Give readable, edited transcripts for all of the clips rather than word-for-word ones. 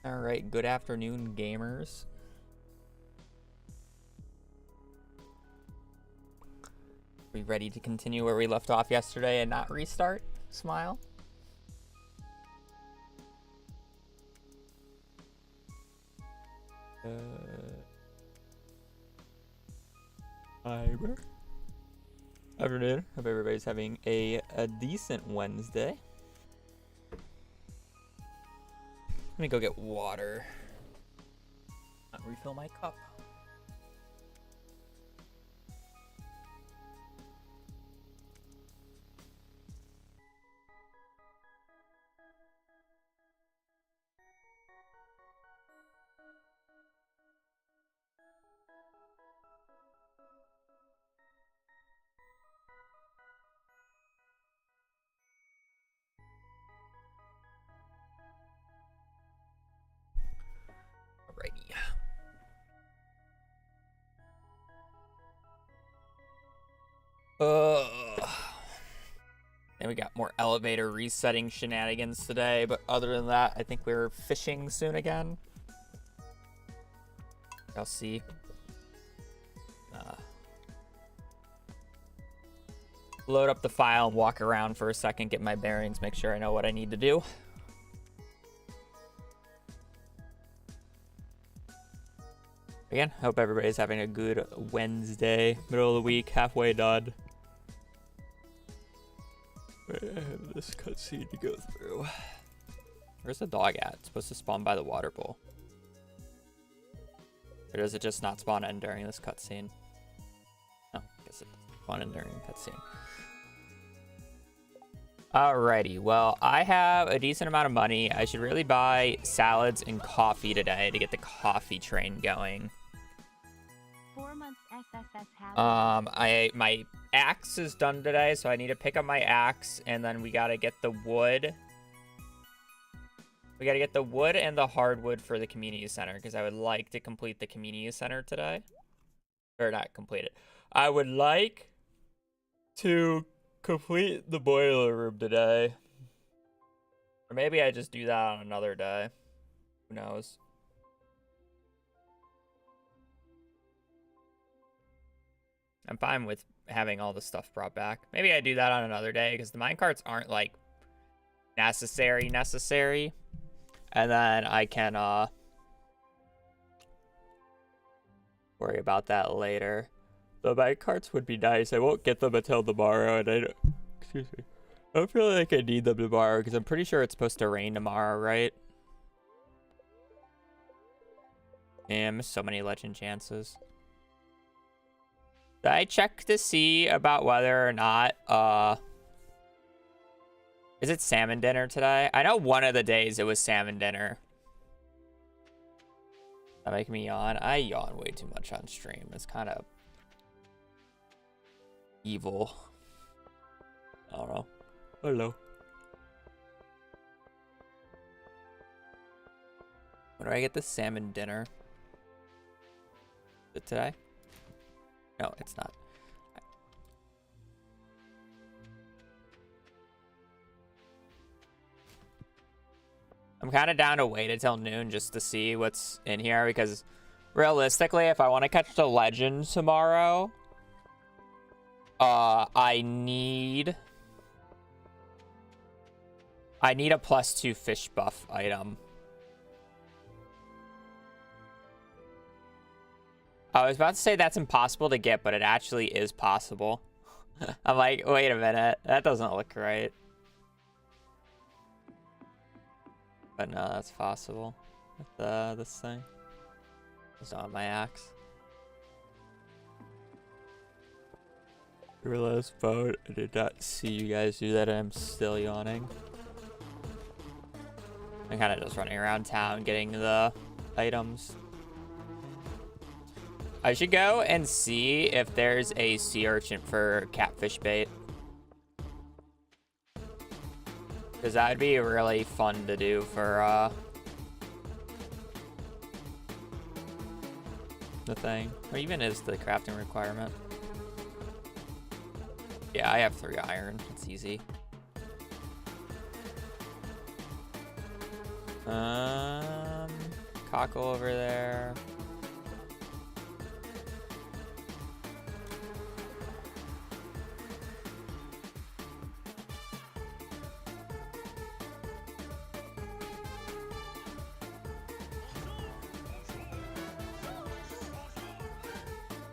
All right, good afternoon, gamers. We ready to continue where we left off yesterday and not restart? Smile. Afternoon. Hope everybody's having a decent Wednesday. Let me go get water. Refill my cup. Alrighty. Then we got more elevator resetting shenanigans today, but other than that, I think we're fishing soon again. I'll see. Load up the file and walk around for a second, get my bearings, make sure I know what I need to do. Again, hope everybody's having a good Wednesday, middle of the week, halfway done. I have this cutscene to go through. Where's the dog at? It's supposed to spawn by the water bowl. Or does it just not spawn in during this cutscene? Oh, I guess it doesn't spawn in during the cutscene. Alrighty, well, I have a decent amount of money. I should really buy salads and coffee today to get the coffee train going. 4 months SSS my axe is done today, so I need to pick up my axe, and then we gotta get the wood. We gotta get the wood and the hardwood for the community center, because I would like to complete the community center today. Or not complete it. I would like to complete the boiler room today. Or maybe I just do that on another day. Who knows? I'm fine with having all the stuff brought back. Maybe I do that on another day, because the minecarts aren't, like, necessary. And then I can, worry about that later. The minecarts would be nice. I won't get them until tomorrow, and I don't feel like I need them tomorrow, because I'm pretty sure it's supposed to rain tomorrow, right? Man, I missed so many legend chances. Did I check to see about whether or not, is it salmon dinner today? I know one of the days it was salmon dinner. That make me yawn? I yawn way too much on stream. It's kind of evil. I don't know. Hello. When do I get the salmon dinner? Is it today? No, it's not. I'm kind of down to wait until noon just to see what's in here, because realistically, if I want to catch the legend tomorrow, I need a +2 fish buff item. I was about to say that's impossible to get, but it actually is possible. I'm like, wait a minute. That doesn't look right. But no, that's possible with this thing. It's not my axe. Realize phone. I did not see you guys do that. I'm still yawning. I'm kind of just running around town getting the items. I should go and see if there's a sea urchin for catfish bait. Because that would be really fun to do for the thing. Or even is the crafting requirement. Yeah, I have 3 iron. It's easy. Cockle over there.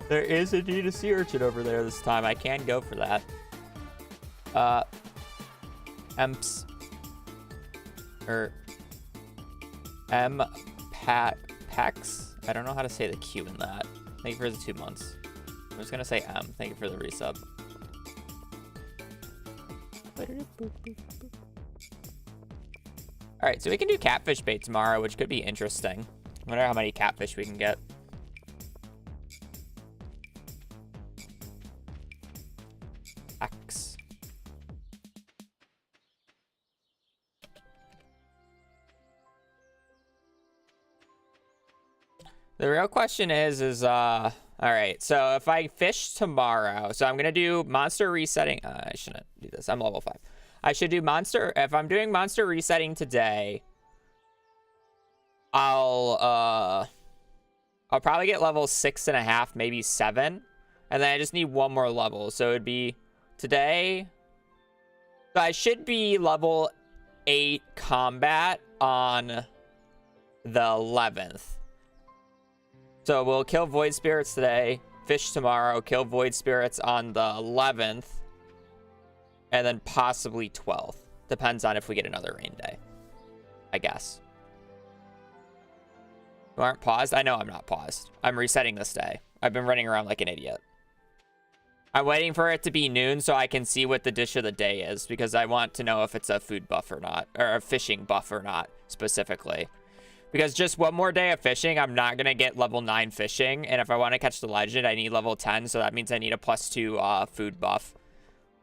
There is indeed a sea urchin over there this time. I can go for that. Emps. Or Pex? I don't know how to say the Q in that. Thank you for the 2 months. I'm just gonna say M. Thank you for the resub. Alright, so we can do catfish bait tomorrow, which could be interesting. I wonder how many catfish we can get. X. The real question is all right, so if I fish tomorrow, so I'm gonna do monster resetting. I shouldn't do this. I'm level 5. I should do monster. If I'm doing monster resetting today, I'll probably get level 6.5, maybe 7, and then I just need 1 more level. So it'd be today. So I should be level 8 combat on the 11th. So we'll kill Void Spirits today, fish tomorrow, kill Void Spirits on the 11th, and then possibly 12th. Depends on if we get another rain day, I guess. You aren't paused? I know I'm not paused. I'm resetting this day. I've been running around like an idiot. I'm waiting for it to be noon so I can see what the dish of the day is, because I want to know if it's a food buff or not, or a fishing buff or not, specifically. Because just 1 more day of fishing, I'm not going to get level 9 fishing. And if I want to catch the legend, I need level 10. So that means I need a +2 food buff.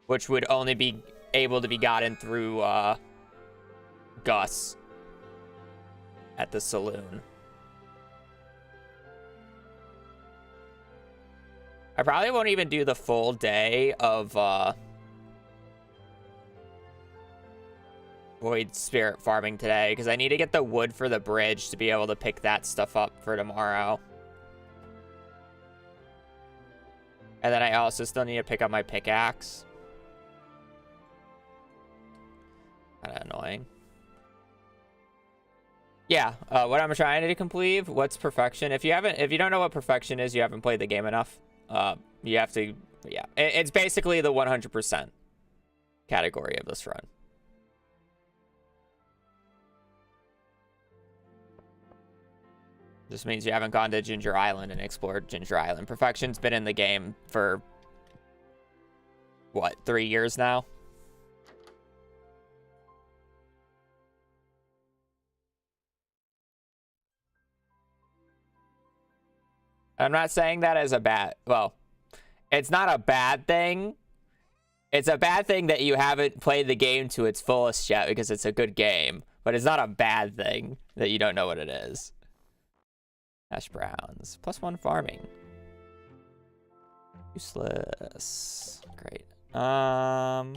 Which would only be able to be gotten through Gus at the saloon. I probably won't even do the full day of Void Spirit farming today, because I need to get the wood for the bridge to be able to pick that stuff up for tomorrow. And then I also still need to pick up my pickaxe. Kind of annoying. Yeah, what I'm trying to complete, what's perfection? If you don't know what perfection is, you haven't played the game enough. You have to, yeah. It's basically the 100% category of this run. This means you haven't gone to Ginger Island and explored Ginger Island. Perfection's been in the game for, what, 3 years now? I'm not saying that as a bad, well, it's not a bad thing. It's a bad thing that you haven't played the game to its fullest yet, because it's a good game. But it's not a bad thing that you don't know what it is. Hash browns. +1 farming. Useless. Great. Alright.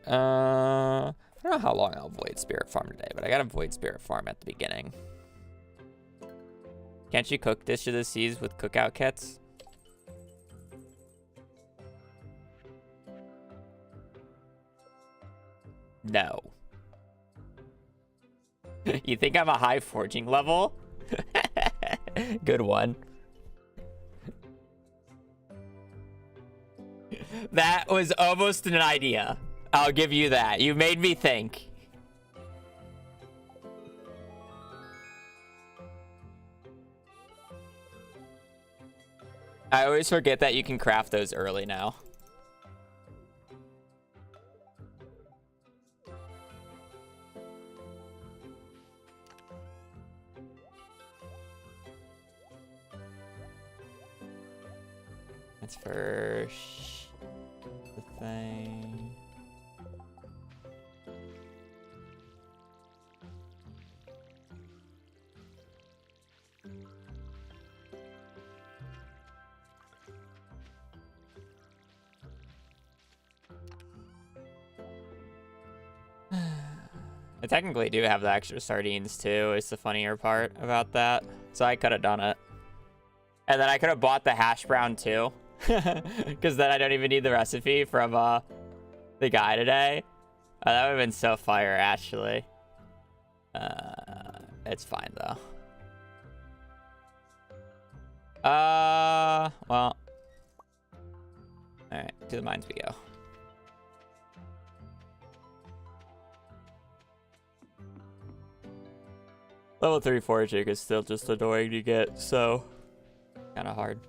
I don't know how long I'll Void Spirit farm today, but I got a Void Spirit farm at the beginning. Can't you cook Dish of the Seas with cookout kits? No. You think I'm a high forging level? Good one. That was almost an idea. I'll give you that. You made me think. I always forget that you can craft those early now. That's for the thing. I technically do have the extra sardines too. It's the funnier part about that. So I could have done it. And then I could have bought the hash brown too. Because then I don't even need the recipe from the guy today. That would have been so fire, actually. It's fine, though. Well. Alright, to the mines we go. Level 3 foraging is still just annoying to get, so kind of hard.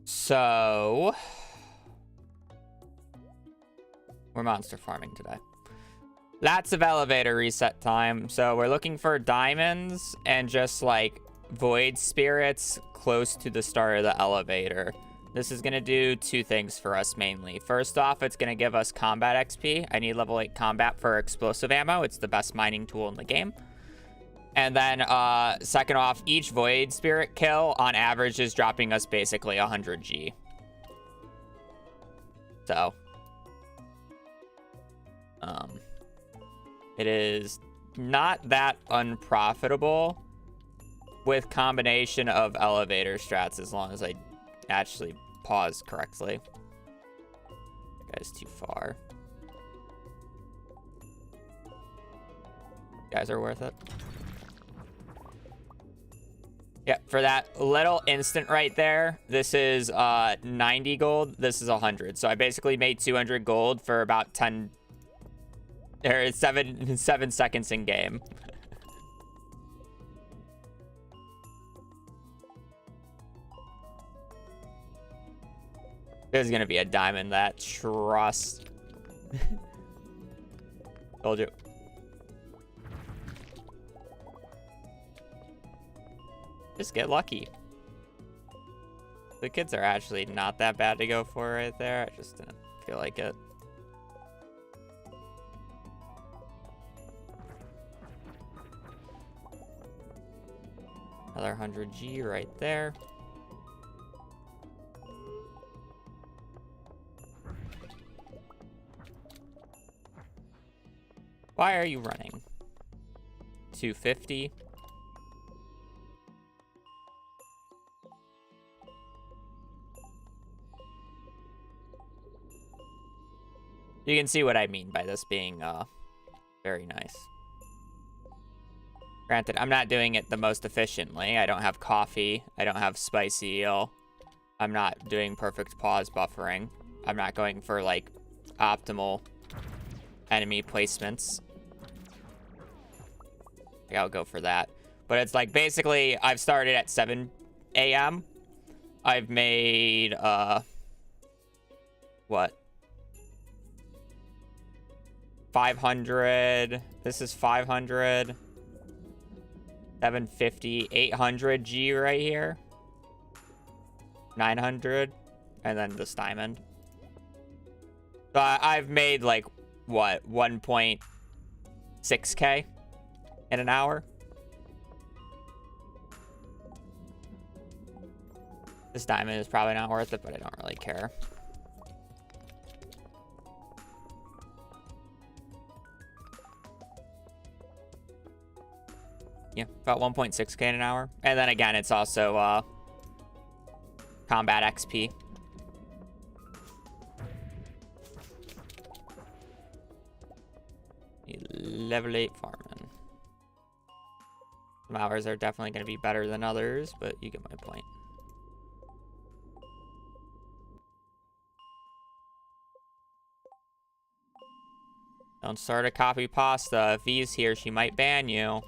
So, we're monster farming today. Lots of elevator reset time. So we're looking for diamonds and just like void spirits close to the start of the elevator. This is going to do two things for us mainly. First off, it's going to give us combat XP. I need level 8 combat for explosive ammo. It's the best mining tool in the game. And then second off, each void spirit kill on average is dropping us basically 100 G. So it is not that unprofitable with combination of elevator strats as long as I actually pause correctly. That guy's too far. You guys are worth it. Yeah, for that little instant right there, this is 90 gold. This is 100. So I basically made 200 gold for about 10 or 7 seconds in game. There's gonna be a diamond that trust. Told you. Just get lucky. The kids are actually not that bad to go for right there. I just didn't feel like it. Another 100 G right there. Why are you running? 250. You can see what I mean by this being very nice. Granted, I'm not doing it the most efficiently. I don't have coffee. I don't have spicy eel. I'm not doing perfect pause buffering. I'm not going for like optimal enemy placements. Yeah, I'll go for that. But it's like basically I've started at 7 a.m. I've made what? 500. This is 500. 750, 800 G right here. 900. And then this diamond. So I've made like, what, 1.6K in an hour. This diamond is probably not worth it, but I don't really care. Yeah, about 1.6K in an hour. And then again, it's also combat XP. Level 8 farming. Some hours are definitely going to be better than others, but you get my point. Don't start a copy pasta. If V's here, she might ban you.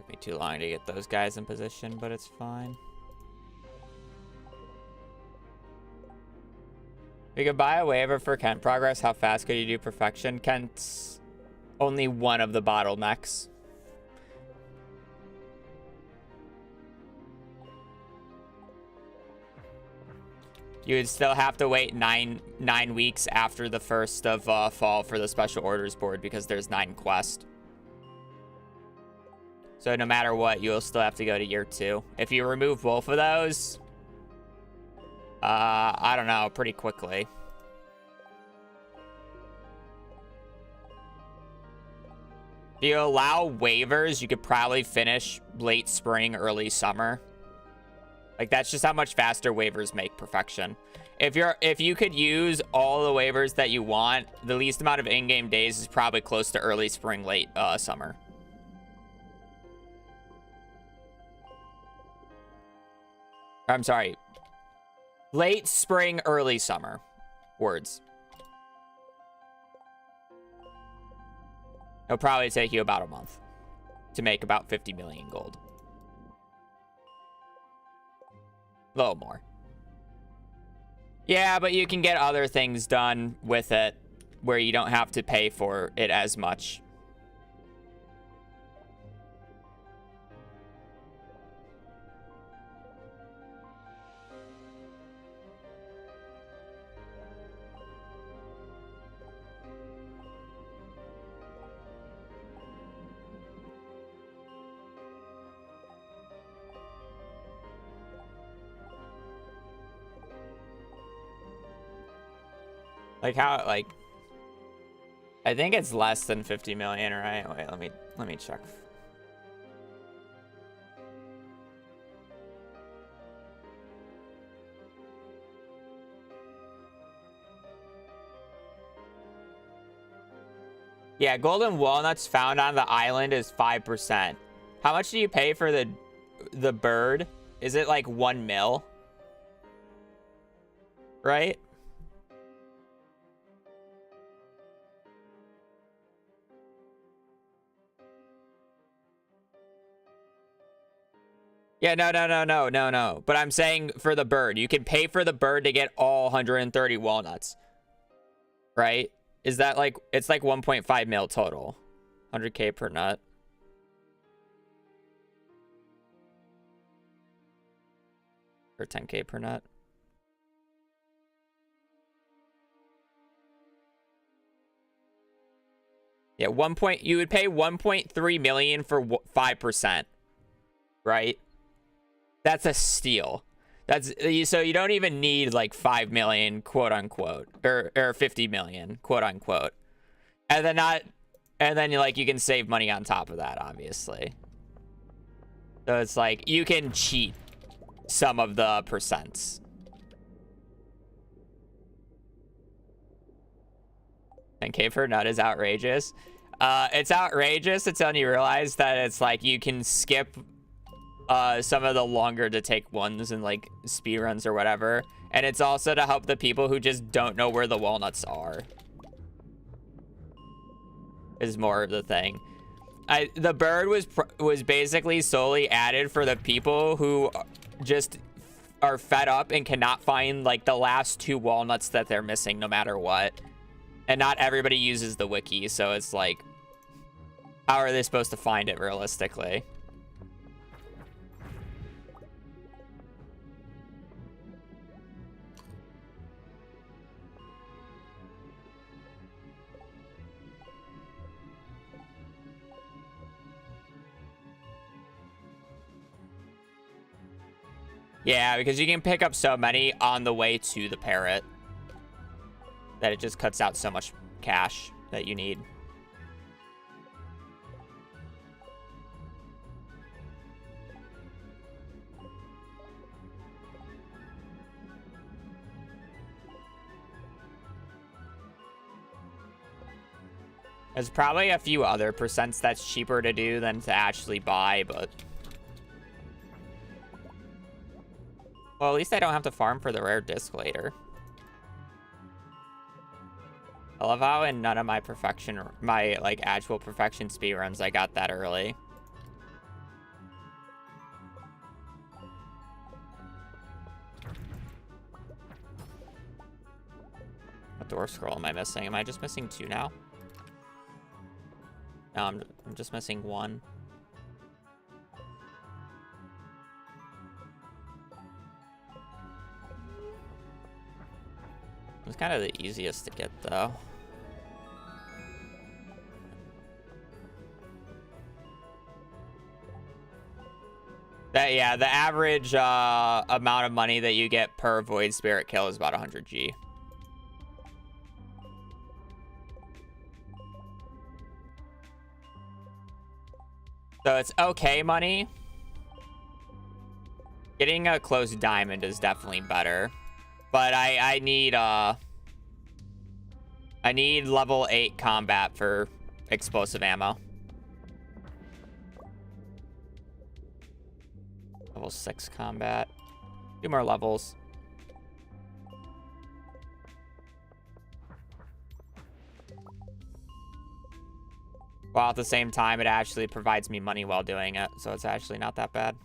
me too long to get those guys in position, but it's fine. We could buy a waiver for Kent progress. How fast could you do perfection? Kent's only one of the bottlenecks. You would still have to wait nine weeks after the 1st of fall for the special orders board because there's 9 quests. So no matter what, you'll still have to go to year 2. If you remove both of those, I don't know, pretty quickly. If you allow waivers, you could probably finish late spring, early summer. Like, that's just how much faster waivers make perfection. If you could use all the waivers that you want, the least amount of in-game days is probably close to early spring, late summer. I'm sorry. Late spring, early summer. Words. It'll probably take you about a month to make about 50 million gold. A little more. Yeah, but you can get other things done with it where you don't have to pay for it as much. Like how, like, I think it's less than 50 million, right? Wait, let me check. Yeah, golden walnuts found on the island is 5%. How much do you pay for the bird? Is it like 1 mil? Right? Yeah, no. But I'm saying for the bird. You can pay for the bird to get all 130 walnuts. Right? Is that like... It's like 1.5 mil total. 100k per nut. Or 10k per nut. Yeah, you would pay 1.3 million for 5%. Right? That's a steal. That's so you don't even need like 5 million, quote unquote, or 50 million, quote unquote, and then you can save money on top of that, obviously. So it's like you can cheat some of the percents. 10k per nut is outrageous. It's outrageous until you realize that it's like you can skip some of the longer to take ones and like speed runs or whatever, and it's also to help the people who just don't know where the walnuts are, is more of the thing. The bird was basically solely added for the people who just are fed up and cannot find like the last 2 walnuts that they're missing no matter what, and not everybody uses the wiki, so it's like, how are they supposed to find it realistically? Yeah, because you can pick up so many on the way to the parrot that it just cuts out so much cash that you need. There's probably a few other percents that's cheaper to do than to actually buy, but... Well, at least I don't have to farm for the rare disc later. I love how in none of my like actual perfection speedruns I got that early. What dwarf scroll am I missing? Am I just missing 2 now? No, I'm just missing 1. It's kind of the easiest to get, though. Yeah, the average amount of money that you get per Void Spirit kill is about 100 G. So it's okay money. Getting a close diamond is definitely better. But I need level 8 combat for explosive ammo. Level 6 combat. 2 more levels. While at the same time, it actually provides me money while doing it. So it's actually not that bad.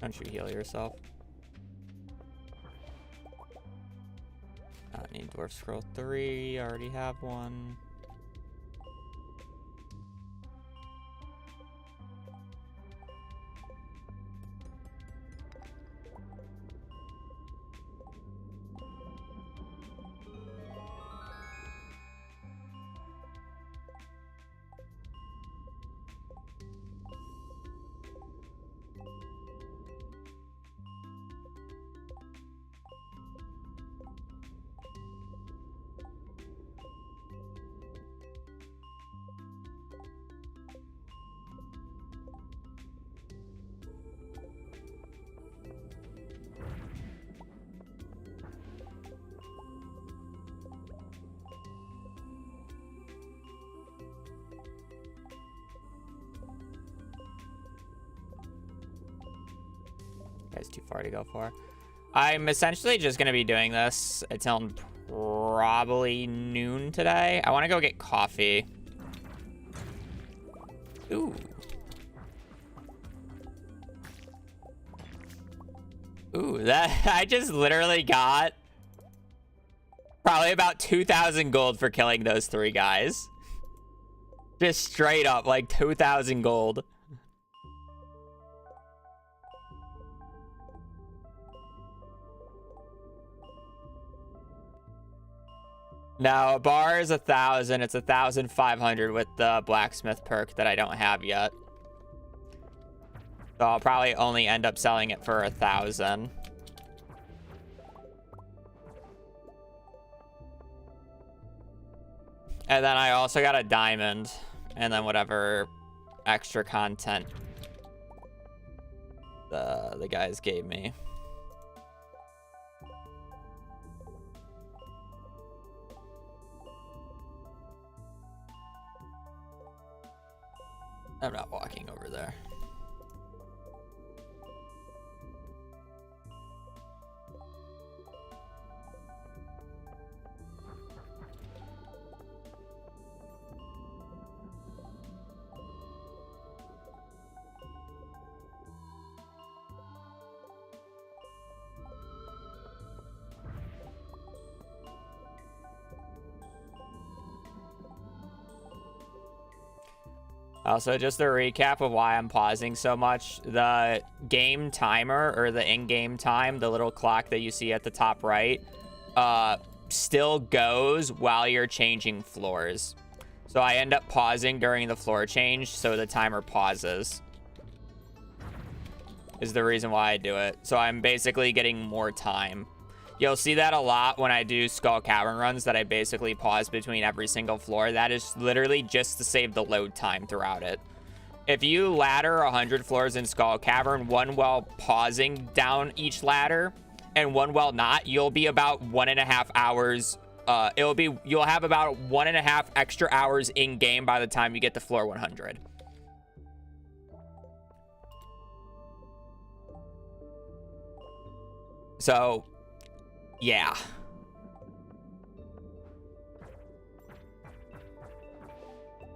Don't you heal yourself? I need Dwarf Scroll 3. I already have one. Guy's too far to go for. I'm essentially just going to be doing this until probably noon today. I want to go get coffee. Ooh. Ooh, that I just literally got probably about 2,000 gold for killing those 3 guys. Just straight up, like 2,000 gold. No, a bar is 1,000. It's 1,500 with the blacksmith perk that I don't have yet. So I'll probably only end up selling it for 1,000. And then I also got a diamond. And then whatever extra content the guys gave me. I'm not walking over there. Also, just a recap of why I'm pausing so much. The game timer, or the in-game time, the little clock that you see at the top right, still goes while you're changing floors. So I end up pausing during the floor change, so the timer pauses. is the reason why I do it. So I'm basically getting more time. You'll see that a lot when I do Skull Cavern runs, that I basically pause between every single floor. That is literally just to save the load time throughout it. If you ladder 100 floors in Skull Cavern, one while pausing down each ladder and one while not, you'll be about 1.5 hours. You'll have about 1.5 extra hours in game by the time you get to floor 100. So, yeah.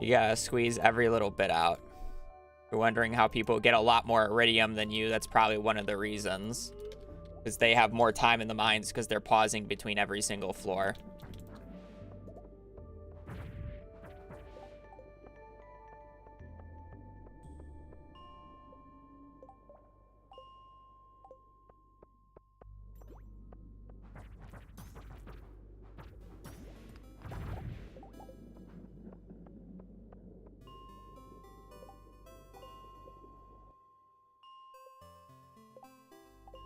You gotta squeeze every little bit out. If you're wondering how people get a lot more iridium than you, that's probably one of the reasons. Because they have more time in the mines because they're pausing between every single floor.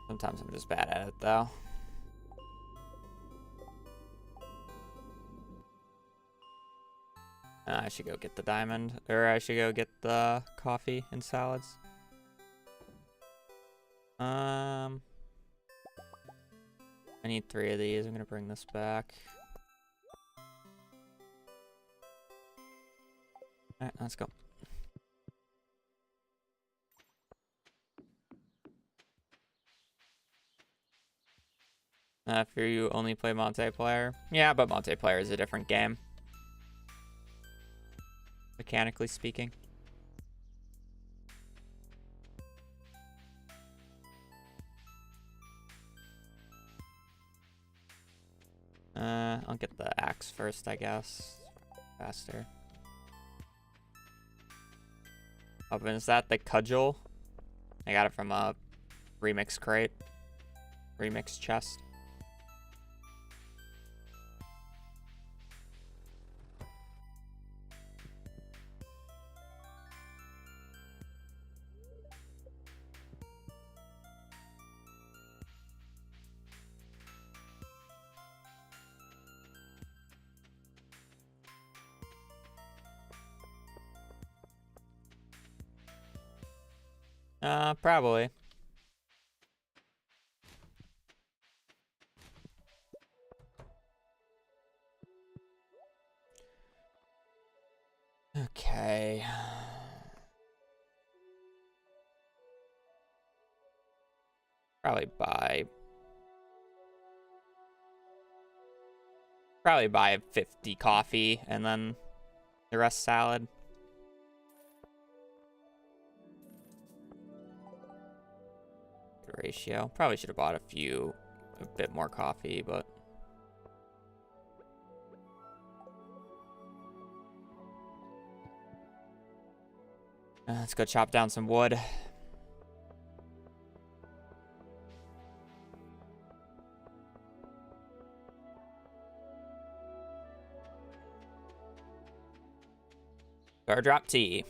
Sometimes I'm just bad at it, though. I should go get the diamond, or I should go get the coffee and salads. I need 3 of these. I'm gonna bring this back. Alright, let's go. If you only play multiplayer. Yeah, but multiplayer is a different game. Mechanically speaking. I'll get the axe first, I guess. Faster. Oh, and is that the cudgel? I got it from a remix crate. Remix chest. Probably. Okay. Probably buy 50 coffee and then the rest salad. Good ratio. Probably should have bought a bit more coffee, but let's go chop down some wood. Or drop tea.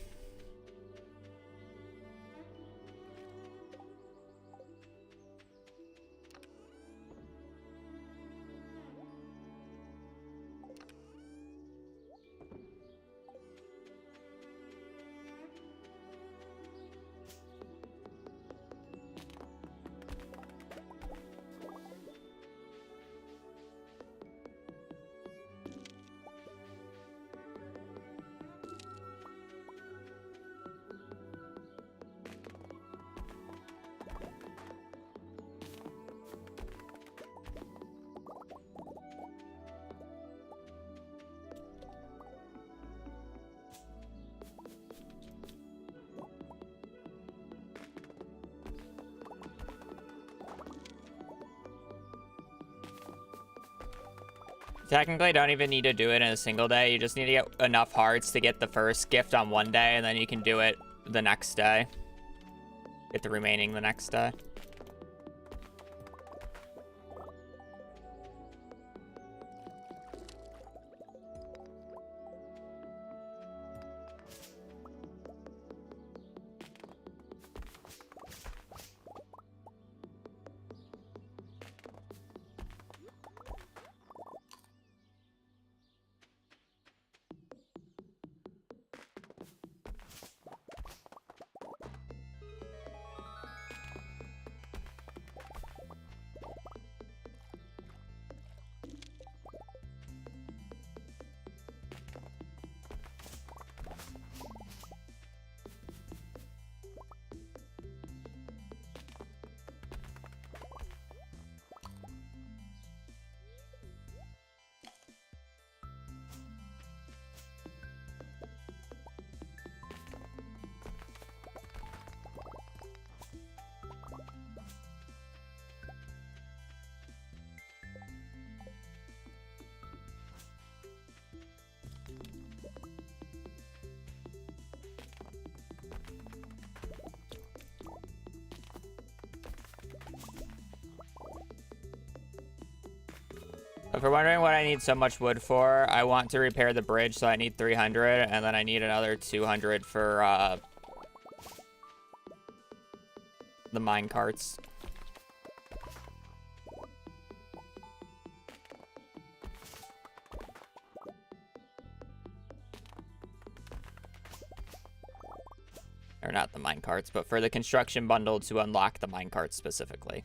Technically, don't even need to do it in a single day. You just need to get enough hearts to get the first gift on one day, and then you can do it the next day. Get the remaining the next day. If you're wondering what I need so much wood for, I want to repair the bridge, so I need 300, and then I need another 200 for the mine carts. Or not the mine carts, but for the construction bundle to unlock the mine carts specifically.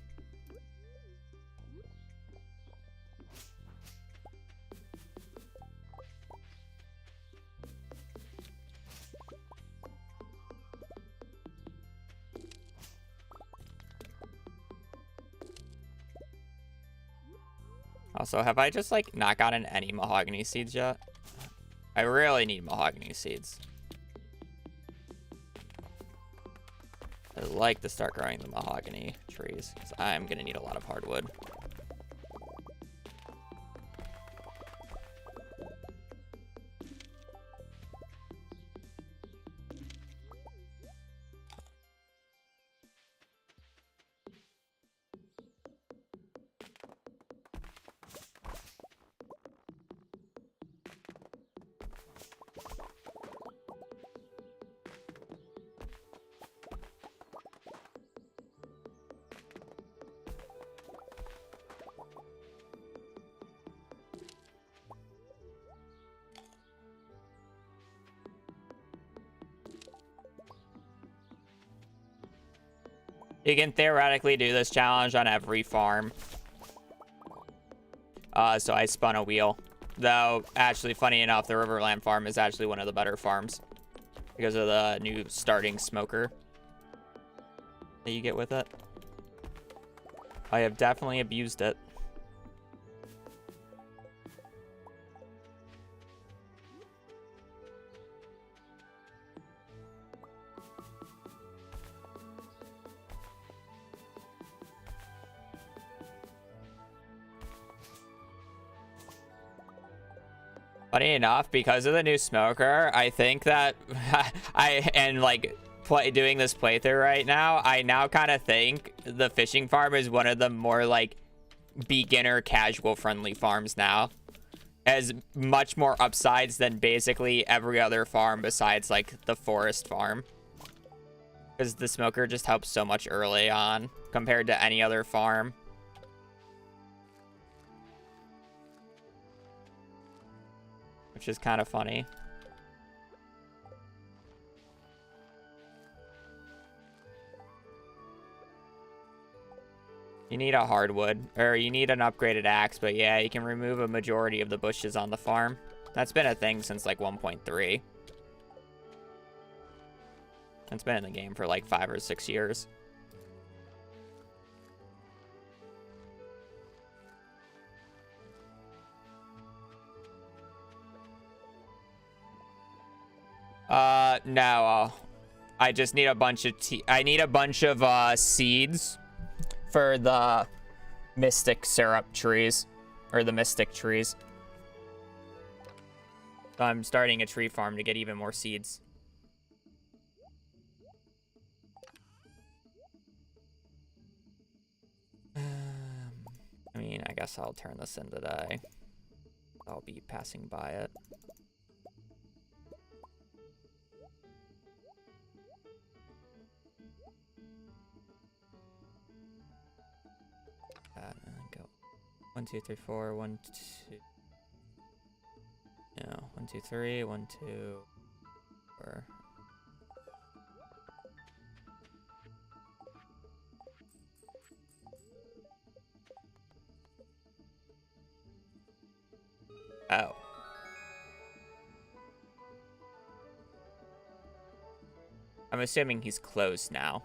Also, have I just, like, not gotten any mahogany seeds yet? I really need mahogany seeds. I'd like to start growing the mahogany trees, because I'm going to need a lot of hardwood. You can theoretically do this challenge on every farm. So I spun a wheel. Though, actually, funny enough, the Riverland farm is actually one of the better farms. Because of the new starting smoker that you get with it. I have definitely abused it. Funny enough, because of the new smoker, I think that doing this playthrough right now, I now kind of think the fishing farm is one of the more like beginner casual friendly farms now. Has much more upsides than basically every other farm besides like the forest farm. Because the smoker just helps so much early on compared to any other farm. Which is kind of funny. You need a hardwood, or you need an upgraded axe, but yeah, you can remove a majority of the bushes on the farm. That's been a thing since like 1.3. It's been in the game for like 5 or 6 years. No. I just need a bunch of seeds for the mystic syrup trees, or the mystic trees. So I'm starting a tree farm to get even more seeds. I mean, I guess I'll turn this in today. I'll be passing by it. Go 1, 2, 3, 4. 1, 2. No, 1, 2, 3. 1, 2, 4. Oh. I'm assuming he's closed now.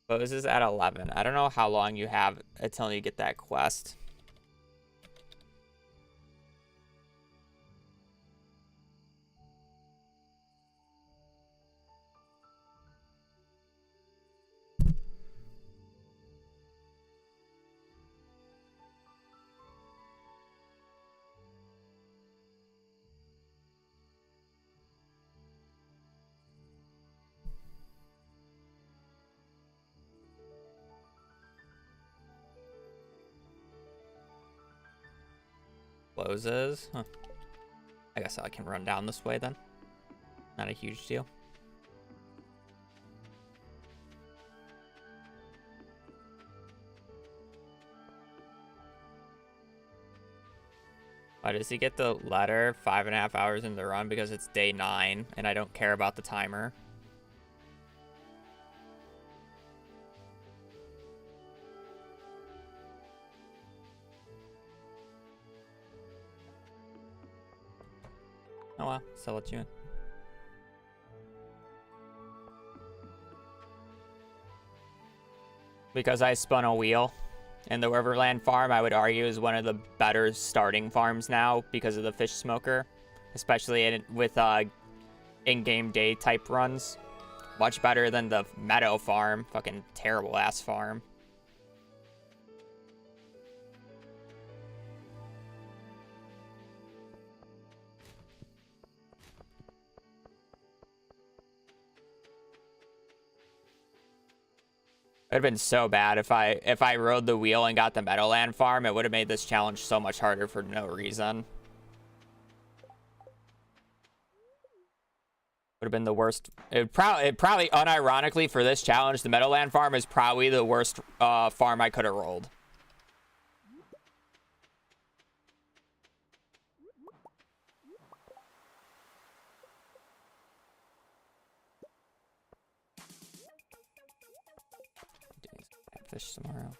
Closes at 11. I don't know how long you have until you get that quest. closes. Huh. I guess I can run down this way then. Not a huge deal. Why does he get the letter 5.5 hours into the run? Because it's day 9 and I don't care about the timer. Oh well, so let you in. Because I spun a wheel. And the Riverland farm, I would argue, is one of the better starting farms now because of the fish smoker. Especially with in-game day type runs. Much better than the Meadow farm. Fucking terrible ass farm. It would have been so bad if I rode the wheel and got the Meadowland farm. It would have made this challenge so much harder for no reason. Would have been the worst. It probably unironically for this challenge, the Meadowland farm is probably the worst farm I could have rolled. Fish tomorrow.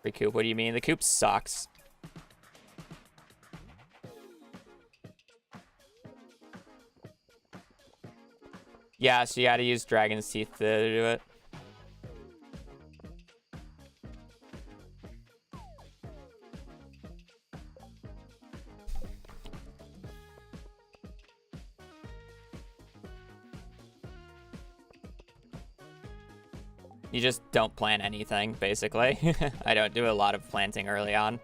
Free coop, what do you mean? The coop sucks. Yeah, so you gotta use Dragon's Teeth to do it. You just don't plant anything, basically. I don't do a lot of planting early on.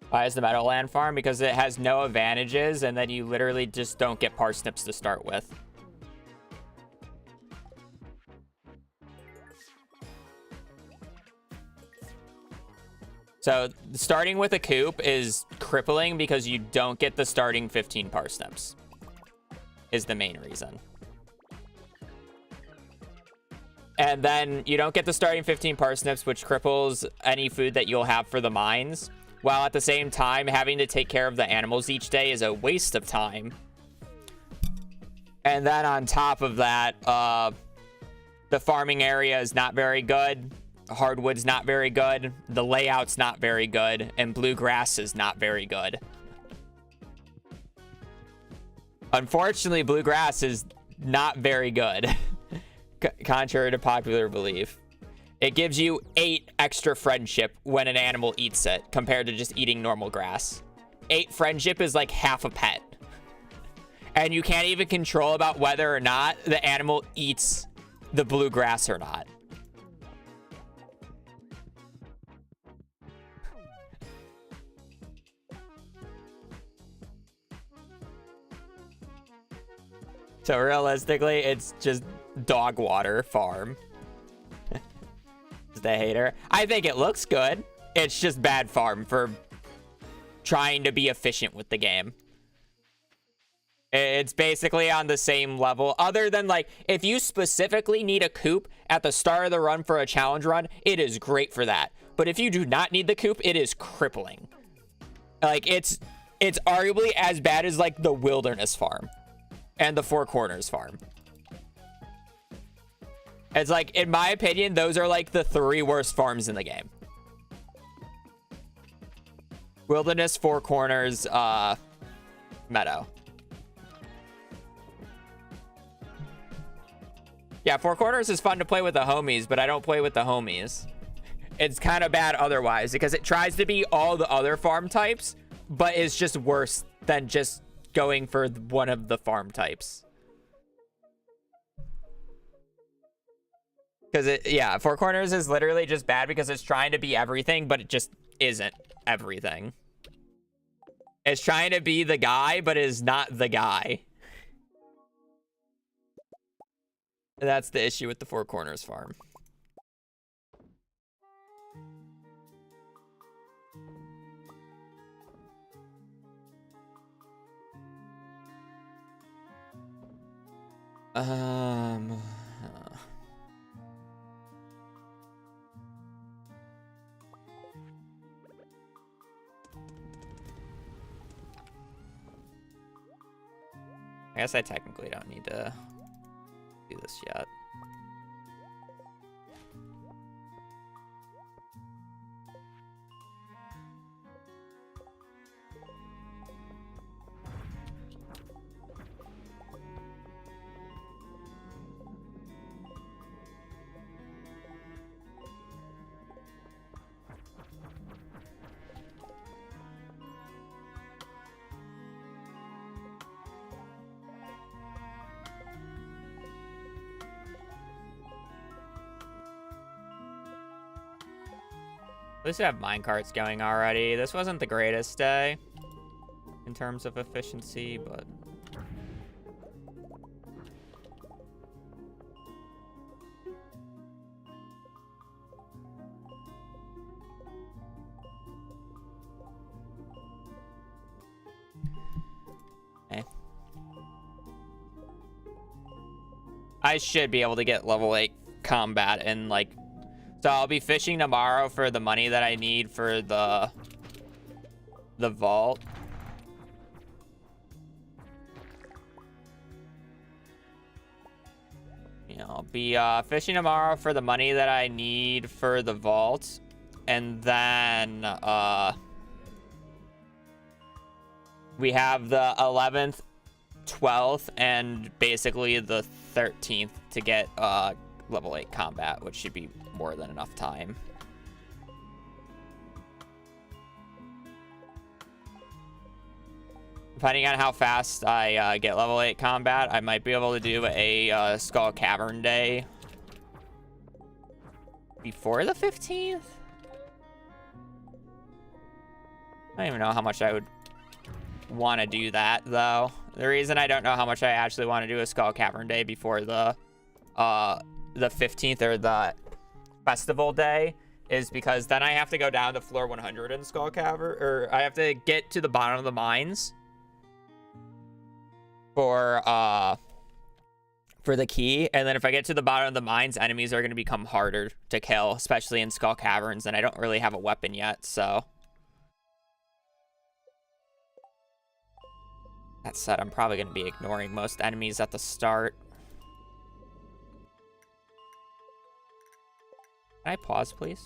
Why is the Meadowland farm? Because it has no advantages, and then you literally just don't get parsnips to start with. So starting with a coop is crippling because you don't get the starting 15 parsnips. Is the main reason. And then you don't get the starting 15 parsnips, which cripples any food that you'll have for the mines. While at the same time, having to take care of the animals each day is a waste of time. And then on top of that, the farming area is not very good. Hardwood's not very good. The layout's not very good. And bluegrass is not very good. Unfortunately, bluegrass is not very good. Contrary to popular belief. It gives you 8 extra friendship when an animal eats it, compared to just eating normal grass. 8 friendship is like half a pet. And you can't even control about whether or not the animal eats the bluegrass or not. So realistically, it's just dog water farm. The hater. I think it looks good. It's just bad farm for trying to be efficient with the game. It's basically on the same level, other than like if you specifically need a coop at the start of the run for a challenge run, it is great for that. But if you do not need the coop, it is crippling. Like it's arguably as bad as like the Wilderness farm and the Four Corners farm. It's like, in my opinion, those are like the 3 worst farms in the game. Wilderness, Four Corners, Meadow. Yeah, Four Corners is fun to play with the homies, but I don't play with the homies. It's kind of bad otherwise, because it tries to be all the other farm types, but it's just worse than just going for one of the farm types. Because yeah, Four Corners is literally just bad because it's trying to be everything, but it just isn't everything. It's trying to be the guy, but is not the guy. That's the issue with the Four Corners farm. I guess I technically don't need to do this yet. At least we have minecarts going already. This wasn't the greatest day in terms of efficiency, but... okay. I should be able to get level 8 combat in, like... So I'll be fishing tomorrow for the money that I need for the vault. You know, I'll be fishing tomorrow for the money that I need for the vault. And then we have the 11th, 12th, and basically the 13th to get level 8 combat, which should be more than enough time. Depending on how fast I get level 8 combat, I might be able to do a Skull Cavern day before the 15th. I don't even know how much I would want to do that, though. The reason I don't know how much I actually want to do a Skull Cavern day before the 15th or the festival day is because then I have to go down to floor 100 in Skull Cavern, or I have to get to the bottom of the mines for the key. And then if I get to the bottom of the mines, enemies are going to become harder to kill, especially in Skull Caverns, and I don't really have a weapon yet, so. That said, I'm probably going to be ignoring most enemies at the start. Can I pause, please?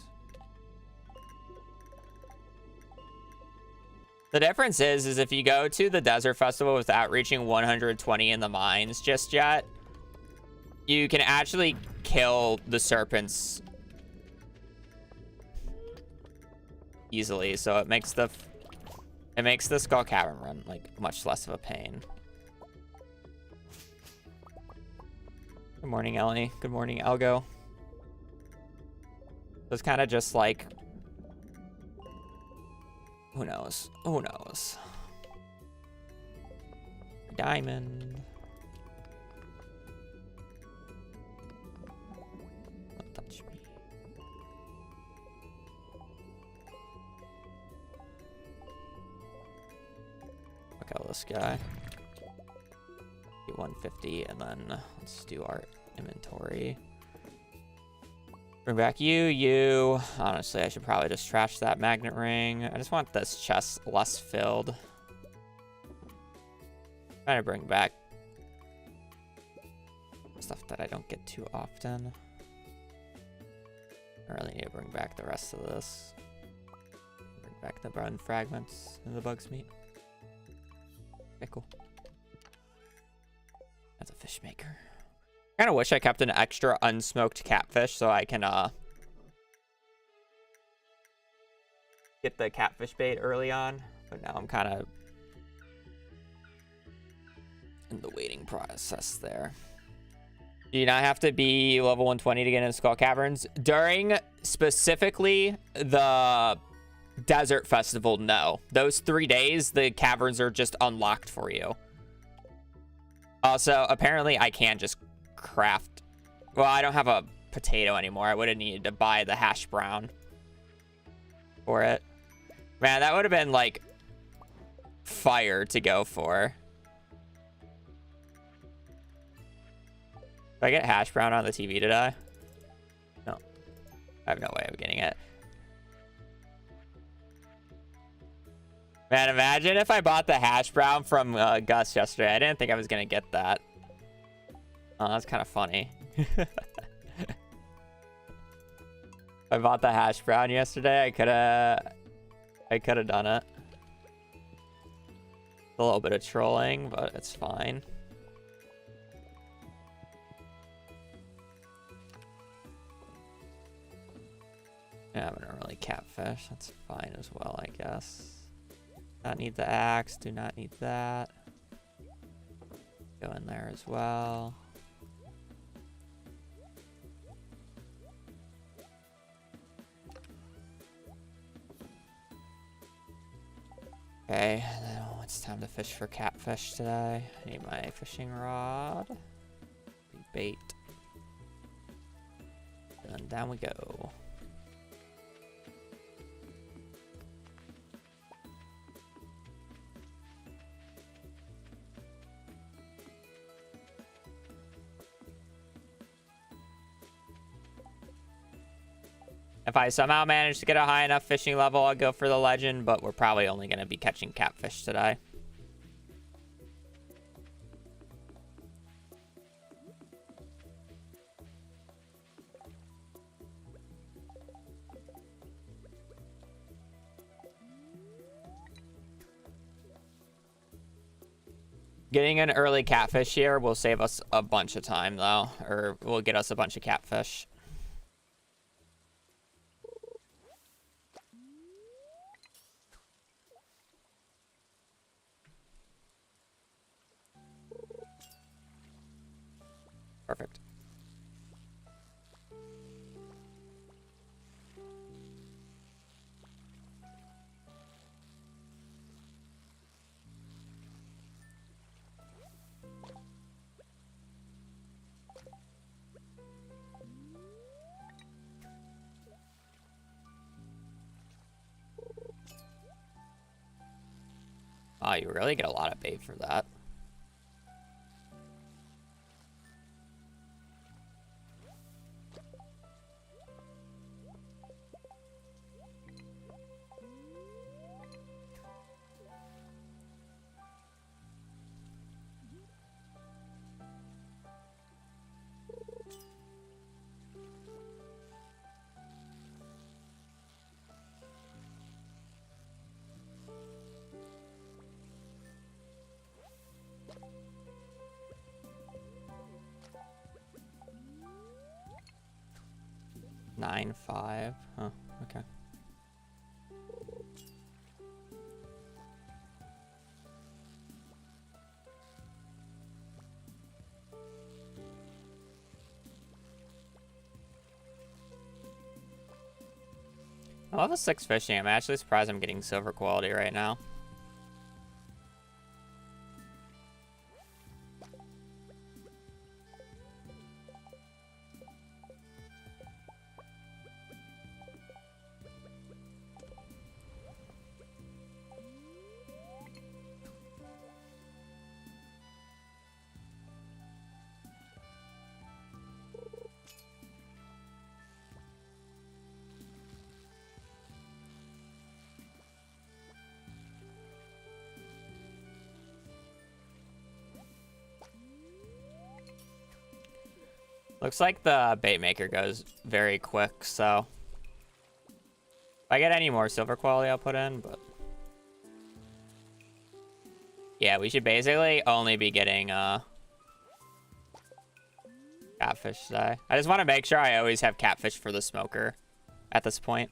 The difference is if you go to the Desert Festival without reaching 120 in the mines just yet, you can actually kill the serpents easily. So it makes the Skull Cavern run like much less of a pain. Good morning, Ellie. Good morning, Elgo. It's kind of just like, who knows? Who knows? Diamond. Don't touch me. Look at this guy. Do 150, and then let's do our inventory. Bring back you. Honestly, I should probably just trash that magnet ring. I just want this chest less filled. Trying to bring back stuff that I don't get too often. I really need to bring back the rest of this. Bring back the brown fragments and the bug's meat. Okay, cool. That's a fish maker. I kind of wish I kept an extra unsmoked catfish so I can get the catfish bait early on, but now I'm kind of in the waiting process there. Do you not have to be level 120 to get into Skull Caverns? During specifically the Desert Festival, no. Those 3 days, the caverns are just unlocked for you. Also, apparently I can just craft... Well, I don't have a potato anymore. I would have needed to buy the hash brown for it. Man, that would have been, like, fire to go for. Did I get hash brown on the TV today? No. I have no way of getting it. Man, imagine if I bought the hash brown from Gus yesterday. I didn't think I was going to get that. Oh, that's kind of funny. If I bought the hash brown yesterday, I could have done it. A little bit of trolling, but it's fine. Yeah, I'm gonna really catfish. That's fine as well, I guess. Not need the axe. Do not need that. Go in there as well. Okay, then it's time to fish for catfish today. I need my fishing rod. Bait. And down we go. If I somehow manage to get a high enough fishing level, I'll go for the legend, but we're probably only going to be catching catfish today. Getting an early catfish here will save us a bunch of time, though, or will get us a bunch of catfish. Perfect. Oh, you really get a lot of bait for that. Nine, 5. Oh, okay. I love the 6 fishing. I'm actually surprised I'm getting silver quality right now. Looks like the bait maker goes very quick, so if I get any more silver quality, I'll put in, but yeah, we should basically only be getting catfish today. I just want to make sure I always have catfish for the smoker at this point.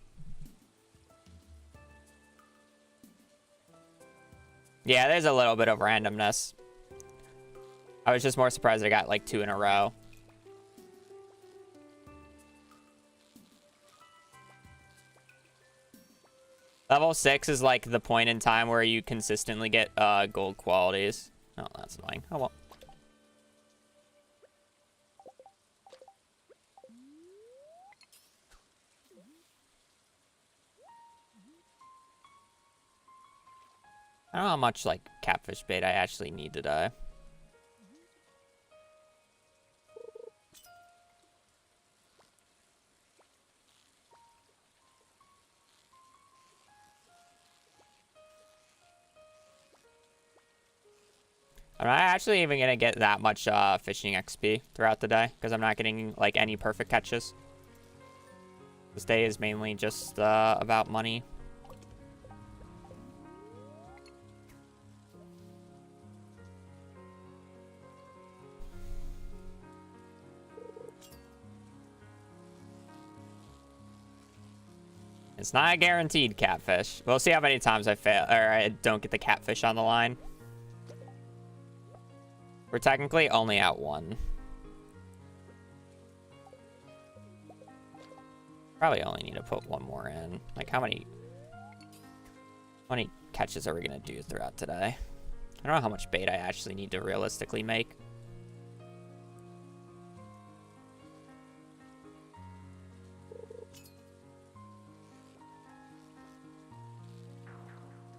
Yeah, there's a little bit of randomness. I was just more surprised I got like 2 in a row. Level 6 is like the point in time where you consistently get gold qualities. Oh, that's annoying. Oh well. I don't know how much like catfish bait I actually need today. I'm not actually even gonna get that much fishing XP throughout the day because I'm not getting like any perfect catches. This day is mainly just about money. It's not a guaranteed catfish. We'll see how many times I fail or I don't get the catfish on the line. We're technically only at 1. Probably only need to put 1 more in. Like how many catches are we gonna do throughout today? I don't know how much bait I actually need to realistically make.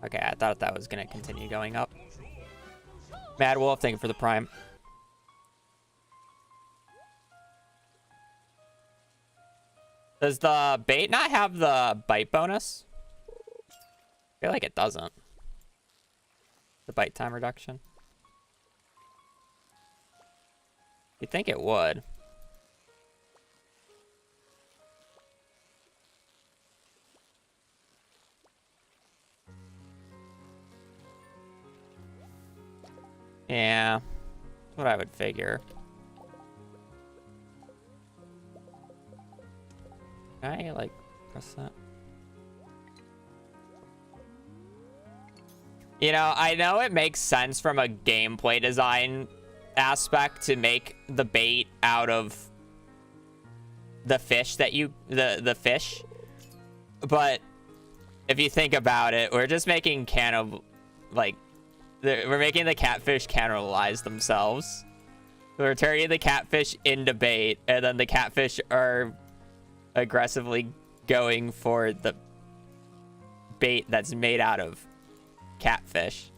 Okay, I thought that was gonna continue going up. Mad Wolf, thank you for the prime. Does the bait not have the bite bonus? I feel like it doesn't. The bite time reduction. You'd think it would. Yeah, that's what I would figure. Can I, like, press that? You know, I know it makes sense from a gameplay design aspect to make the bait out of the fish that you... the fish. But if you think about it, we're just making we're making the catfish cannibalize themselves. We're turning the catfish into bait, and then the catfish are aggressively going for the bait that's made out of catfish.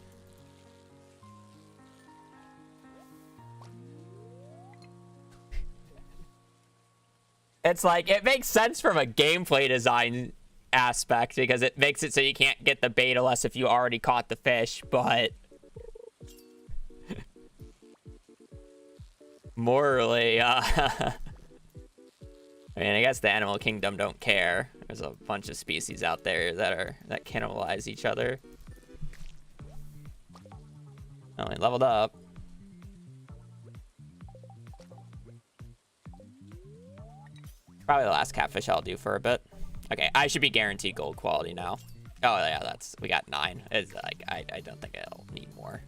It's like, it makes sense from a gameplay design aspect because it makes it so you can't get the bait unless if you already caught the fish, but morally, I mean, I guess the animal kingdom don't care. There's a bunch of species out there that cannibalize each other. Only leveled up. Probably the last catfish I'll do for a bit. Okay, I should be guaranteed gold quality now. Oh yeah, we got 9. It's like I don't think I'll need more.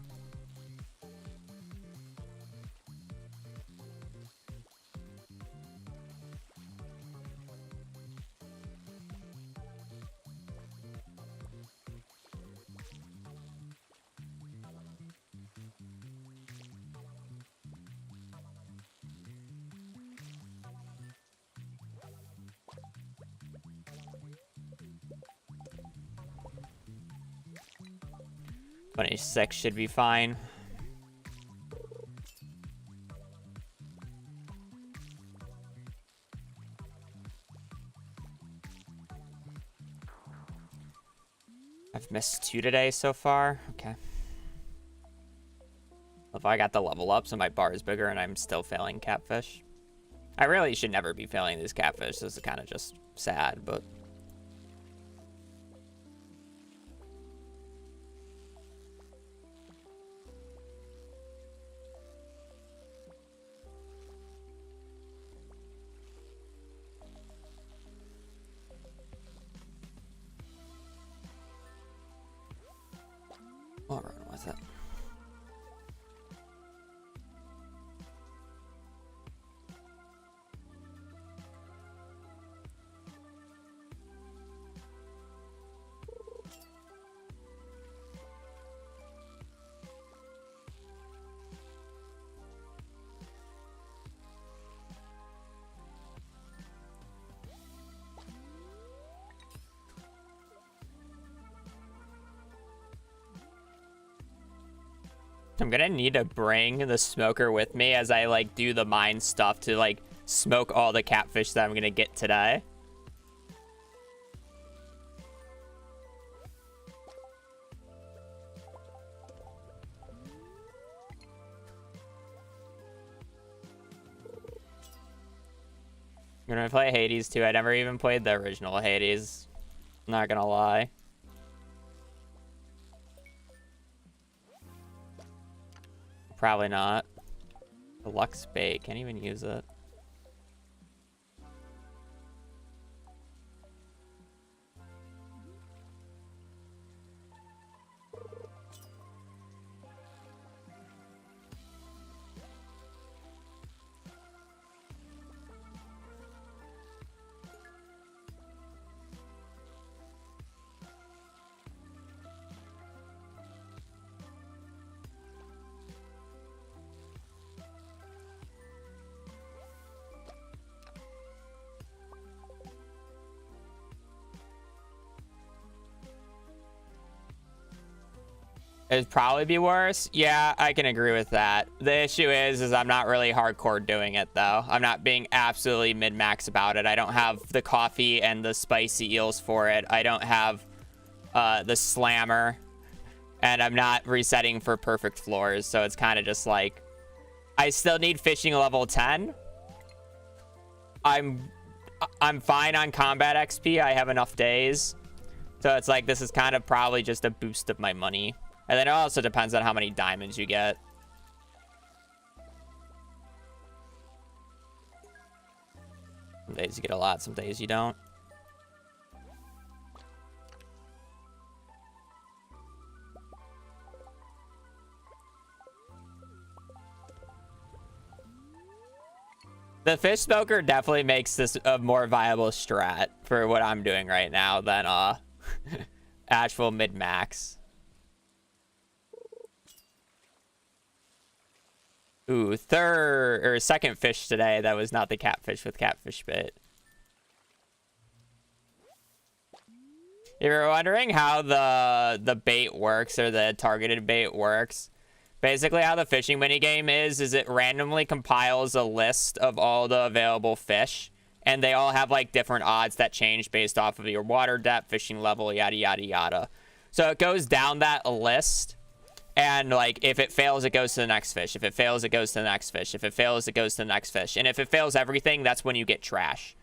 $26 should be fine. I've missed 2 today so far. Okay. If I got the level up, so my bar is bigger and I'm still failing catfish. I really should never be failing these catfish. This is kind of just sad, but... I'll run with it. I'm gonna need to bring the smoker with me as I like do the mine stuff to like smoke all the catfish that I'm gonna get today. I'm gonna play Hades too. I never even played the original Hades. Not gonna lie. Probably not. Deluxe bait. Can't even use it. It'd probably be worse. Yeah, I can agree with that. The issue is I'm not really hardcore doing it, though. I'm not being absolutely mid-max about it. I don't have the coffee and the spicy eels for it. I don't have the slammer. And I'm not resetting for perfect floors, so it's kind of just like... I still need fishing level 10. I'm fine on combat XP. I have enough days. So it's like, this is kind of probably just a boost of my money. And then it also depends on how many diamonds you get. Some days you get a lot, some days you don't. The fish smoker definitely makes this a more viable strat for what I'm doing right now than actual mid-max. Ooh, second fish today. That was not the catfish with catfish bit. If you're wondering how the bait works or the targeted bait works, basically how the fishing minigame is it randomly compiles a list of all the available fish, and they all have like different odds that change based off of your water depth, fishing level, yada yada yada. So it goes down that list. And, like, if it fails, it goes to the next fish. If it fails, it goes to the next fish. If it fails, it goes to the next fish. And if it fails everything, that's when you get trash.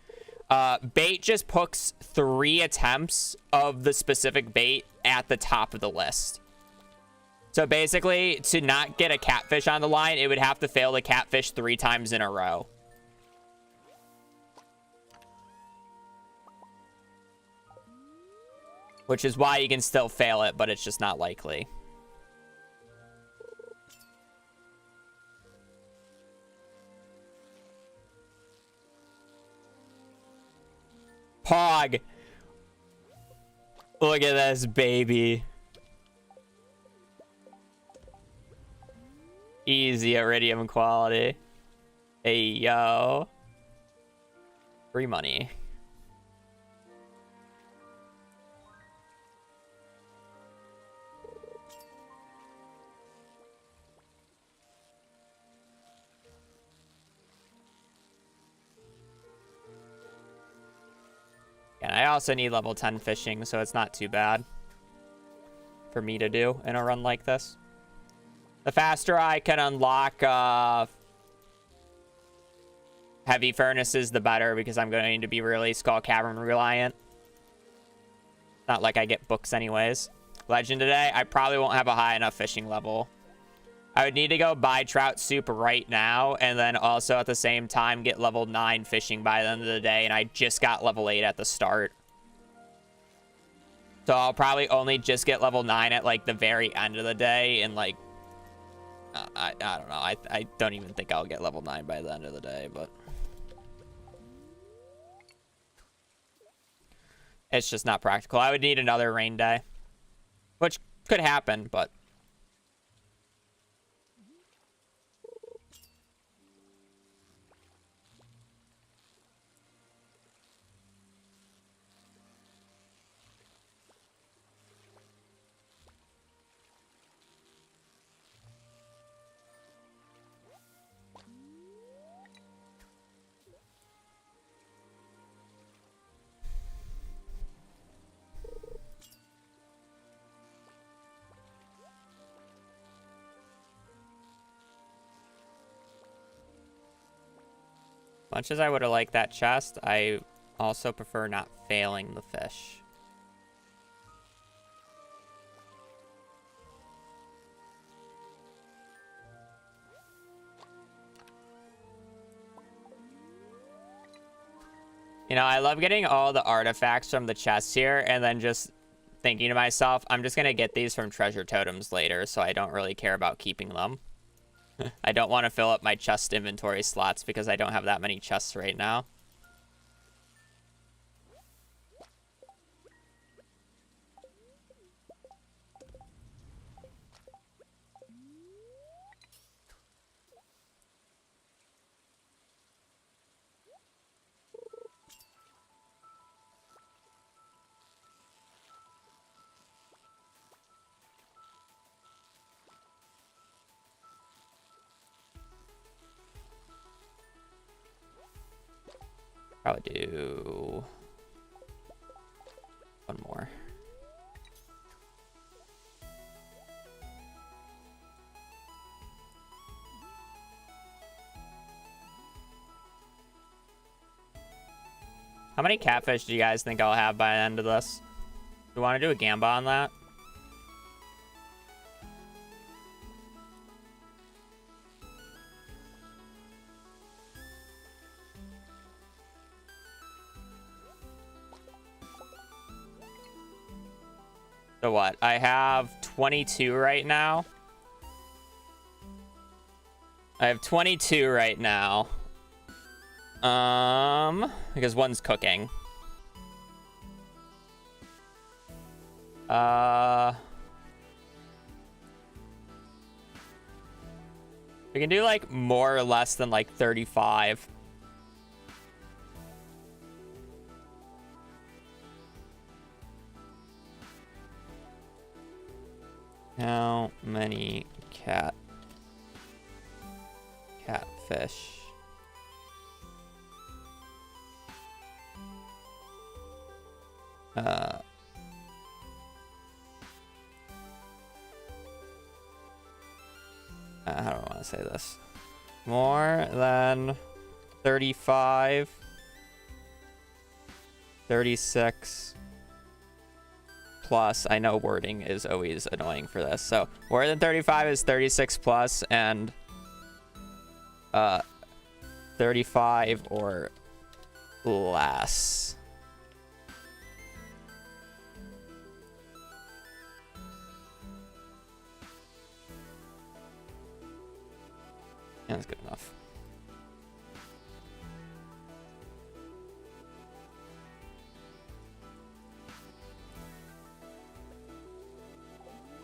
Bait just puts 3 attempts of the specific bait at the top of the list. So, basically, to not get a catfish on the line, it would have to fail the catfish 3 times in a row. Which is why you can still fail it, but it's just not likely. Pog. Look at this baby. Easy iridium quality. Hey, yo. Free money. And I also need level 10 fishing, so it's not too bad for me to do in a run like this. The faster I can unlock heavy furnaces, the better, because I'm going to be really Skull Cavern reliant. Not like I get books anyways. Legend today, I probably won't have a high enough fishing level. I would need to go buy trout soup right now, and then also at the same time get level 9 fishing by the end of the day, and I just got level 8 at the start. So I'll probably only just get level 9 at like the very end of the day, and like, I don't know. I don't even think I'll get level 9 by the end of the day, but it's just not practical. I would need another rain day, which could happen, but Much as I would have liked that chest, I also prefer not failing the fish. You know, I love getting all the artifacts from the chests here and then just thinking to myself, I'm just going to get these from treasure totems later, so I don't really care about keeping them. I don't want to fill up my chest inventory slots because I don't have that many chests right now. Probably do one more. How many catfish do you guys think I'll have by the end of this? Do you want to do a gamba on that? So what? I have 22 right now. I have 22 right now. Because one's cooking. We can do like more or less than like 35. How many catfish? How do I want to say this? More than 35, 36 plus. I know wording is always annoying for this. So more than 35 is 36 plus, and 35 or less. Yeah, that's good enough.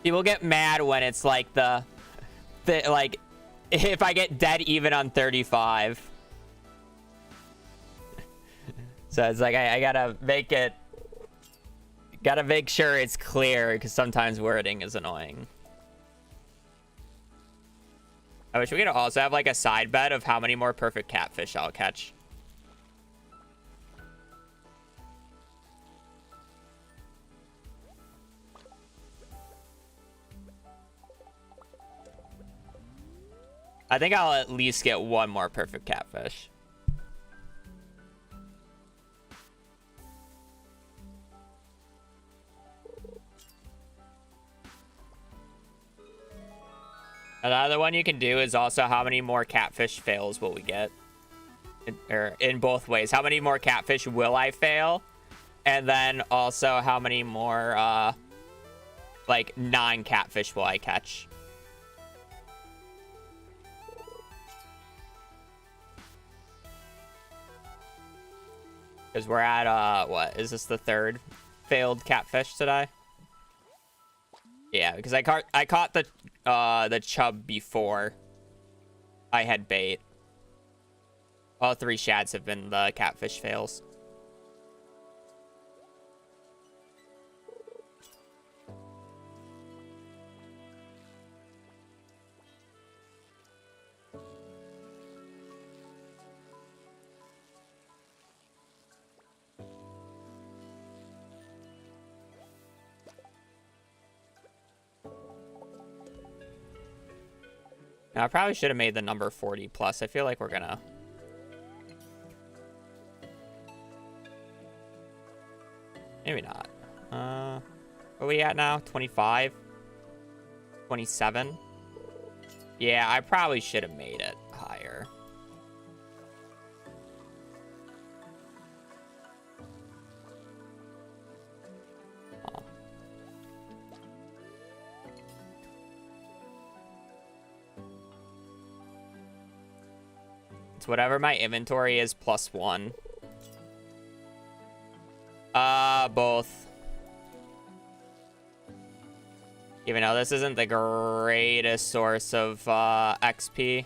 People get mad when it's like the like if I get dead even on 35. So it's like I gotta make sure it's clear, because sometimes wording is annoying. I wish we could also have like a side bet of how many more perfect catfish I'll catch. I think I'll at least get one more perfect catfish. Another one you can do is also how many more catfish fails will we get? In both ways. How many more catfish will I fail? And then also how many more like non-catfish will I catch? Because we're at what? Is this the third failed catfish today? Yeah, because I caught the chub before I had bait. All 3 shads have been the catfish fails. Now, I probably should have made the number 40 plus. I feel like we're gonna Maybe not. Where are we at now? 25? 27? Yeah, I probably should have made it higher. Oh. It's whatever my inventory is plus 1. Both. Even though this isn't the greatest source of XP.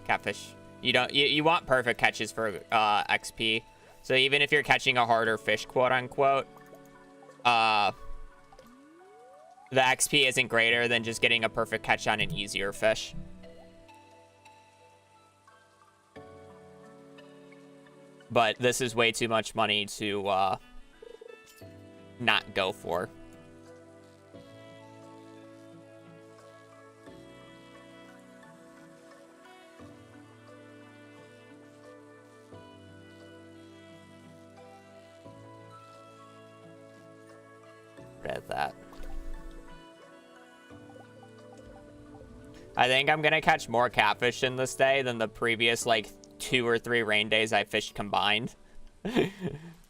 Catfish. You want perfect catches for XP. So even if you're catching a harder fish, quote unquote, the XP isn't greater than just getting a perfect catch on an easier fish. But this is way too much money to not go for. Read that. I think I'm gonna catch more catfish in this day than the previous like 2 or 3 rain days I fished combined.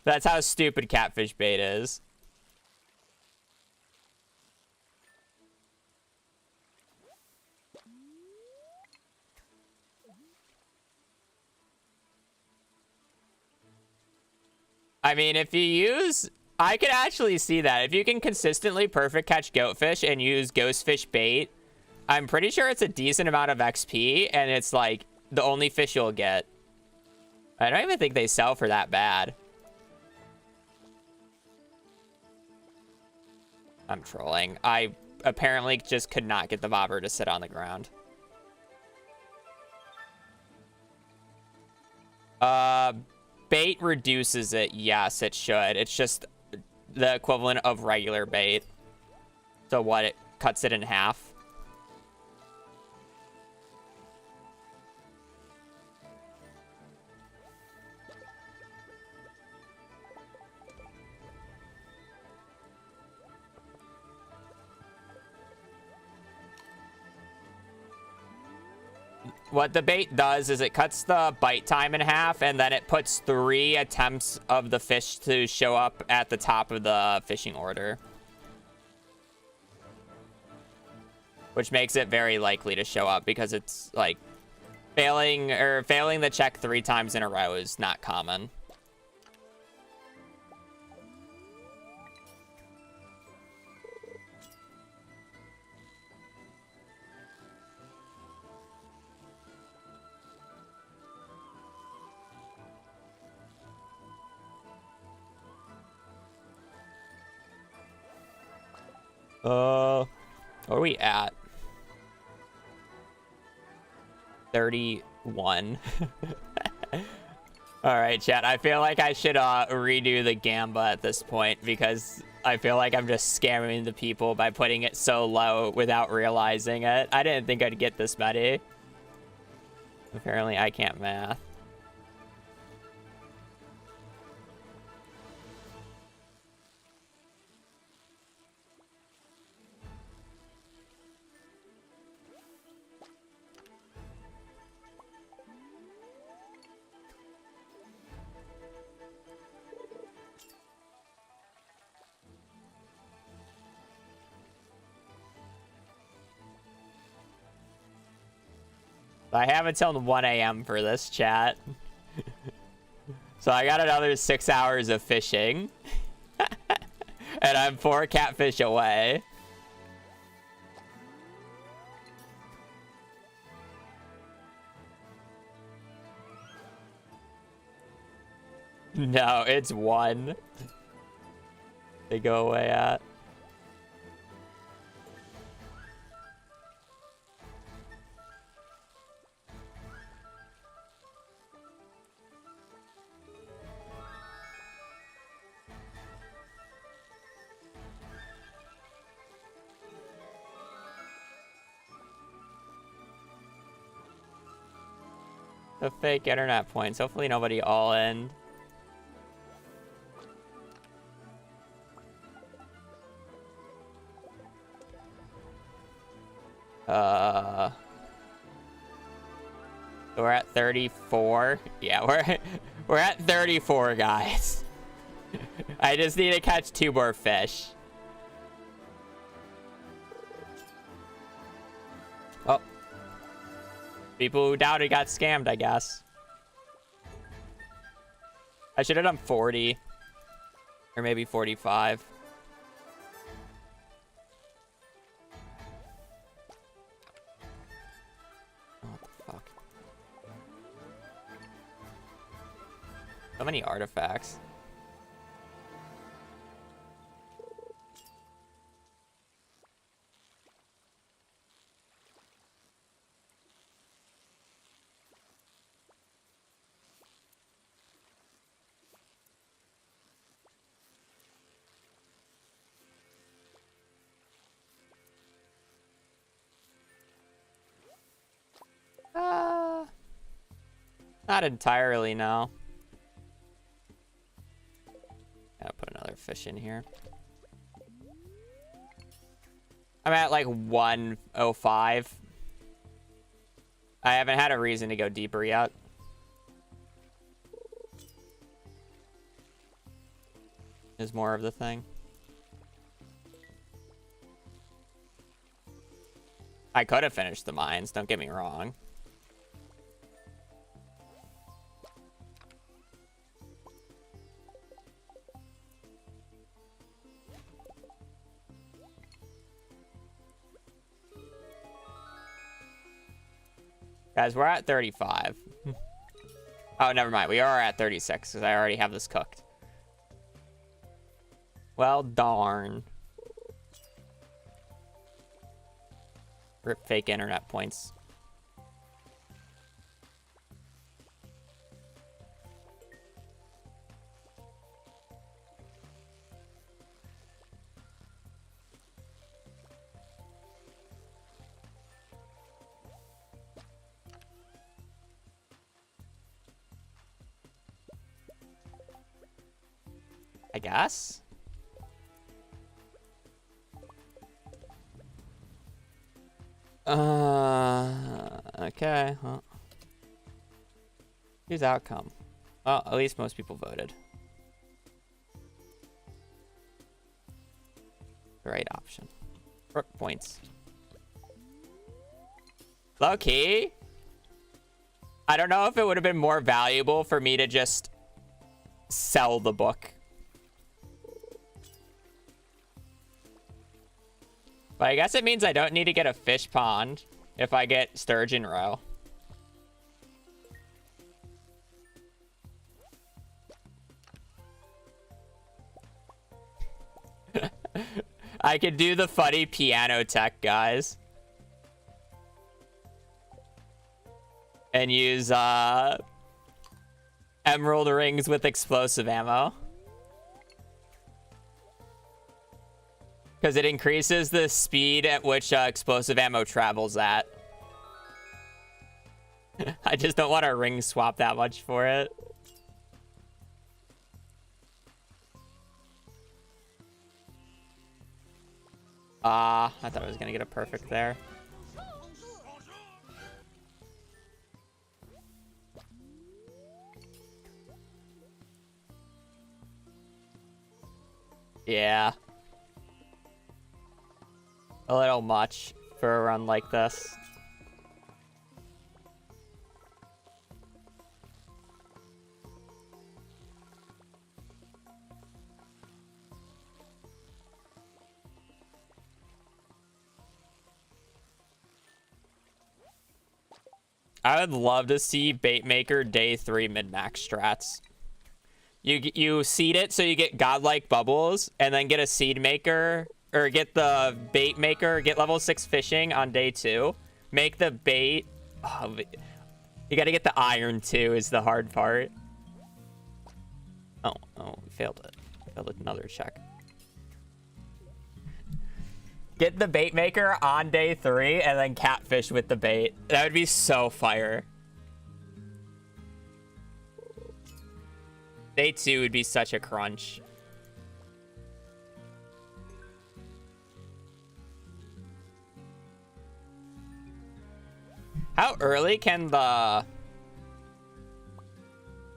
That's how stupid catfish bait is. I mean, if you use... I could actually see that. If you can consistently perfect catch goatfish and use ghostfish bait, I'm pretty sure it's a decent amount of XP, and it's like the only fish you'll get. I don't even think they sell for that bad. I'm trolling. I apparently just could not get the bobber to sit on the ground. Bait reduces it. Yes, it should. It's just the equivalent of regular bait. So what? It cuts it in half. What the bait does is it cuts the bite time in half, and then it puts 3 attempts of the fish to show up at the top of the fishing order. Which makes it very likely to show up because it's like failing the check 3 times in a row is not common. Where are we at? 31. All right, chat. I feel like I should redo the gamba at this point because I feel like I'm just scamming the people by putting it so low without realizing it. I didn't think I'd get this many. Apparently, I can't math. I have until 1 a.m. for this, chat. So I got another 6 hours of fishing. And I'm 4 catfish away. No, it's 1. They go away at. The fake internet points. Hopefully nobody all in. We're at 34. Yeah, we're at 34, guys. I just need to catch 2 more fish. Oh. People who doubted got scammed, I guess. I should have done 40. Or maybe 45. What the fuck? So many artifacts. Not entirely, no. Gotta put another fish in here. I'm at like 105. I haven't had a reason to go deeper yet. Is more of the thing. I could have finished the mines, don't get me wrong. Guys, we're at 35. Oh, never mind. We are at 36 because I already have this cooked. Well, darn. Rip fake internet points. I guess. Okay. Well, here's the outcome. Well, at least most people voted. The right option. Rook points. Low key. I don't know if it would have been more valuable for me to just sell the book. But I guess it means I don't need to get a fish pond if I get sturgeon roe. I could do the funny piano tech, guys. And use emerald rings with explosive ammo. Because it increases the speed at which explosive ammo travels at. I just don't want to ring swap that much for it. I thought I was going to get a perfect there. Yeah. A little much for a run like this. I would love to see Baitmaker Day 3 mid-max strats. You seed it so you get godlike bubbles, and then get a seed maker, or get the bait maker, get level 6 fishing on day 2. Make the bait. Oh, you gotta get the iron too, is the hard part. Oh, we failed it. Failed another check. Get the bait maker on day 3 and then catfish with the bait. That would be so fire. Day 2 would be such a crunch. How early can the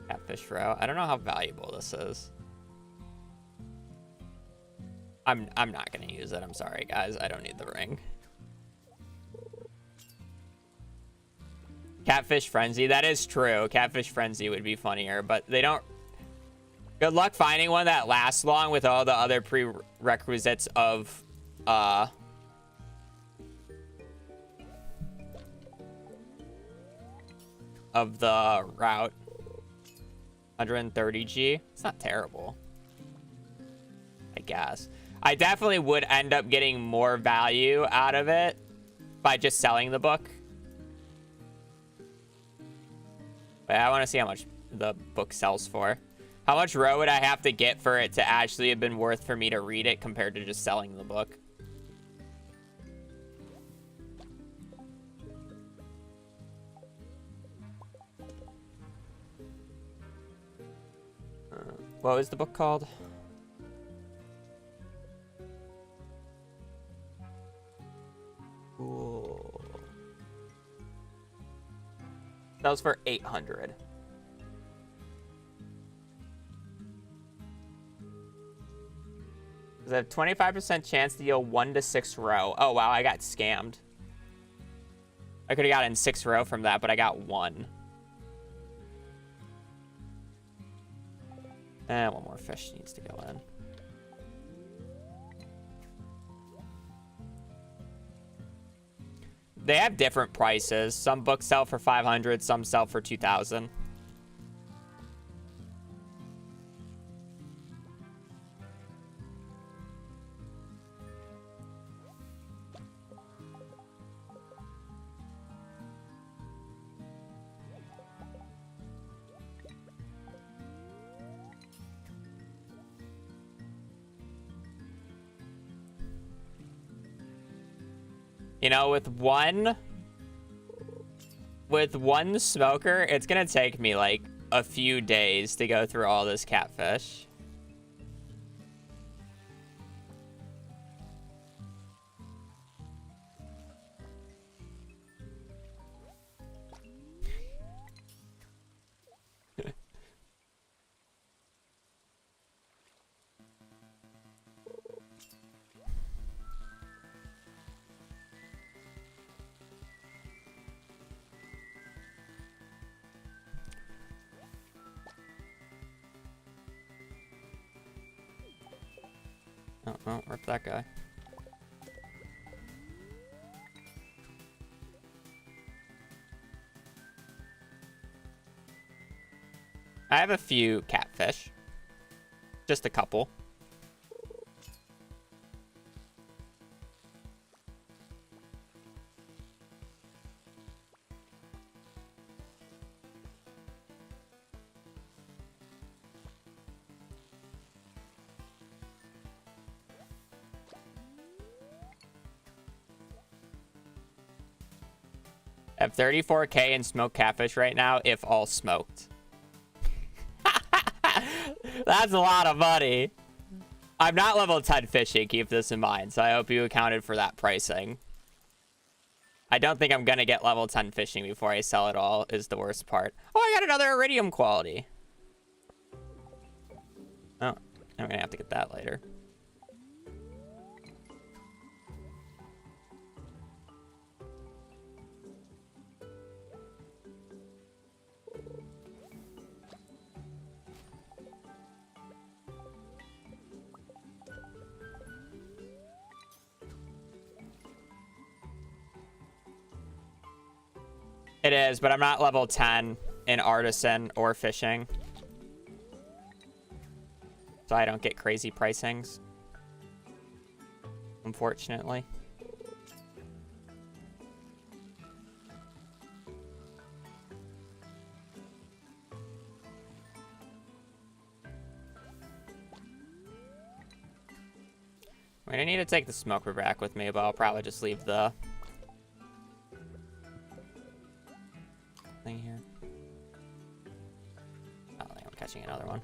catfish row? I don't know how valuable this is. I'm not gonna use it. I'm sorry, guys. I don't need the ring. Catfish Frenzy. That is true. Catfish Frenzy would be funnier, but they don't. Good luck finding one that lasts long with all the other prerequisites of the route. 130G. It's not terrible, I guess. I definitely would end up getting more value out of it by just selling the book. But I want to see how much the book sells for. How much row would I have to get for it to actually have been worth for me to read it compared to just selling the book? What was the book called? Cool. That was for 800. There's a 25% chance to deal 1 to 6 row. Oh wow, I got scammed. I could have gotten 6 row from that, but I got 1. And one more fish needs to go in. They have different prices. Some books sell for 500, some sell for 2,000. You know, with one smoker, it's gonna take me like a few days to go through all this catfish. Oh, rip that guy. I have a few catfish. Just a couple. I have 34K in smoked catfish right now, if all smoked. That's a lot of money. I'm not level 10 fishing, keep this in mind, so I hope you accounted for that pricing. I don't think I'm going to get level 10 fishing before I sell it all, is the worst part. Oh, I got another iridium quality. Oh, I'm going to have to get that later. It is, but I'm not level 10 in artisan or fishing. So I don't get crazy pricings. Unfortunately. I mean, I need to take the smoker back with me, but I'll probably just leave the thing here. Oh, I think I'm catching another one.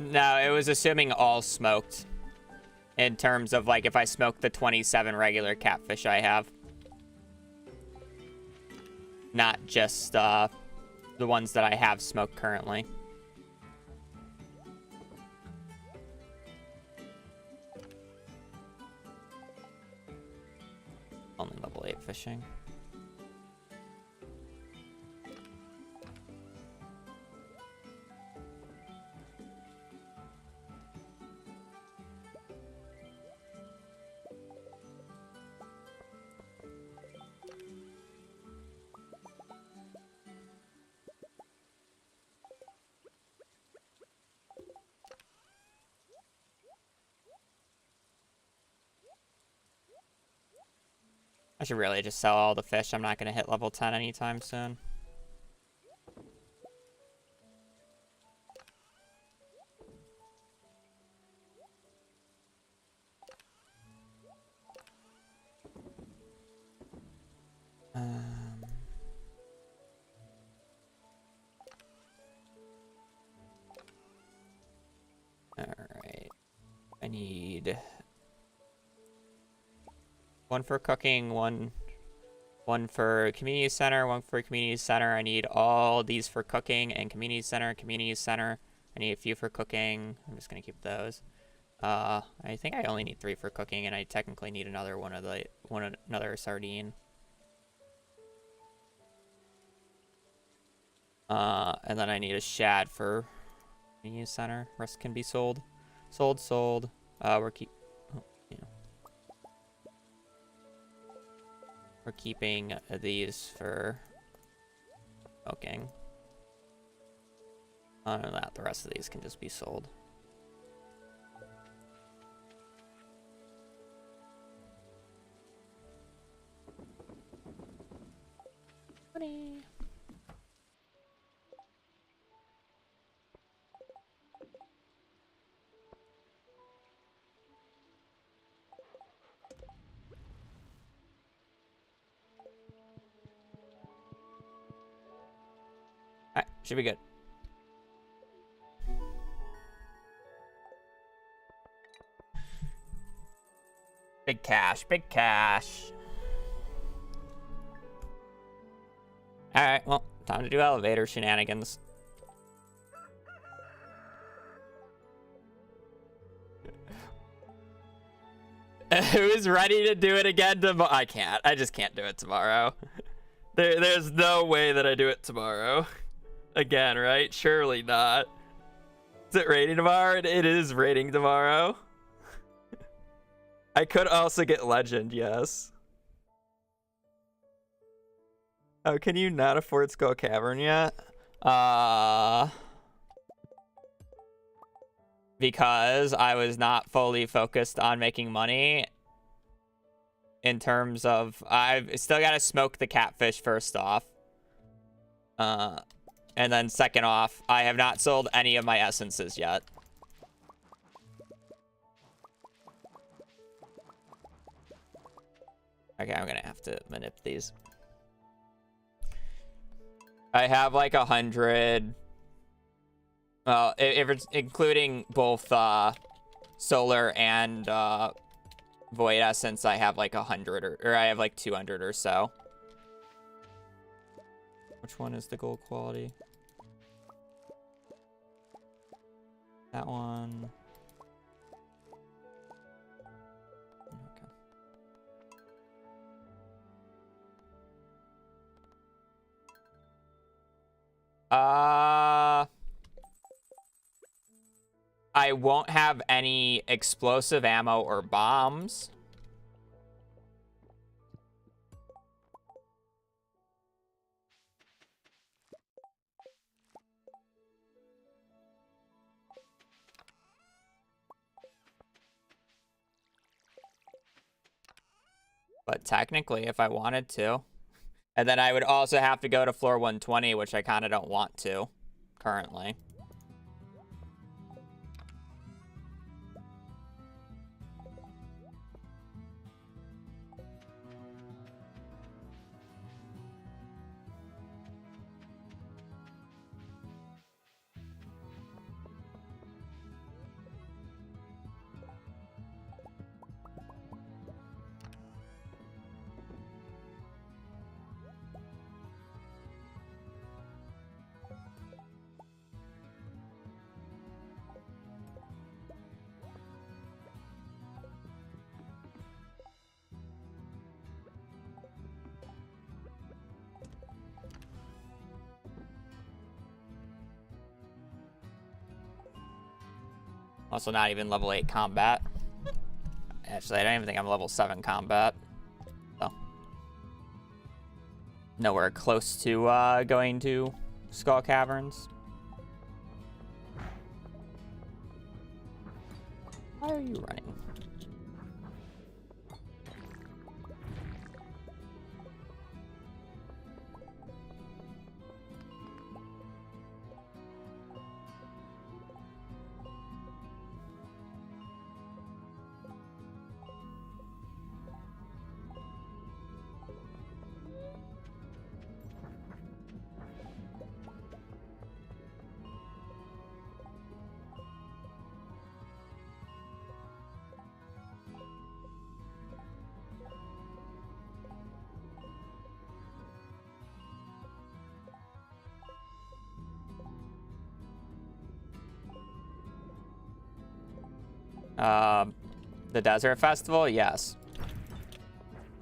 No, it was assuming all smoked. In terms of, like, if I smoke the 27 regular catfish I have. Not just, the ones that I have smoked currently. Only level 8 fishing. I should really just sell all the fish. I'm not going to hit level 10 anytime soon. Alright. I need... one for cooking, one for community center, one for community center. I need all these for cooking and community center, community center. I need a few for cooking. I'm just gonna keep those. I think I only need 3 for cooking, and I technically need another another sardine. And then I need a shad for community center. Rest can be sold. Sold. We're keeping these for cooking. Other than that, the rest of these can just be sold. Money. Alright, should be good. Big cash, big cash. Alright, well, time to do elevator shenanigans. Who's ready to do it again tomorrow? I can't. I just can't do it tomorrow. There's no way that I do it tomorrow. Again, right? Surely not. Is it raining tomorrow? It is raining tomorrow. I could also get legend, yes. Oh, can you not afford Skull Cavern yet? Because I was not fully focused on making money. In terms of, I've still got to smoke the catfish first off. And then second off, I have not sold any of my essences yet. Okay, I'm gonna have to manip these. I have like 100. Well, if it's including both solar and void essence, I have like 100 or I have like 200 or so. Which one is the gold quality? That one. Okay. I won't have any explosive ammo or bombs. But technically, if I wanted to. And then I would also have to go to floor 120, which I kind of don't want to currently. also not even level 8 combat. Actually, I don't even think I'm level 7 combat. So. Nowhere close to going to Skull Caverns. Why are you running? The Desert Festival? Yes.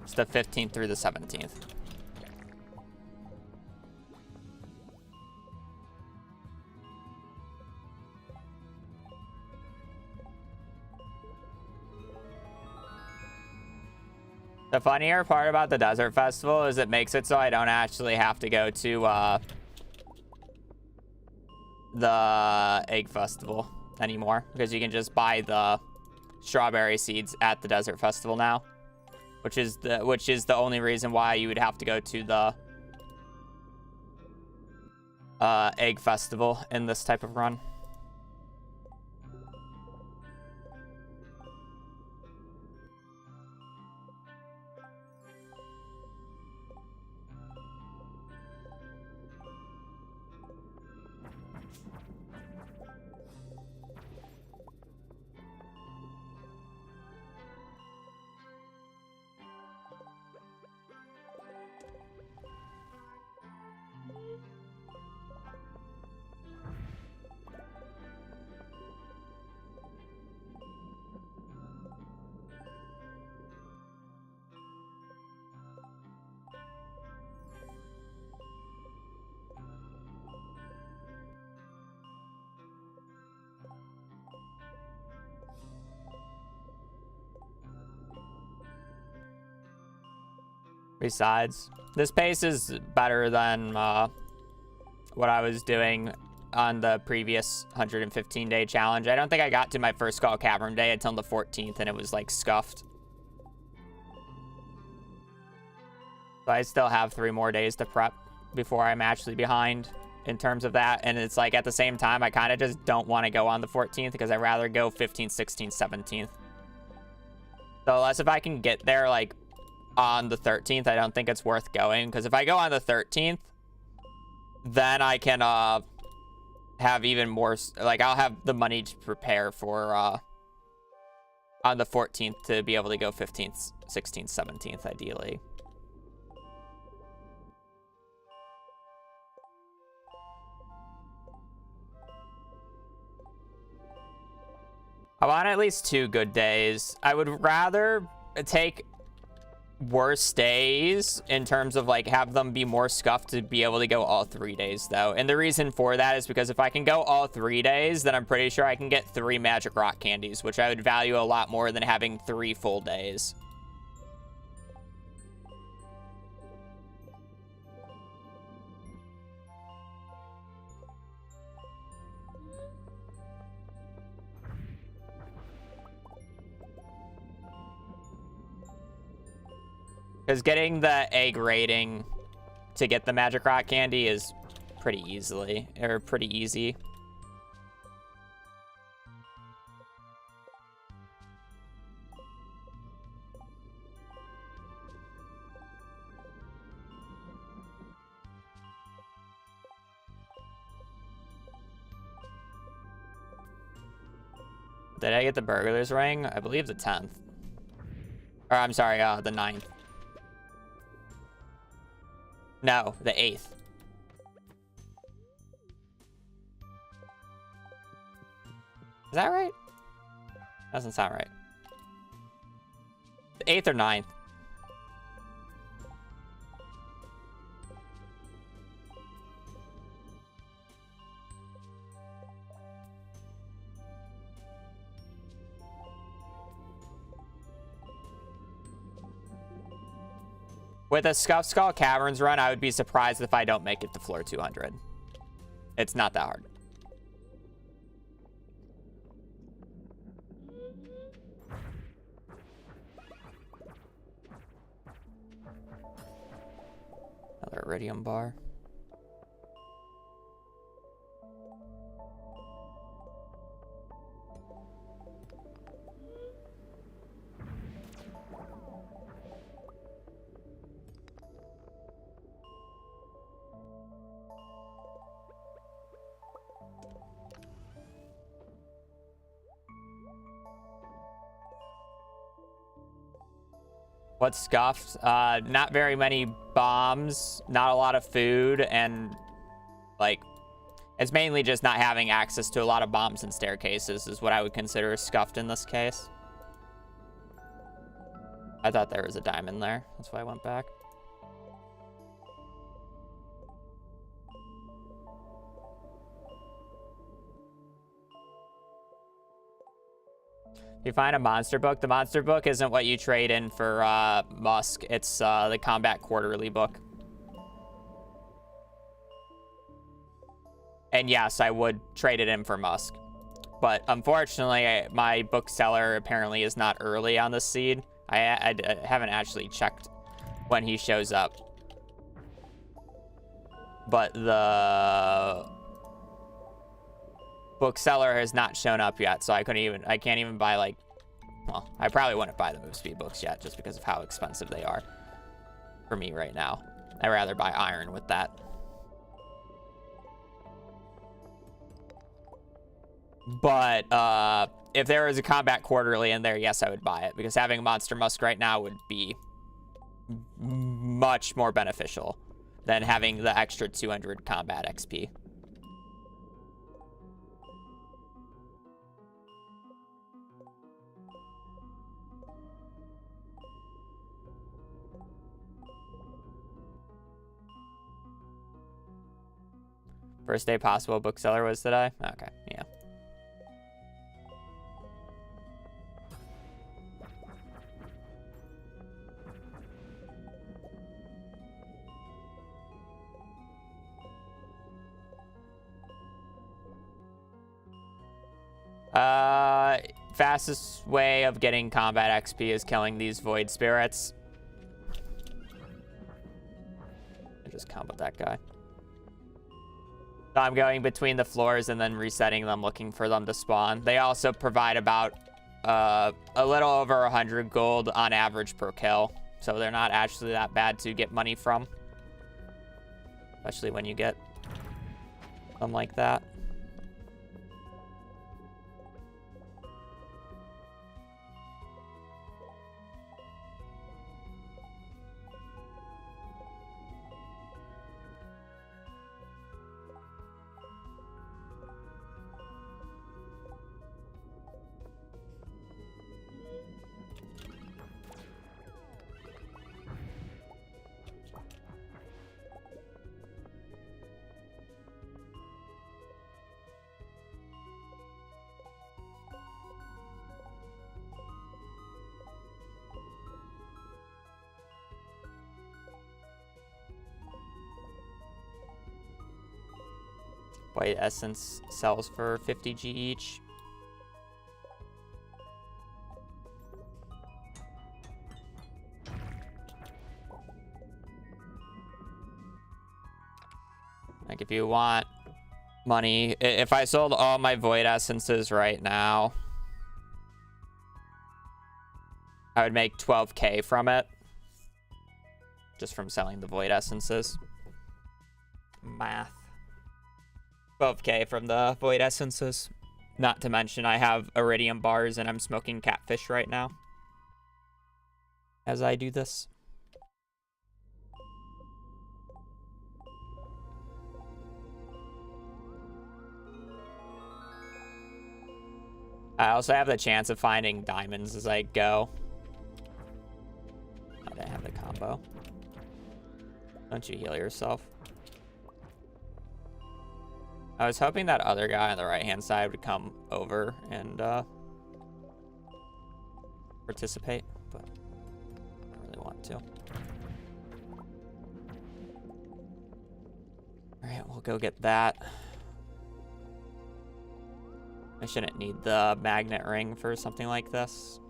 It's the 15th through the 17th. The funnier part about the Desert Festival is it makes it so I don't actually have to go to the Egg Festival anymore, because you can just buy the strawberry seeds at the Desert Festival now, which is the only reason why you would have to go to the Egg Festival in this type of run. Besides, this pace is better than what I was doing on the previous 115-day challenge. I don't think I got to my first Skull Cavern day until the 14th, and it was, like, scuffed. So I still have 3 more days to prep before I'm actually behind in terms of that. And it's, like, at the same time, I kind of just don't want to go on the 14th because I'd rather go 15th, 16th, 17th. So unless if I can get there, like, on the 13th, I don't think it's worth going, because if I go on the 13th, then I can have even more, like, I'll have the money to prepare for on the 14th to be able to go 15th, 16th, 17th ideally. I want at least 2 good days. I would rather take worse days in terms of, like, have them be more scuffed to be able to go all 3 days, though. And the reason for that is because if I can go all 3 days, then I'm pretty sure I can get 3 magic rock candies, which I would value a lot more than having 3 full days. Because getting the egg rating to get the magic rock candy is pretty easy. Did I get the burglar's ring? I believe the 10th. Or I'm sorry, the 9th. No, the 8th. Is that right? Doesn't sound right. The 8th or 9th? With a Scuff Skull Caverns run, I would be surprised if I don't make it to floor 200. It's not that hard. Another Iridium bar. What's scuffed? Not very many bombs, not a lot of food, and like it's mainly just not having access to a lot of bombs and staircases is what I would consider scuffed in this case. I thought there was a diamond there. That's why I went back. You find a monster book. The monster book isn't what you trade in for Musk. It's the Combat Quarterly book. And yes, I would trade it in for Musk. But unfortunately, my bookseller apparently is not early on the seed. I haven't actually checked when he shows up. But the bookseller has not shown up yet, so I can't even buy, like, well, I probably wouldn't buy the move speed books yet just because of how expensive they are for me right now. I'd rather buy iron with that. But if there was a Combat Quarterly in there, yes, I would buy it, because having a Monster Musk right now would be much more beneficial than having the extra 200 combat XP. First day possible bookseller was today? Okay, yeah. Fastest way of getting combat XP is killing these void spirits. I just combo that guy. So I'm going between the floors and then resetting them, looking for them to spawn. They also provide about a little over 100 gold on average per kill. So they're not actually that bad to get money from. Especially when you get them like that. White essence sells for 50G each. Like, if you want money, if I sold all my void essences right now, I would make 12K from it. Just from selling the void essences. Math. 12K from the void essences. Not to mention I have iridium bars and I'm smoking catfish right now as I do this. I also have the chance of finding diamonds as I go. I didn't have the combo. Don't you heal yourself? I was hoping that other guy on the right-hand side would come over and participate, but I don't really want to. Alright, we'll go get that. I shouldn't need the magnet ring for something like this.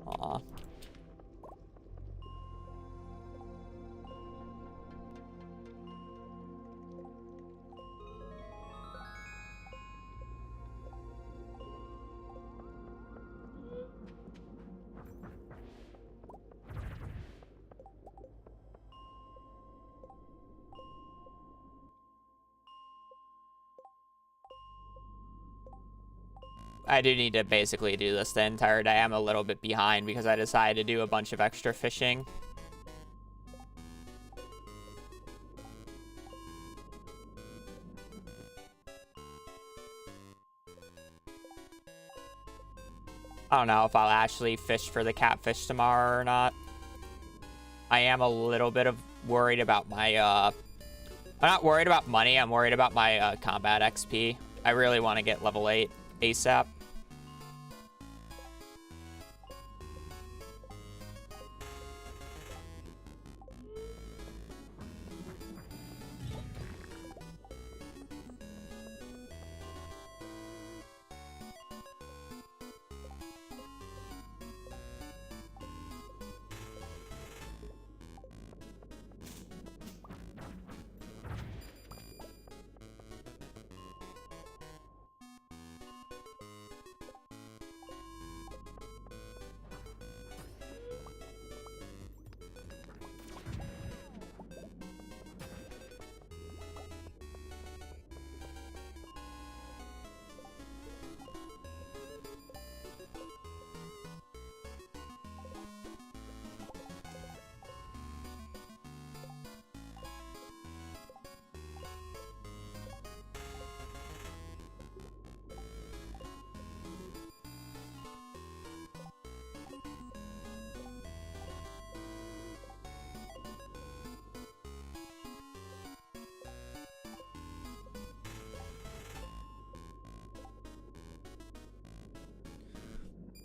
Aw. I do need to basically do this the entire day. I'm a little bit behind because I decided to do a bunch of extra fishing. I don't know if I'll actually fish for the catfish tomorrow or not. I am a little bit worried about my, I'm not worried about money, I'm worried about my combat XP. I really want to get level 8 ASAP.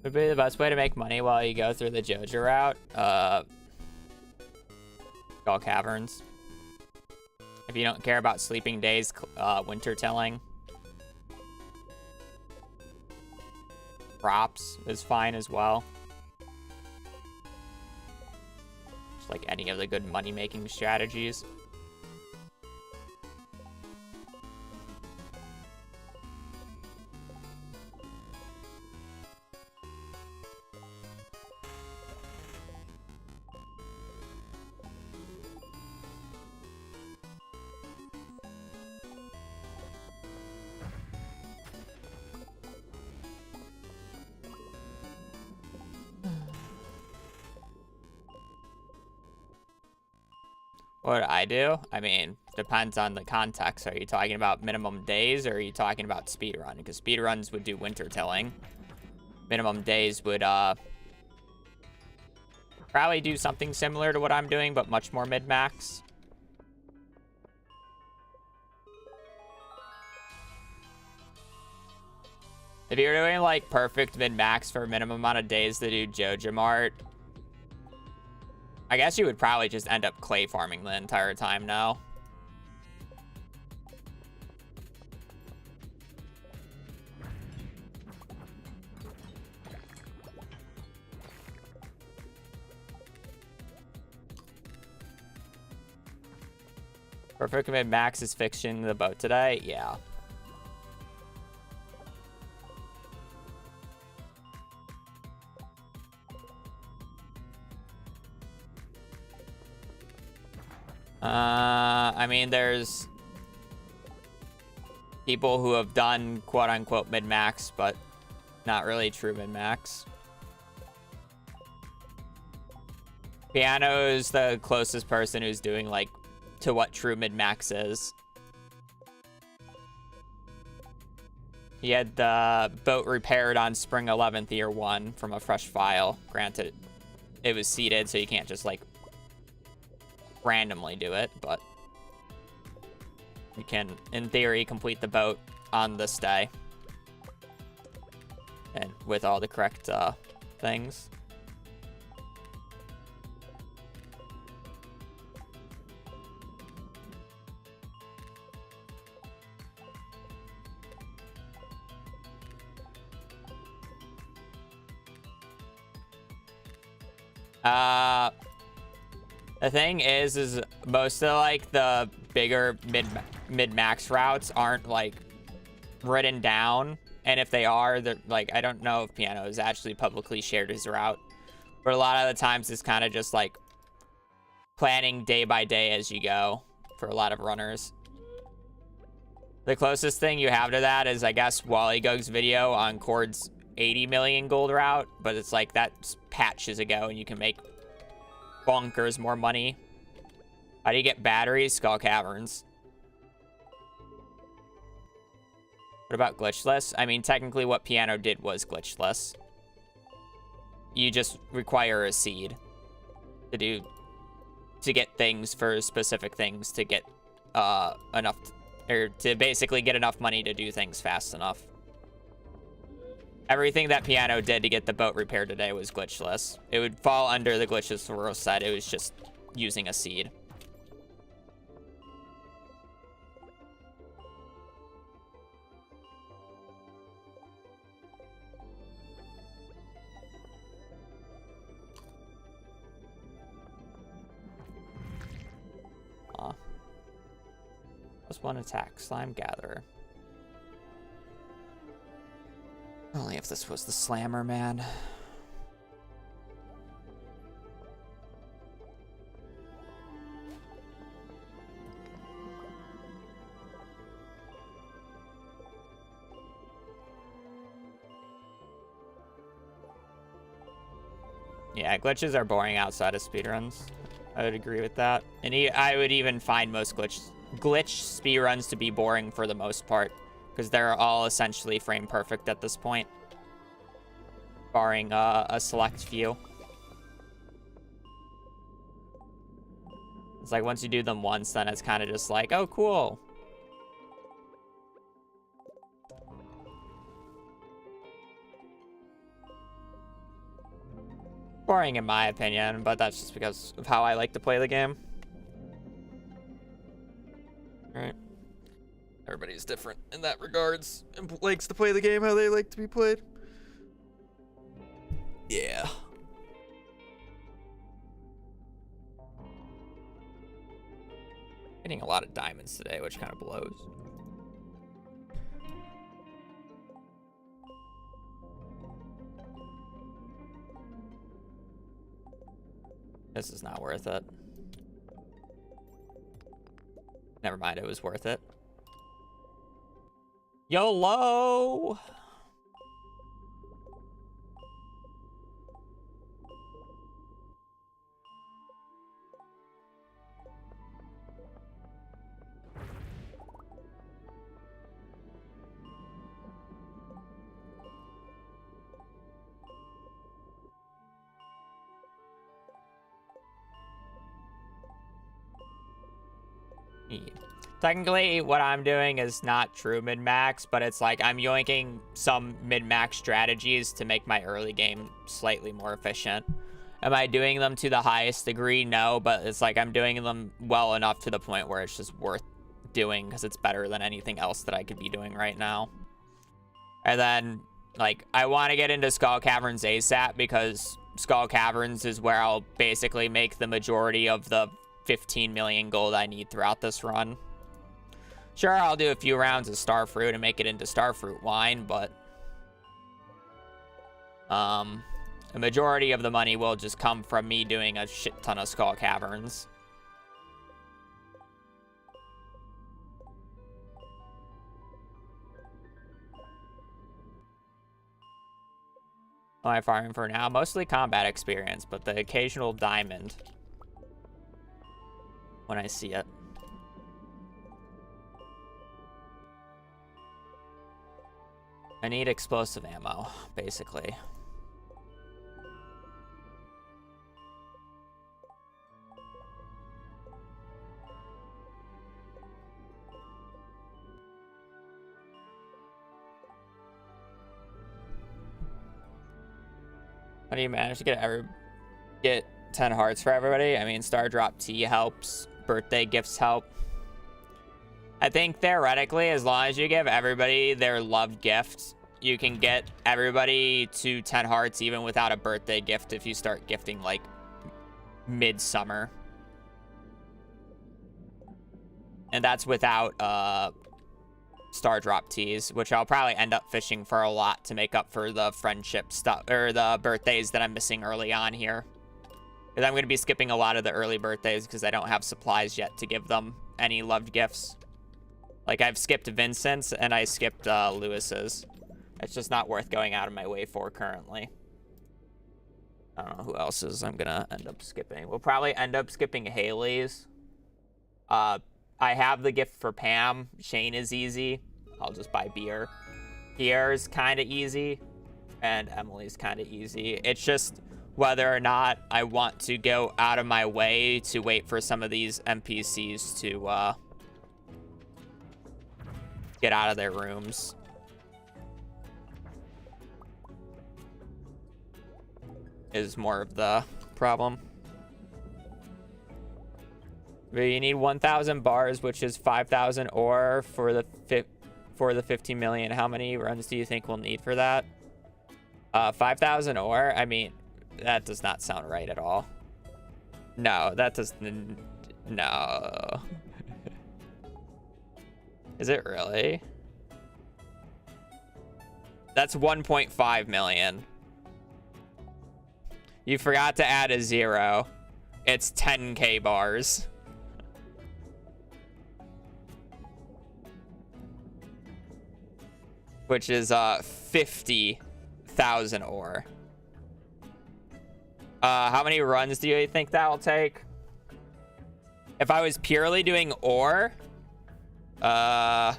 Would be the best way to make money while you go through the JOJA route. Skull Caverns. If you don't care about sleeping days, winter tilling. Props is fine as well. Just like any of the good money-making strategies. What I do? I mean, depends on the context. Are you talking about minimum days or are you talking about speedrun? Because speedruns would do winter tilling. Minimum days would probably do something similar to what I'm doing, but much more mid-max. If you're doing like perfect mid-max for a minimum amount of days to do JOJA Mart, I guess you would probably just end up clay farming the entire time now. Perfect mid-max is fixing the boat today? Yeah. I mean, there's people who have done quote-unquote mid-max, but not really true mid-max. Piano is the closest person who's doing, like, to what true mid-max is. He had the boat repaired on Spring 11th, Year 1 from a fresh file. Granted, it was seeded, so you can't just, like, randomly do it, but you can, in theory, complete the boat on this day. And with all the correct things. The thing is most of like the bigger mid-max routes aren't like written down, and if they are, they're like, I don't know if Piano has actually publicly shared his route, but a lot of the times it's kind of just like planning day by day as you go for a lot of runners. The closest thing you have to that is, I guess, Wally Gug's video on Chord's 80 million gold route, but it's like that's patches ago and you can make bonkers more money. How do you get batteries? Skull Caverns. What about glitchless? I mean, technically what Piano did was glitchless. You just require a seed to get things for specific things to get enough, or to basically get enough money to do things fast enough. Everything that Piano did to get the boat repaired today was glitchless. It would fall under the glitchless rule set. It was just using a seed. Plus one attack, Slime Gatherer. Only if this was the Slammer, man. Yeah, glitches are boring outside of speedruns. I would agree with that. And I would even find most glitch speedruns to be boring for the most part, because they're all essentially frame perfect at this point, barring a select few. It's like once you do them once, then it's kind of just like, oh, cool. Boring in my opinion, but that's just because of how I like to play the game. Alright. Everybody's different in that regards and likes to play the game how they like to be played. Yeah. Getting a lot of diamonds today, which kind of blows. This is not worth it. Never mind, it was worth it. YOLO! Technically, what I'm doing is not true mid-max, but it's like I'm yoinking some mid-max strategies to make my early game slightly more efficient. Am I doing them to the highest degree? No, but it's like I'm doing them well enough to the point where it's just worth doing because it's better than anything else that I could be doing right now. And then, like, I want to get into Skull Caverns ASAP because Skull Caverns is where I'll basically make the majority of the 15 million gold I need throughout this run. Sure, I'll do a few rounds of Starfruit and make it into Starfruit wine, but the majority of the money will just come from me doing a shit ton of Skull Caverns. What am I farming for now? Mostly combat experience, but the occasional diamond when I see it. I need explosive ammo, basically. How do you manage to get 10 hearts for everybody? I mean, Star Drop Tea helps. Birthday gifts help. I think theoretically, as long as you give everybody their loved gift, you can get everybody to 10 hearts even without a birthday gift if you start gifting like midsummer. And that's without Star Drop Teas, which I'll probably end up fishing for a lot to make up for the friendship stuff or the birthdays that I'm missing early on here. Because I'm going to be skipping a lot of the early birthdays because I don't have supplies yet to give them any loved gifts. Like, I've skipped Vincent's and I skipped Lewis's. It's just not worth going out of my way for currently. I don't know who else's I'm going to end up skipping. We'll probably end up skipping Haley's. I have the gift for Pam. Shane is easy. I'll just buy beer. Pierre's kind of easy. And Emily's kind of easy. It's just whether or not I want to go out of my way to wait for some of these NPCs to get out of their rooms. Is more of the problem. But you need 1,000 bars, which is 5,000 ore for the 15 million. How many runs do you think we'll need for that? 5,000 ore? I mean, that does not sound right at all. No, that does... No. Is it really? That's 1.5 million. You forgot to add a 0. It's 10k bars. Which is 50,000 ore. How many runs do you think that'll take? If I was purely doing ore, I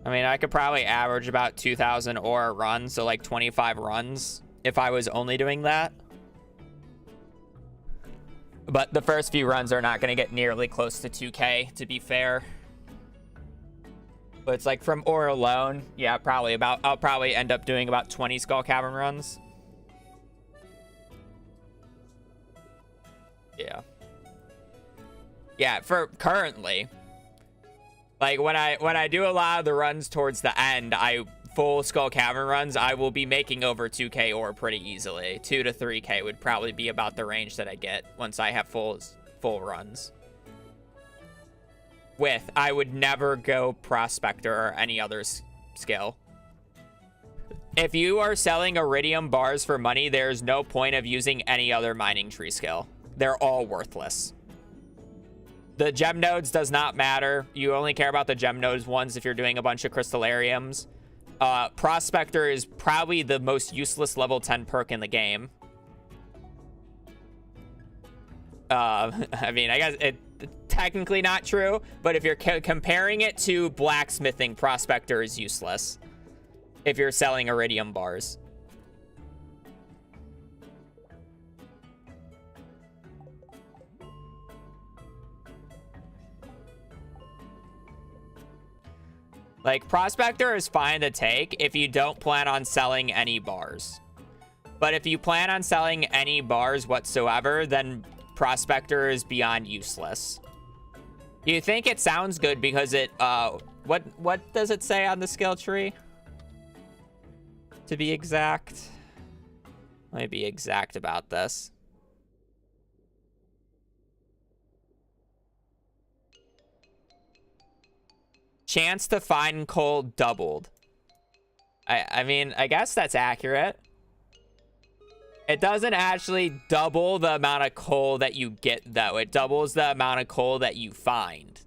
mean, I could probably average about 2,000 ore a run, so like 25 runs if I was only doing that. But the first few runs are not going to get nearly close to 2k, to be fair. But it's like from ore alone, yeah, I'll probably end up doing about 20 Skull Cavern runs. Yeah. Yeah, for currently. Like when I do a lot of the runs towards the end, full Skull Cavern runs, I will be making over 2k ore pretty easily. 2 to 3k would probably be about the range that I get once I have full runs. I would never go Prospector or any other skill. If you are selling Iridium bars for money, there's no point of using any other mining tree skill. They're all worthless. The gem nodes does not matter. You only care about the gem nodes ones if you're doing a bunch of crystallariums. Prospector is probably the most useless level 10 perk in the game. I mean, I guess it's technically not true, but if you're comparing it to blacksmithing, Prospector is useless if you're selling Iridium bars. Like, Prospector is fine to take if you don't plan on selling any bars. But if you plan on selling any bars whatsoever, then Prospector is beyond useless. You think it sounds good because it, what does it say on the skill tree? To be exact. Let me be exact about this. Chance to find coal doubled. I mean, I guess that's accurate. It doesn't actually double the amount of coal that you get, though. It doubles the amount of coal that you find.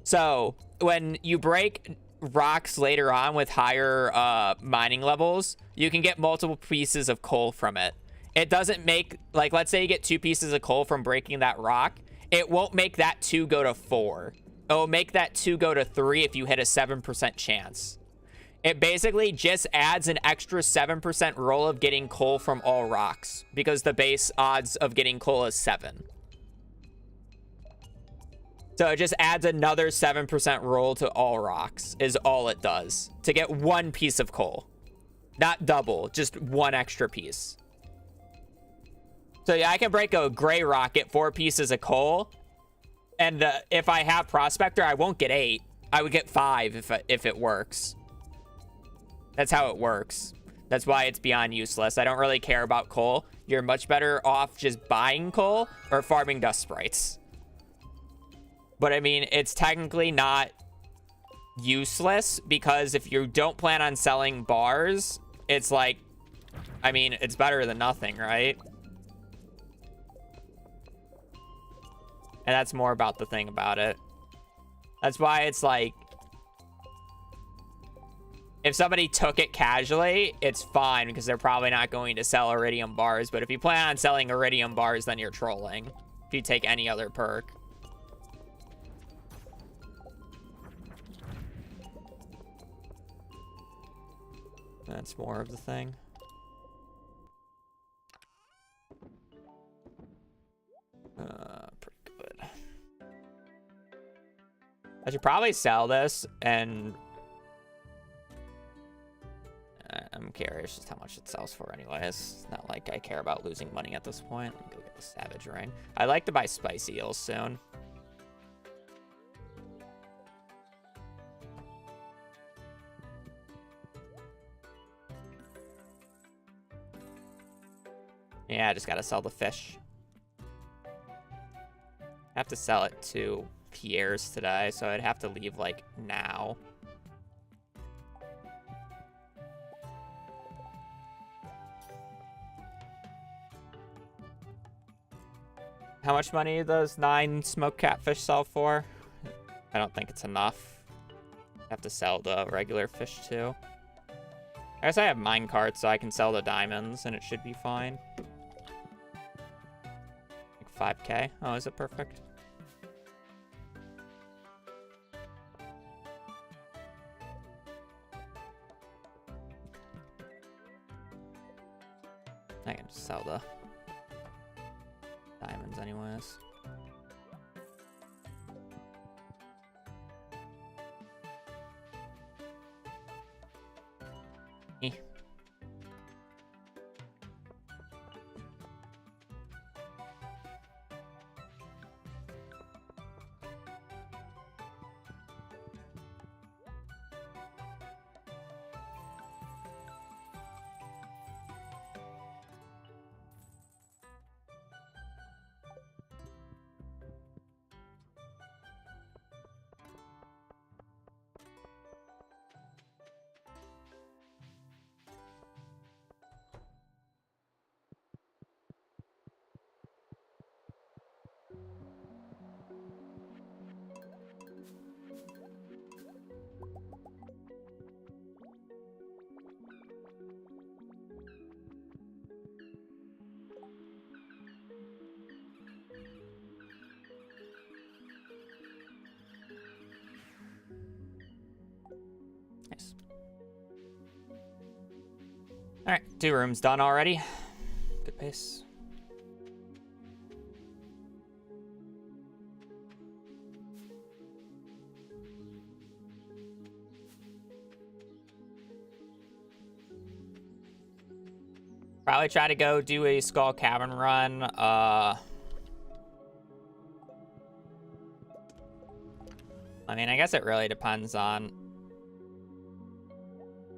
So, when you break rocks later on with higher mining levels, you can get multiple pieces of coal from it. It doesn't make, like, let's say you get 2 pieces of coal from breaking that rock. It won't make that 2 go to 4. It'll make that 2 go to 3 if you hit a 7% chance. It basically just adds an extra 7% roll of getting coal from all rocks, because the base odds of getting coal is 7. So it just adds another 7% roll to all rocks, is all it does, to get 1 piece of coal. Not double, just one extra piece. So yeah, I can break a gray rock, get 4 pieces of coal. And if I have Prospector, I won't get 8. I would get 5 if it works. That's how it works. That's why it's beyond useless. I don't really care about coal. You're much better off just buying coal or farming dust sprites. But I mean, it's technically not useless because if you don't plan on selling bars, it's like, I mean, it's better than nothing, right? And that's more about the thing about it. That's why it's like, if somebody took it casually, it's fine because they're probably not going to sell iridium bars. But if you plan on selling iridium bars, then you're trolling. If you take any other perk. That's more of the thing. Pretty good. I should probably sell this, and I'm curious just how much it sells for anyways. It's not like I care about losing money at this point. Let me go get the Savage Ring. I'd like to buy Spicy Eels soon. Yeah, I just gotta sell the fish. I have to sell it to Pierre's today, so I'd have to leave, like, now. How much money does 9 smoked catfish sell for? I don't think it's enough. I have to sell the regular fish, too. I guess I have minecart, so I can sell the diamonds, and it should be fine. 5K. Oh, is it perfect? I can just sell the diamonds anyways. Eh. Nice. All right, 2 rooms done already. Good pace. Probably try to go do a Skull Cavern run. I mean, I guess it really depends on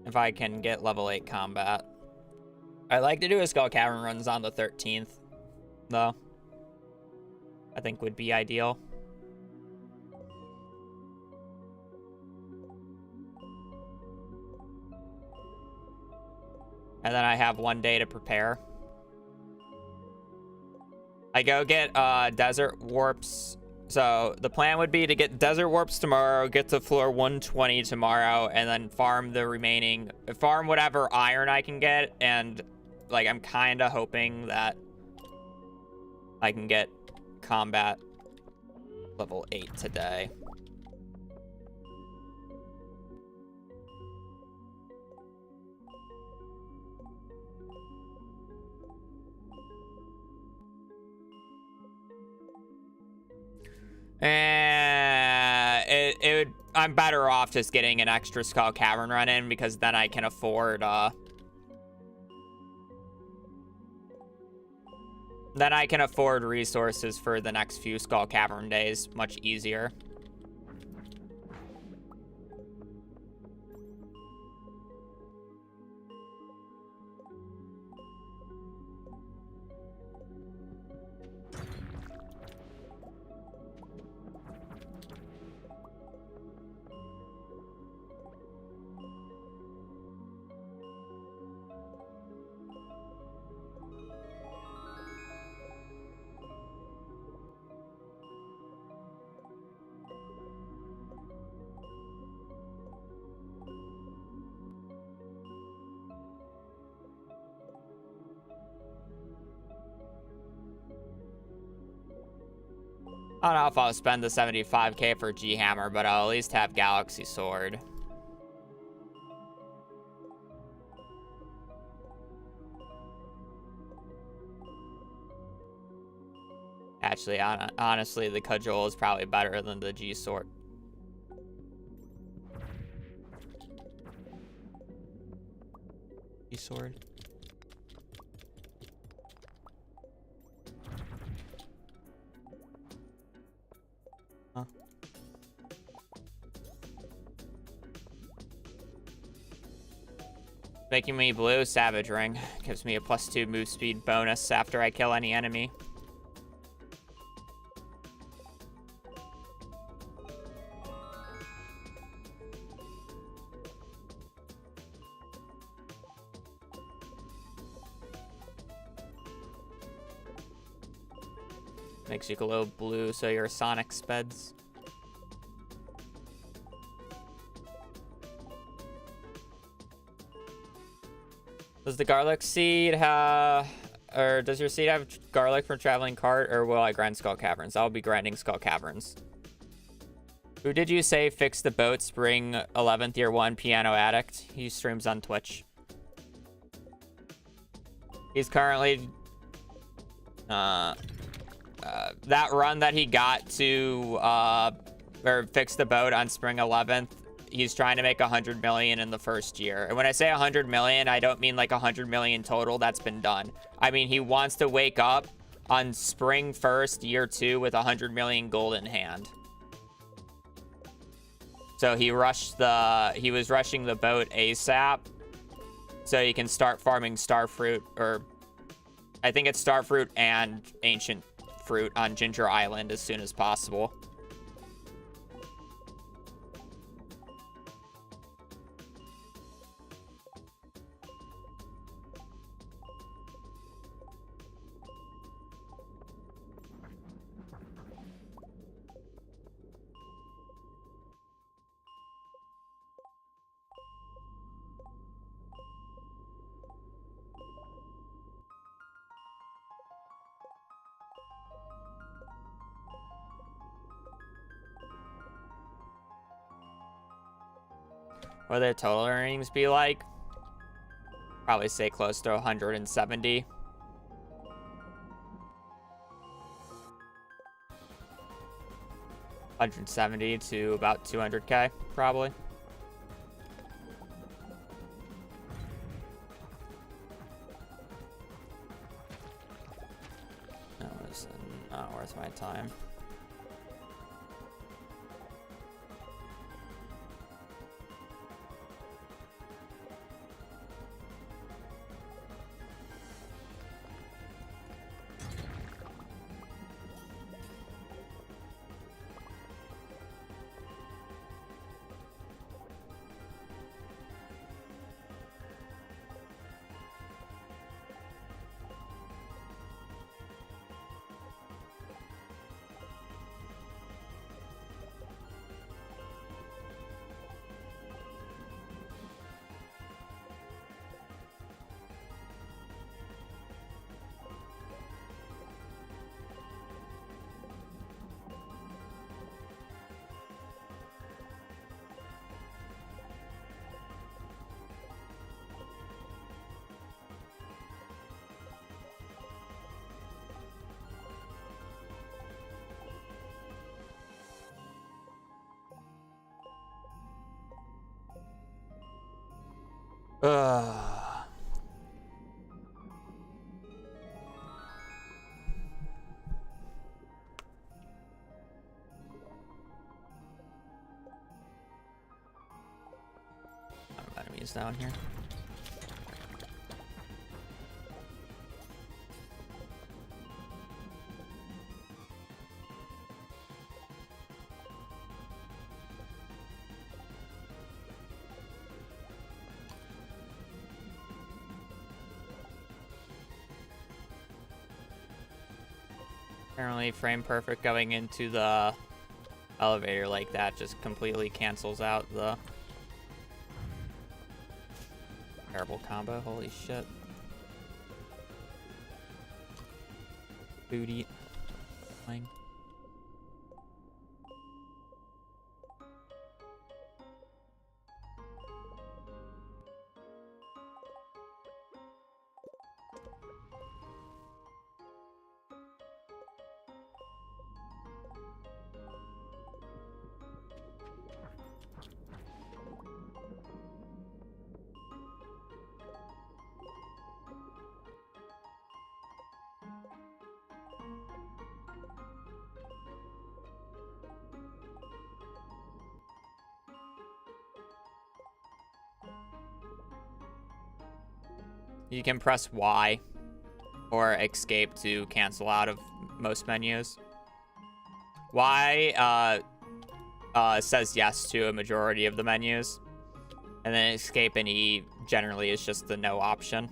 if I can get level 8 combat. I like to do a Skull Cavern runs on the 13th, though. I think would be ideal. And then I have 1 day to prepare. I go get Desert Warps. So the plan would be to get Desert Warps tomorrow, get to floor 120 tomorrow, and then farm the remaining, farm whatever iron I can get. And like, I'm kind of hoping that I can get combat level 8 today. I'm better off just getting an extra Skull Cavern run in because then I can afford Then I can afford resources for the next few Skull Cavern days much easier. I don't know if I'll spend the 75k for G-Hammer, but I'll at least have Galaxy Sword. Actually, honestly, the Cudgel is probably better than the G-Sword. G-Sword. Huh. Making me blue, Savage Ring. Gives me a +2 move speed bonus after I kill any enemy. Makes you glow blue, so your Sonic speds. Does the garlic seed have, or does your seed have garlic from Traveling Cart, or will I grind Skull Caverns? I'll be grinding Skull Caverns. Who did you say fixed the boat? Spring 11th Year 1 Piano Addict. He streams on Twitch. He's currently... that run that he got to or fix the boat on Spring 11th, he's trying to make 100 million in the first year. And when I say 100 million, I don't mean like 100 million total that's been done. I mean, he wants to wake up on Spring 1st, Year 2 with 100 million gold in hand. So he was rushing the boat ASAP so he can start farming Starfruit, or I think it's Starfruit and Ancient Fruit on Ginger Island as soon as possible. What would their total earnings be like? Probably say close to 170. $170 to about 200k, probably. No, it's not worth my time. Ugh. menus down here. Apparently frame perfect going into the elevator like that just completely cancels out the terrible combo. Holy shit. Booty. Playing. You can press Y or escape to cancel out of most menus. Y says yes to a majority of the menus. And then escape and E generally is just the no option.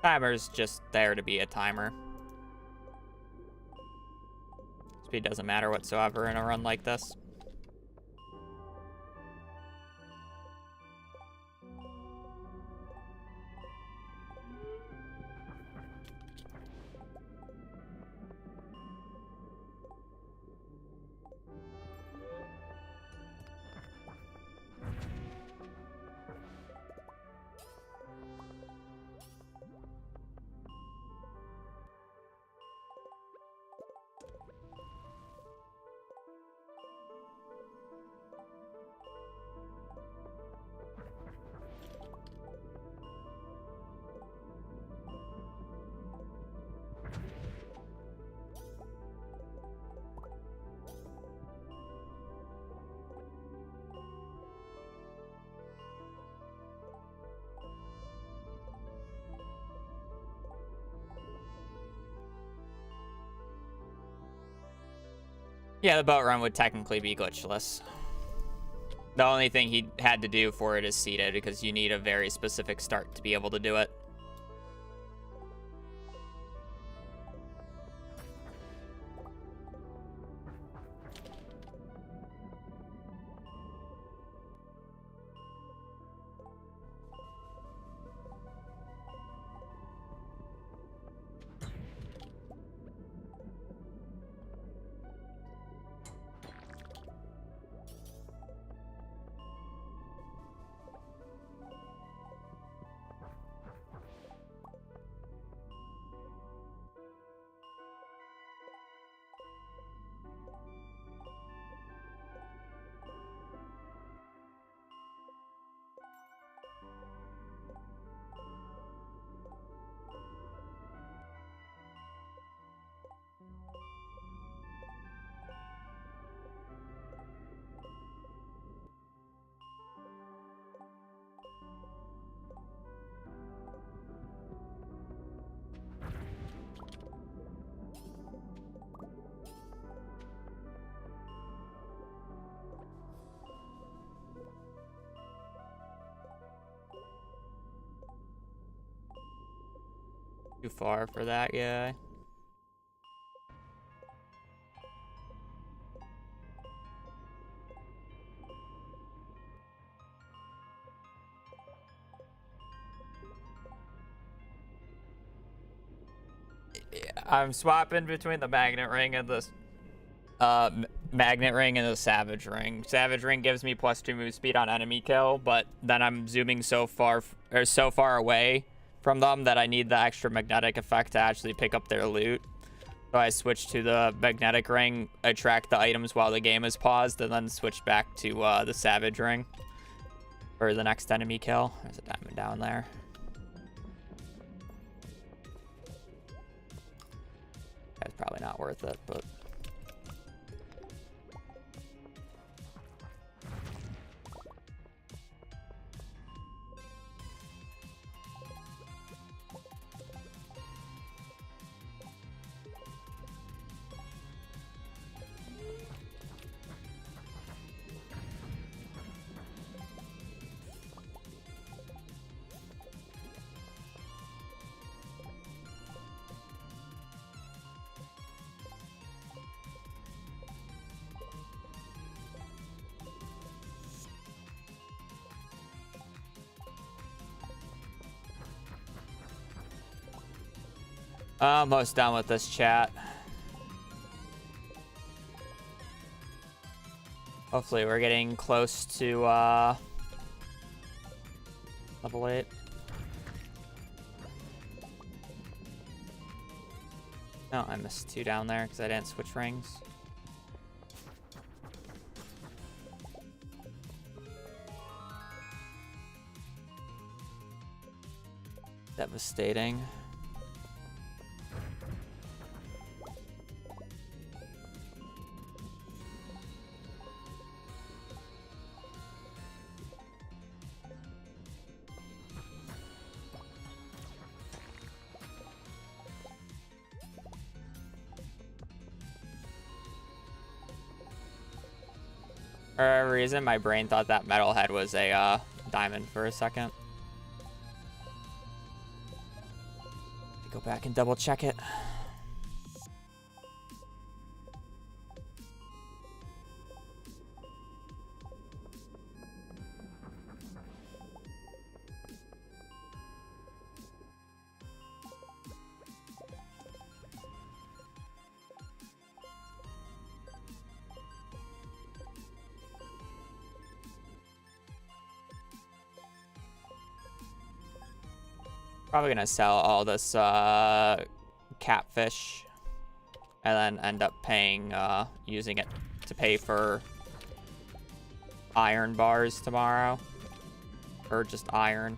Timer's just there to be a timer. Speed doesn't matter whatsoever in a run like this. Yeah, the boat run would technically be glitchless. The only thing he had to do for it is seated, because you need a very specific start to be able to do it. Too far for that guy. I'm swapping between the magnet ring and the magnet ring and the savage ring. Savage ring gives me +2 move speed on enemy kill, but then I'm zooming so far away from them that I need the extra magnetic effect to actually pick up their loot. So I switch to the magnetic ring, attract the items while the game is paused, and then switch back to the savage ring for the next enemy kill. There's a diamond down there. That's probably not worth it, but... Almost done with this chat. Hopefully we're getting close to level 8. No, I missed 2 down there because I didn't switch rings. Devastating. For whatever reason, my brain thought that metalhead was a diamond for a second. Go back and double check it. Probably gonna sell all this catfish and then end up paying, using it to pay for iron bars tomorrow. Or just iron.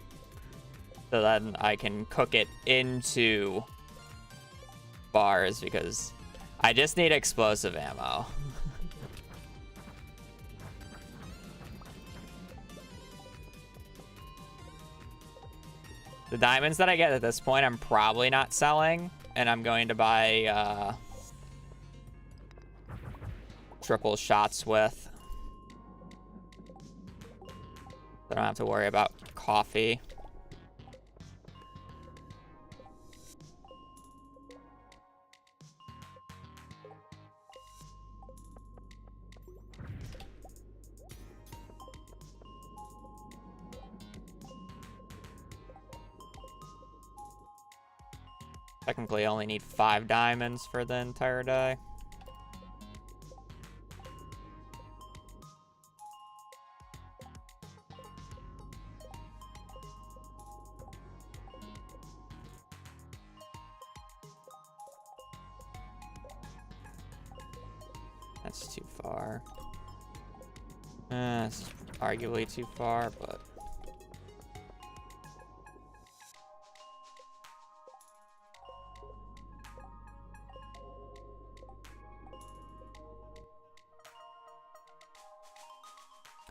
So then I can cook it into bars because I just need explosive ammo. The diamonds that I get at this point, I'm probably not selling, and I'm going to buy triple shots with. I don't have to worry about coffee. Technically, I only need 5 diamonds for the entire day. That's too far. It's arguably too far, but...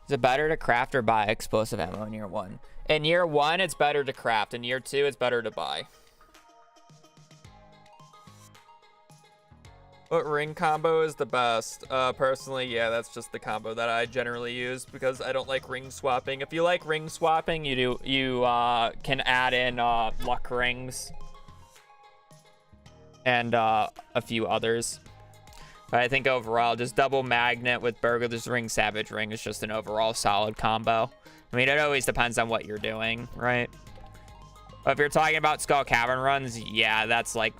Is it better to craft or buy explosive ammo in year 1? In year 1, it's better to craft. In year 2, it's better to buy. What ring combo is the best? Personally, yeah, that's just the combo that I generally use because I don't like ring swapping. If you like ring swapping, you can add in luck rings and a few others. But I think overall, just double magnet with burglar's ring, savage ring is just an overall solid combo. I mean, it always depends on what you're doing, right? But if you're talking about Skull Cavern runs, yeah, that's like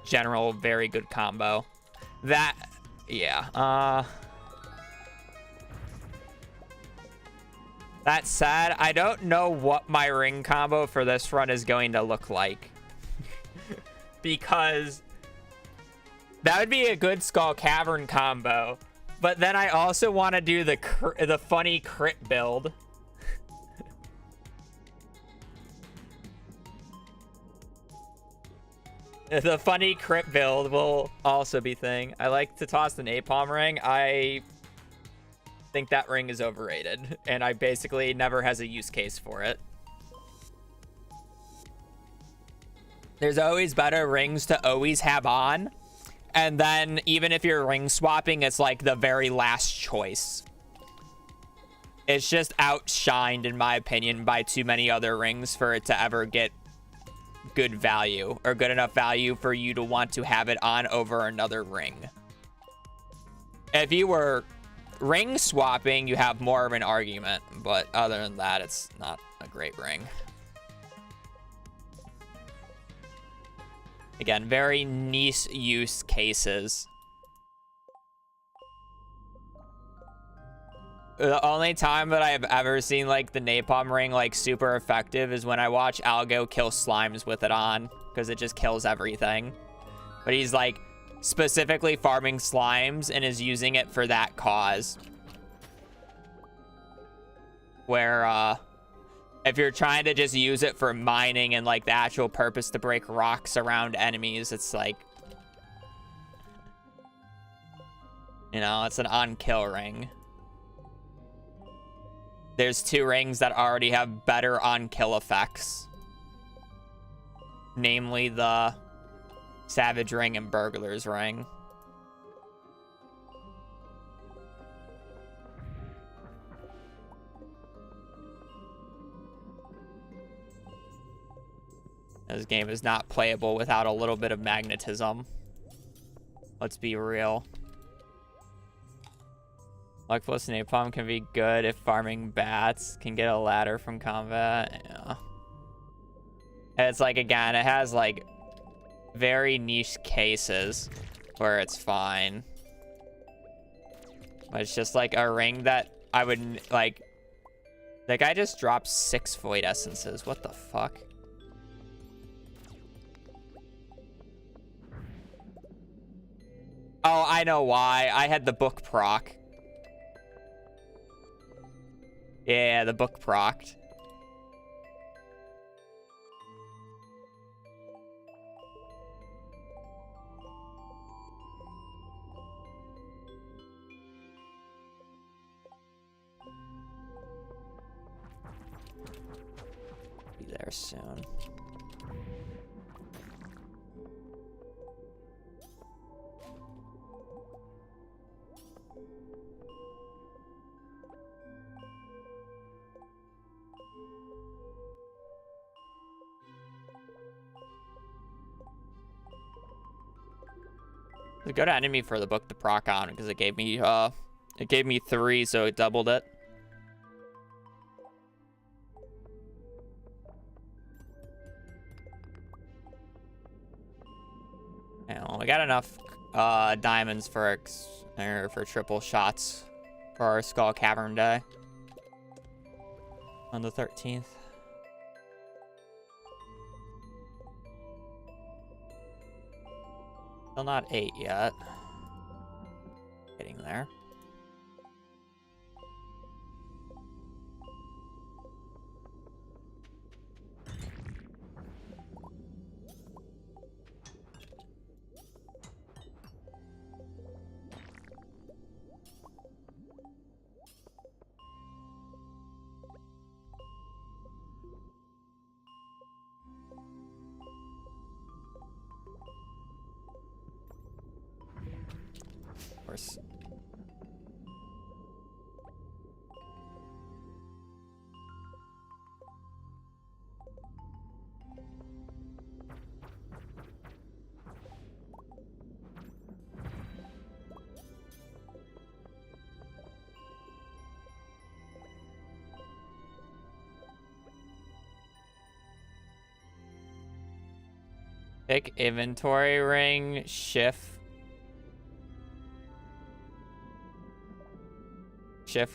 general very good combo. That, yeah. That said, I don't know what my ring combo for this run is going to look like. Because that would be a good Skull Cavern combo. But then I also want to do the funny crit build. The funny crit build will also be thing. I like to toss the napalm ring. I think that ring is overrated, and I basically never has a use case for it. There's always better rings to always have on, and then even if you're ring swapping, it's like the very last choice. It's just outshined, in my opinion, by too many other rings for it to ever get good value, or good enough value for you to want to have it on over another ring. If you were ring swapping, you have more of an argument, but other than that, it's not a great ring. Again, very niche use cases. The only time that I've ever seen like the napalm ring like super effective is when I watch Algo kill slimes with it on, because it just kills everything. But he's like specifically farming slimes and is using it for that cause. Where if you're trying to just use it for mining and like the actual purpose to break rocks around enemies, it's like, you know, it's an on-kill ring. There's two rings that already have better on-kill effects. Namely the Savage Ring and Burglar's Ring. This game is not playable without a little bit of magnetism. Let's be real. Luck plus napalm can be good if farming bats can get a ladder from combat. Yeah. It's like, again, it has like very niche cases where it's fine. But it's just like a ring that I would like. The guy just dropped 6 Void Essences. What the fuck? Oh, I know why. I had the book proc. Yeah, the book procced. Be there soon. It's a good enemy for the book to proc on because it gave me 3, so it doubled it. Yeah, well, we got enough diamonds for triple shots for our Skull Cavern day on the 13th. Still not 8 yet. Getting there. Of course. click, inventory ring, shift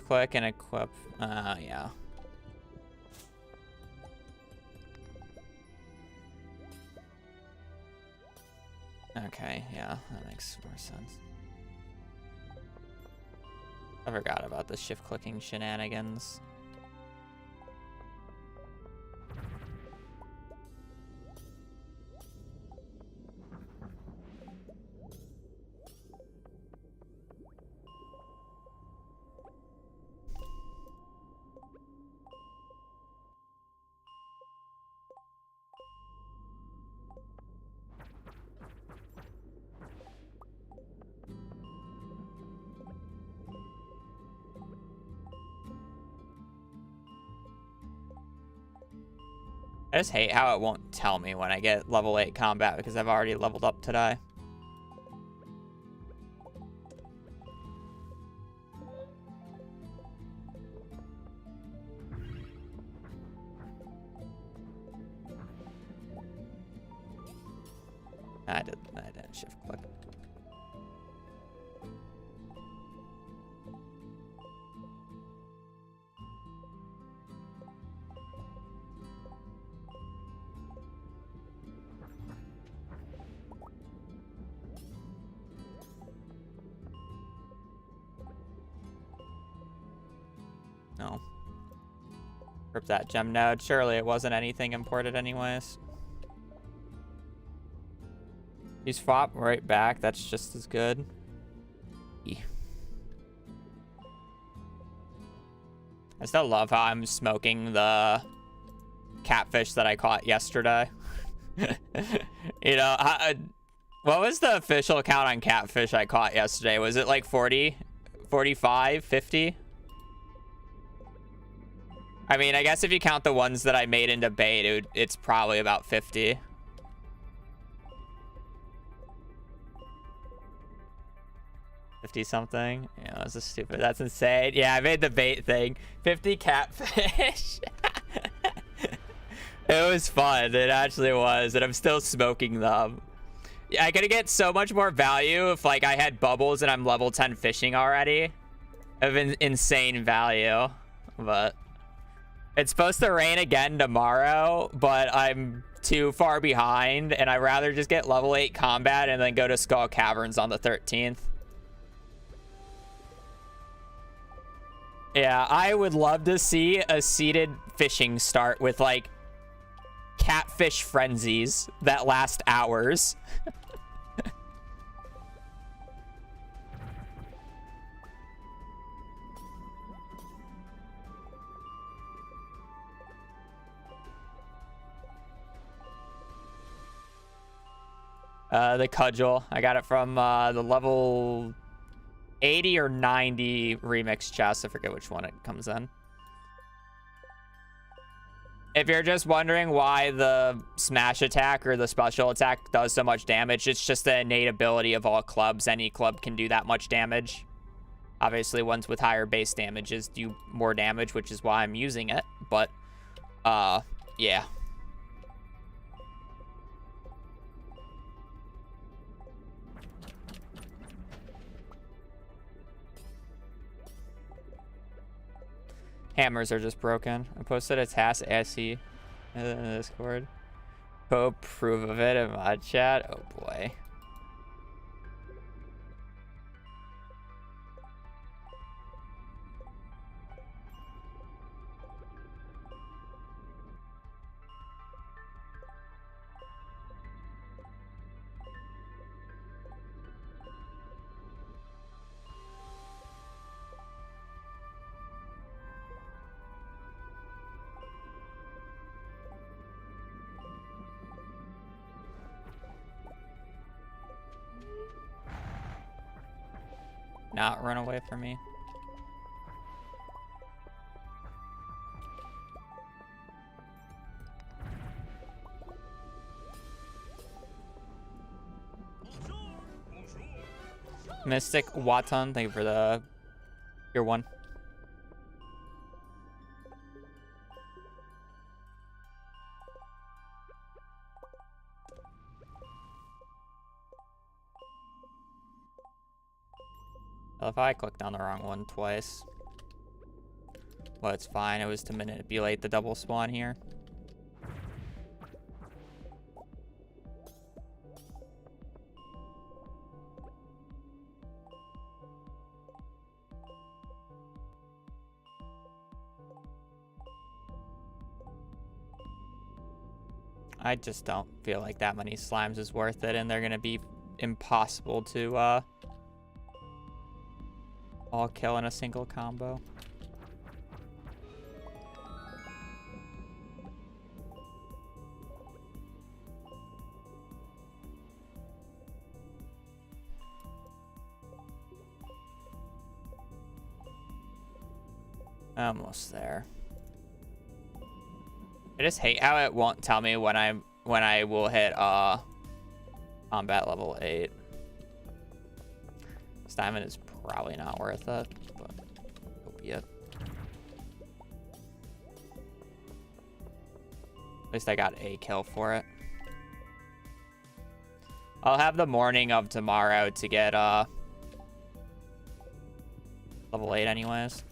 click, and equip. Yeah. Okay, yeah, that makes more sense. I forgot about the shift clicking shenanigans. I just hate how it won't tell me when I get level 8 combat because I've already leveled up today. I didn't shift click. No. Rip that gem node. Surely it wasn't anything imported anyways. You swap right back. That's just as good. I still love how I'm smoking the catfish that I caught yesterday. You know, what was the official count on catfish I caught yesterday? Was it like 40, 45, 50? I mean, I guess if you count the ones that I made into bait, it's probably about 50. Something. Yeah, that's a stupid. That's insane. Yeah, I made the bait thing. 50 catfish. It was fun. It actually was, and I'm still smoking them. Yeah, I could get so much more value if like I had bubbles and I'm level 10 fishing already. Of insane value, but it's supposed to rain again tomorrow, but I'm too far behind, and I'd rather just get level 8 combat and then go to Skull Caverns on the 13th. Yeah, I would love to see a seeded fishing start with like catfish frenzies that last hours. The cudgel. I got it from the level 80 or 90 remix chest. I forget which one it comes in. If you're just wondering why the smash attack or the special attack does so much damage, it's just the innate ability of all clubs. Any club can do that much damage. Obviously, ones with higher base damages do more damage, which is why I'm using it. But, yeah. Hammers are just broken. I posted a task SE in the Discord. Go approve of it in my chat. Oh boy. Not run away from me. Mystic Watan, thank you for the your one. Well, if I clicked on the wrong one twice. Well, it's fine. It was to manipulate the double spawn here. I just don't feel like that many slimes is worth it, and they're gonna be impossible to all kill in a single combo. Almost there. I just hate how it won't tell me when I will hit combat level 8. This diamond is probably not worth it, but it'll be it. At least I got a kill for it. I'll have the morning of tomorrow to get level 8 anyways.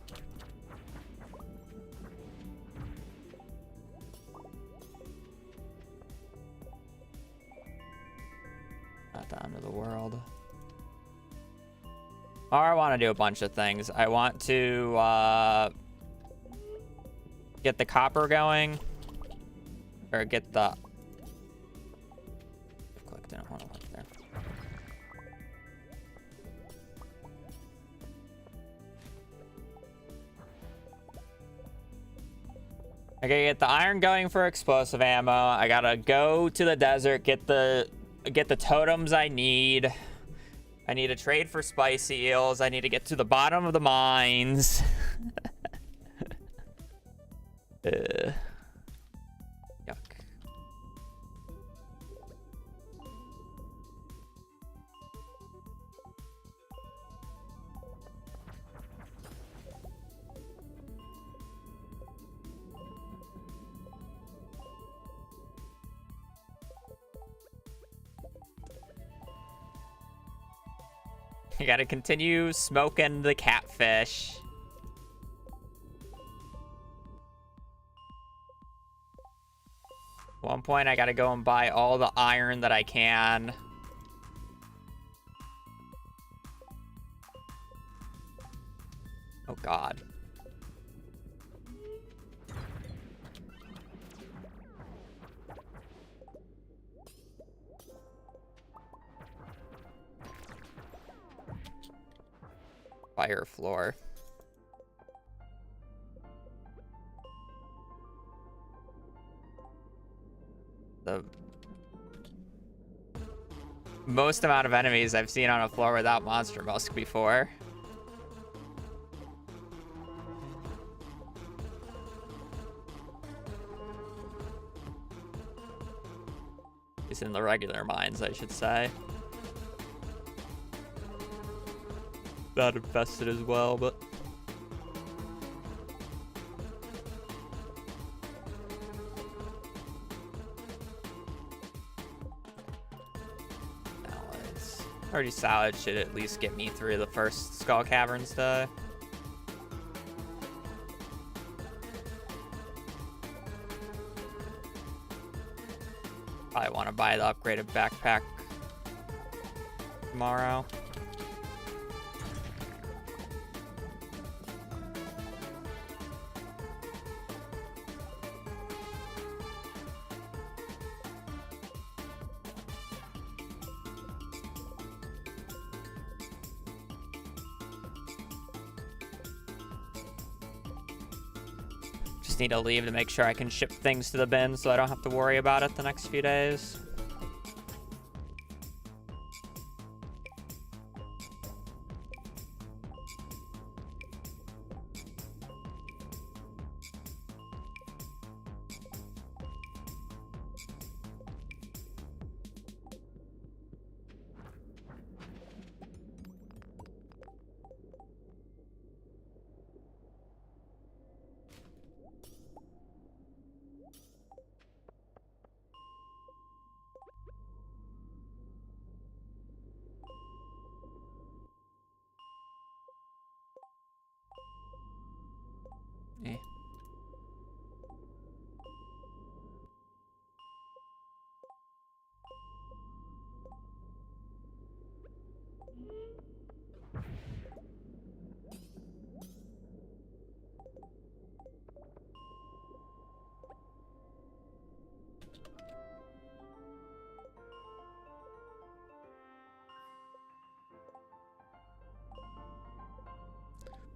Not the end of the world. Or I want to do a bunch of things. I want to get the copper going. Or get the... Clicked in. Hold on, right there. I gotta get the iron going for explosive ammo. I gotta go to the desert, get the totems I need. I need to trade for spicy eels. I need to get to the bottom of the mines. Yuck. You gotta continue smoking the catfish. At one point, I gotta go and buy all the iron that I can. Oh, God. Fire floor. The most amount of enemies I've seen on a floor without monster musk before. It's in the regular mines, I should say. Not infested as well, but already salad should at least get me through the first Skull Caverns day. Probably want to buy the upgraded backpack tomorrow. Need to leave to make sure I can ship things to the bin so I don't have to worry about it the next few days.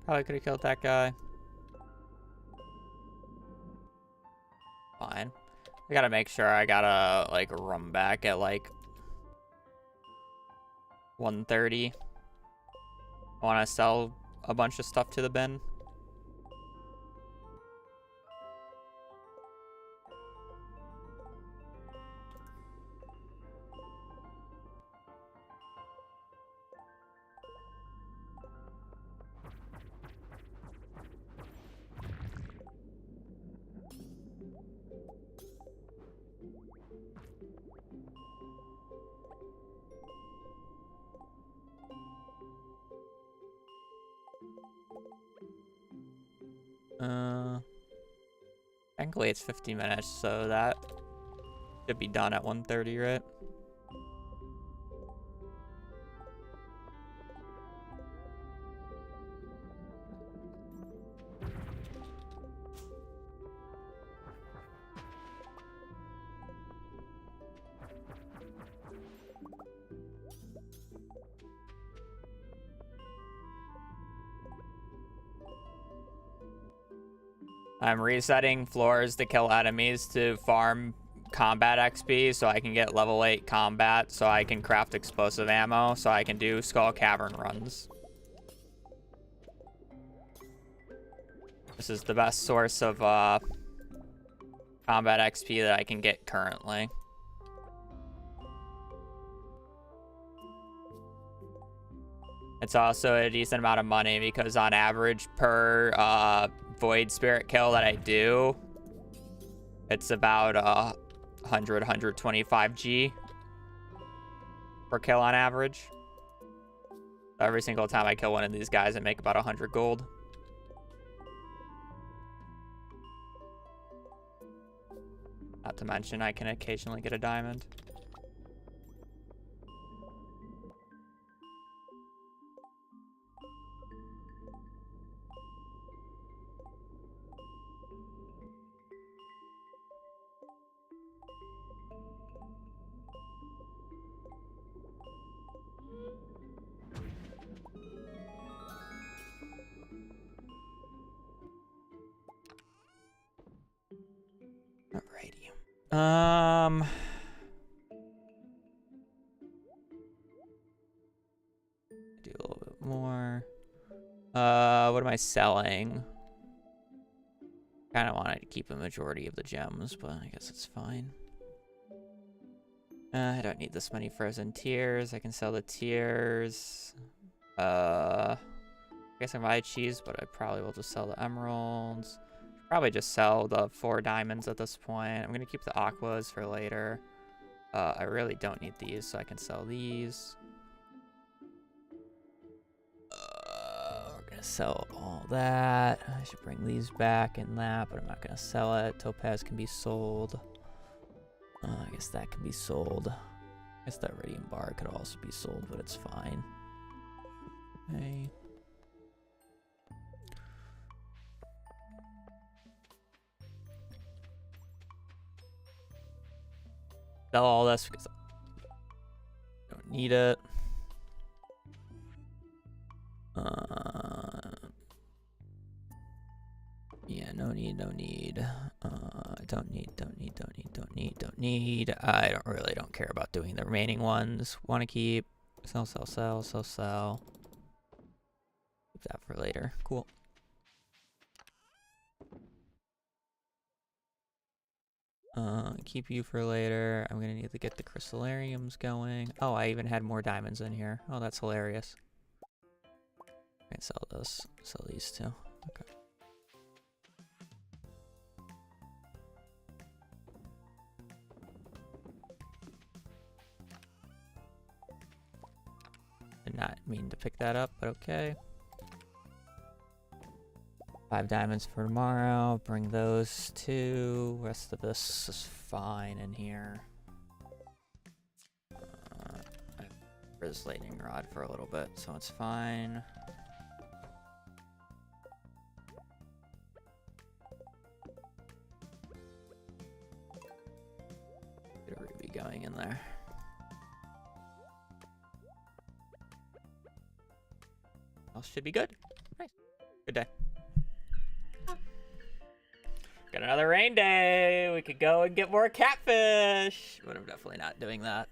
Probably could have killed that guy. Fine. I gotta make sure I gotta, like, run back at, like, 1:30. I want to sell a bunch of stuff to the bin. Technically it's 50 minutes, so that should be done at 1:30, right? I'm resetting floors to kill enemies to farm combat XP so I can get level 8 combat, so I can craft explosive ammo, so I can do Skull Cavern runs. This is the best source of combat XP that I can get currently. It's also a decent amount of money because on average per Void Spirit kill that I do, it's about 125 G per kill on average. Every single time I kill one of these guys, I make about 100 gold. Not to mention, I can occasionally get a diamond. Alrighty. Do a little bit more. What am I selling? Kind of wanted to keep a majority of the gems, but I guess it's fine. I don't need this many frozen tears. I can sell the tears. I guess I can buy cheese, but I probably will just sell the emeralds. Probably just sell the 4 diamonds at this point. I'm gonna keep the aquas for later. I really don't need these, so I can sell these. We're gonna sell all that. I should bring these back and that, but I'm not gonna sell it. Topaz can be sold. I guess that can be sold. I guess that radium bar could also be sold, but it's fine. Okay. Sell all this because I don't need it. Yeah, no need. Don't need. I don't care about doing the remaining ones. Want to keep. Sell. Keep that for later. Cool. Keep you for later. I'm gonna need to get the crystallariums going. Oh, I even had more diamonds in here. Oh, that's hilarious. I can sell this. Sell these two. Okay. Did not mean to pick that up, but okay. 5 diamonds for tomorrow. Bring those 2. Rest of this is fine in here. I Riz lightning rod for a little bit, so it's fine. Get a ruby going in there. Else should be good. Nice. Good day. Got another rain day. We could go and get more catfish. But I'm definitely not doing that.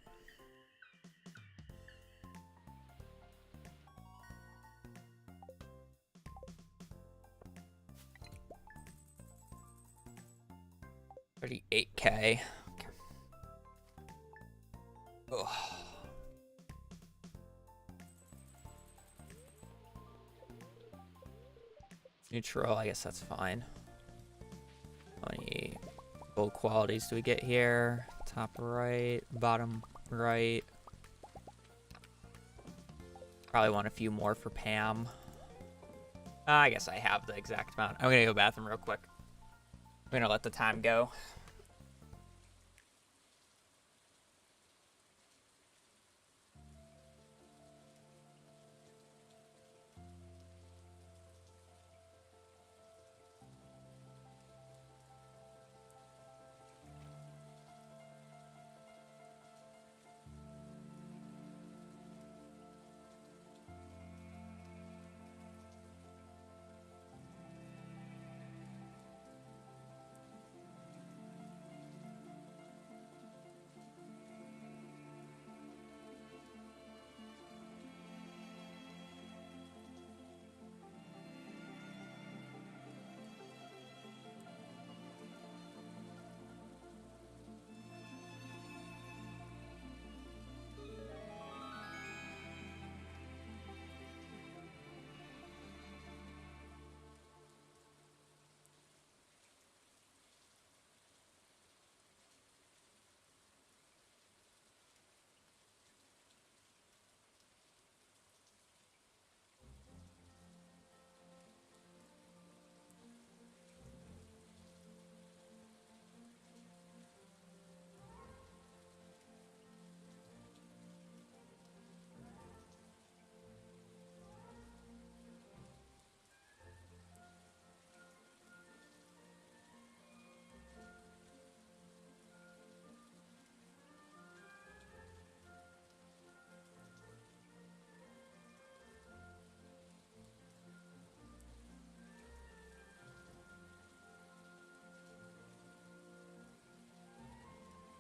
$38K. Ugh. Neutral, I guess that's fine. How many gold qualities do we get here? Top right, bottom right. Probably want a few more for Pam. I guess I have the exact amount. I'm gonna go bathroom real quick. I'm gonna let the time go.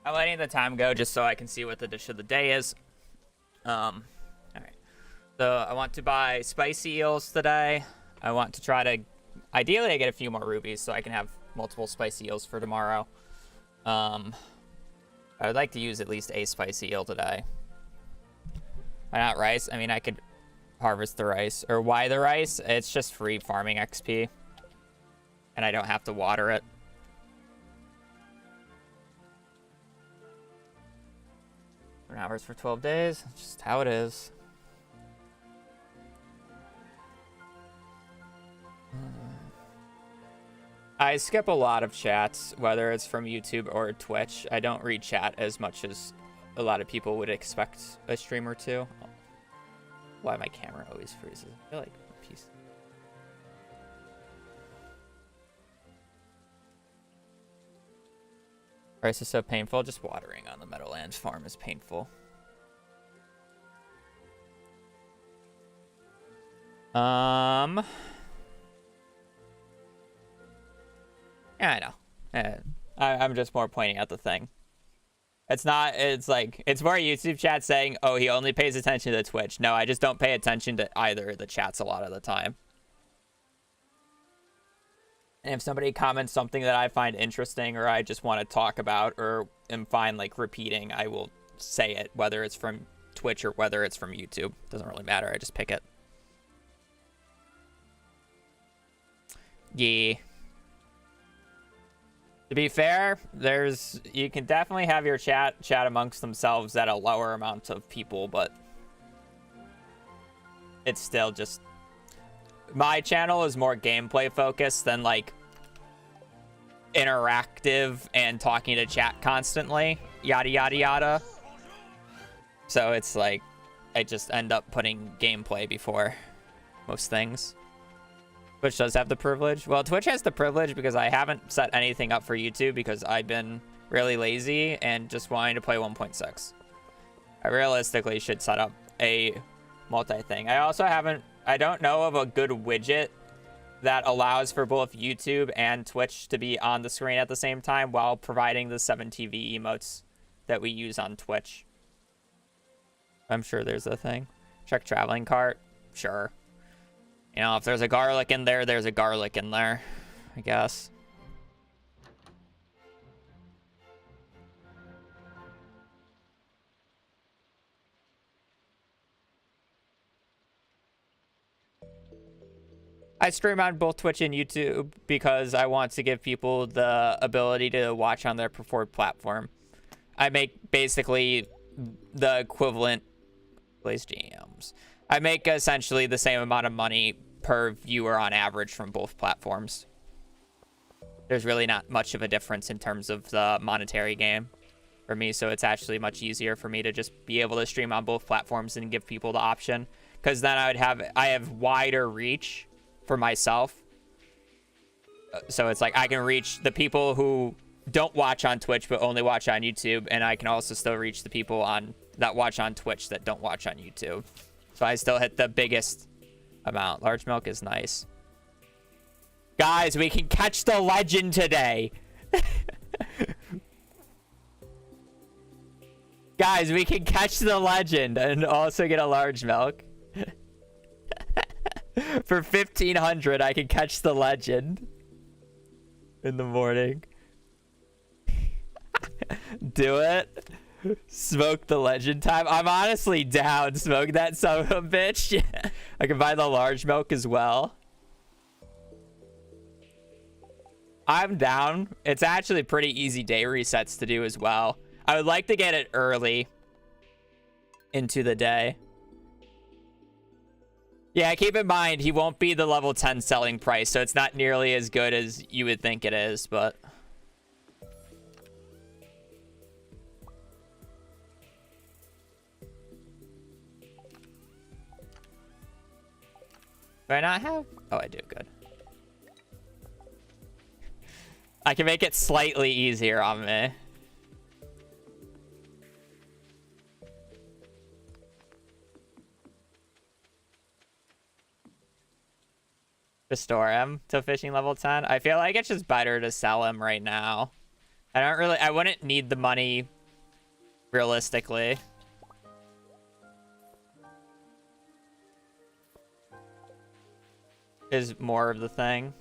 I'm letting the time go just so I can see what the dish of the day is. All right. So I want to buy spicy eels today. I want to try to, ideally I get a few more rubies so I can have multiple spicy eels for tomorrow. I would like to use at least a spicy eel today. Why not rice? I mean, I could harvest the rice. Or why the rice? It's just free farming XP. And I don't have to water it. Hours for 12 days. That's just how it is. I skip a lot of chats, whether it's from YouTube or Twitch. I don't read chat as much as a lot of people would expect a streamer to. Why my camera always freezes. I feel like a piece. Rice is so painful. Just watering on the Meadowlands farm is painful. Yeah, I know. I'm just more pointing out the thing. It's not, it's like, it's more YouTube chat saying, oh, he only pays attention to Twitch. No, I just don't pay attention to either of the chats a lot of the time. And if somebody comments something that I find interesting or I just want to talk about or am fine like repeating, I will say it, whether it's from Twitch or whether it's from YouTube. Doesn't really matter. I just pick it. Yeah. To be fair, you can definitely have your chat amongst themselves at a lower amount of people, but it's still just, my channel is more gameplay focused than like interactive and talking to chat constantly, yada yada yada. So it's like I just end up putting gameplay before most things. Twitch does have the privilege. Well, Twitch has the privilege because I haven't set anything up for YouTube because I've been really lazy and just wanting to play 1.6. I realistically should set up a multi-thing. I also haven't, I don't know of a good widget that allows for both YouTube and Twitch to be on the screen at the same time while providing the 7TV emotes that we use on Twitch. I'm sure there's a thing. Check traveling cart. Sure. You know, if there's a garlic in there, there's a garlic in there, I guess. I stream on both Twitch and YouTube because I want to give people the ability to watch on their preferred platform. I make basically the equivalent Blaze GMs. I make essentially the same amount of money per viewer on average from both platforms. There's really not much of a difference in terms of the monetary game for me, so it's actually much easier for me to just be able to stream on both platforms and give people the option, because then I have wider reach for myself. So it's like I can reach the people who don't watch on Twitch but only watch on YouTube, and I can also still reach the people that watch on Twitch that don't watch on YouTube. So I still hit the biggest amount. Large milk is nice. Guys, we can catch the legend today. Guys, we can catch the legend and also get a large milk. For 1,500, I can catch the legend in the morning. Do it. Smoke the legend time. I'm honestly down. Smoke that son of a bitch. I can buy the large milk as well. I'm down. It's actually pretty easy day resets to do as well. I would like to get it early into the day. Yeah, keep in mind, he won't be the level 10 selling price, so it's not nearly as good as you would think it is, but... Do I not have? Oh, I do. Good. I can make it slightly easier on me. Restore him to fishing level 10. I feel like it's just better to sell him right now. I wouldn't need the money realistically. Is more of the thing.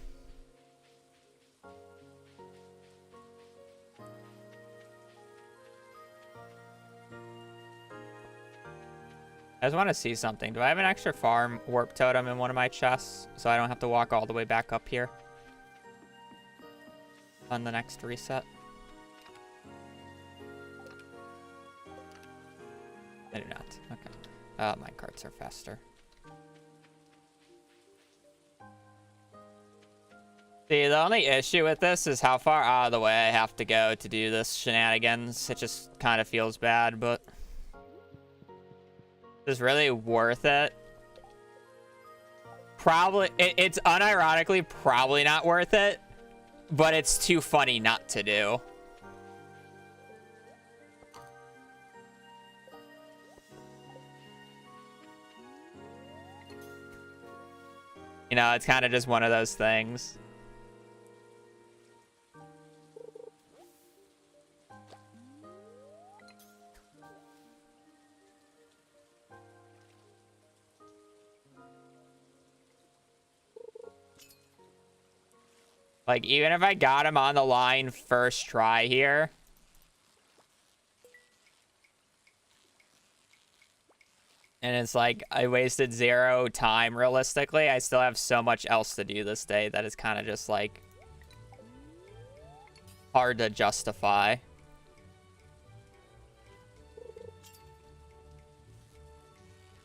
I just want to see something. Do I have an extra farm warp totem in one of my chests so I don't have to walk all the way back up here on the next reset? I do not. Okay. My carts are faster. See, the only issue with this is how far out of the way I have to go to do this shenanigans. It just kind of feels bad, but... Is really worth it? Probably. It's unironically probably not worth it, but it's too funny not to do. You know, it's kind of just one of those things. Like, even if I got him on the line first try here. And it's like, I wasted 0 time, realistically. I still have so much else to do this day that it's kind of just, like, hard to justify.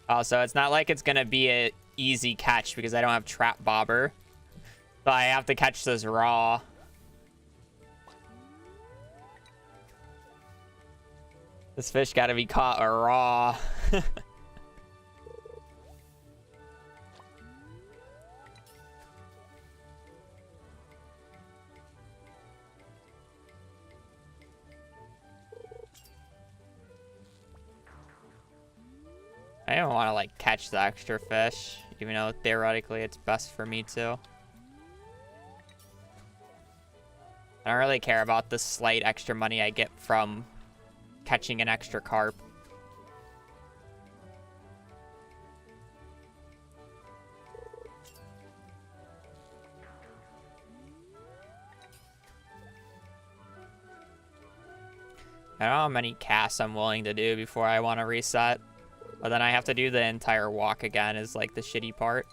Also, it's not like it's going to be an easy catch because I don't have Trap Bobber. So I have to catch this raw. This fish got to be caught raw. I don't want to, like, catch the extra fish, even though theoretically it's best for me to. I don't really care about the slight extra money I get from catching an extra carp. I don't know how many casts I'm willing to do before I want to reset. But then I have to do the entire walk again is like the shitty part.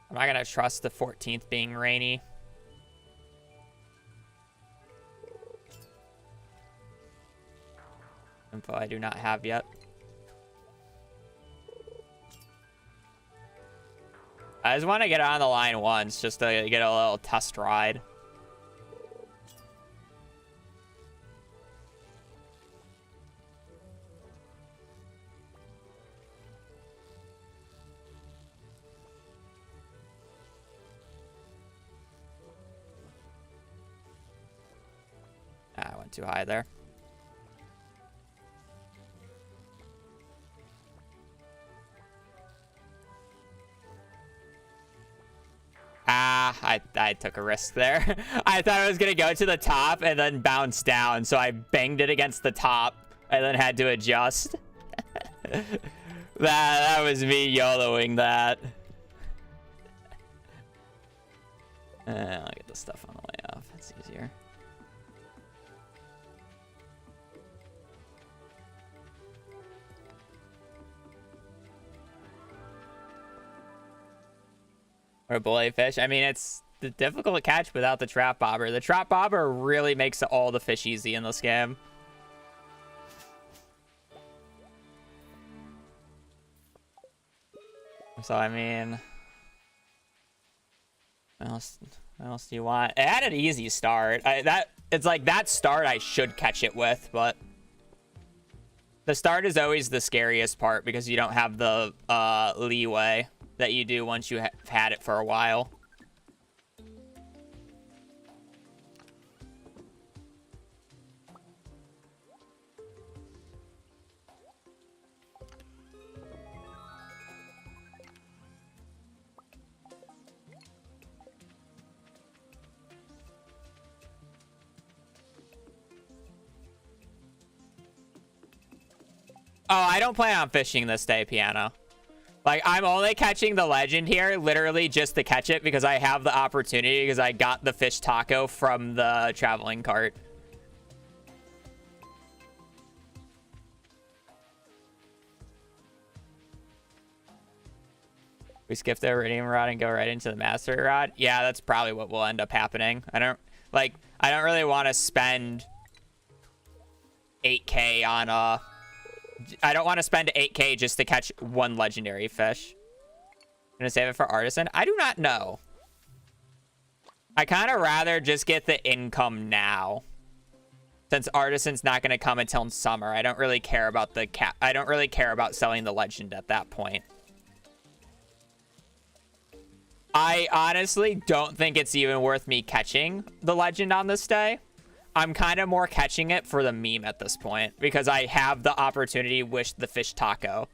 I'm not going to trust the 14th being rainy. Info I do not have yet. I just want to get on the line once just to get a little test ride. I went too high there. I took a risk there. I thought I was gonna go to the top and then bounce down, so I banged it against the top and then had to adjust. that was me YOLOing that. I'll get the stuff on the way off. It's easier. Or bully fish. I mean, it's difficult to catch without the trap bobber. The trap bobber really makes all the fish easy in this game. So I mean, what else do you want? It had an easy start. It's like that start I should catch it with, but the start is always the scariest part because you don't have the leeway that you do once you have had it for a while. Oh, I don't plan on fishing this day, Piano. Like, I'm only catching the legend here literally just to catch it because I have the opportunity because I got the fish taco from the traveling cart. We skip the iridium rod and go right into the mastery rod. Yeah, that's probably what will end up happening. I don't really want to spend 8K on I don't want to spend 8K just to catch one legendary fish. I'm gonna save it for artisan. I do not know. I kind of rather just get the income now, since artisan's not gonna come until summer. I don't really care about the I don't really care about selling the legend at that point. I honestly don't think it's even worth me catching the legend on this day. I'm kind of more catching it for the meme at this point because I have the opportunity with the fish taco.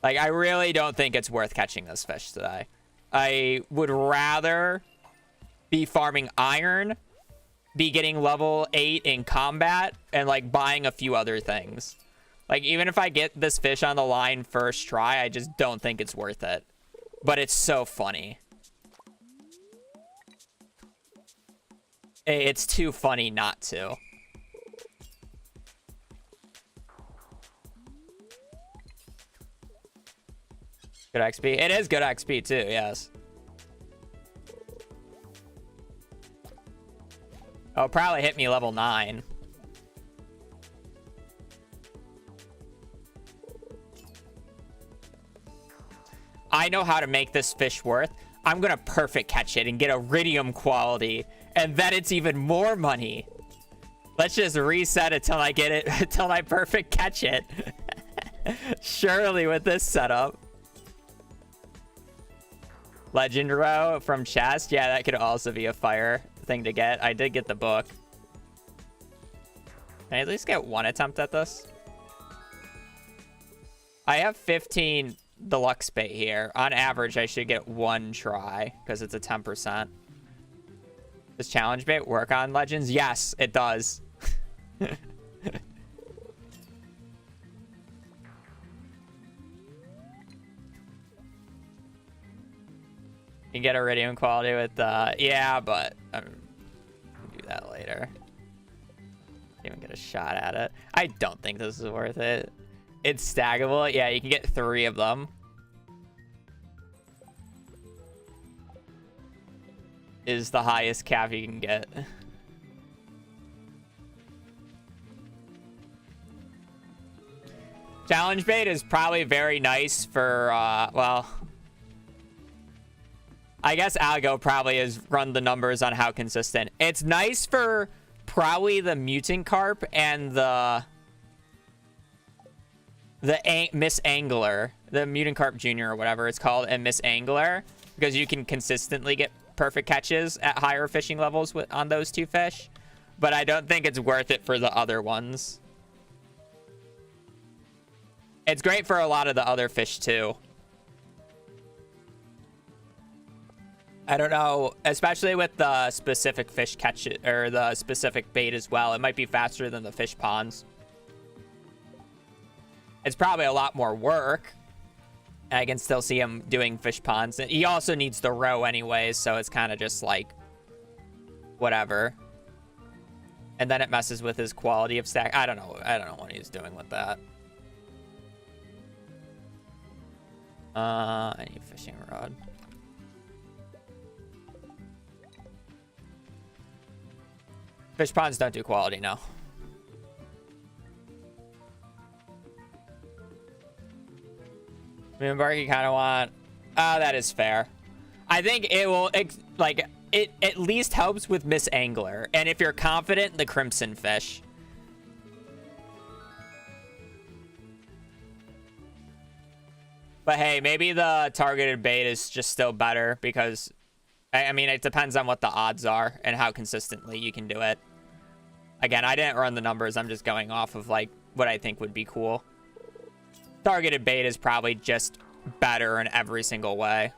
Like, I really don't think it's worth catching this fish today. I would rather be farming iron, be getting level 8 in combat, and like buying a few other things. Like, even if I get this fish on the line first try, I just don't think it's worth it. But it's so funny. It's too funny not to. Good XP. It is good XP too, yes. Oh, probably hit me level 9. I know how to make this fish worth. I'm gonna perfect catch it and get iridium quality. And then it's even more money. Let's just reset it till I get it, till I perfect catch it. Surely with this setup. Legend row from chest. Yeah, that could also be a fire thing to get. I did get the book. Can I at least get one attempt at this? I have 15 deluxe bait here. On average, I should get one try because it's a 10%. Does challenge bait work on legends? Yes, it does. You can get iridium quality with yeah, but I'll do that later. Even get a shot at it. I don't think this is worth it. It's stackable. Yeah, you can get 3 of them. Is the highest cap you can get. Challenge bait is probably very nice for, well, I guess Algo probably has run the numbers on how consistent. It's nice for probably the mutant carp and the Miss Angler, the mutant carp junior or whatever it's called, and Miss Angler, because you can consistently get perfect catches at higher fishing levels on those 2 fish. But I don't think it's worth it for the other ones. It's great for a lot of the other fish too. I don't know, especially with the specific fish catch or the specific bait as well. It might be faster than the fish ponds. It's probably a lot more work. I can still see him doing fish ponds. He also needs the row anyways, so it's kind of just like whatever. And then it messes with his quality of stack. I don't know what he's doing with that. I need a fishing rod. Fish ponds don't do quality, no. Moonbark, you kind of want... Oh, that is fair. I think it will, like, it at least helps with Miss Angler. And if you're confident in the Crimson Fish. But hey, maybe the targeted bait is just still better because... I mean, it depends on what the odds are and how consistently you can do it. Again, I didn't run the numbers. I'm just going off of, like, what I think would be cool. Targeted bait is probably just better in every single way.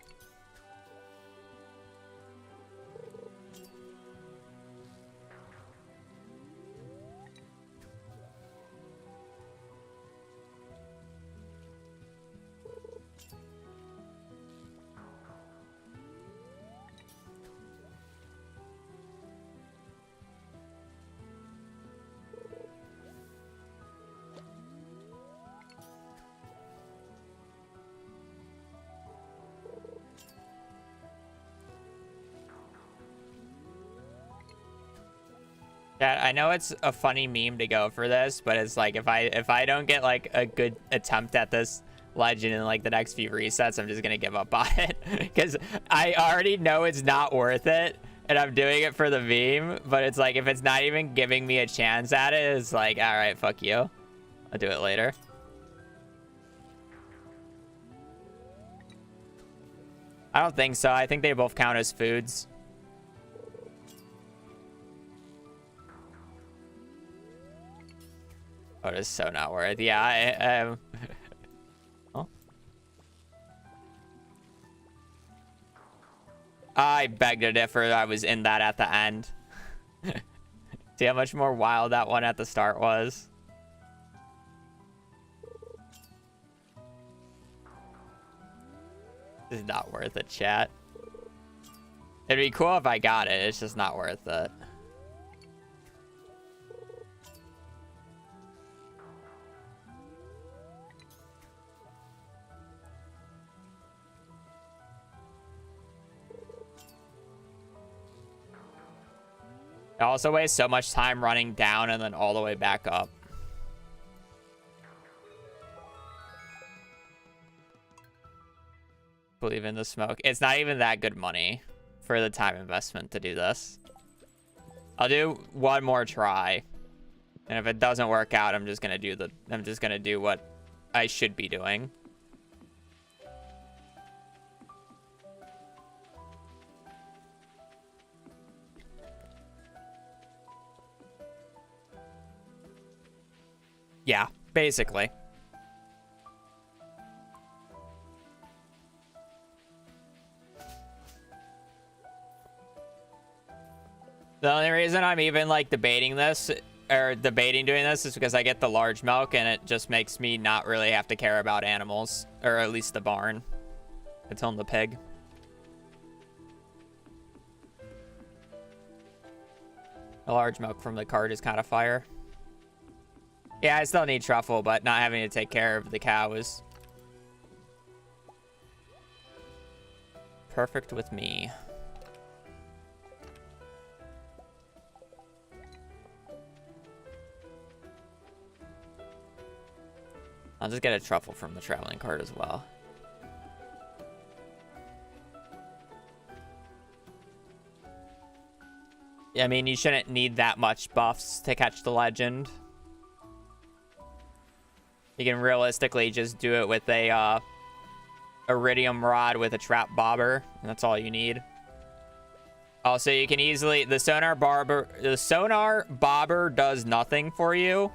Yeah, I know it's a funny meme to go for this, but it's like if I don't get like a good attempt at this legend in like the next few resets, I'm just gonna give up on it because I already know it's not worth it, and I'm doing it for the meme. But it's like if it's not even giving me a chance at it, it's like, all right, fuck you. I'll do it later. I don't think so. I think they both count as foods. Oh, it is so not worth it. Yeah, oh. I beg to differ. I was in that at the end. See how much more wild that one at the start was? This is not worth it, chat. It'd be cool if I got it. It's just not worth it. It also wastes so much time running down and then all the way back up. Believe in the smoke. It's not even that good money for the time investment to do this. I'll do one more try. And if it doesn't work out, I'm just gonna do what I should be doing. Yeah, basically. The only reason I'm even like debating this or debating doing this is because I get the large milk and it just makes me not really have to care about animals, or at least the barn. It's on the pig. The large milk from the cart is kind of fire. Yeah, I still need truffle, but not having to take care of the cow is perfect with me. I'll just get a truffle from the traveling cart as well. Yeah, I mean, you shouldn't need that much buffs to catch the legend. You can realistically just do it with a iridium rod with a trap bobber, and that's all you need. Also, you can easily the sonar bobber does nothing for you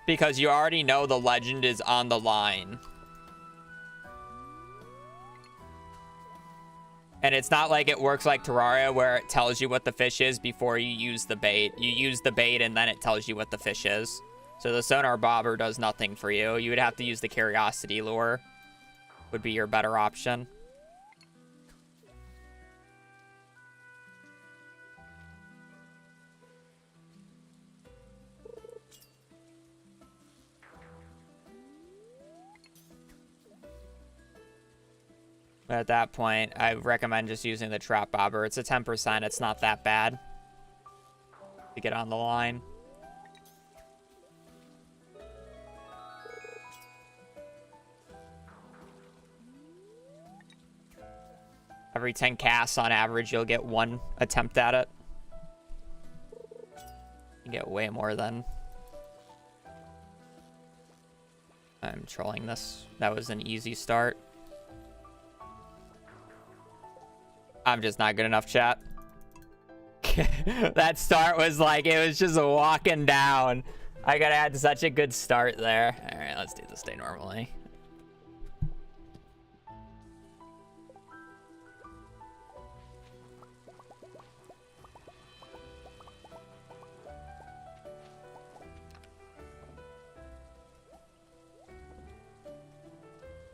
because you already know the legend is on the line. And it's not like it works like Terraria where it tells you what the fish is before you use the bait. You use the bait and then it tells you what the fish is. So the sonar bobber does nothing for you. You would have to use the curiosity lure. Would be your better option. But at that point, I recommend just using the trap bobber. It's a 10%. It's not that bad to get on the line. Every 10 casts on average, you'll get 1 attempt at it. You get way more than... I'm trolling this. That was an easy start. I'm just not good enough, chat. That start was like, it was just walking down. I gotta had such a good start there. All right, let's do this day normally.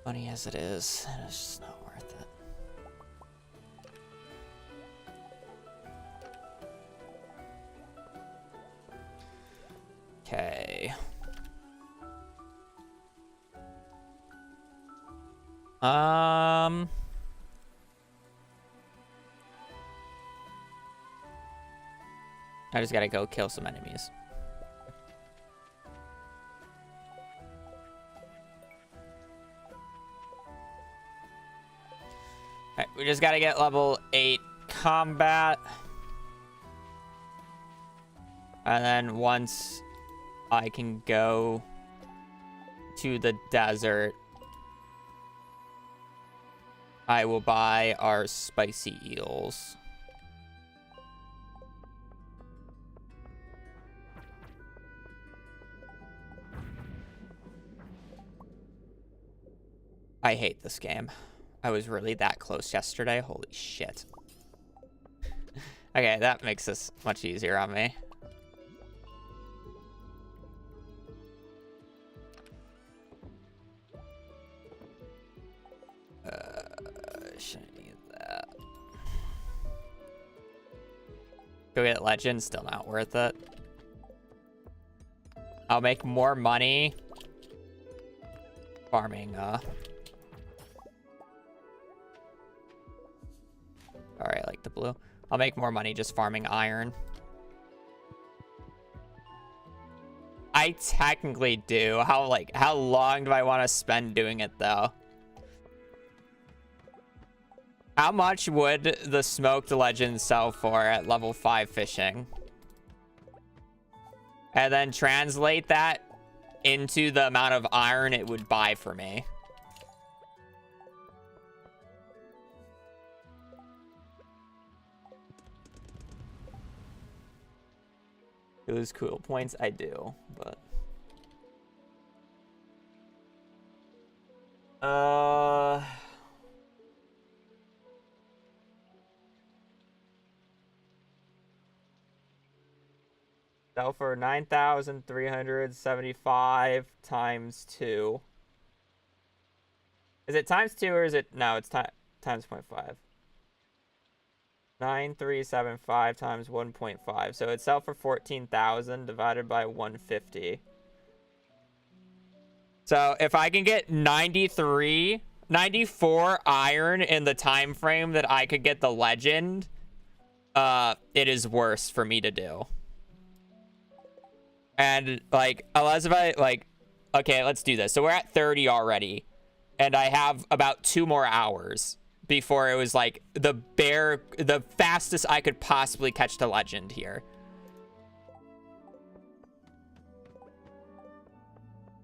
Funny as it is, it's just not worth it. Okay. I just gotta go kill some enemies. Alright, we just gotta get level 8 combat. And then once I can go to the desert, I will buy our spicy eels. I hate this game. I was really that close yesterday. Holy shit. Okay, that makes this much easier on me. Shouldn't need that. Go get legend, still not worth it. I'll make more money farming, Alright, I like the blue. I'll make more money just farming iron. I technically do. How long do I want to spend doing it though? How much would the smoked legend sell for at level 5 fishing? And then translate that into the amount of iron it would buy for me. Those cool points, I do, but... Uh... Sell for 9,375 times 2. Is it times 2 or is it... No, it's times 0.5. 9,375 times 1.5. So it's sell for 14,000 divided by 150. So if I can get 94 iron in the time frame that I could get the legend, it is worse for me to do. And, like, unless if I, like, okay, let's do this. So we're at 30 already. And I have about 2 more hours before it was, like, the fastest I could possibly catch the legend here.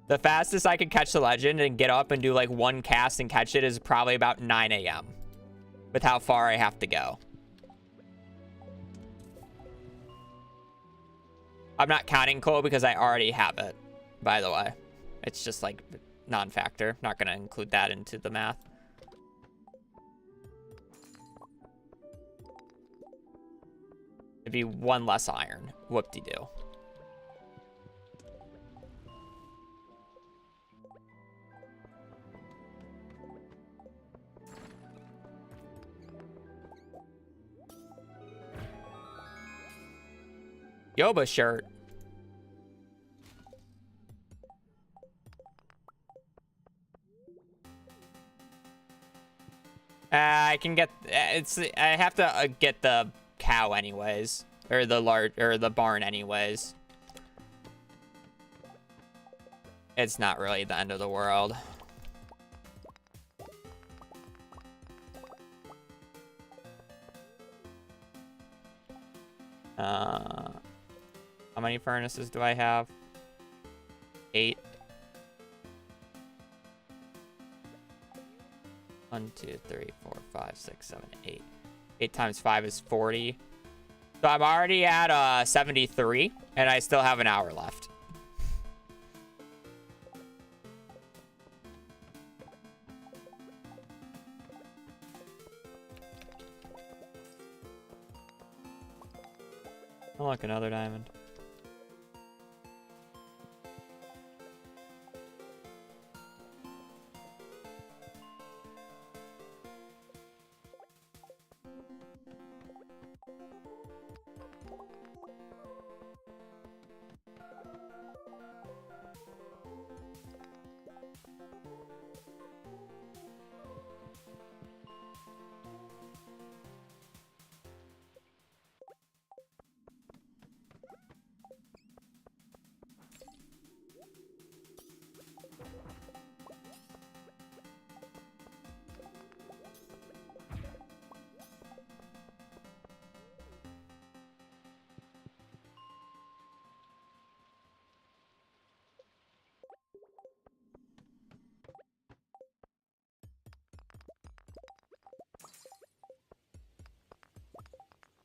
The fastest I could catch the legend and get up and do, like, 1 cast and catch it is probably about 9 a.m. with how far I have to go. I'm not counting coal because I already have it, by the way. It's just like non-factor. Not going to include that into the math. It'd be 1 less iron. Whoop-de-doo. JOJA shirt. I can get it's. I have to get the cow anyways, or the barn anyways. It's not really the end of the world. How many furnaces do I have? 8. 1, 2, 3, 4, 5, 6, 7, 8. 8 times 5 is 40. So I'm already at 73, and I still have an hour left. Oh, look, another diamond.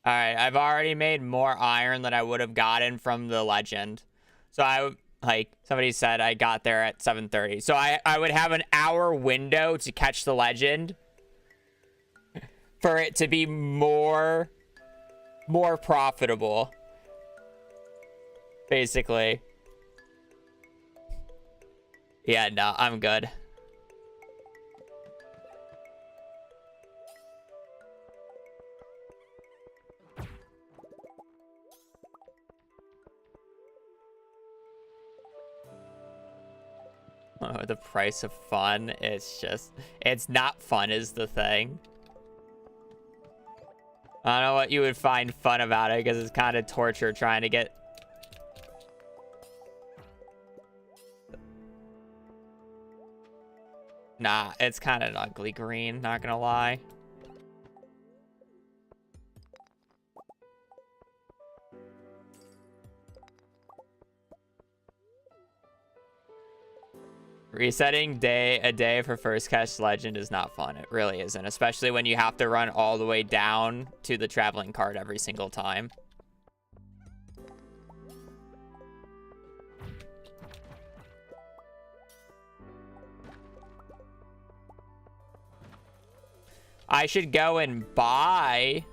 All right, I've already made more iron than I would have gotten from the legend. So like somebody said, I got there at 7:30. So I would have an hour window to catch the legend for it to be more profitable, basically. Yeah, no, I'm good. Oh, the price of fun. It's just, it's not fun is the thing. I don't know what you would find fun about it because it's kind of torture trying to get. Nah, it's kind of an ugly green, not gonna lie. Resetting a day for first catch legend is not fun. It really isn't, especially when you have to run all the way down to the traveling cart every single time. I should go and buy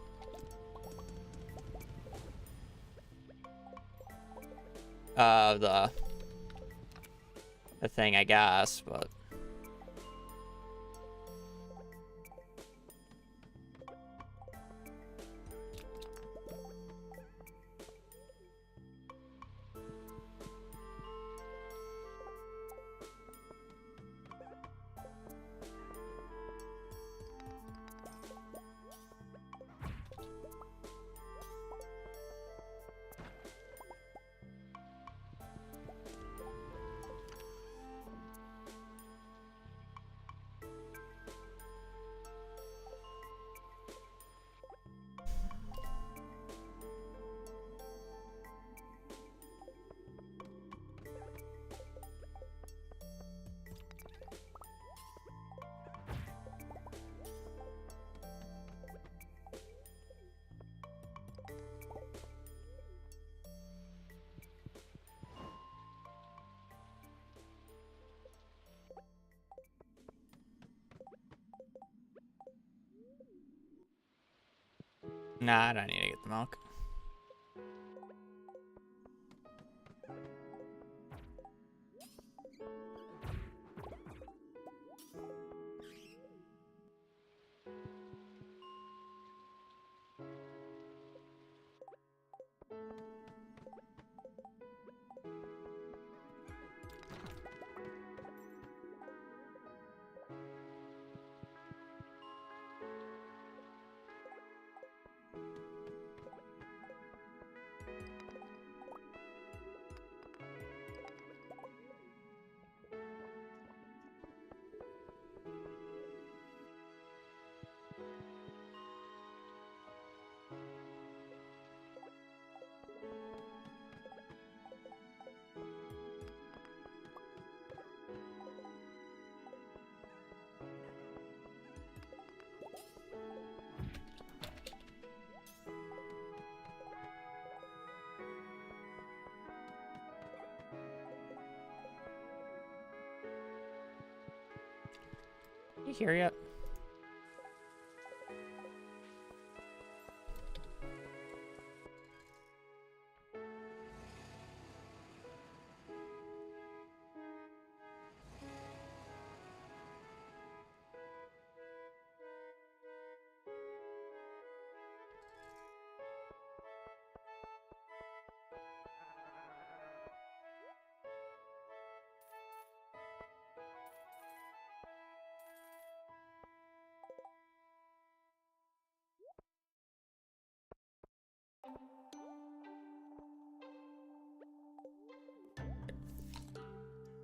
the thing, I guess, but nah, I don't need to get the milk. You here yet?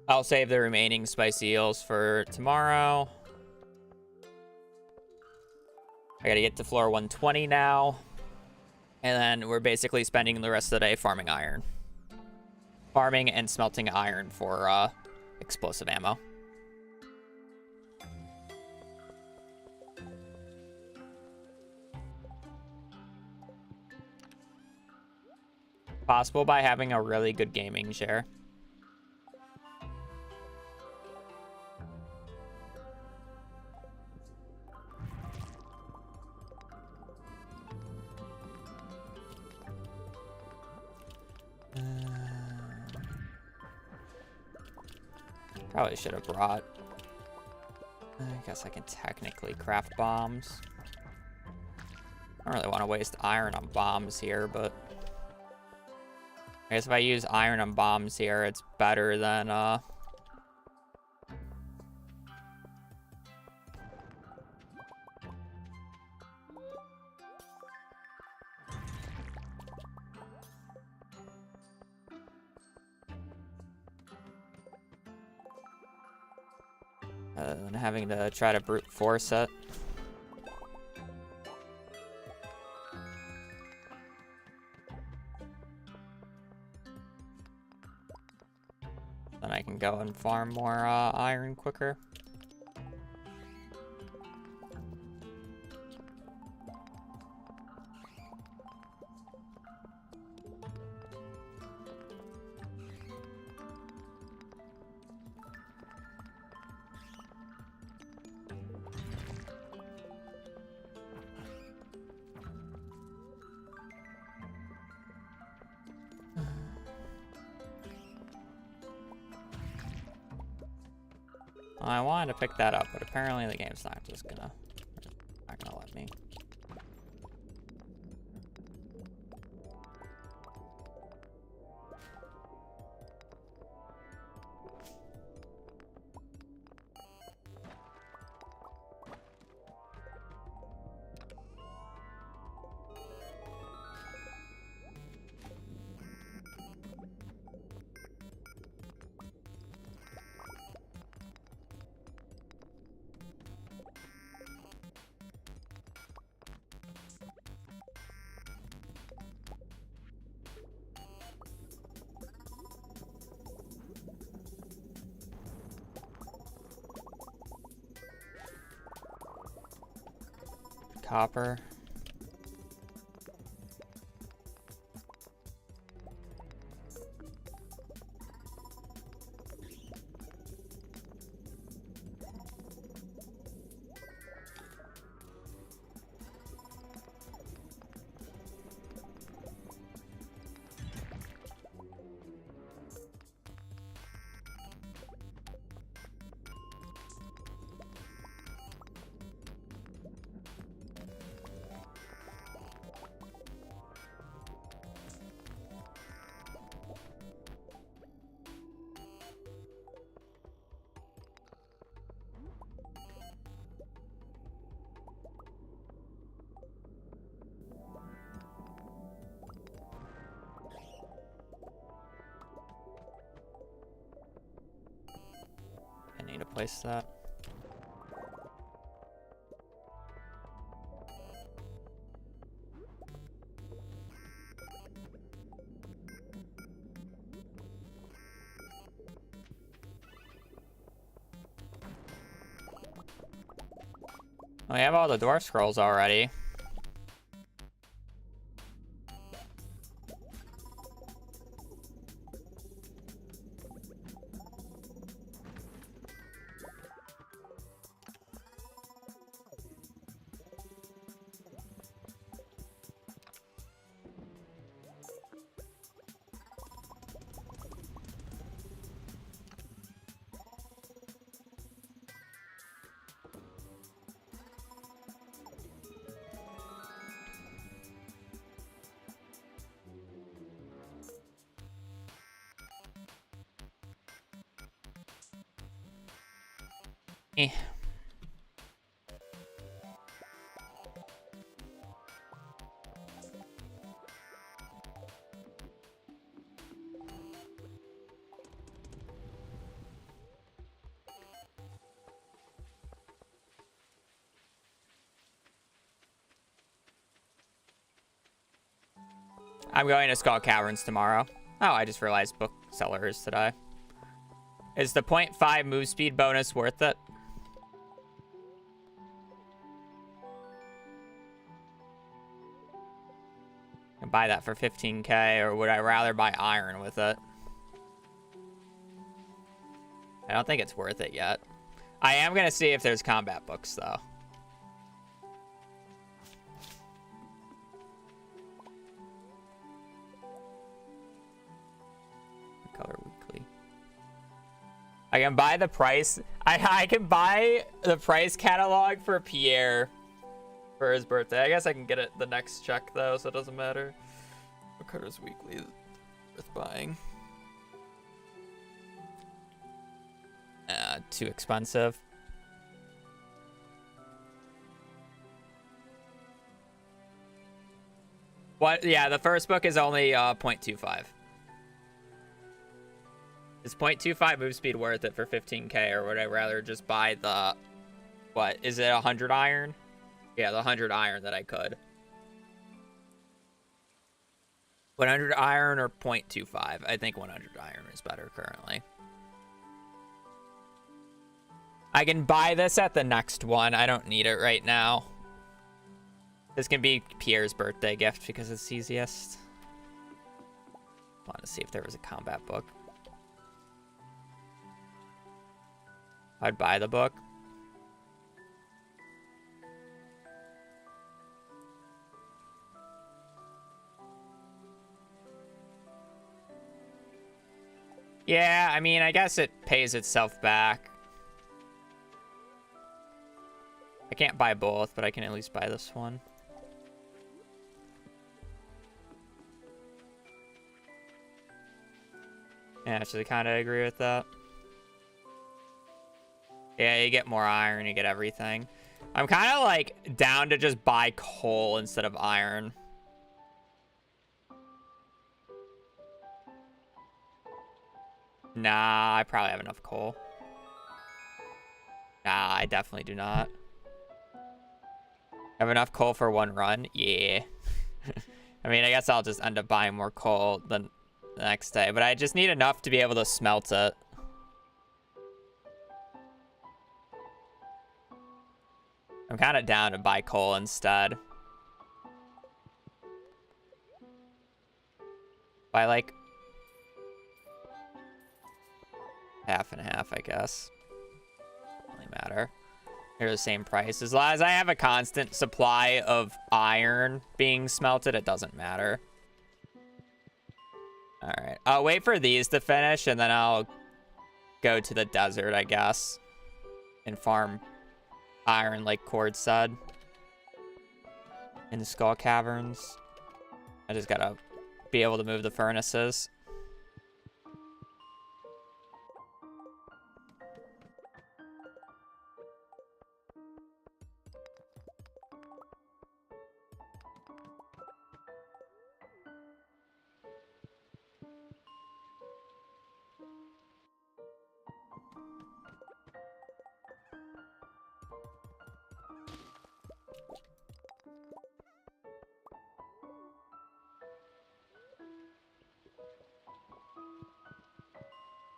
I'll save the remaining spicy eels for tomorrow. I gotta get to floor 120 now. And then we're basically spending the rest of the day farming iron. Farming and smelting iron for explosive ammo. Possible by having a really good gaming chair. Probably should have brought. I guess I can technically craft bombs. I don't really want to waste iron on bombs here, but I guess if I use iron on bombs here, it's better than than having to try to brute force it. Then I can go and farm more iron quicker. I wanted to pick that up, but apparently the game's not gonna let me. Copper. I need to place that. We have all the dwarf scrolls already. Eh. I'm going to Skull Caverns tomorrow. Oh, I just realized bookseller is today. Is the 0.5 move speed bonus worth it? I can buy that for 15k, or would I rather buy iron with it? I don't think it's worth it yet. I am going to see if there's combat books, though. Color weekly. I can buy the price. I can buy the price catalog for Pierre for his birthday. I guess I can get it the next check, though, so it doesn't matter. Colors weekly is worth buying. Too expensive. What? Yeah, the first book is only 0.25. Is 0.25 move speed worth it for 15k, or would I rather just buy the... What? Is it 100 iron? Yeah, the 100 iron that I could. 100 iron or 0.25? I think 100 iron is better currently. I can buy this at the next one. I don't need it right now. This can be Pierre's birthday gift because it's easiest. I want to see if there was a combat book. I'd buy the book. Yeah, I mean, I guess it pays itself back. I can't buy both, but I can at least buy this one. Yeah, actually kind of agree with that. Yeah, you get more iron, you get everything. I'm kind of like down to just buy coal instead of iron. Nah, I probably have enough coal. Nah, I definitely do not. Have enough coal for one run? Yeah. I mean, I guess I'll just end up buying more coal the next day, but I just need enough to be able to smelt it. I'm kind of down to buy coal instead. Buy like half and half, I guess. Doesn't really matter. They're the same price. As long as I have a constant supply of iron being smelted, it doesn't matter. All right. I'll wait for these to finish, and then I'll go to the desert, I guess, and farm iron like Cord said. In the Skull Caverns. I just gotta be able to move the furnaces.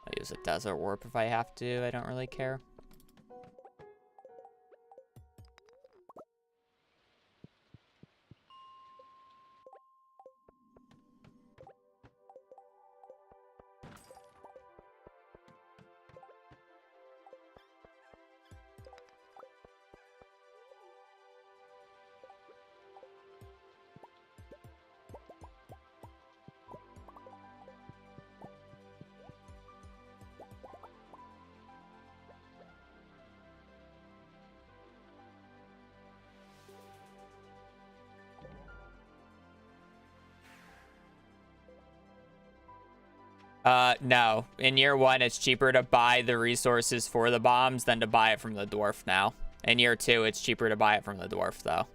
I'll use a desert warp if I have to. I don't really care. No. In year one, it's cheaper to buy the resources for the bombs than to buy it from the dwarf now. In year two, it's cheaper to buy it from the dwarf, though.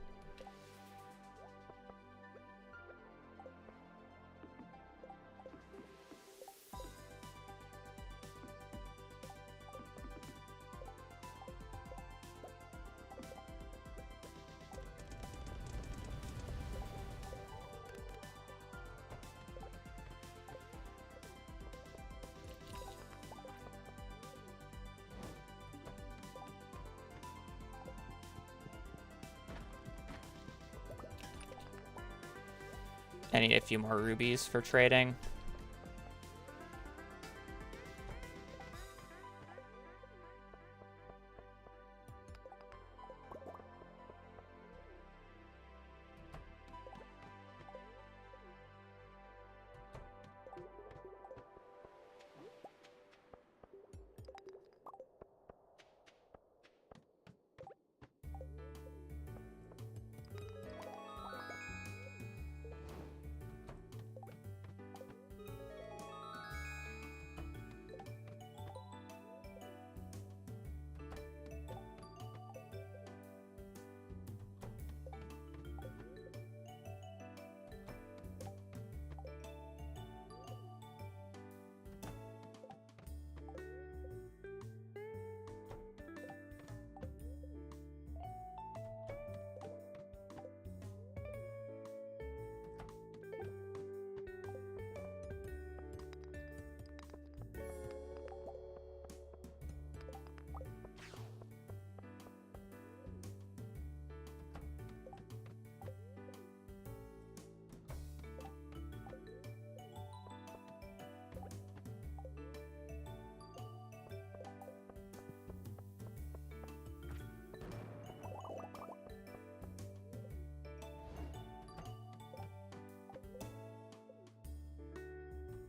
I need a few more rubies for trading.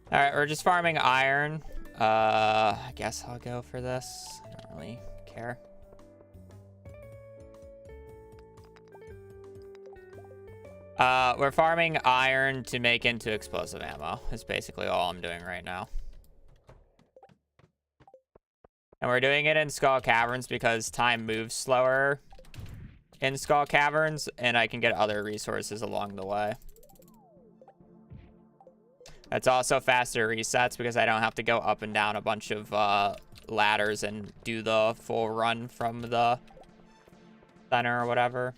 All right, we're just farming iron. I guess I'll go for this. I don't really care. We're farming iron to make into explosive ammo. Is basically all I'm doing right now. And we're doing it in Skull Caverns because time moves slower in Skull Caverns, and I can get other resources along the way. It's also faster resets because I don't have to go up and down a bunch of ladders and do the full run from the center or whatever.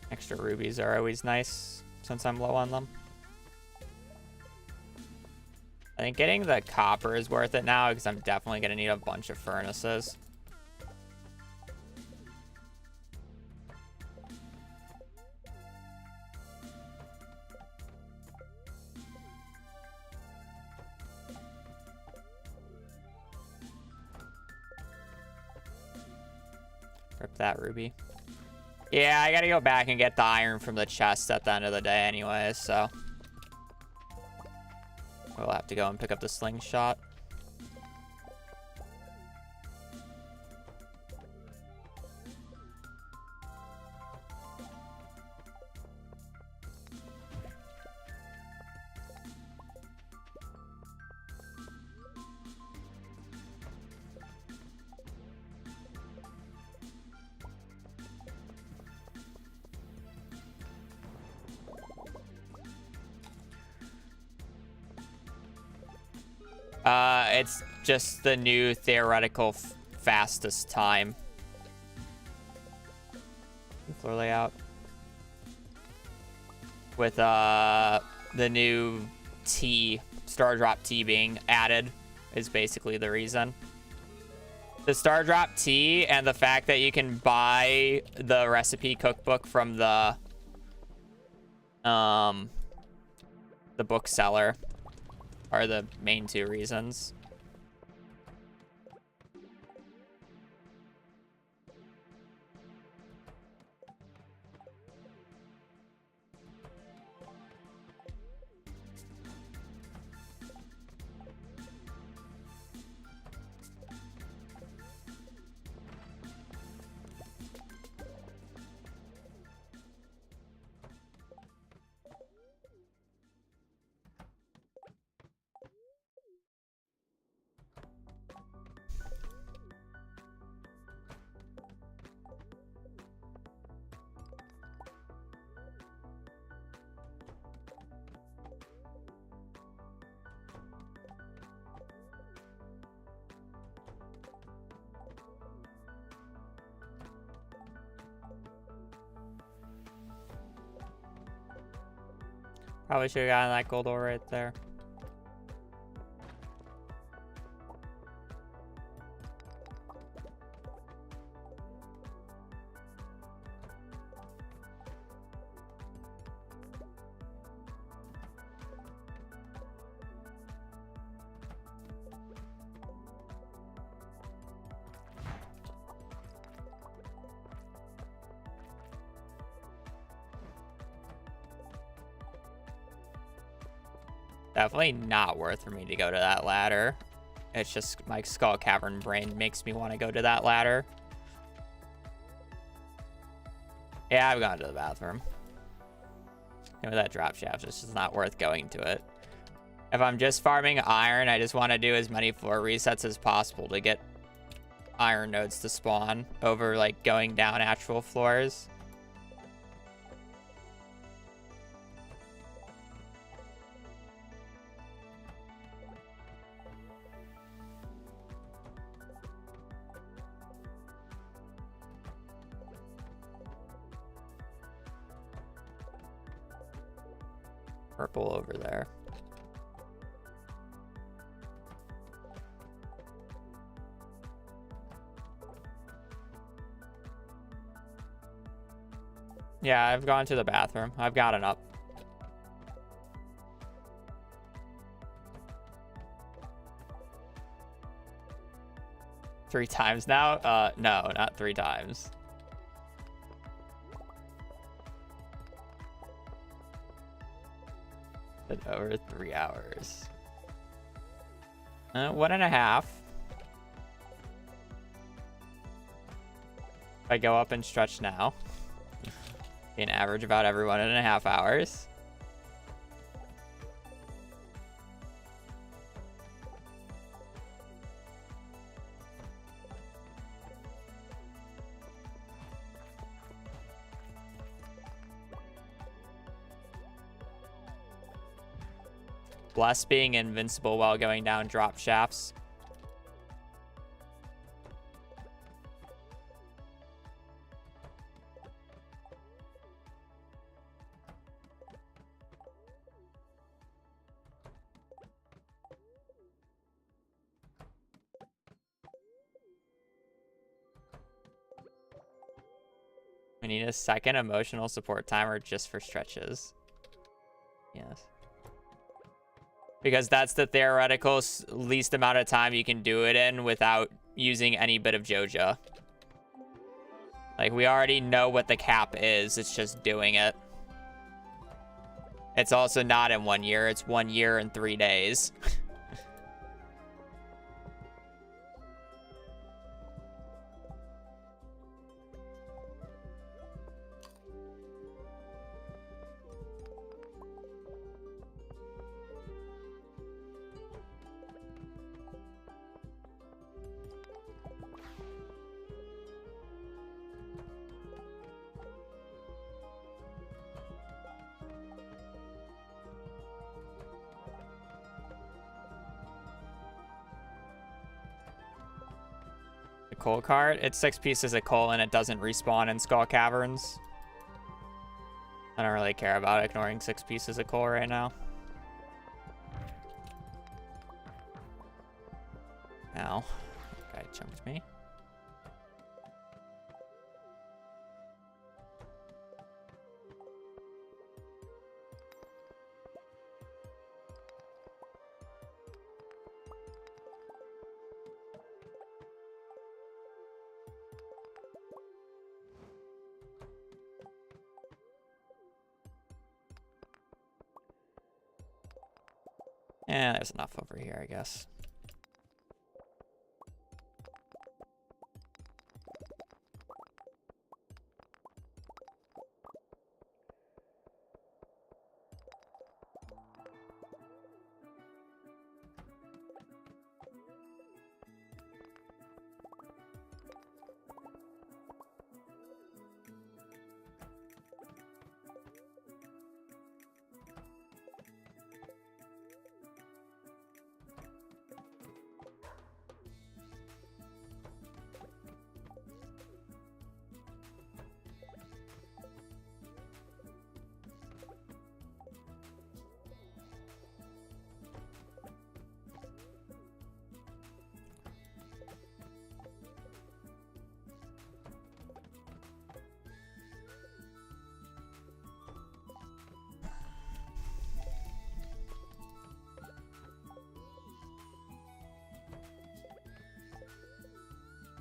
Extra rubies are always nice since I'm low on them. I think getting the copper is worth it now because I'm definitely going to need a bunch of furnaces. Rip that ruby. Yeah, I gotta go back and get the iron from the chest at the end of the day anyway, so we'll have to go and pick up the slingshot. It's just the new theoretical fastest time. Floor layout. With the new T, Star Drop T being added is basically the reason. The Star Drop T and the fact that you can buy the recipe cookbook from the bookseller are the main two reasons. Probably should have gotten that gold ore right there. Definitely not worth for me to go to that ladder. It's just my Skull Cavern brain makes me want to go to that ladder. Yeah, I've gone to the bathroom. And with that drop shaft, it's just not worth going to it. If I'm just farming iron, I just want to do as many floor resets as possible to get iron nodes to spawn over like going down actual floors. Purple over there. Yeah, I've gone to the bathroom. I've gotten up. 3 times now? No, not 3 times. Been over 3 hours. 1.5. If I go up and stretch now, be an average about every 1.5 hours. Bless being invincible while going down drop shafts. I need a second emotional support timer just for stretches. Yes. Because that's the theoretical least amount of time you can do it in without using any bit of JOJA. Like, we already know what the cap is. It's just doing it. It's also not in 1 year. It's 1 year and 3 days. Coal cart. It's 6 pieces of coal and it doesn't respawn in Skull Caverns. I don't really care about ignoring 6 pieces of coal right now. Ow. That guy jumped me. Yeah, there's enough over here, I guess.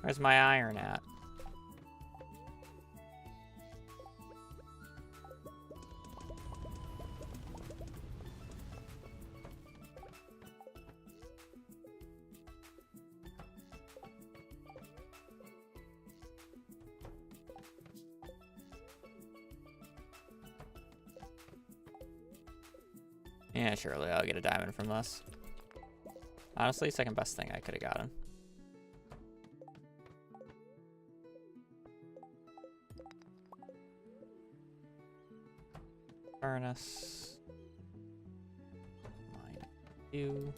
Where's my iron at? Yeah, surely I'll get a diamond from this. Honestly, second best thing I could have gotten. Furnace. Mine. You.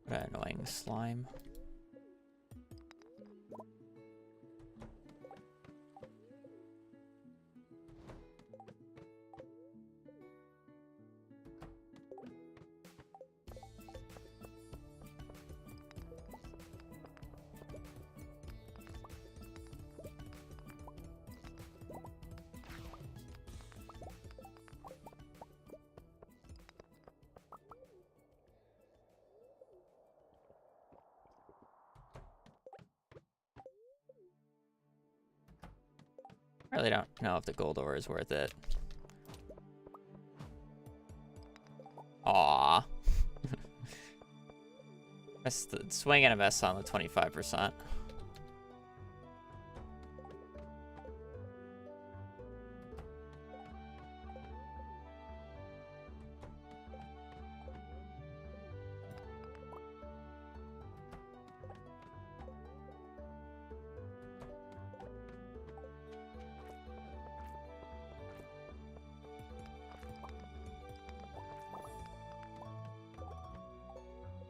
What an annoying slime. I really don't know if the gold ore is worth it. Aww. Missed the swing and a miss on the 25%.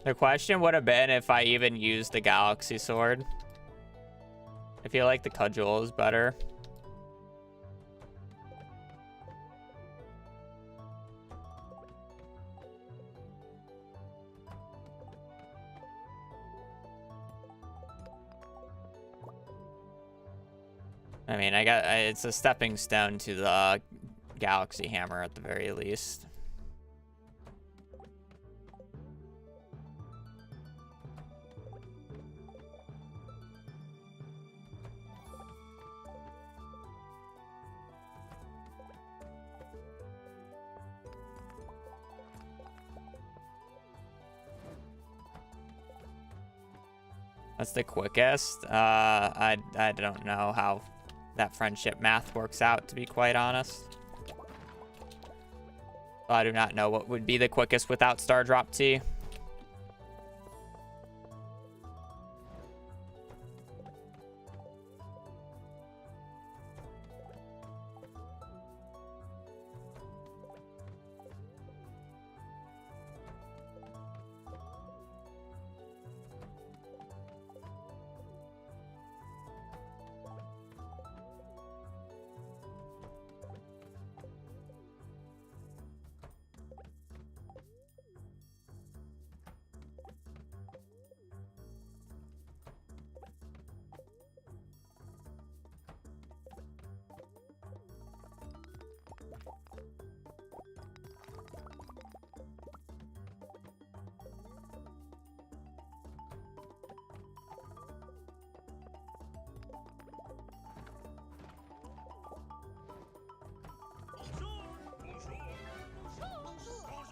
The question would have been if I even used the Galaxy Sword. I feel like the Cudgel is better. I mean, it's a stepping stone to the Galaxy Hammer at the very least. That's the quickest. I don't know how that friendship math works out, to be quite honest. I do not know what would be the quickest without Star Drop T.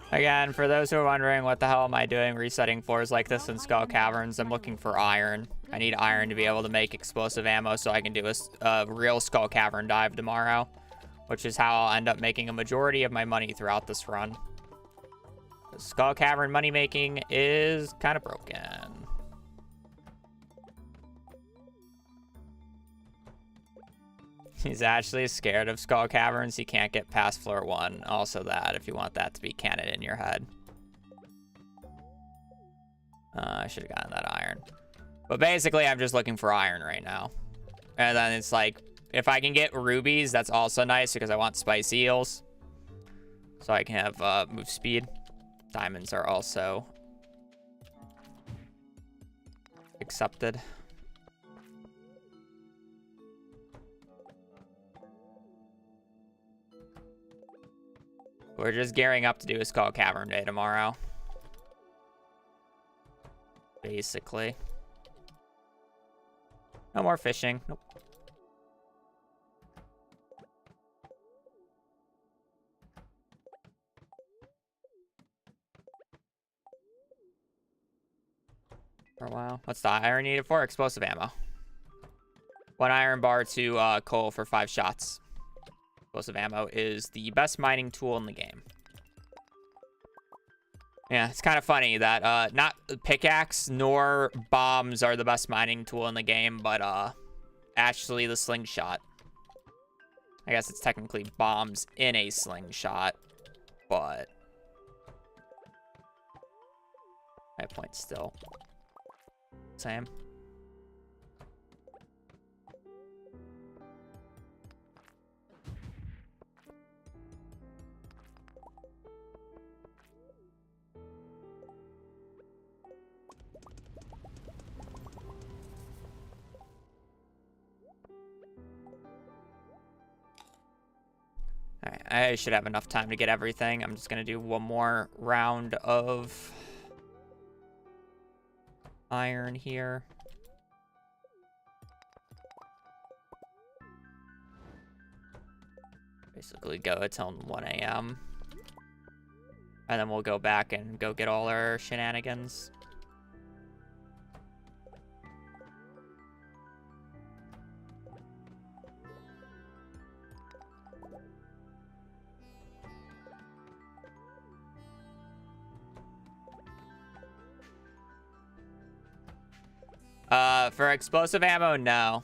Again, for those who are wondering what the hell am I doing resetting floors like this in Skull Caverns, I'm looking for iron. I need iron to be able to make explosive ammo so I can do a real Skull Cavern dive tomorrow, which is how I'll end up making a majority of my money throughout this run. The Skull Cavern money making is kind of broken. He's actually scared of Skull Caverns. He can't get past floor 1. Also that, if you want that to be canon in your head. I should have gotten that iron. But basically, I'm just looking for iron right now. And then it's like, if I can get rubies, that's also nice because I want spice eels. So I can have move speed. Diamonds are also accepted. We're just gearing up to do a Skull Cavern day tomorrow. Basically. No more fishing. Nope. For a while. What's the iron needed for? Explosive ammo. 1 iron bar to coal for 5 shots. Explosive ammo is the best mining tool in the game. Yeah, it's kind of funny that not pickaxe nor bombs are the best mining tool in the game, but actually the slingshot. I guess it's technically bombs in a slingshot, but My point's still same. Alright, I should have enough time to get everything. I'm just gonna do one more round of iron here. Basically go until 1 a.m. And then we'll go back and go get all our shenanigans. For explosive ammo, no.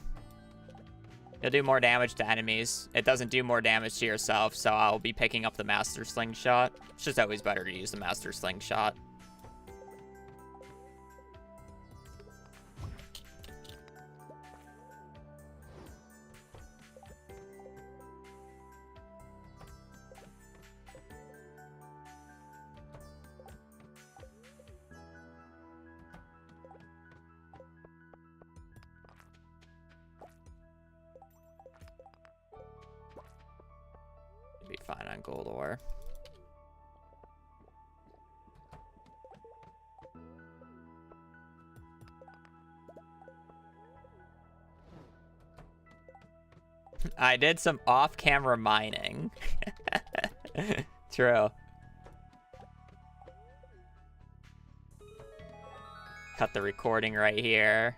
You'll do more damage to enemies. It doesn't do more damage to yourself, so I'll be picking up the Master Slingshot. It's just always better to use the Master Slingshot. Be fine on gold ore. I did some off-camera mining. True. Cut the recording right here.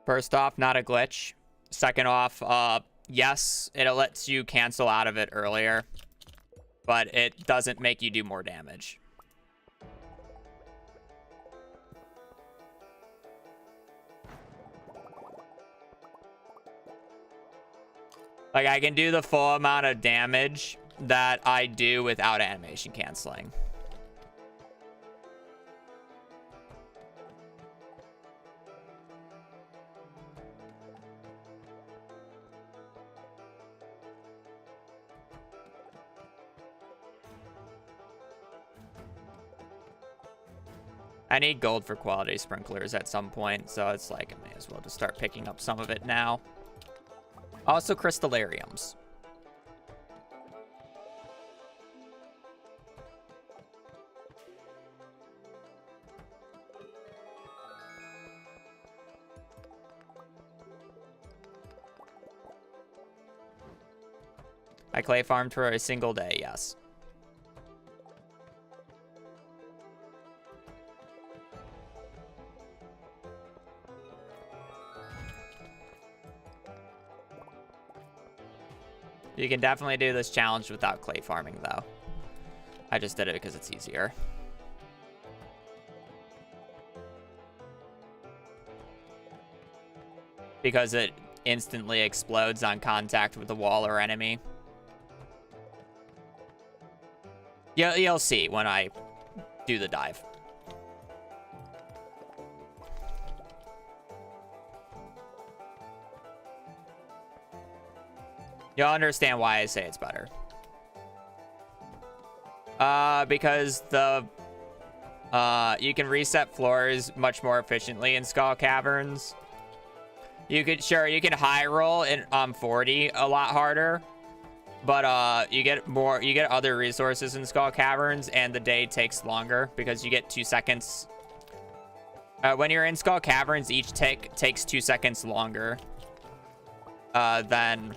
First off, not a glitch. Second off, yes, it lets you cancel out of it earlier, but it doesn't make you do more damage. Like, I can do the full amount of damage that I do without animation canceling. I need gold for quality sprinklers at some point, so it's like I may as well just start picking up some of it now. Also, crystallariums. I clay farmed for a single day, yes. You can definitely do this challenge without clay farming, though. I just did it because it's easier. Because it instantly explodes on contact with the wall or enemy. You'll see when I do the dive. You'll understand why I say it's better. Because you can reset floors much more efficiently in Skull Caverns. You can high roll in 40 a lot harder, but you get other resources in Skull Caverns, and the day takes longer because you get 2 seconds. When you're in Skull Caverns, each tick takes 2 seconds longer than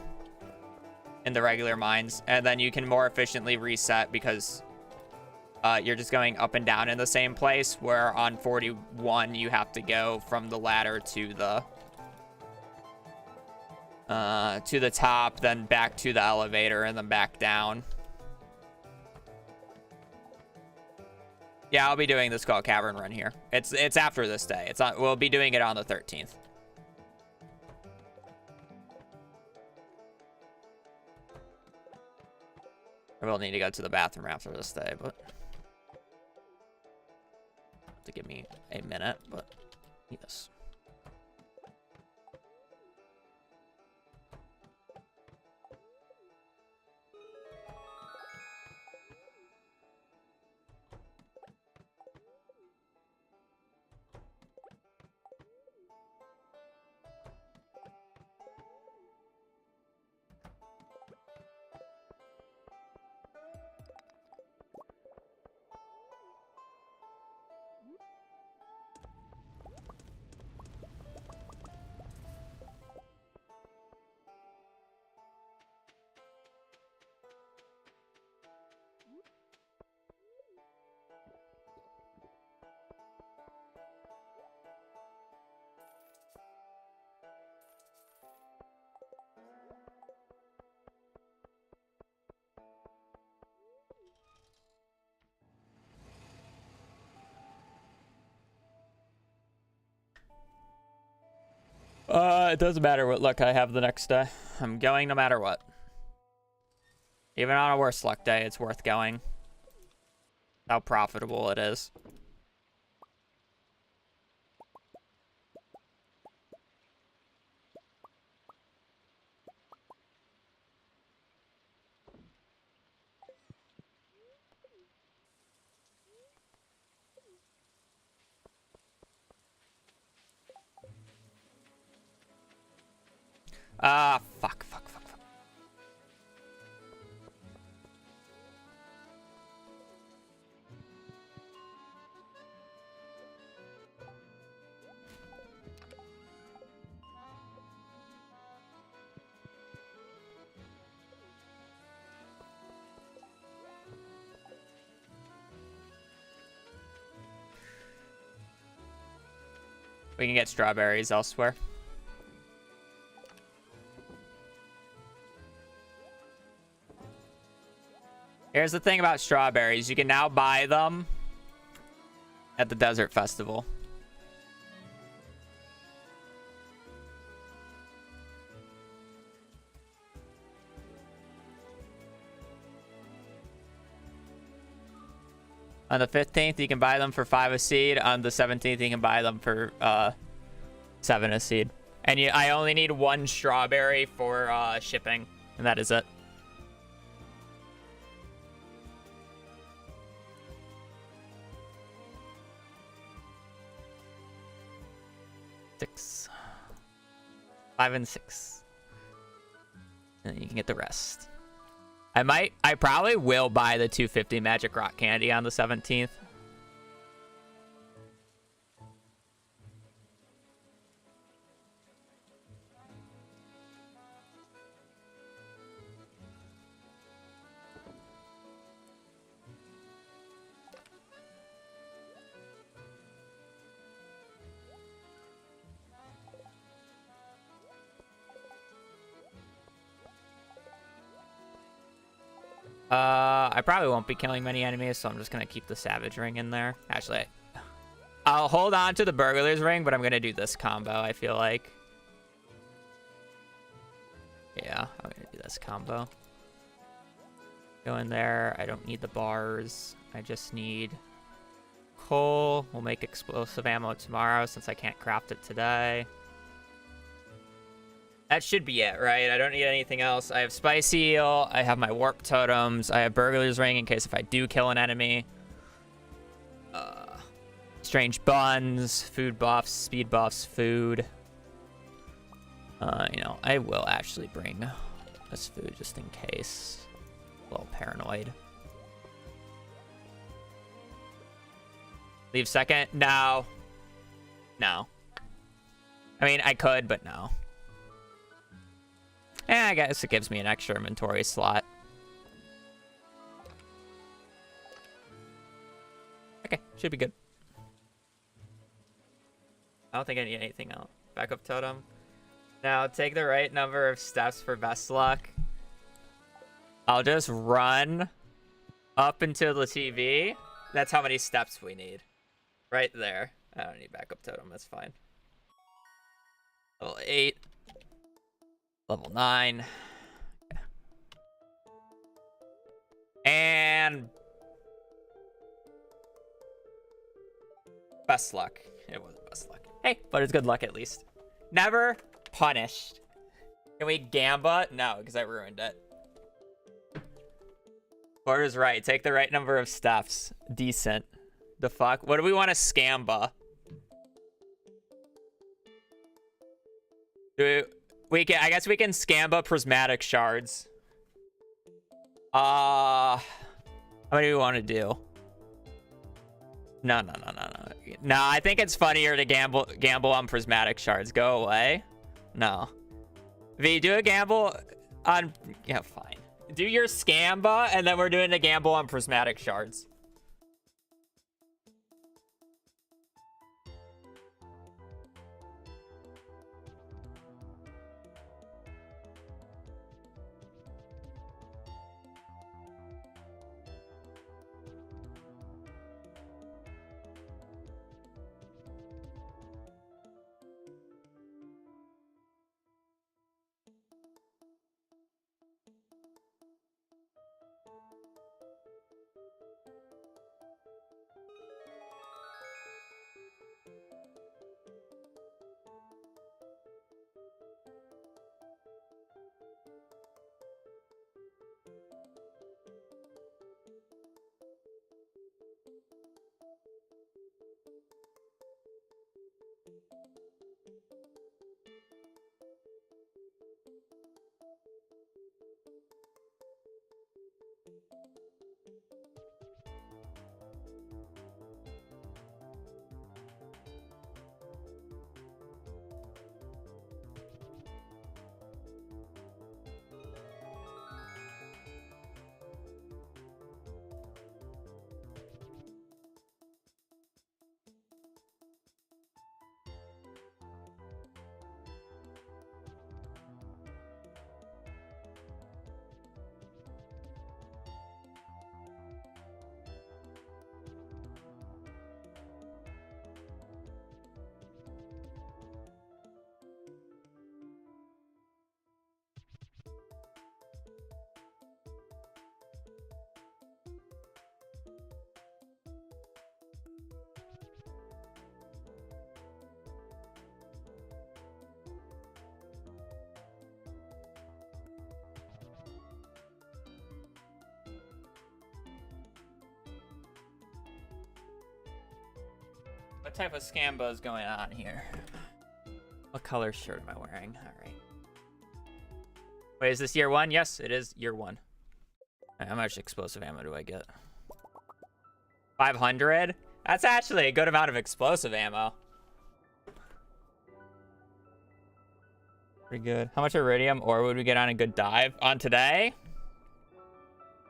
in the regular mines, and then you can more efficiently reset because you're just going up and down in the same place, where on 41 you have to go from the ladder to the top, then back to the elevator, and then back down. Yeah, I'll be doing the Skull Cavern run here. It's after this day. We'll be doing it on the 13th. I will need to go to the bathroom after this day, but to give me a minute, but yes. It doesn't matter what luck I have the next day. I'm going no matter what. Even on a worse luck day, it's worth going. How profitable it is. Fuck. We can get strawberries elsewhere. Here's the thing about strawberries. You can now buy them at the Desert Festival. On the 15th, you can buy them for 5 a seed. On the 17th, you can buy them for 7 a seed. And I only need 1 strawberry for shipping, and that is it. Six. 5 and 6. And you can get the rest. I probably will buy the 250 Magic Rock Candy on the 17th. I probably won't be killing many enemies, so I'm just gonna keep the Savage Ring in there. Actually, I'll hold on to the Burglar's Ring, but I'm gonna do this combo, I feel like. Yeah, I'm gonna do this combo. Go in there. I don't need the bars. I just need coal. We'll make explosive ammo tomorrow since I can't craft it today. That should be it, right? I don't need anything else. I have Spicy Eel. I have my Warp Totems. I have Burglar's Ring in case if I do kill an enemy. Strange Buns, food buffs, speed buffs, food. You know, I will actually bring this food just in case. A little paranoid. Leave second? No. No. I mean, I could, but no. I guess it gives me an extra inventory slot. Okay, should be good. I don't think I need anything else. Backup totem. Now, take the right number of steps for best luck. I'll just run up until the TV. That's how many steps we need. Right there. I don't need backup totem. That's fine. Level 8. Level 9. Okay. And best luck. It wasn't best luck. Hey, but it's good luck at least. Never punished. Can we Gamba? No, because I ruined it. Order's right. Take the right number of steps. Decent. The fuck? What do we want to Scamba? We can, I guess we can Scamba prismatic shards. How many do we want to do? No. No, I think it's funnier to gamble on prismatic shards. Go away. No. V, do a gamble on... Yeah, fine. Do your Scamba, and then we're doing a gamble on prismatic shards. What type of Scamba is going on here? What color shirt am I wearing? All right. Wait, is this year 1? Yes, it is year 1. How much explosive ammo do I get? 500? That's actually a good amount of explosive ammo. Pretty good. How much iridium ore would we get on a good dive? On today?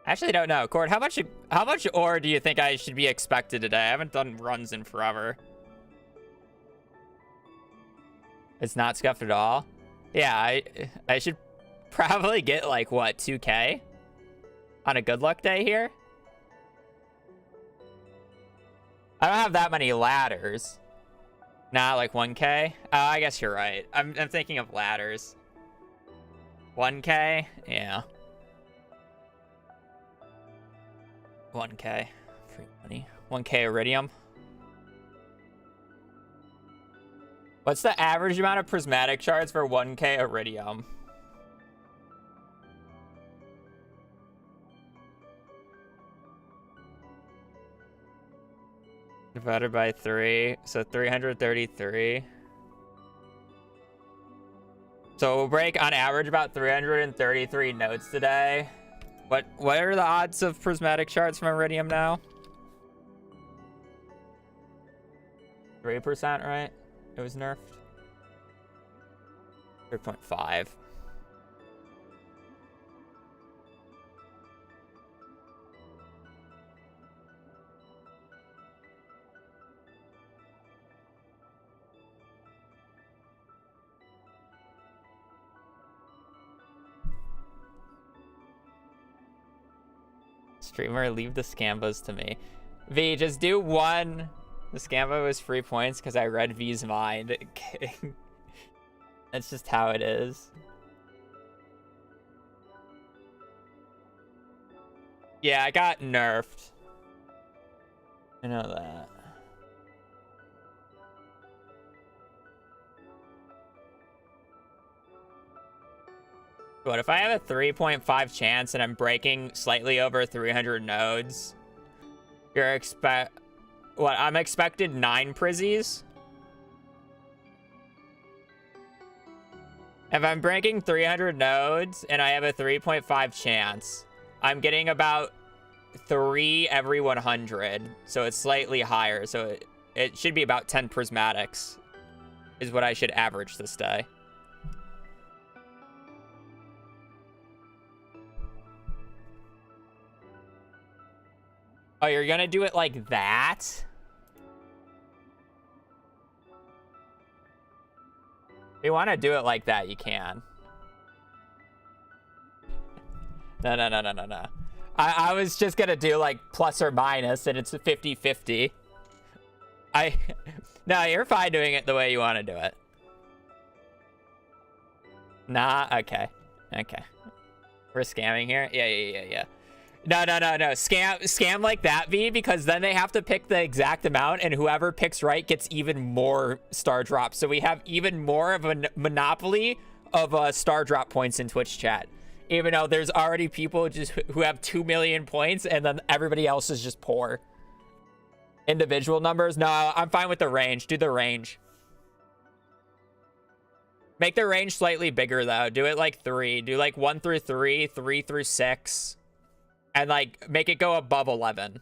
Actually, don't know. Cord, how much ore do you think I should be expected today? I haven't done runs in forever. It's not scuffed at all? Yeah, I should probably get like, what, 2K? On a good luck day here? I don't have that many ladders. Not like 1K? Oh, I guess you're right. I'm thinking of ladders. 1K? Yeah. 1K. Free money. 1K iridium. What's the average amount of prismatic shards for 1k iridium? Divided by 3, so 333. So we'll break on average about 333 nodes today. What are the odds of prismatic shards from iridium now? 3%, right? It was nerfed. 3.5. Streamer, leave the scambas to me. V, just do one. The scamba was free points because I read V's mind. Kidding. That's just how it is. Yeah, I got nerfed. I know that. What if I have a 3.5 chance and I'm breaking slightly over 300 nodes? I'm expected 9 prizzies. If I'm breaking 300 nodes and I have a 3.5 chance, I'm getting about 3 every 100. So it's slightly higher. So it should be about 10 prismatics is what I should average this day. Oh, you're gonna do it like that? If you want to do it like that, you can. No. I was just gonna do like plus or minus, and it's 50-50. No, you're fine doing it the way you want to do it. Nah, okay. We're scamming here? Yeah. No. Scam like that, V, because then they have to pick the exact amount, and whoever picks right gets even more star drops. So we have even more of a monopoly of star drop points in Twitch chat. Even though there's already people just who have 2 million points, and then everybody else is just poor. Individual numbers? No, I'm fine with the range. Do the range. Make the range slightly bigger, though. Do it like 3. Do like 1 through 3, 3 through 6. And, like, make it go above 11.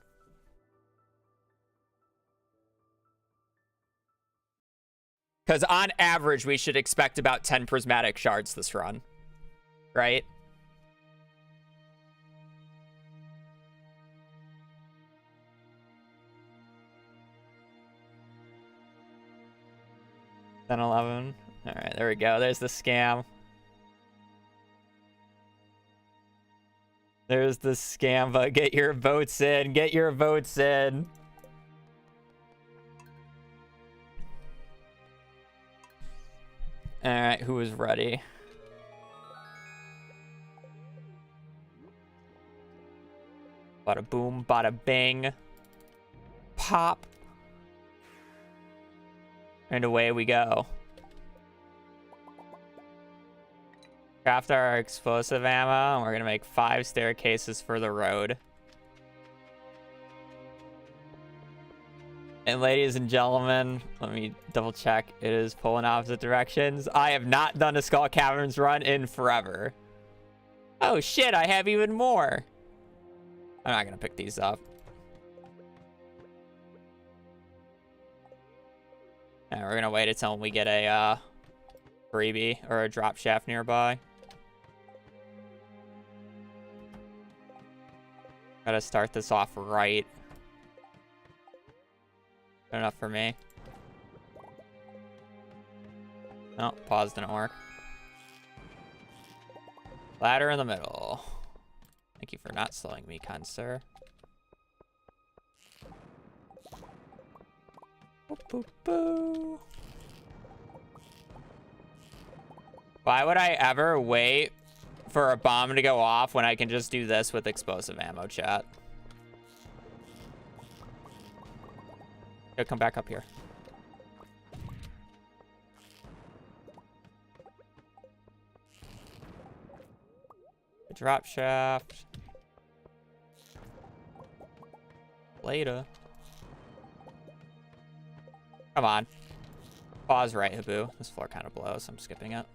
Because on average, we should expect about 10 prismatic shards this run. Right? Then 11. All right, there we go. There's the scam. There's the scam, but get your votes in. Get your votes in. All right, who is ready? Bada boom, bada bang. Pop. And away we go. Craft our explosive ammo, and we're gonna make 5 staircases for the road. And ladies and gentlemen, let me double check. It is pulling opposite directions. I have not done a Skull Caverns run in forever. Oh shit, I have even more. I'm not gonna pick these up. And we're gonna wait until we get a freebie or a drop shaft nearby. Gotta start this off right. Good enough for me. No, pause didn't work. Ladder in the middle. Thank you for not slowing me, kind sir. Boop, boop, boo. Why would I ever wait for a bomb to go off when I can just do this with explosive ammo, chat? Yo, come back up here. drop shaft. Later. Come on. Pause right, Habu. This floor kind of blows. I'm skipping it.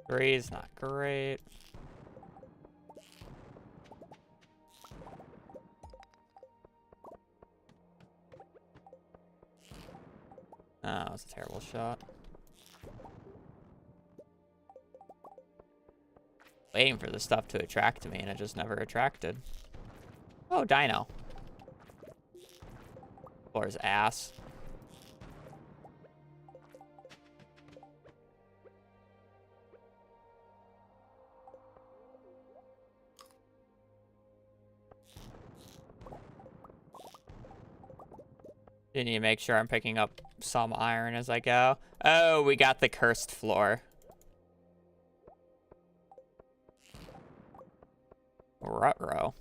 Three's not great. Oh, that was a terrible shot. Waiting for the stuff to attract to me, and it just never attracted. Oh, dino. Floor's ass. I need to make sure I'm picking up some iron as I go. Oh, we got the cursed floor. Ruh-roh.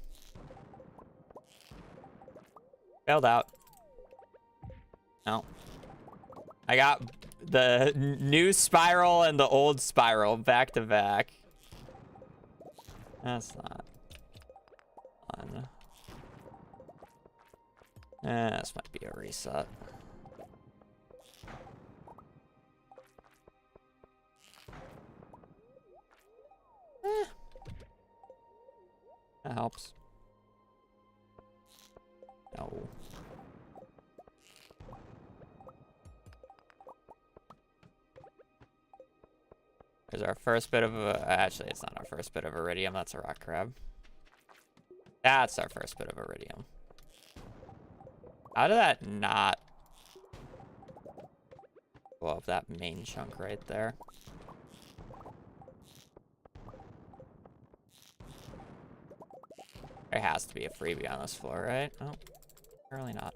Failed out. No. I got the new spiral and the old spiral back to back. That's not fun. This might be a reset. That helps. No. There's our first bit of actually, it's not our first bit of iridium. That's a rock crab. That's our first bit of iridium. How did that not blow up that main chunk right there? There has to be a freebie on this floor, right? Oh, apparently not.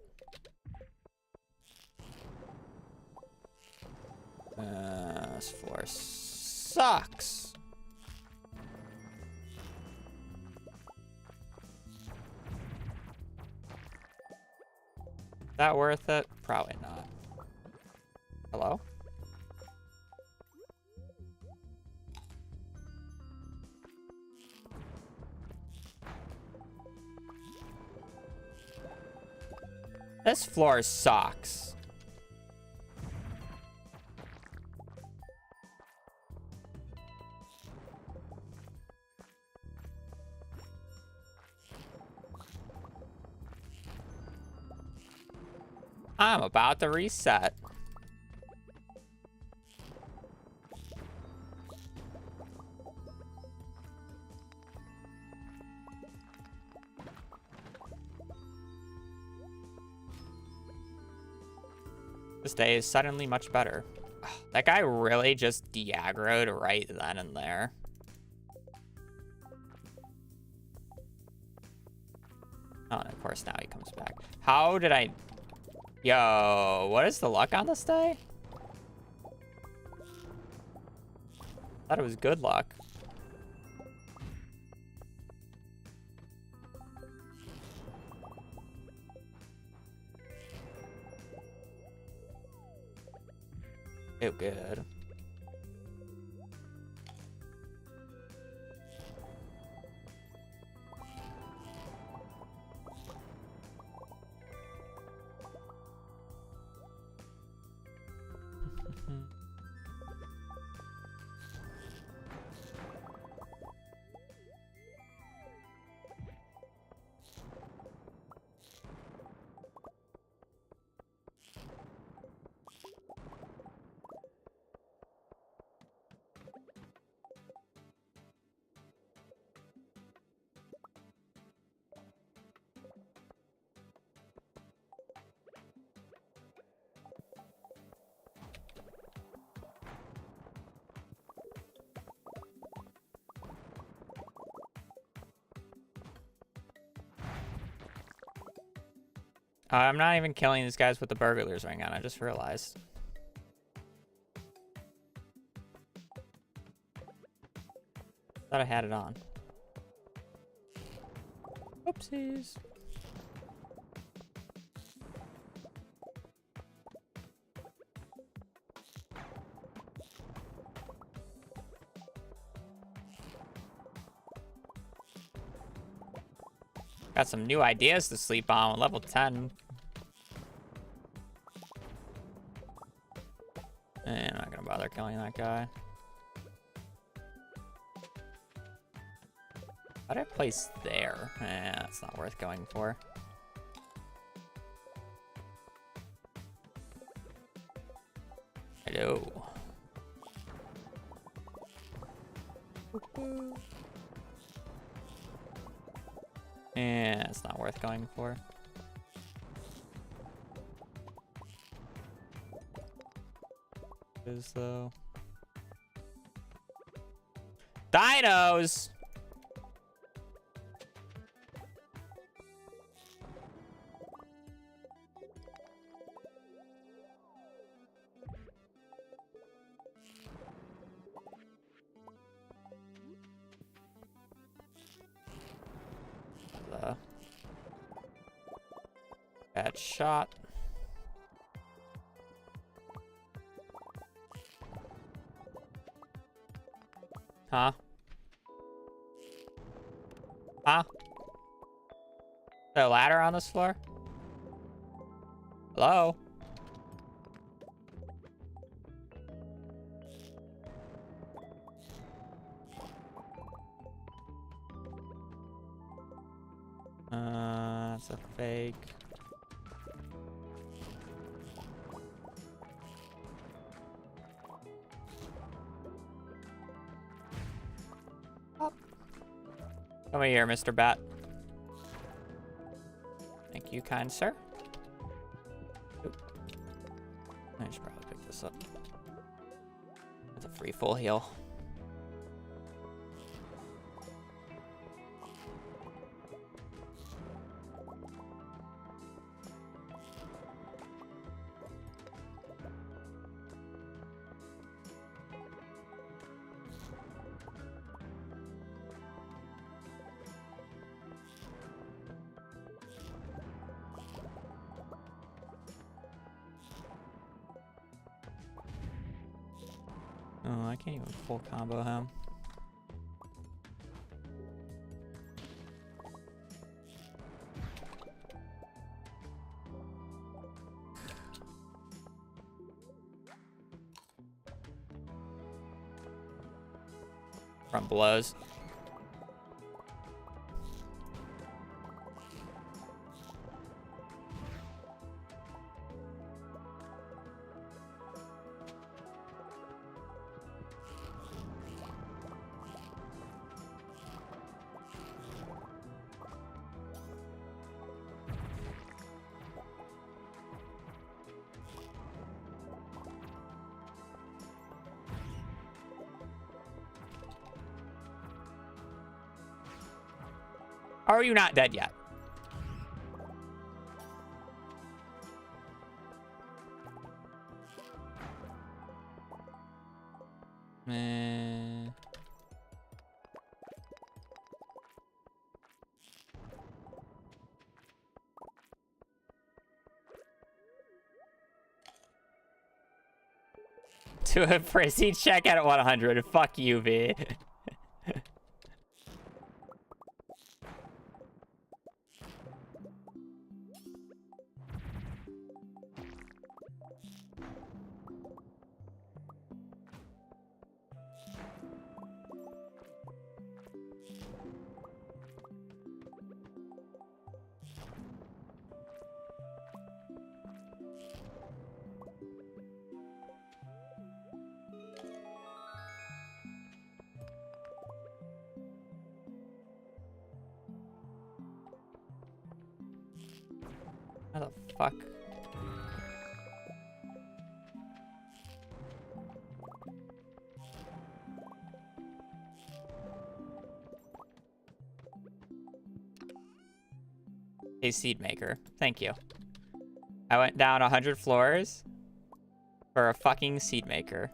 This floor sucks. Is that worth it? Probably not. Hello? This floor sucks. I'm about to reset. This day is suddenly much better. Ugh, that guy really just de-aggroed right then and there. Oh, and of course now he comes back. How did I... Yo, what is the luck on this day? Thought it was good luck. Oh, good. I'm not even killing these guys with the burglar's ring on. I just realized. Thought I had it on. Oopsies. Got some new ideas to sleep on with level 10. I'm not gonna bother killing that guy. How did I place there? That's not worth going for. Hello. It's not worth going for. Is though. Dinos! Bad shot. Huh? Huh? Is there a ladder on this floor? Hello? That's a fake. Come here, Mr. Bat. Thank you, kind sir. Oop. I should probably pick this up. That's a free full heal. Oh, I can't even full combo him. Front blows. Are you not dead yet? To a proceed check out at 100. Fuck you, V. How the fuck? A seed maker. Thank you. I went down 100 floors for a fucking seed maker.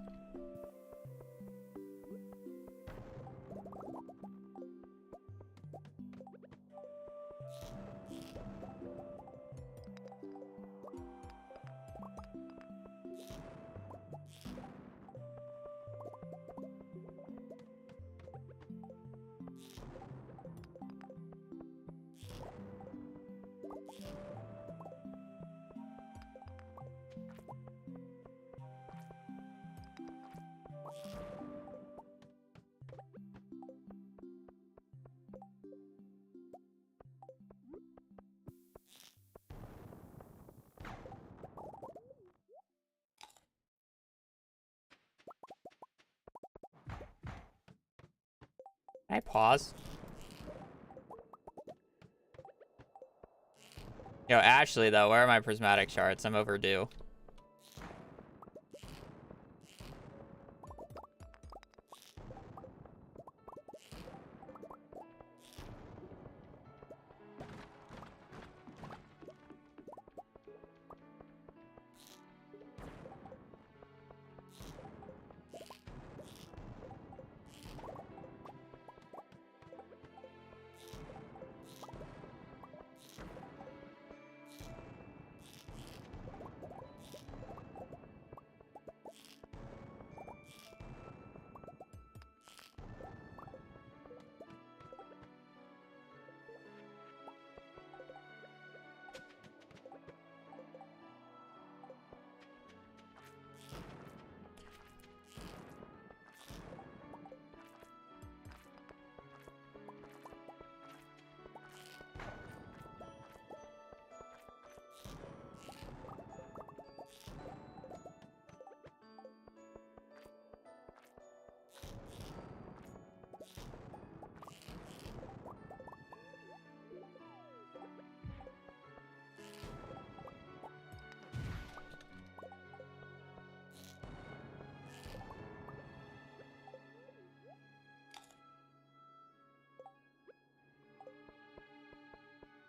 Can I pause? Yo, Ashley, though, where are my prismatic shards? I'm overdue.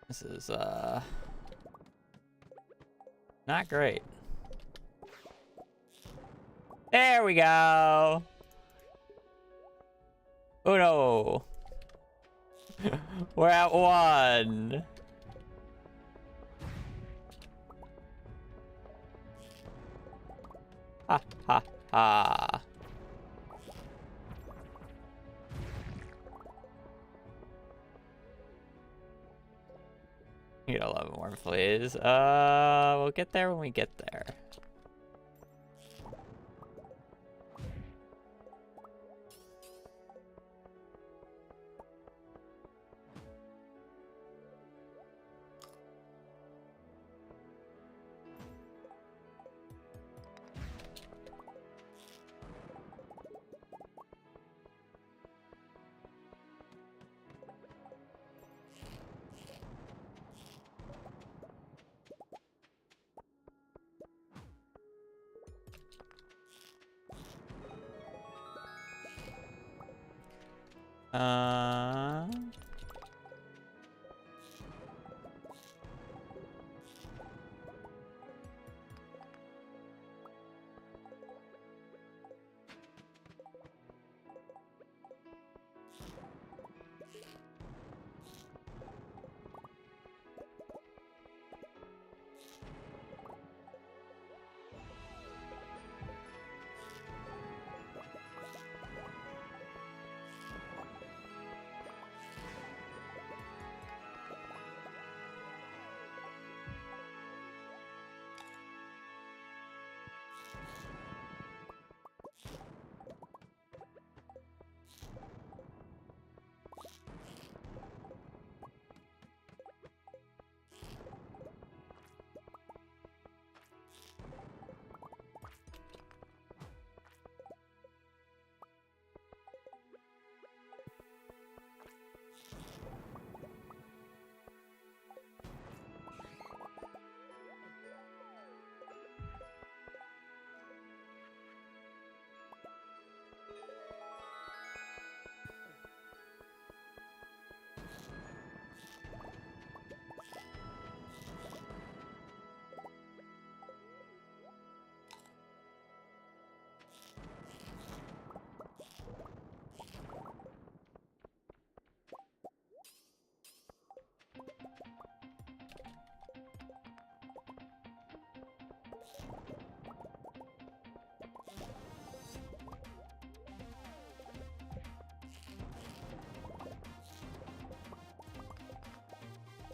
This is, not great. There we go. Oh no. We're at 1. Ha ha ha. Need 11 more, please. We'll get there when we get there. Uh...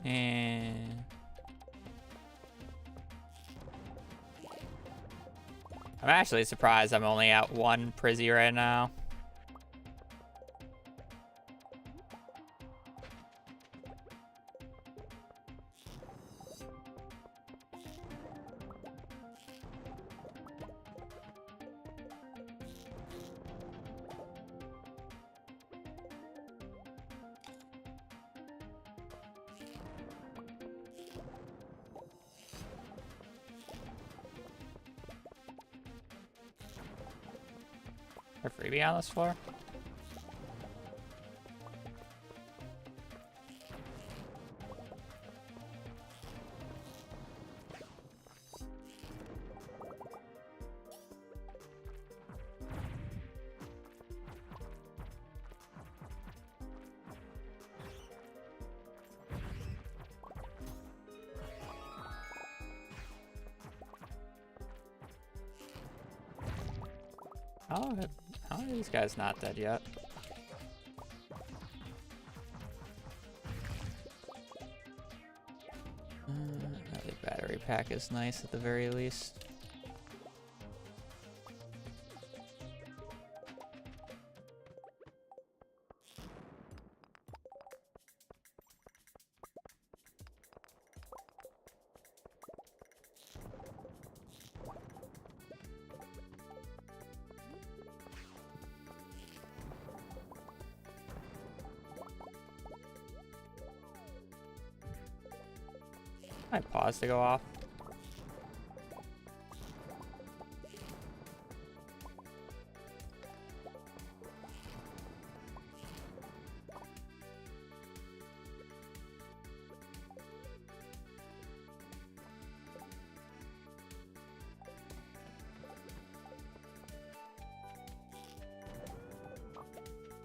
And I'm actually surprised I'm only at 1 Prizzy right now. Is there a freebie on this floor? How are these guys not dead yet? The battery pack is nice at the very least. I pause to go off.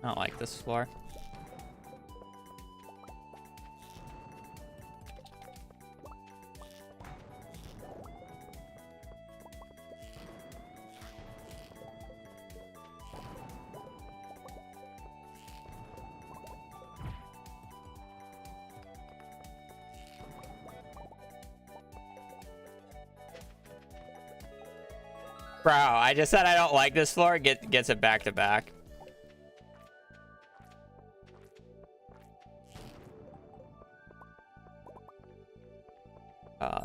I don't like this floor. Bro, I just said I don't like this floor. Gets it back to back.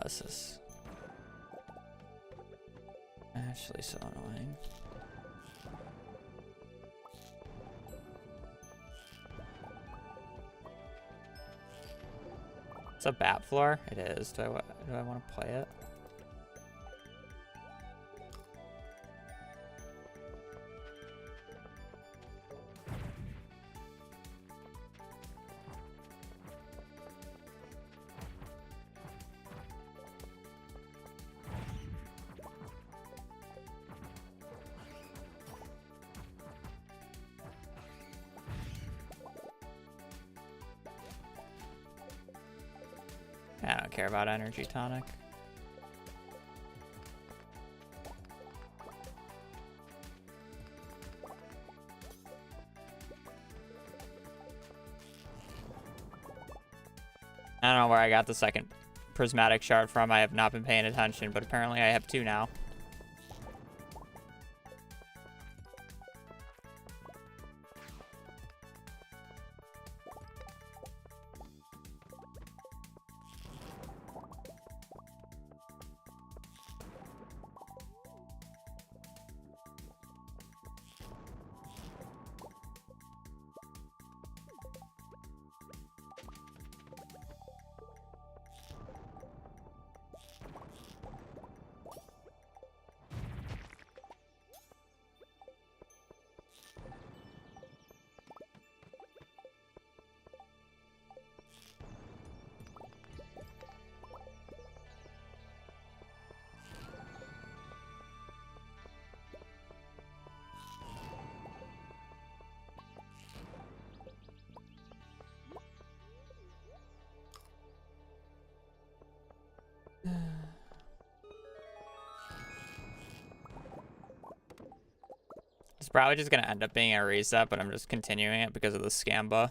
This is actually so annoying. It's a bat floor. It is. Do I want to play it? I don't care about energy tonic. I don't know where I got the second prismatic shard from. I have not been paying attention, but apparently I have 2 now. It's probably just gonna end up being a reset, but I'm just continuing it because of the Scamba.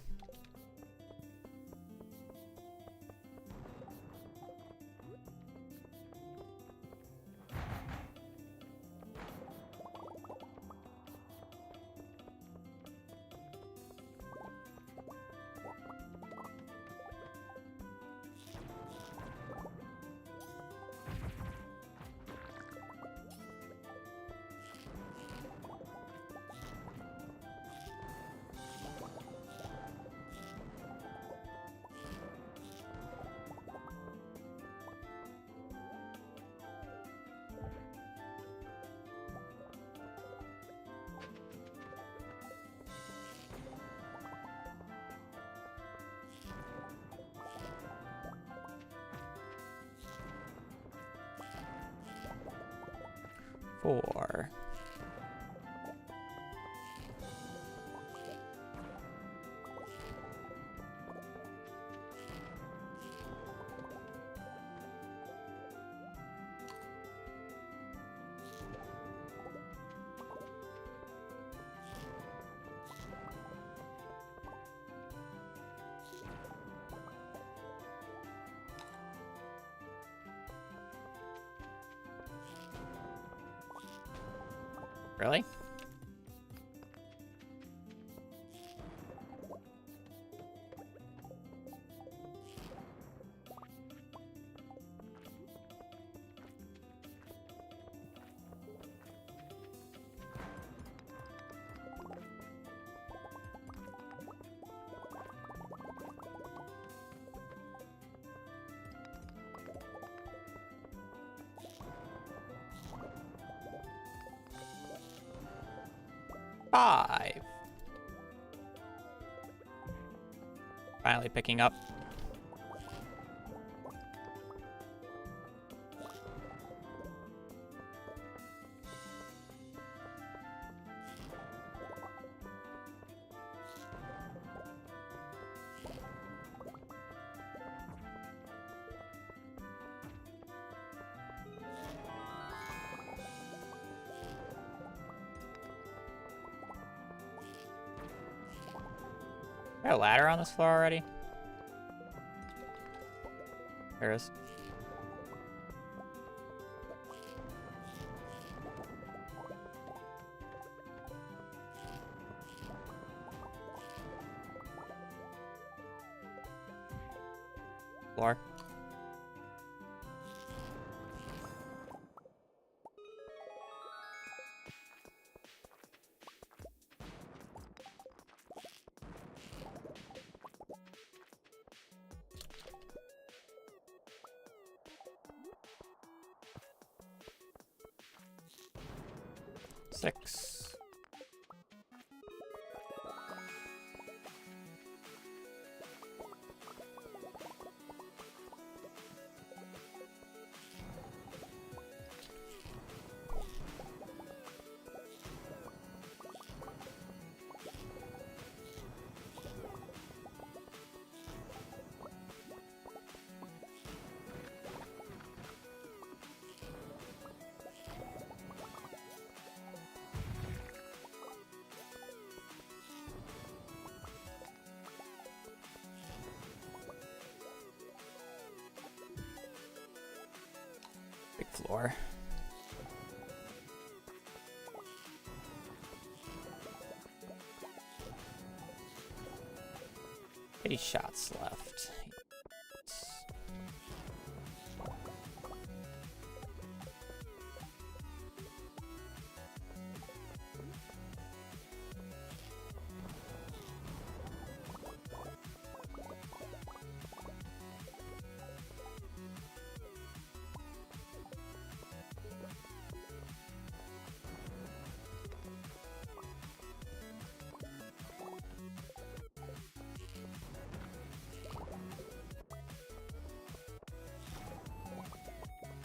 4. Really? Five. Finally picking up. Is there a ladder on this floor already? There is. Floor. Six. Big floor. Eight shots left.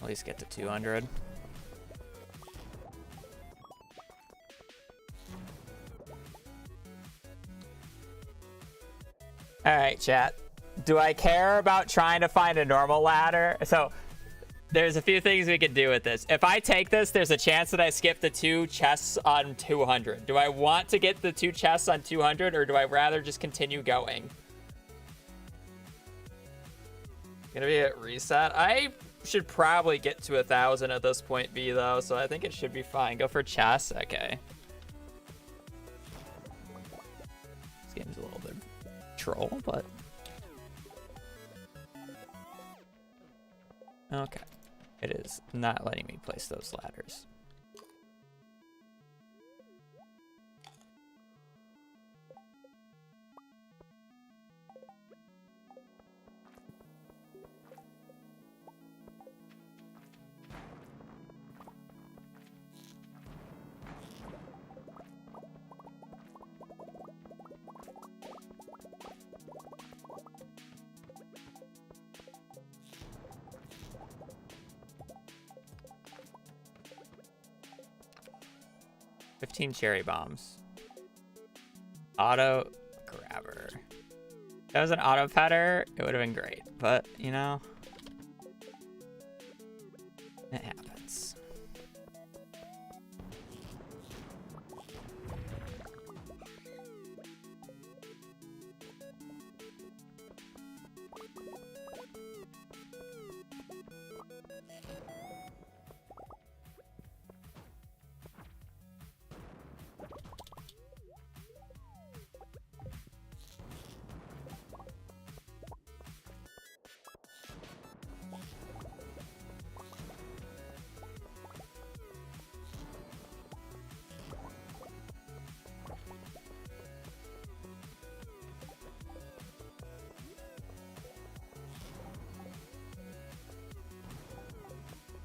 At least get to 200. All right, chat. Do I care about trying to find a normal ladder? So there's a few things we could do with this. If I take this, there's a chance that I skip the 2 chests on 200. Do I want to get the 2 chests on 200, or do I rather just continue going? Gonna be at reset. I should probably get to 1,000 at this point B though, so I think it should be fine. Go for chess. Okay. This game's a little bit troll, but okay. It is not letting me place those ladders. 15 cherry bombs. Auto grabber. If that was an auto petter, it would have been great. But, you know, it happens.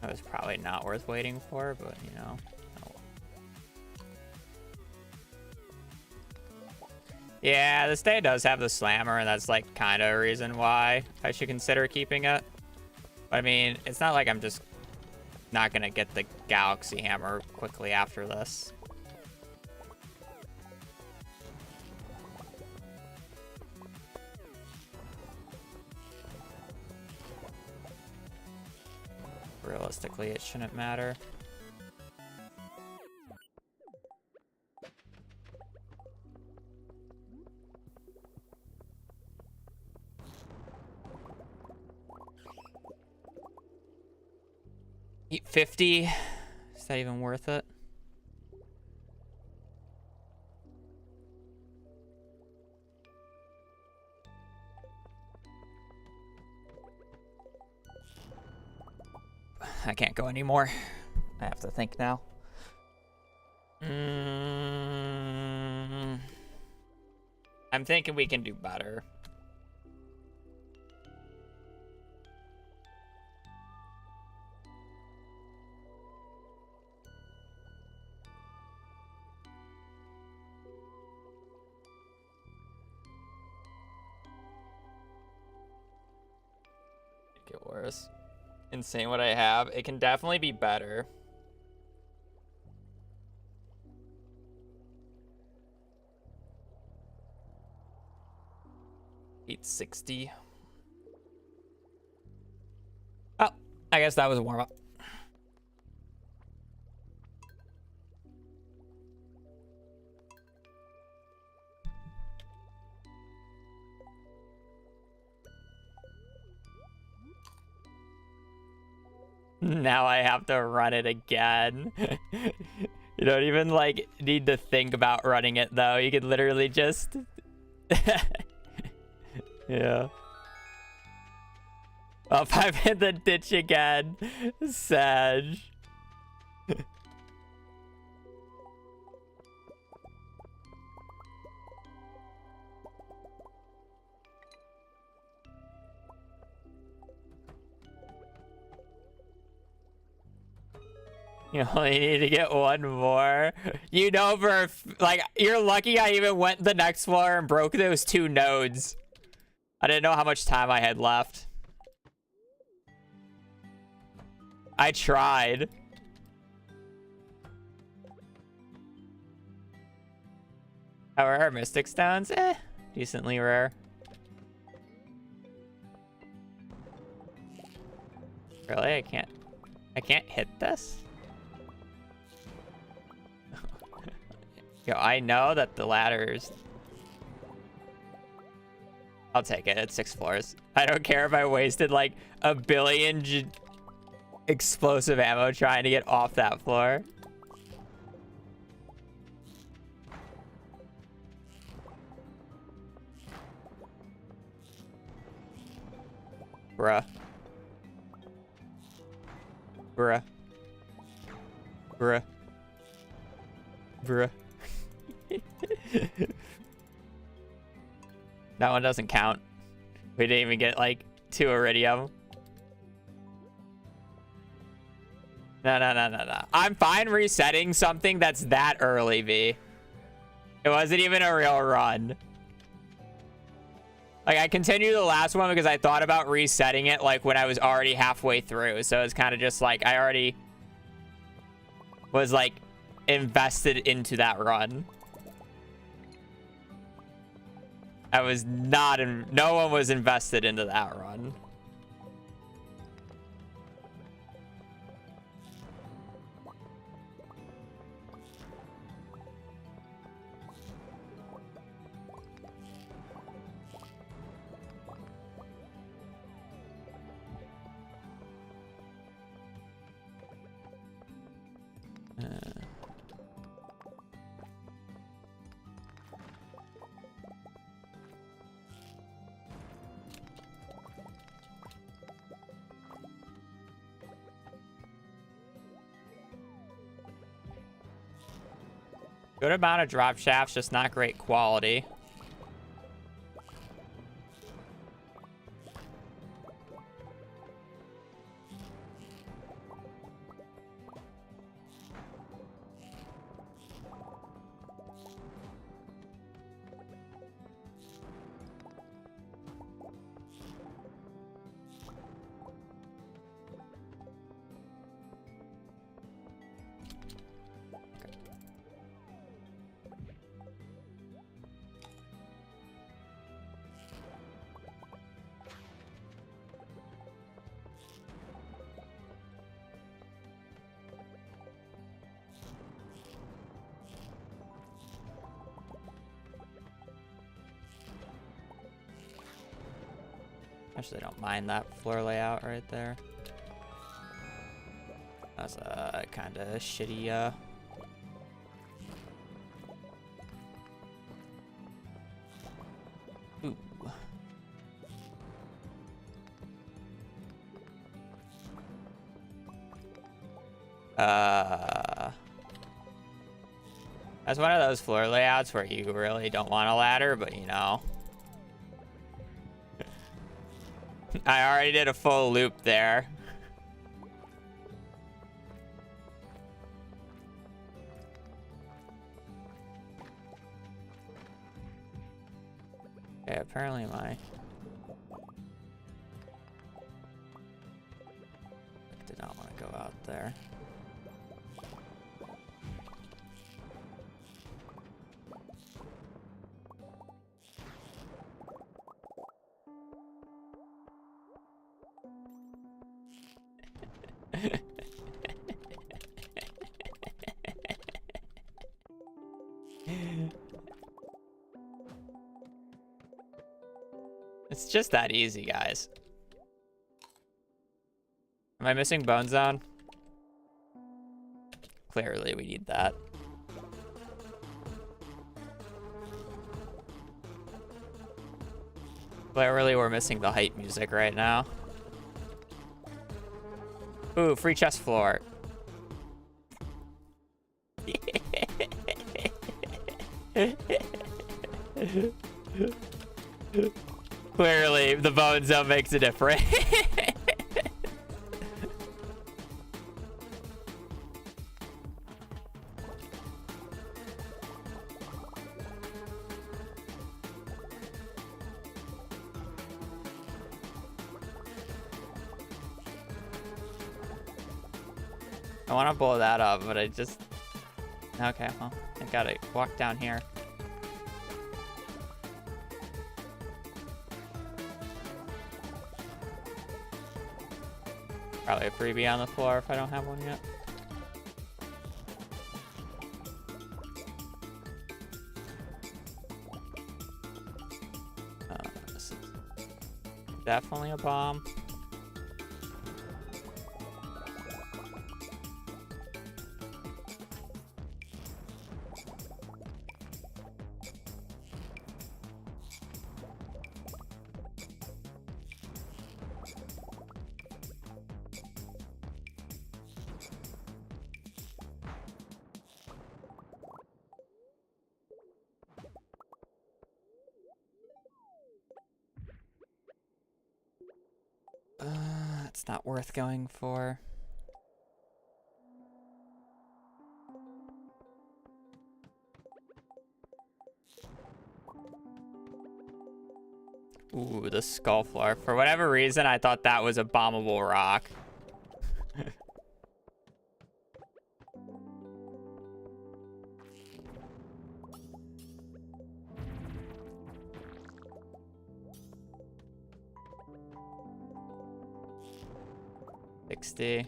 That was probably not worth waiting for, but you know. Oh. Yeah, this day does have the slammer, and that's like kind of a reason why I should consider keeping it. But I mean, it's not like I'm just not gonna get the galaxy hammer quickly after this. Realistically, it shouldn't matter. Eat 50. Is that even worth it? I can't go anymore. I have to think now. I'm thinking we can do better. Get worse. Insane what I have. It can definitely be better. $860. Oh, I guess that was a warm-up. Now I have to run it again. You don't even like need to think about running it though. You could literally just yeah. Oh, if I've hit the ditch again, Sag. You only need to get one more. You know, for like, you're lucky I even went the next floor and broke those 2 nodes. I didn't know how much time I had left. I tried. How are our Mystic Stones? Decently rare. Really? I can't hit this? Yo, I know that the ladders. I'll take it. It's 6 floors. I don't care if I wasted like a billion explosive ammo trying to get off that floor. Bruh. Bruh. Bruh. Bruh. That one doesn't count. We didn't even get like 2 iridium. No. I'm fine resetting something that's that early, V. It wasn't even a real run. Like, I continued the last one because I thought about resetting it like when I was already halfway through. So it's kind of just like I already was like invested into that run. I was not in, no one was invested into that run. Good amount of drop shafts, just not great quality. Actually, don't mind that floor layout right there. That's a kind of shitty, Ooh. That's one of those floor layouts where you really don't want a ladder, but you know. I already did a full loop there. Okay, apparently my... I did not want to go out there. It's just that easy, guys. Am I missing Bone Zone? Clearly, we need that. Clearly, we're missing the hype music right now. Ooh, free chest floor. Clearly, the Bone Zone makes a difference. I want to blow that up, but I just... Okay, well, I gotta walk down here. Probably a freebie on the floor if I don't have one yet. This is definitely a bomb. It's not worth going for. Ooh, the skull floor. For whatever reason, I thought that was a bombable rock. 60. If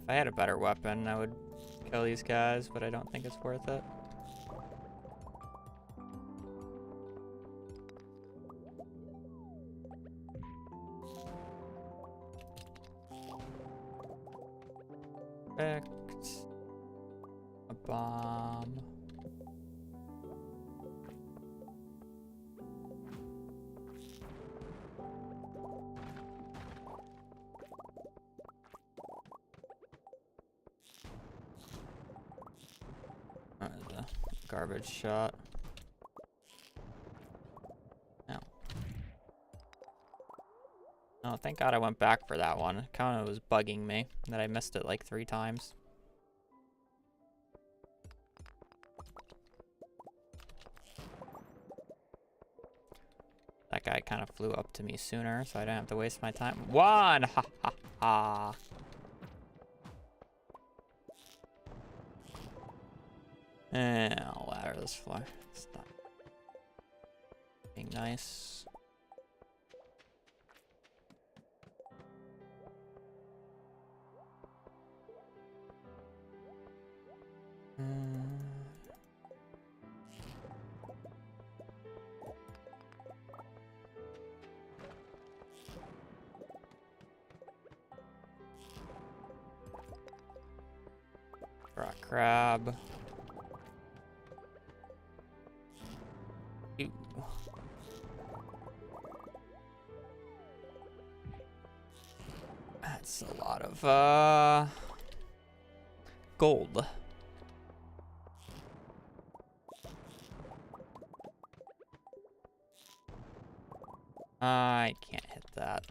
I had a better weapon, I would kill these guys, but I don't think it's worth it. Perfect. A bomb. The garbage shot. No. Oh, thank God I went back for that one. It kind of was bugging me that I missed it like 3 times. That guy kind of flew up to me sooner, so I didn't have to waste my time. 1! Ha ha ha! And I'll ladder this floor. Stop being nice. Rock crab. Ew. That's a lot of gold. I can't hit that.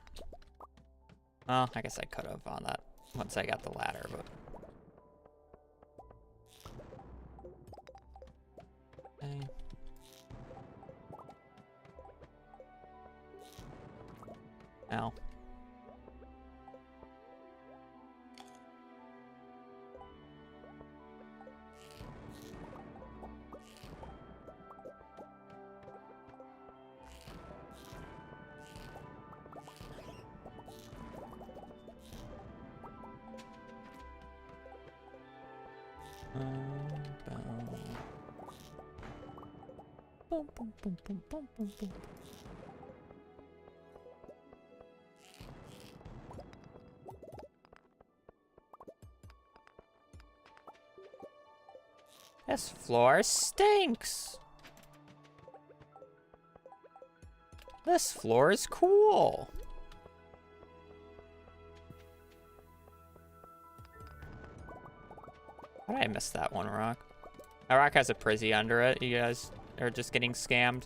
Well, I guess I could have on that once I got the ladder, but okay. Ow. Boom, boom, boom, boom, boom, boom, boom. This floor stinks. This floor is cool. How did I miss that one rock? That rock has a prizzy under it. You guys are just getting scammed.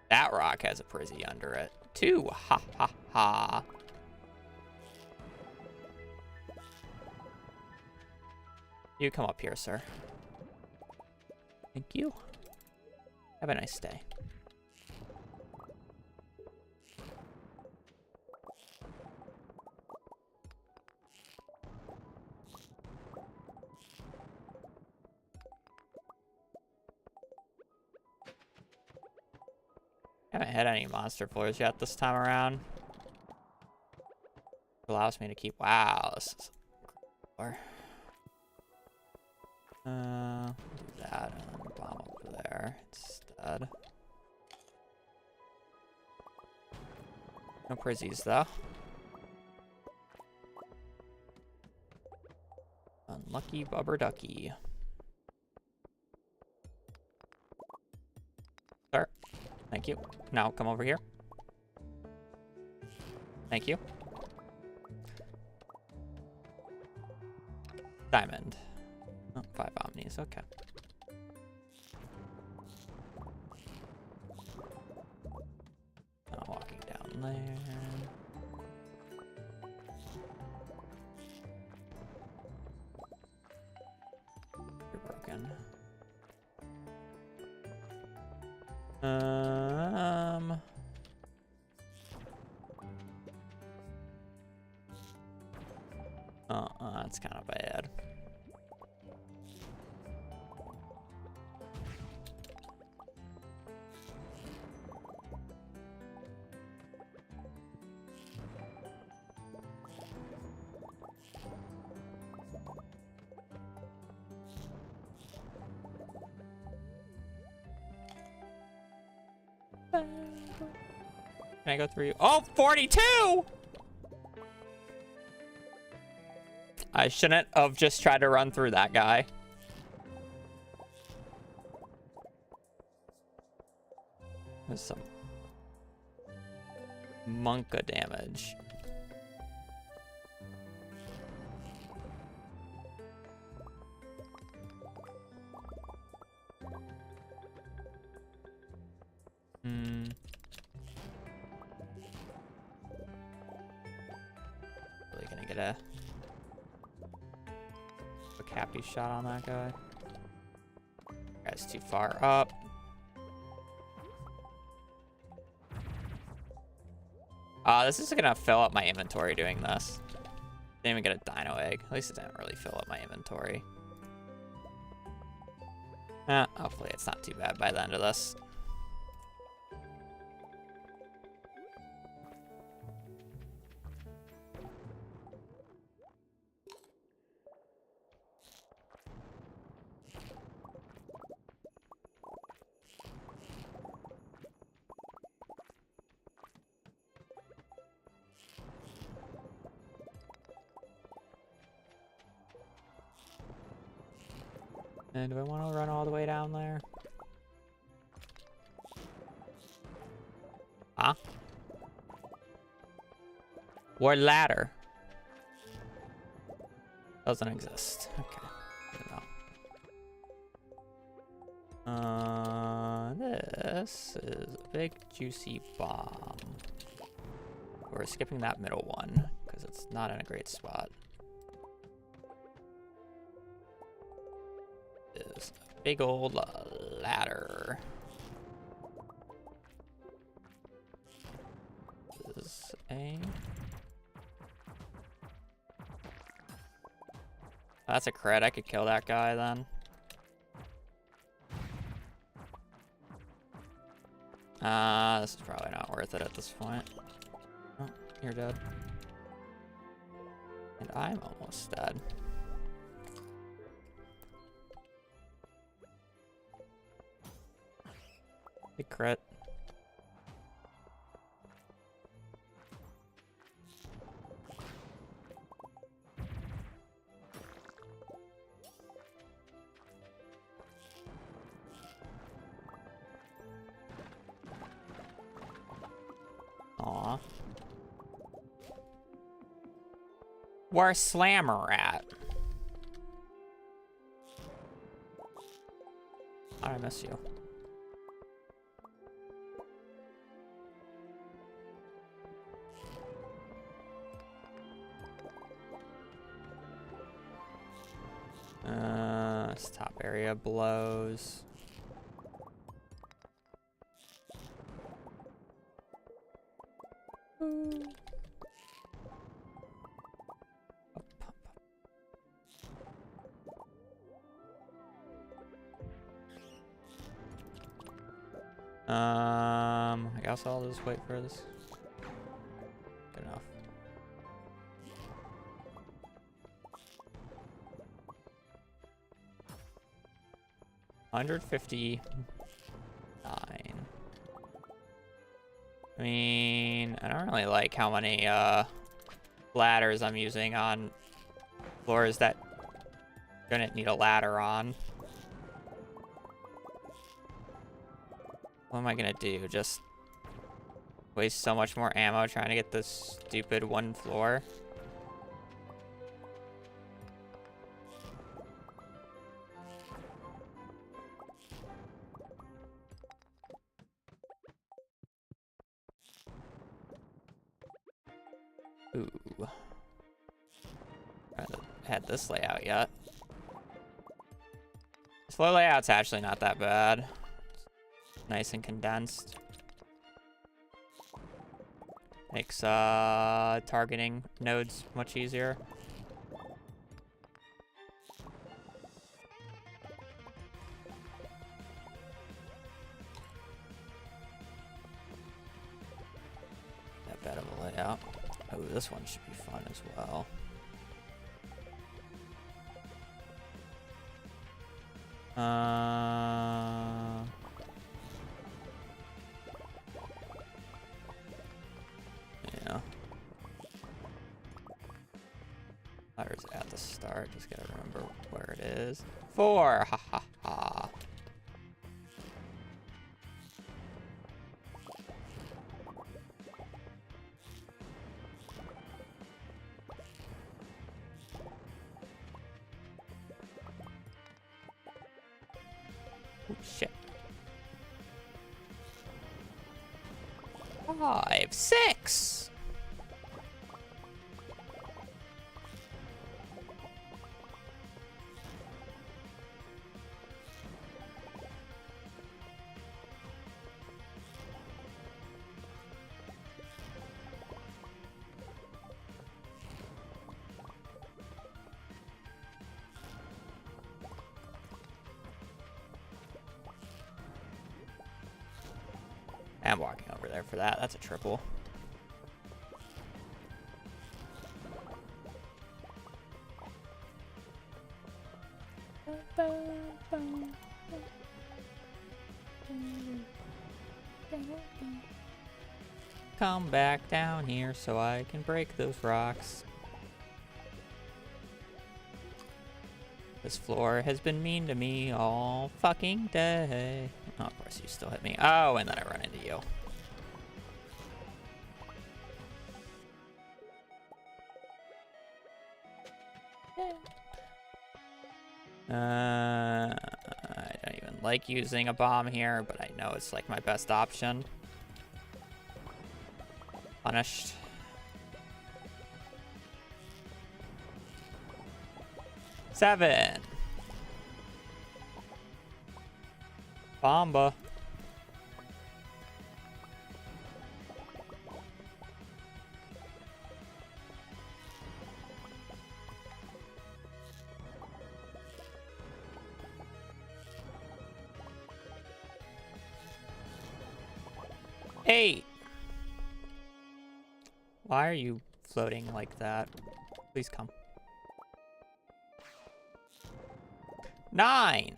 That rock has a prizzy under it, too. Ha ha ha. You come up here, sir. Thank you. Have a nice day. Haven't hit any monster floors yet this time around. Allows me to keep. Wow, this is floor. Do that and bomb over there instead. No prizzies though. Unlucky bubber ducky. Sir, thank you. Now come over here. Thank you. Diamond. Oh, 5 omnis, okay. Now walking down there. You're broken. That's kind of bad. Can I go through you? Oh, 42! I shouldn't have just tried to run through that guy. There's some Monka damage. Really gonna get a cappy shot on that guy. Guy's too far up. This is gonna fill up my inventory doing this. Didn't even get a dino egg. At least it didn't really fill up my inventory. Hopefully it's not too bad by the end of this. And do I want to run all the way down there? Huh? Or ladder? Doesn't exist. Okay. Good to know. This is a big juicy bomb. We're skipping that middle one because it's not in a great spot. Is a big old ladder. This is a... That's a crit. I could kill that guy then. This is probably not worth it at this point. Oh, you're dead. And I'm almost dead. Big crit. Aw. Where's Slammer at? I miss you. This top area blows. I guess I'll just wait for this. Good enough. $159. I mean, I don't really like how many ladders I'm using on floors that gonna need a ladder on. What am I gonna do? Just waste so much more ammo trying to get this stupid one floor? Ooh. I haven't had this layout yet. This floor layout's actually not that bad. Nice and condensed. Makes targeting nodes much easier. That bad of a layout. Oh, this one should be fun as well. Ladder's at the start. Just gotta remember where it is. 4. Ha ha ha. Oh shit. 5, 6. I'm walking over there for that. That's a triple. Come back down here so I can break those rocks. This floor has been mean to me all fucking day. Oh, of course you still hit me. Oh, and then I run into you. I don't even like using a bomb here, but I know it's like my best option. Punished. Seven. Bomba. Eight. Why are you floating like that? Please come. 9.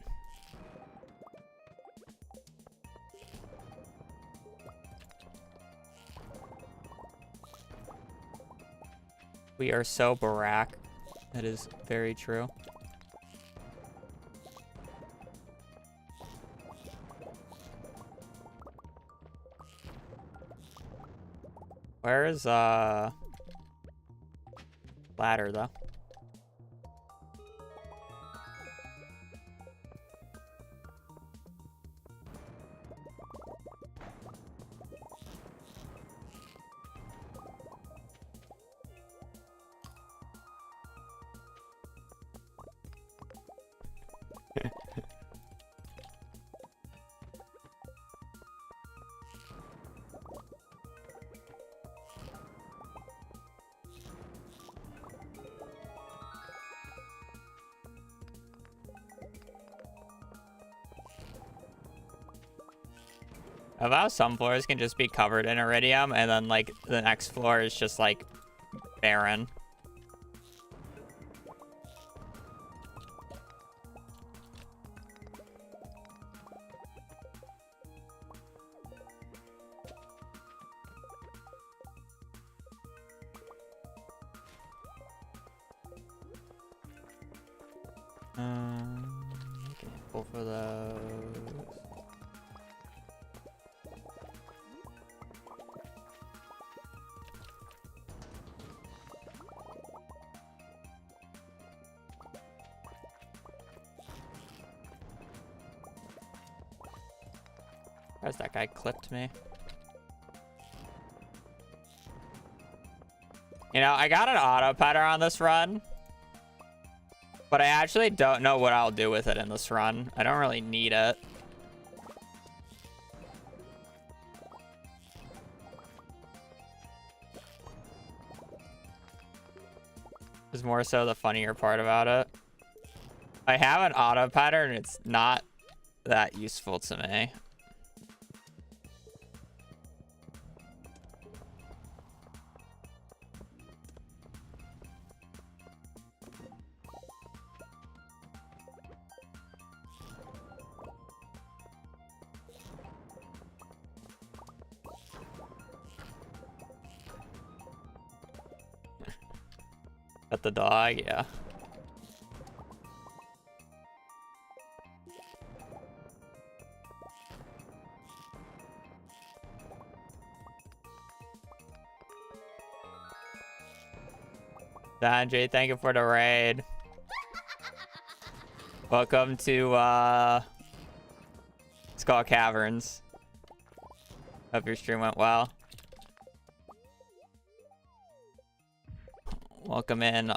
We are so Barack. That is very true. Where is ladder though? About some floors can just be covered in iridium, and then like the next floor is just like barren. Can you pull for those? Where's that guy clipped me? You know, I got an auto putter on this run, but I actually don't know what I'll do with it in this run. I don't really need it. Is more so the funnier part about it. I have an auto pattern, it's not that useful to me. At the dog, yeah. Andre, thank you for the raid. Welcome to Skull Caverns. Hope your stream went well. Welcome in,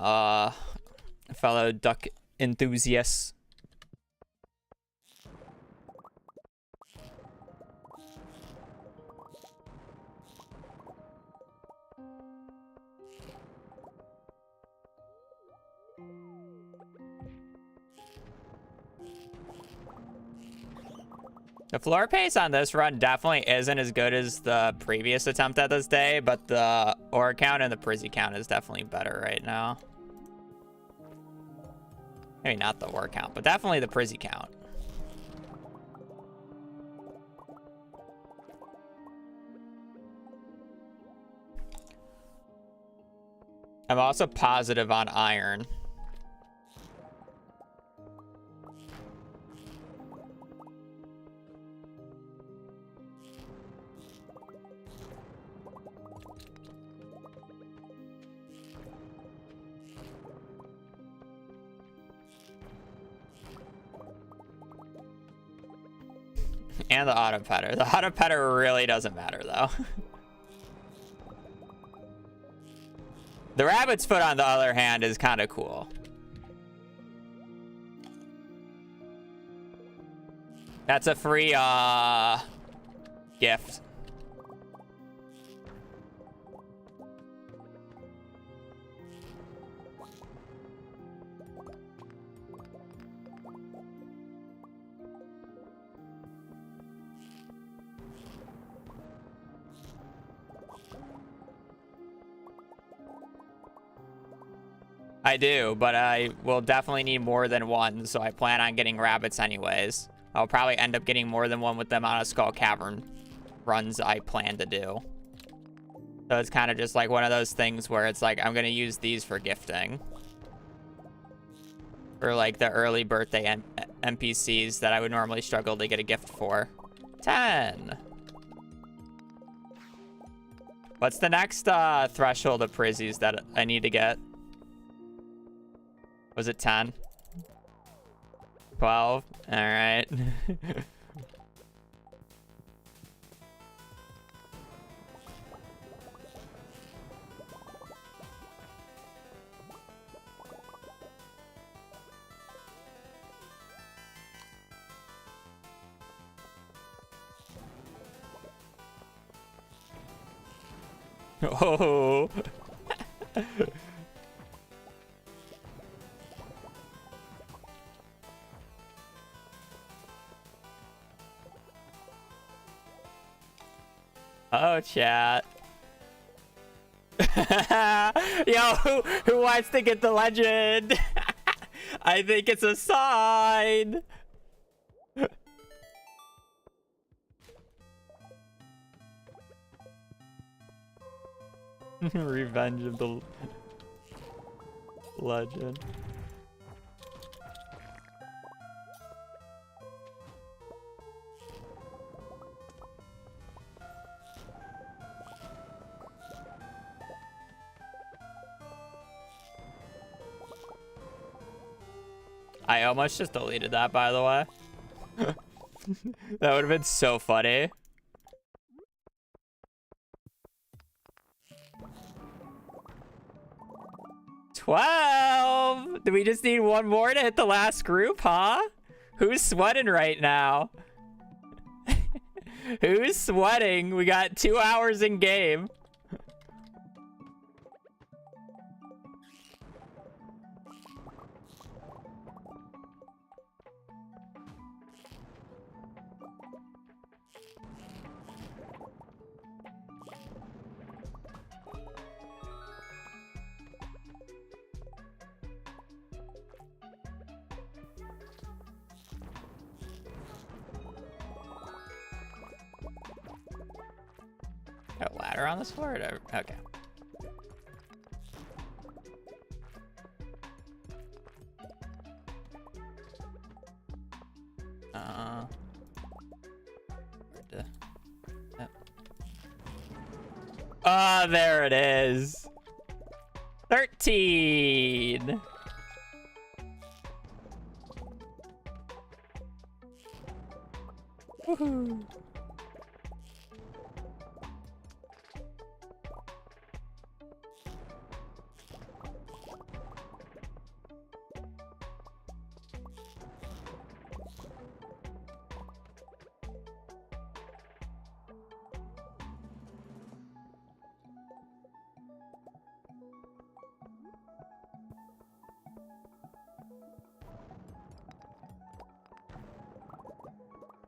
fellow duck enthusiasts. The floor pace on this run definitely isn't as good as the previous attempt at this day, but the ore count and the prizzy count is definitely better right now. Maybe not the ore count, but definitely the prizzy count. I'm also positive on iron. And the auto petter. The auto petter really doesn't matter though. The rabbit's foot, on the other hand, is kind of cool. That's a free gift. I do, but I will definitely need more than one, so I plan on getting rabbits anyways. I'll probably end up getting more than one with the amount of Skull Cavern runs I plan to do. So it's kind of just like one of those things where it's like, I'm going to use these for gifting. For like the early birthday NPCs that I would normally struggle to get a gift for. 10. What's the next threshold of prizzies that I need to get? Was it 10? 12? All right. Oh. Oh, chat. Yo, who wants to get the legend? I think it's a sign. Revenge of the legend. I almost just deleted that, by the way. That would have been so funny. Do we just need one more to hit the last group, huh? Who's sweating right now? Who's sweating? We got 2 hours in game. A ladder on this floor? Okay. Oh, there it is. 13. Woohoo.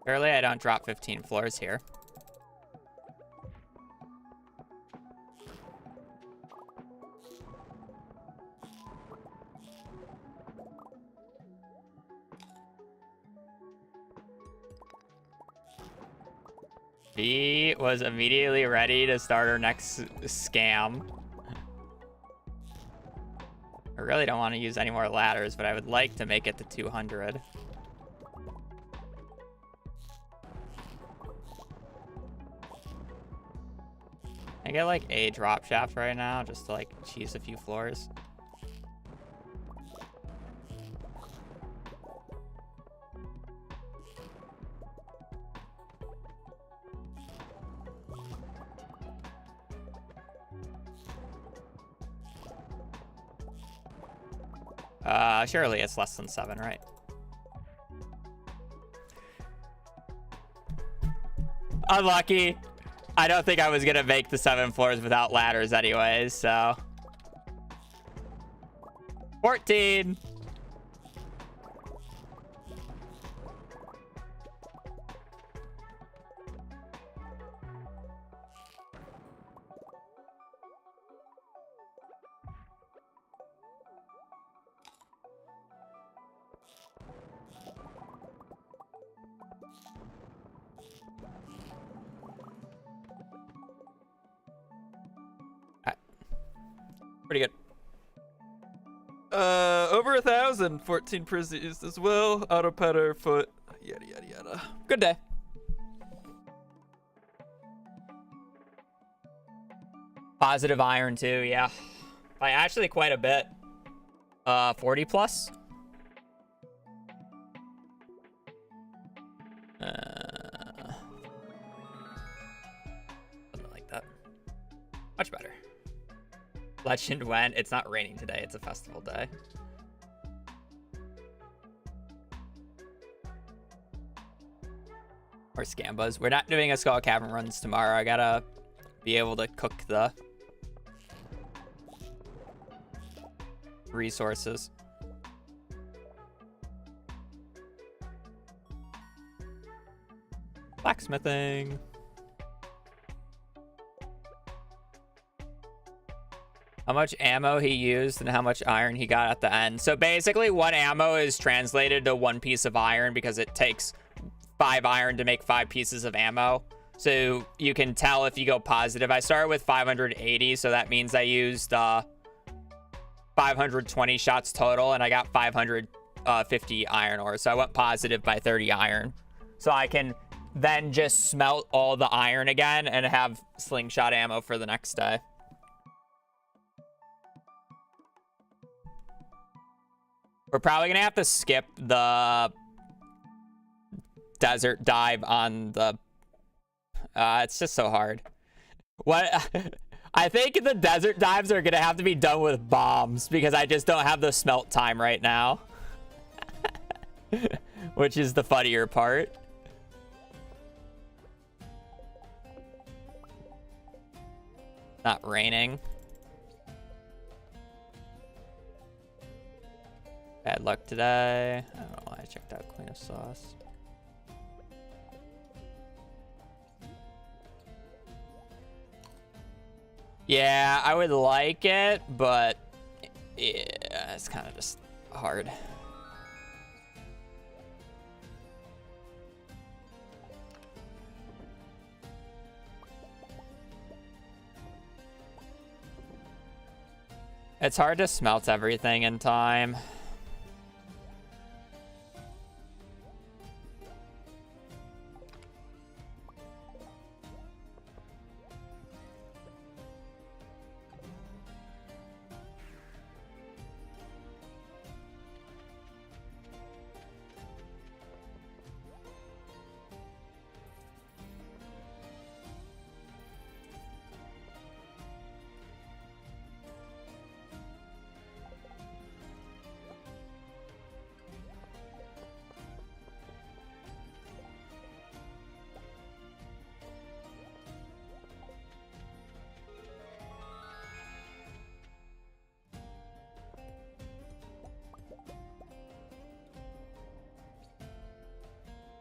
Apparently I don't drop 15 floors here. B was immediately ready to start her next scam. I really don't want to use any more ladders, but I would like to make it to 200. I get like a drop shaft right now just to like cheese a few floors. Surely it's less than 7, right? Unlucky. I don't think I was gonna make the 7 floors without ladders anyways, so 14. Pretty good. Over 1,000. 14 Prizz used as well. Auto petter, foot, yada yada yada. Good day. Positive iron too, yeah. By actually quite a bit. 40 plus. Something like that. Much better. Legend went. It's not raining today. It's a festival day. Or Scambas. We're not doing a Skull Cavern runs tomorrow. I gotta be able to cook the resources. Blacksmithing. How much ammo he used and how much iron he got at the end. So basically 1 ammo is translated to 1 piece of iron because it takes 5 iron to make 5 pieces of ammo. So you can tell if you go positive. I started with 580, so that means I used 520 shots total and I got 550 iron ore. So I went positive by 30 iron. So I can then just smelt all the iron again and have slingshot ammo for the next day. We're probably gonna have to skip the desert dive on the it's just so hard. What I think the desert dives are gonna have to be done with bombs because I just don't have the smelt time right now. Which is the funnier part. Not raining. Bad luck today. I don't know why I checked out Queen of Sauce. Yeah, I would like it, but yeah, it's kind of just hard. It's hard to smelt everything in time.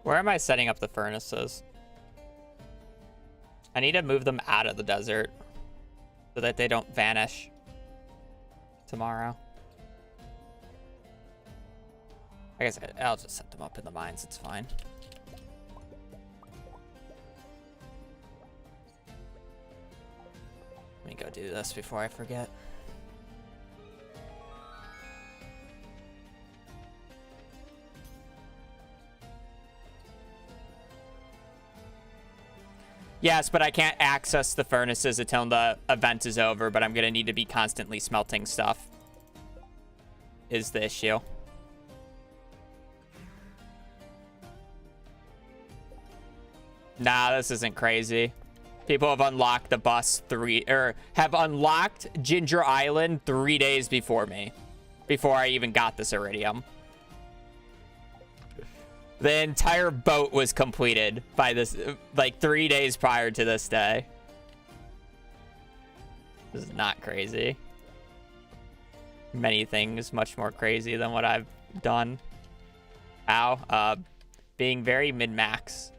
Where am I setting up the furnaces? I need to move them out of the desert so that they don't vanish tomorrow. I guess I'll just set them up in the mines. It's fine. Let me go do this before I forget. Yes, but I can't access the furnaces until the event is over, but I'm going to need to be constantly smelting stuff. Is the issue. Nah, this isn't crazy. People have unlocked the bus have unlocked Ginger Island 3 days before me. Before I even got this iridium. The entire boat was completed by this, like 3 days prior to this day. This is not crazy. Many things much more crazy than what I've done. Ow. Being very min-max.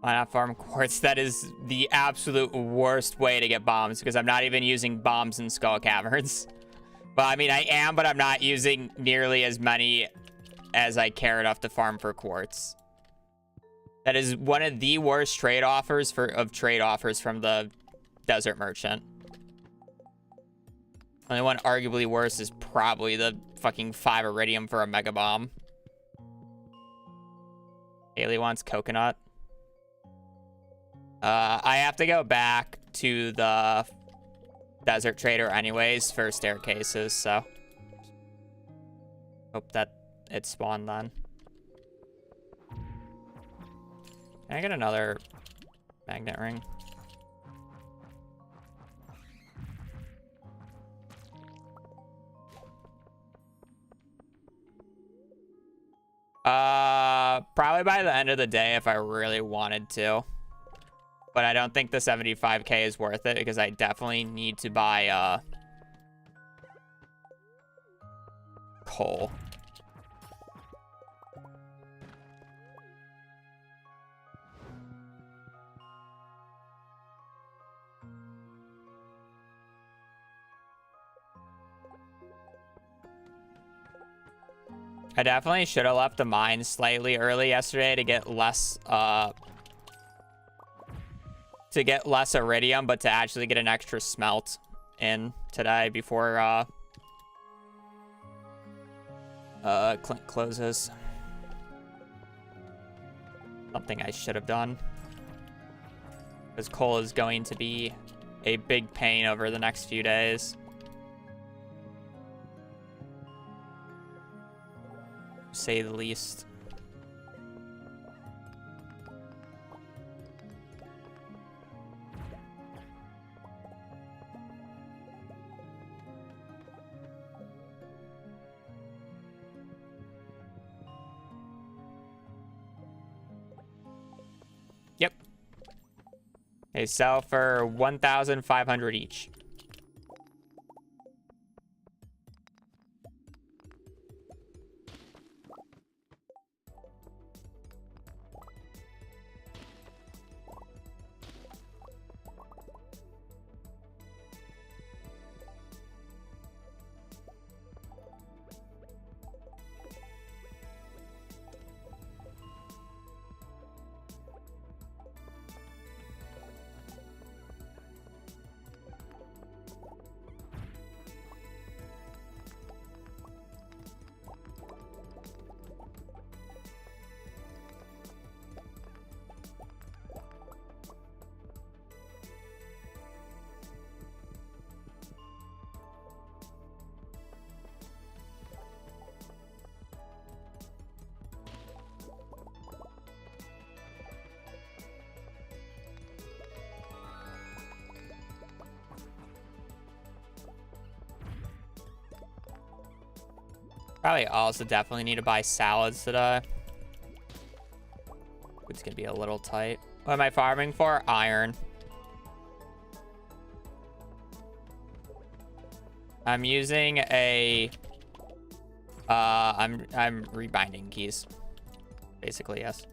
Why not farm quartz? That is the absolute worst way to get bombs because I'm not even using bombs in Skull Caverns. Well, I mean, I am, but I'm not using nearly as many as I care enough to farm for quartz. That is one of the worst trade offers from the Desert Merchant. Only one arguably worse is probably the fucking 5 iridium for a mega bomb. Haley wants coconut. I have to go back to the Desert Trader anyways for staircases, so hope that it spawned then. Can I get another magnet ring? Probably by the end of the day if I really wanted to. But I don't think the 75k is worth it because I definitely need to buy coal. I definitely should have left the mine slightly early yesterday to get less iridium, but to actually get an extra smelt in today before Clint closes. Something I should have done. Because coal is going to be a big pain over the next few days. say the least. Yep. They sell for 1,500 each. Probably also definitely need to buy salads today. It's gonna be a little tight. What am I farming for? Iron. I'm using a I'm rebinding keys. Basically, yes.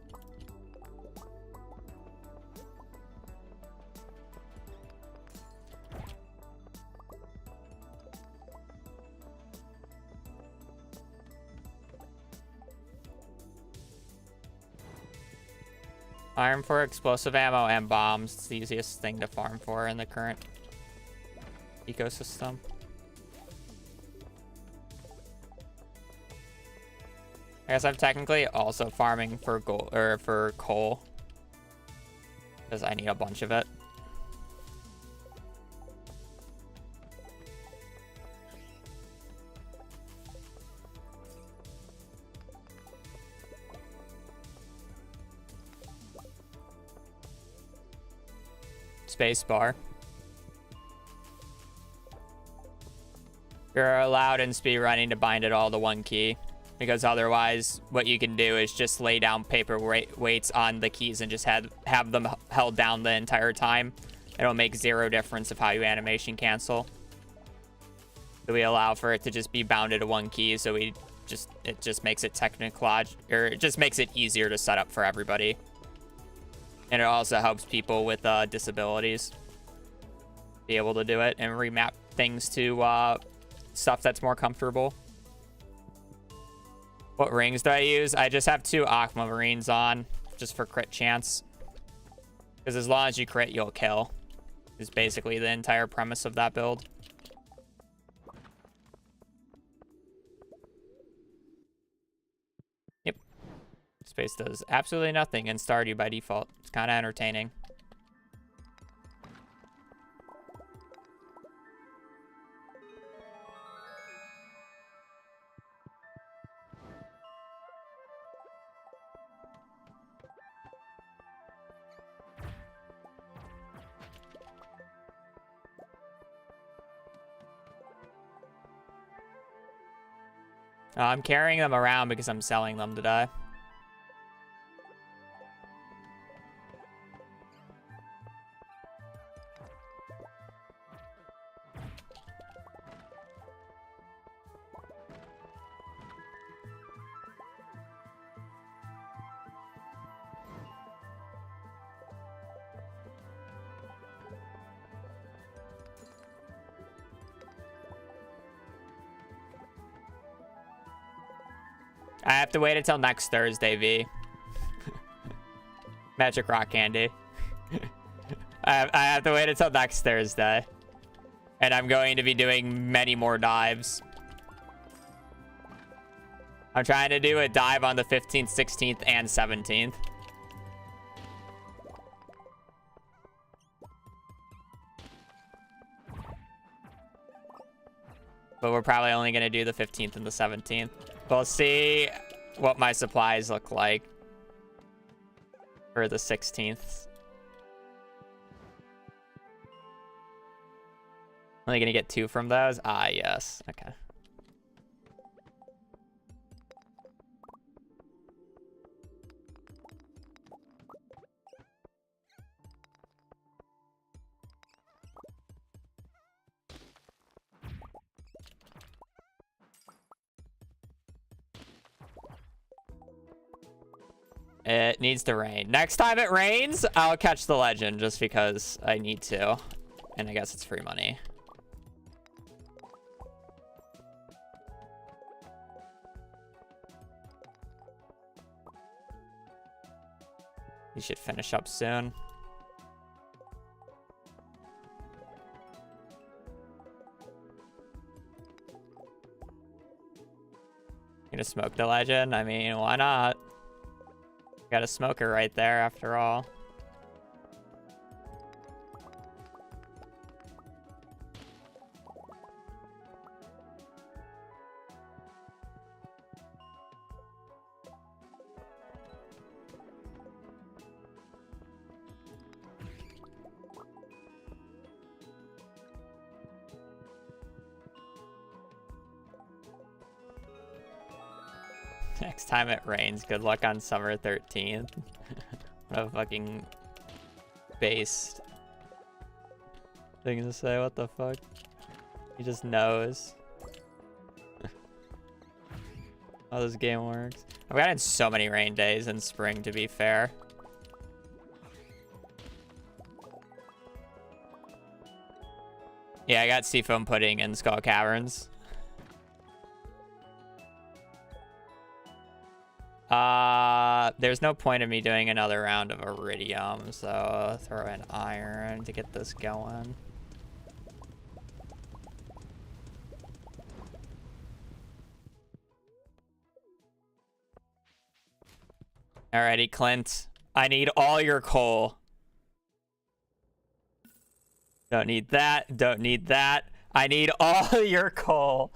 Iron for explosive ammo and bombs. It's the easiest thing to farm for in the current ecosystem. I guess I'm technically also farming for gold or for coal because I need a bunch of it. Space bar. You're allowed in speed running to bind it all to one key, because otherwise what you can do is just lay down paper weights on the keys and just have them held down the entire time. It'll make zero difference of how you animation cancel. So we allow for it to just be bounded to one key, so it just makes it it just makes it easier to set up for everybody. And it also helps people with disabilities be able to do it and remap things to stuff that's more comfortable. What rings do I use? I just have 2 aquamarines on, just for crit chance. Because as long as you crit, you'll kill. Is basically the entire premise of that build. Yep. Space does absolutely nothing in Stardew by default. It's kind of entertaining. I'm carrying them around because I'm selling them today. I have to wait until next Thursday, V. Magic rock candy. I have to wait until next Thursday. And I'm going to be doing many more dives. I'm trying to do a dive on the 15th, 16th, and 17th. But we're probably only going to do the 15th and the 17th. We'll see what my supplies look like for the 16th. Only gonna get 2 from those? Ah, yes. Okay. It needs to rain. Next time it rains, I'll catch the legend just because I need to. And I guess it's free money. You should finish up soon. Gonna smoke the legend? I mean, why not? Got a smoker right there after all. Next time it rains, good luck on summer 13th. What a fucking based thing to say. What the fuck? He just knows how this game works. I've gotten so many rain days in spring, to be fair. Yeah, I got seafoam pudding in Skull Caverns. There's no point in me doing another round of iridium, so I'll throw in iron to get this going. Alrighty, Clint. I need all your coal. Don't need that. Don't need that. I need all your coal.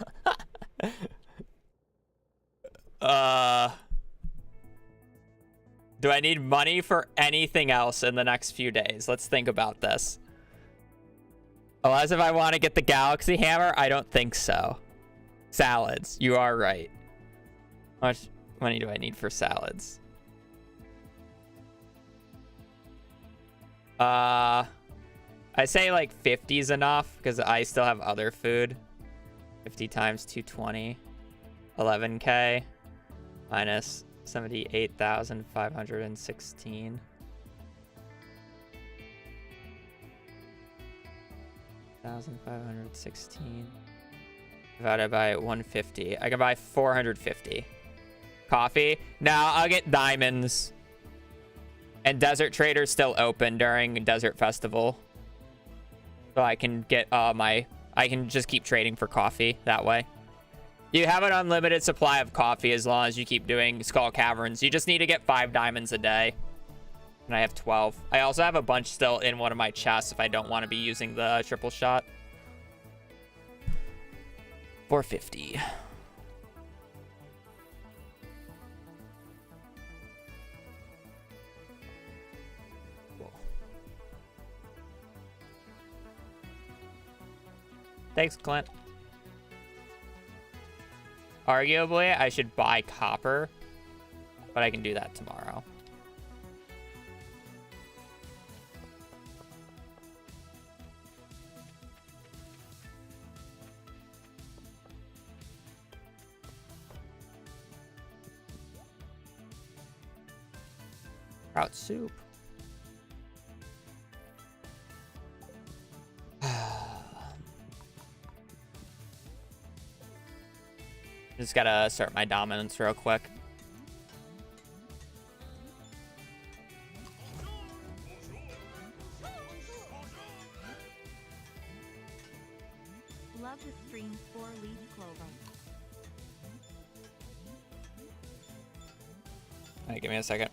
Do I need money for anything else in the next few days? Let's think about this. Unless if I want to get the Galaxy Hammer, I don't think so. Salads. You are right. How much money do I need for salads? I say like 50 is enough because I still have other food. 50 times 220. 11k minus 78,516. $1,516 divided by 150. I can buy 450. Coffee. Now I'll get diamonds. And Desert Trader's still open during Desert Festival. So I can get I can just keep trading for coffee that way. You have an unlimited supply of coffee as long as you keep doing Skull Caverns. You just need to get 5 diamonds a day. And I have 12. I also have a bunch still in one of my chests if I don't want to be using the triple shot. 450. Cool. Thanks, Clint. Arguably, I should buy copper, but I can do that tomorrow. Trout soup. Just gotta assert my dominance real quick. Love the stream 4-leaf clover. All right, give me a second.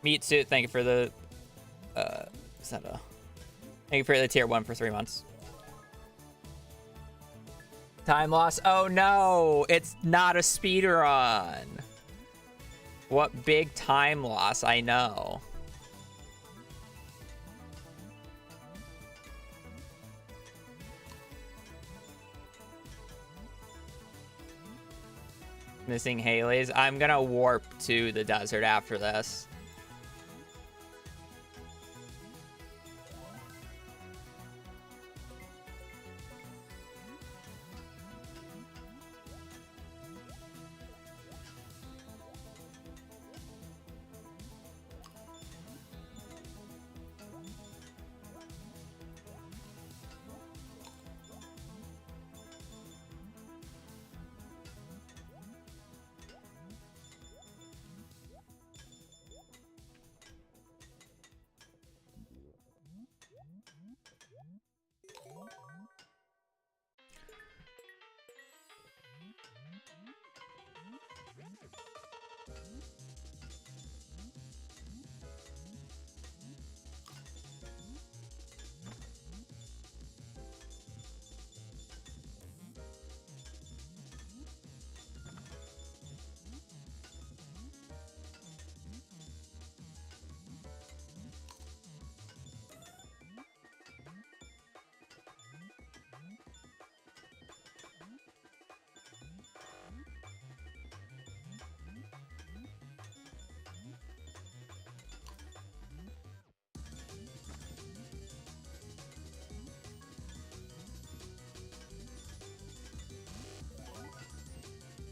Meat suit, thank you for the thank you for the tier 1 for 3 months. Time loss. Oh no, it's not a speed run. What big time loss, I know. Missing Haley's. I'm gonna warp to the desert after this.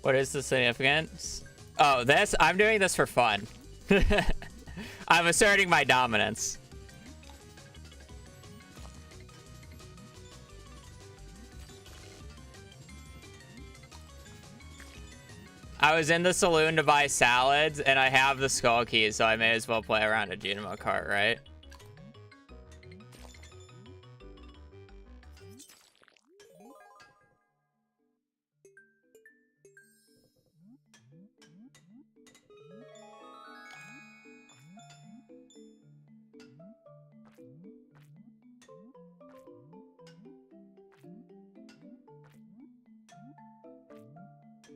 What is the significance? Oh, this? I'm doing this for fun. I'm asserting my dominance. I was in the saloon to buy salads, and I have the skull keys, so I may as well play around a Dynamo cart, right?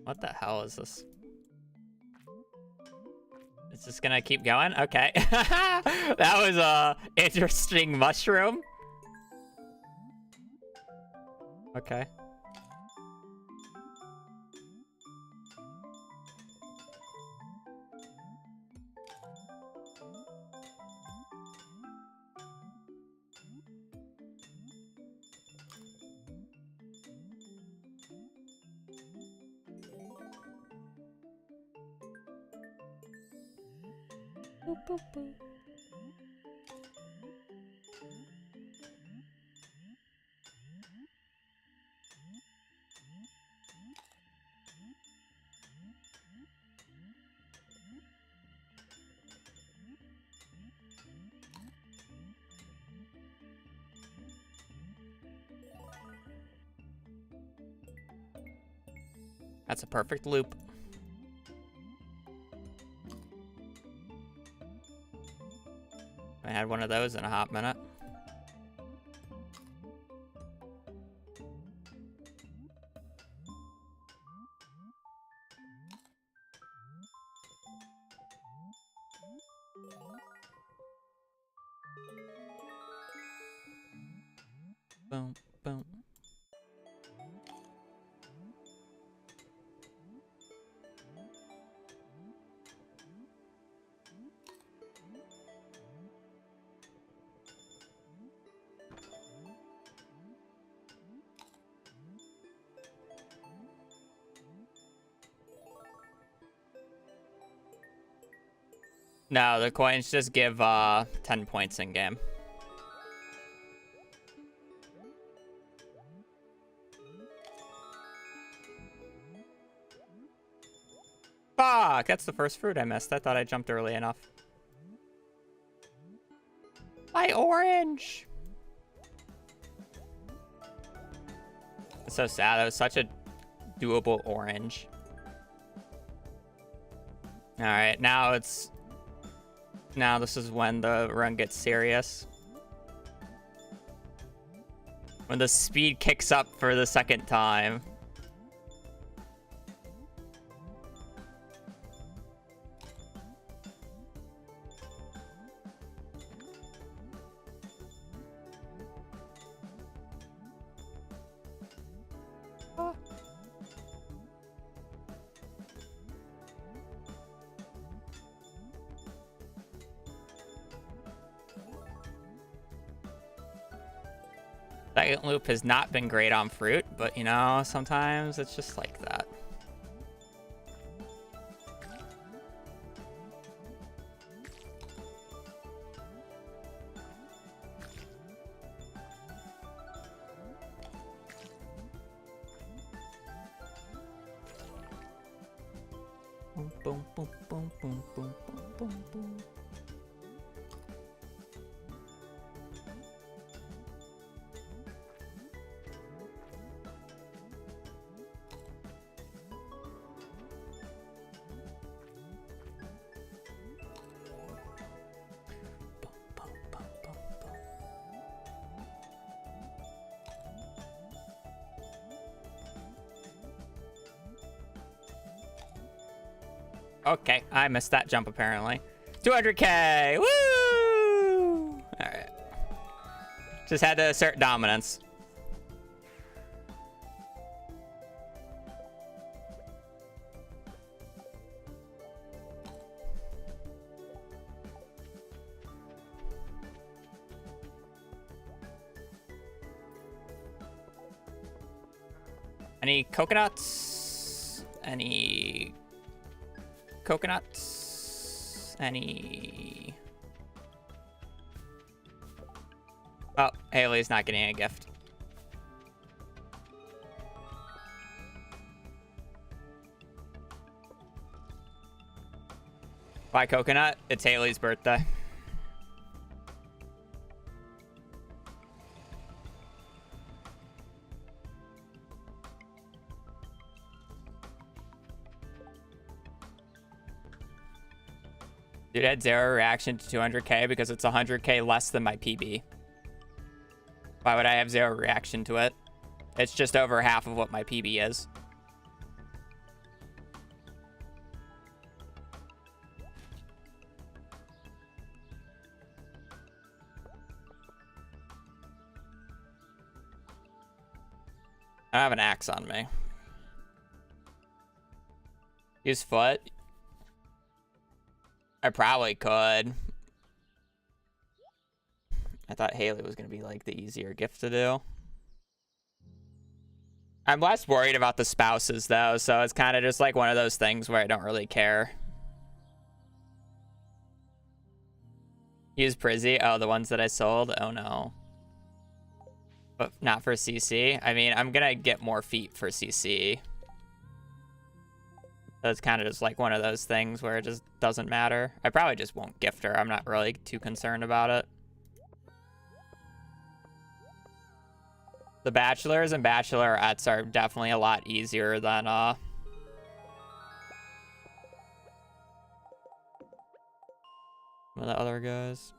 What the hell is this? Is this gonna keep going? Okay. That was a interesting mushroom. Okay. Boop, boop, boop. That's a perfect loop. I had one of those in a hot minute. Boom, boom. No, the coins just give 10 points in game. Fuck, that's the first fruit I missed. I thought I jumped early enough. My orange! It's so sad. That was such a doable orange. Alright, now it's... Now this is when the run gets serious. When the speed kicks up for the second time. Second loop has not been great on fruit, but you know, sometimes it's just like that. Boom, boom, boom, boom, boom, boom, boom, boom. Okay, I missed that jump apparently. 200k! Woo! Alright. Just had to assert dominance. Any coconuts? Any coconuts? Any... Oh, Haley's not getting a gift. Why coconut? It's Haley's birthday. Dude had 0 reaction to 200k because it's 100k less than my PB. Why would I have 0 reaction to it? It's just over half of what my PB is. I have an axe on me. Use foot. I probably could. I thought Haley was going to be like the easier gift to do. I'm less worried about the spouses though, so it's kind of just like one of those things where I don't really care. Use Prizzy. Oh, the ones that I sold? Oh no. But not for CC. I mean, I'm going to get more feet for CC. So it's kind of just like one of those things where it just doesn't matter. I probably just won't gift her. I'm not really too concerned about it. The bachelors and bachelorettes are definitely a lot easier than some of the other guys.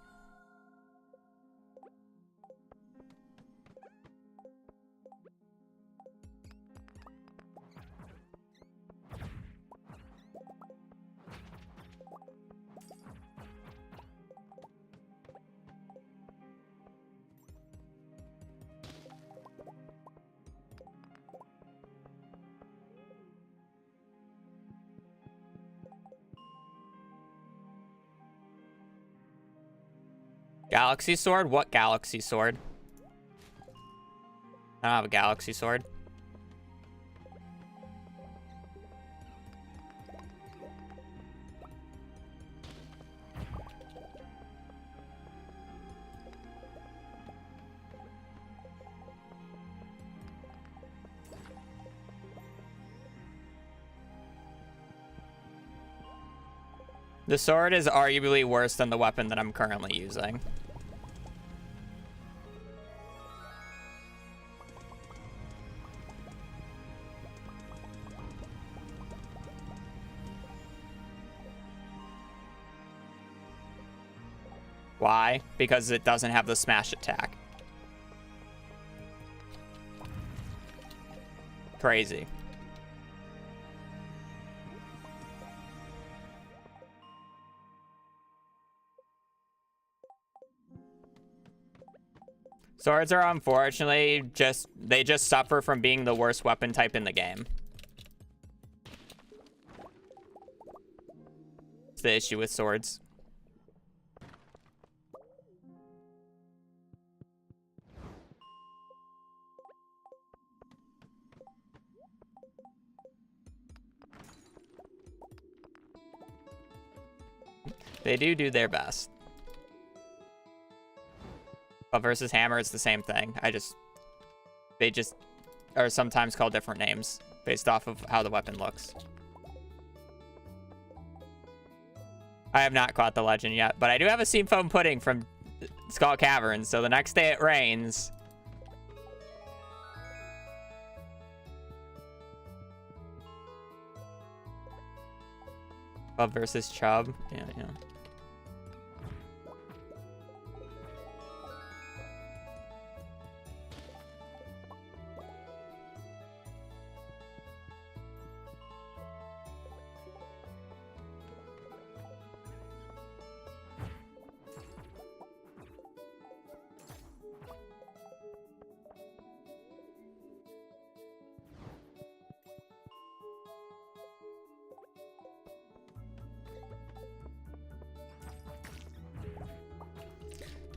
Galaxy sword? What galaxy sword? I don't have a galaxy sword. The sword is arguably worse than the weapon that I'm currently using. Why? Because it doesn't have the smash attack. Crazy. Swords are unfortunately they just suffer from being the worst weapon type in the game. It's the issue with swords. They do their best. But versus hammer, it's the same thing. They just are sometimes called different names based off of how the weapon looks. I have not caught the legend yet, but I do have a steam foam pudding from Skull Caverns, so the next day it rains. Bub versus Chubb. Yeah.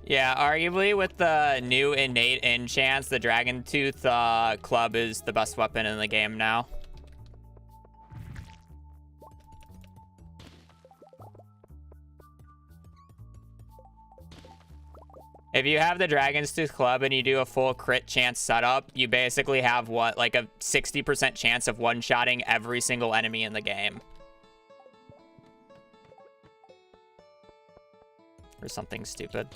Yeah, arguably with the new innate enchants, the Dragon Tooth club is the best weapon in the game now. If you have the Dragon's Tooth Club and you do a full crit chance setup, you basically have what, like a 60% chance of one-shotting every single enemy in the game. Or something stupid.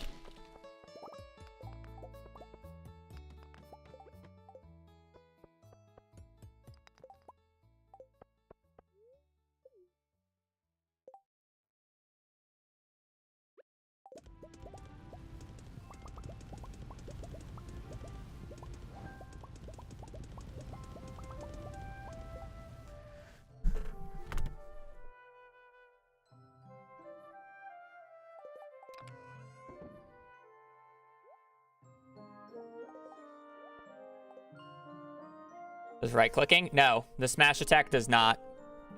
Does right-clicking? No, the smash attack does not.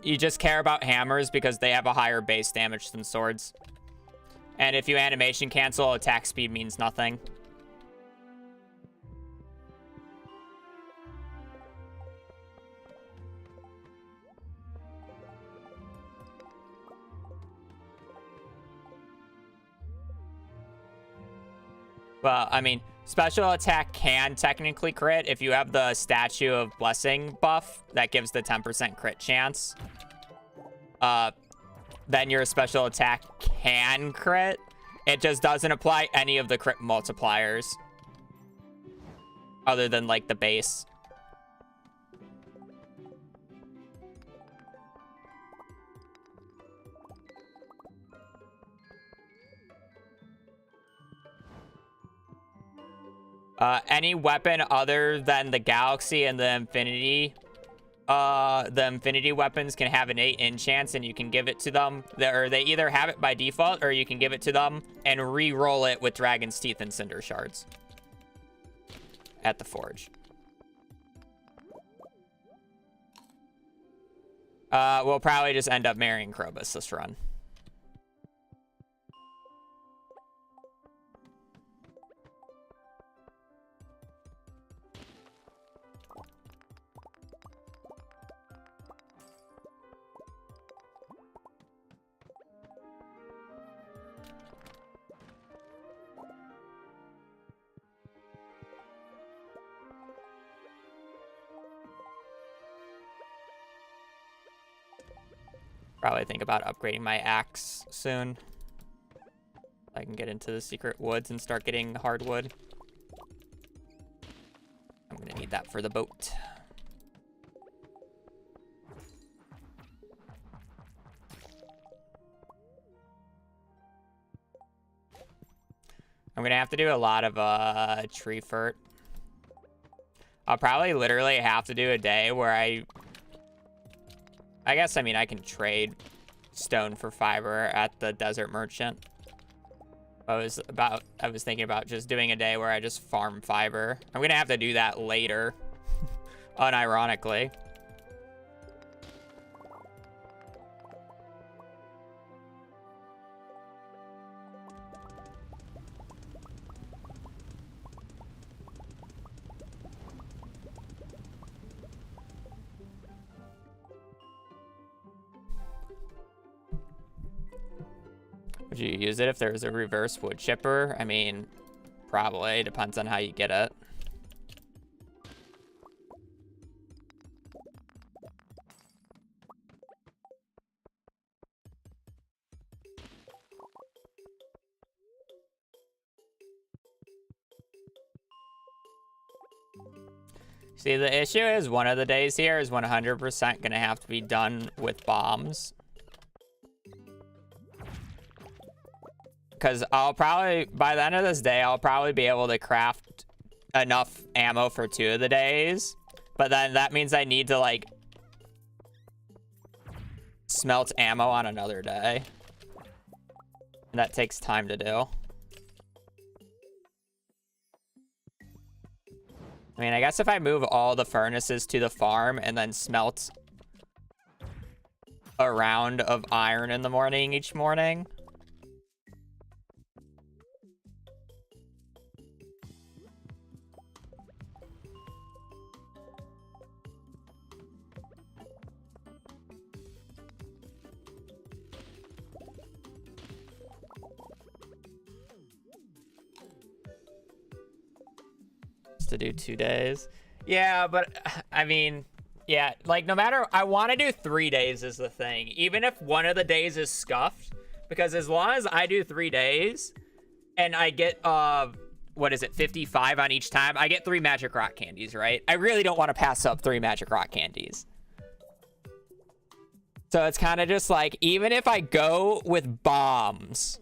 You just care about hammers because they have a higher base damage than swords. And if you animation cancel, attack speed means nothing. Well, I mean, special attack can technically crit if you have the Statue of Blessing buff that gives the 10% crit chance. Then your special attack can crit. It just doesn't apply any of the crit multipliers other than like the base. Any weapon other than the Galaxy and the Infinity weapons can have an 8 enchants, and you can give it to them. Or they either have it by default, or you can give it to them and re-roll it with Dragon's Teeth and Cinder Shards at the Forge. We'll probably just end up marrying Krobus this run. Probably think about upgrading my axe soon. I can get into the secret woods and start getting hardwood. I'm gonna need that for the boat. I'm gonna have to do a lot of tree furt. I'll probably literally have to do a day where I guess, I mean, I can trade stone for fiber at the Desert Merchant. I was thinking about just doing a day where I just farm fiber. I'm gonna have to do that later, unironically. Would you use it if there was a reverse wood chipper? I mean, probably. Depends on how you get it. See, the issue is one of the days here is 100% gonna have to be done with bombs. Because I'll probably, by the end of this day, I'll probably be able to craft enough ammo for 2 of the days. But then that means I need to, like, smelt ammo on another day. And that takes time to do. I mean, I guess if I move all the furnaces to the farm and then smelt a round of iron in the morning each morning. To do 2 days. Yeah, but I mean, yeah, like no matter, I want to do 3 days is the thing. Even if one of the days is scuffed, because as long as I do 3 days and I get, what is it, 55 on each time, I get 3 magic rock candies, right? I really don't want to pass up 3 magic rock candies. So it's kind of just like, even if I go with bombs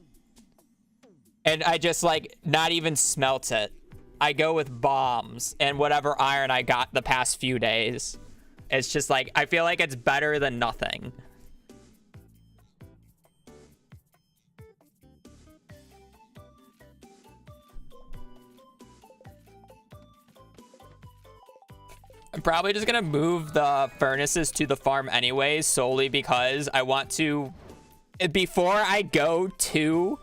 and I just like not even smelt it, I go with bombs and whatever iron I got the past few days. It's just like, I feel like it's better than nothing. I'm probably just gonna move the furnaces to the farm anyways, solely because I want to, before I go to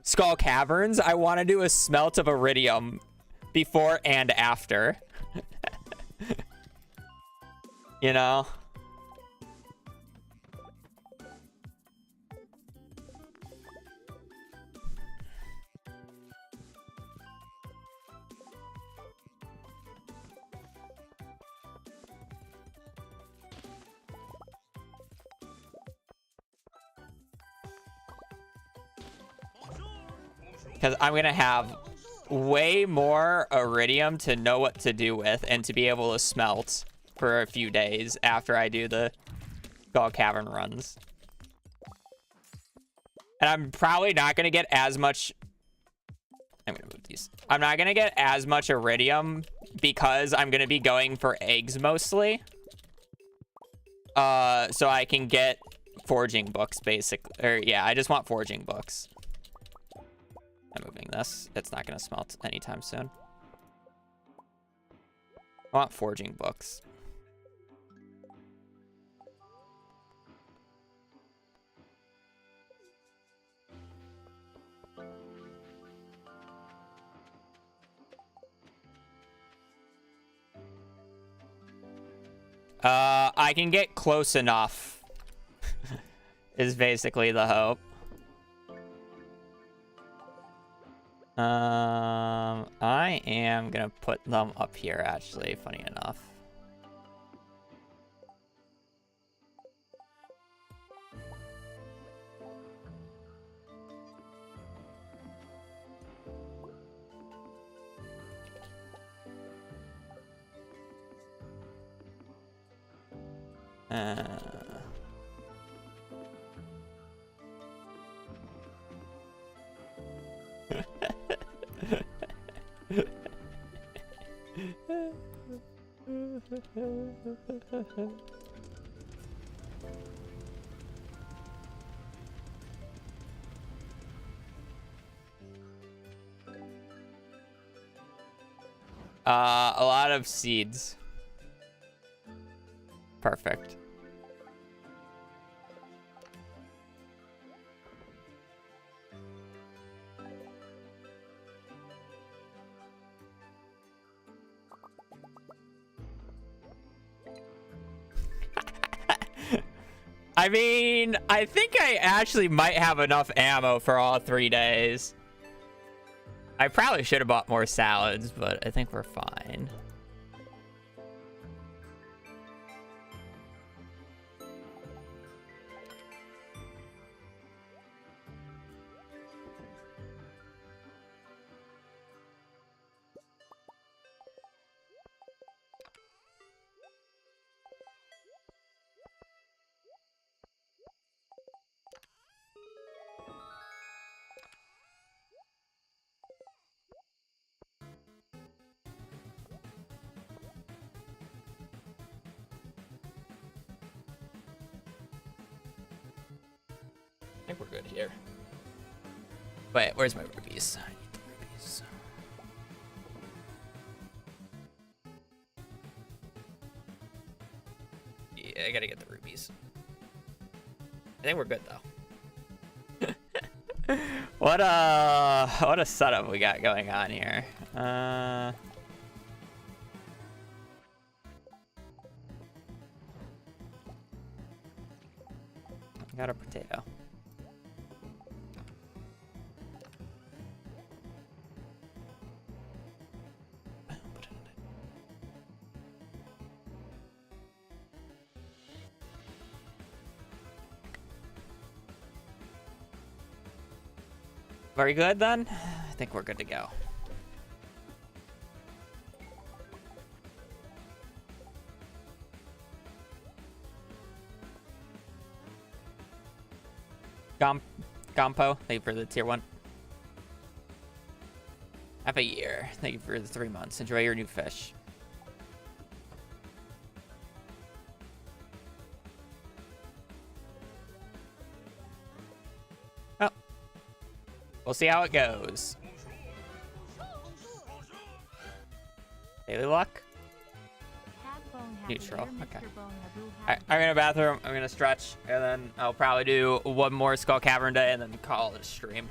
Skull Caverns, I want to do a smelt of iridium before and after. You know? Because I'm going to have way more iridium to know what to do with and to be able to smelt for a few days after I do the Skull Cavern runs. And I'm probably not going to get as much... I'm going to move these. I'm not going to get as much iridium because I'm going to be going for eggs mostly. So I can get forging books, basically. Or, yeah, I just want forging books. I'm moving this. It's not going to smelt anytime soon. I want forging books. I can get close enough is basically the hope. I am gonna put them up here, actually, funny enough. A lot of seeds. Perfect. I mean, I think I actually might have enough ammo for all 3 days. I probably should have bought more salads, but I think we're fine. I think we're good here. Wait, where's my rubies? I need the rubies. Yeah, I gotta get the rubies. I think we're good though. What a setup we got going on here. I got a potato. Very good then. I think we're good to go. Gompo, thank you for the tier 1. Have a year. Thank you for the 3 months. Enjoy your new fish. Oh. We'll see how it goes. Daily luck? Neutral. Okay. Alright, I'm gonna bathroom, I'm gonna stretch, and then I'll probably do one more Skull Cavern day and then call it a stream.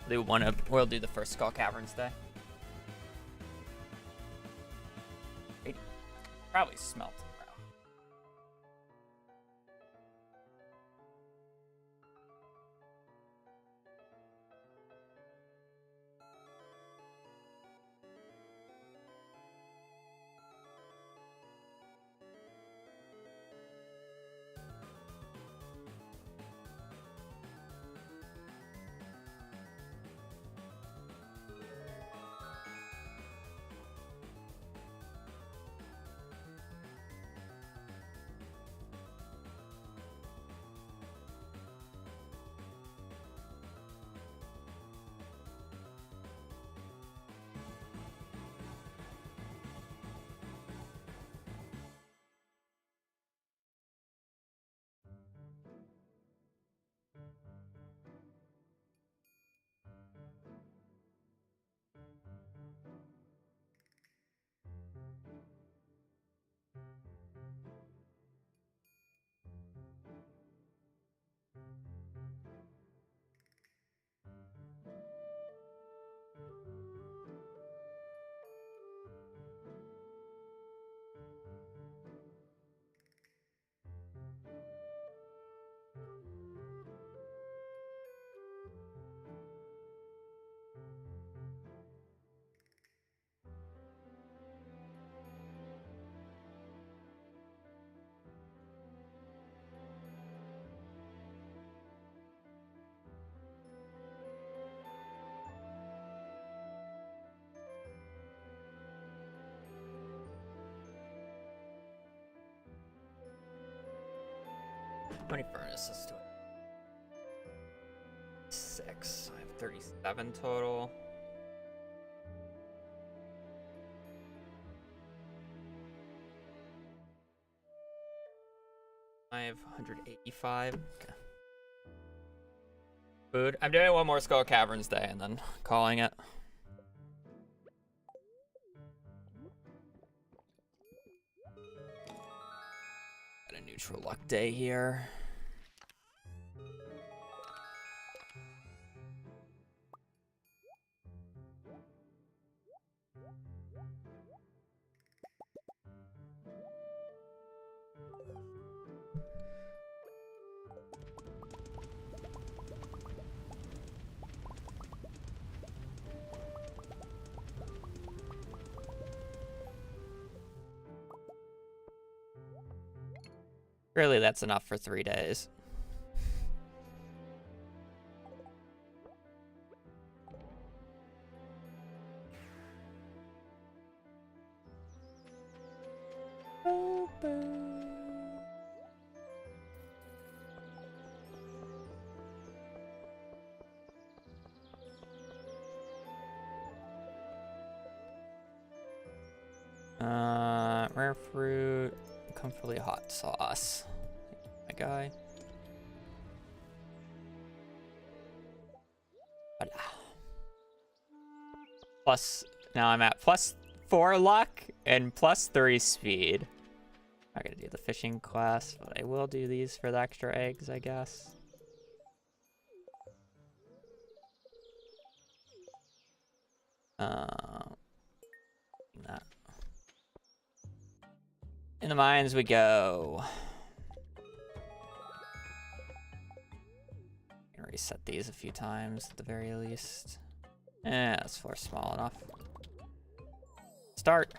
We'll do the first Skull Caverns day. Probably smelt. How many furnaces do I have? 6. I have 37 total. I have 185. Okay. Food. I'm doing one more Skull Caverns day and then calling it. Got a neutral luck day here. Really, that's enough for 3 days. Rare fruit, comfortably hot sauce. My guy. Plus, now I'm at +4 luck and +3 speed. I'm not gonna do the fishing quest, but I will do these for the extra eggs, I guess. That. In the mines we go. Can reset these a few times at the very least. That's 4 small enough. Start.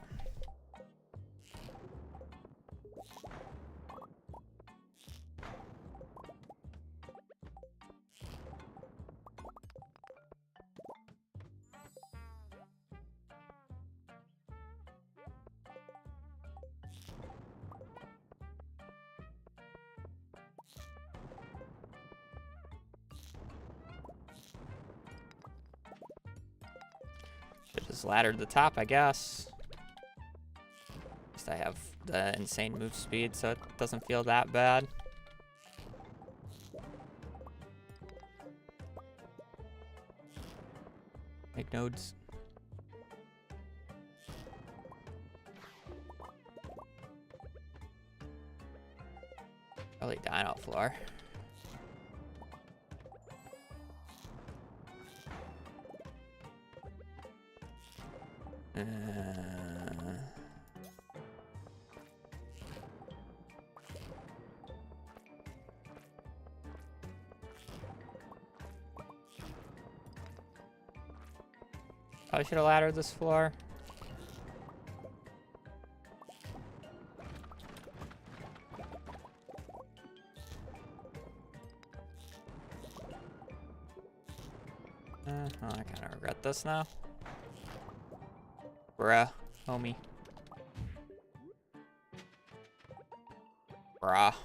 Should just ladder to the top, I guess. At least I have the insane move speed, so it doesn't feel that bad. Make nodes. Probably dino floor. I should have laddered this floor. I kind of regret this now. Bruh, homie. Bruh.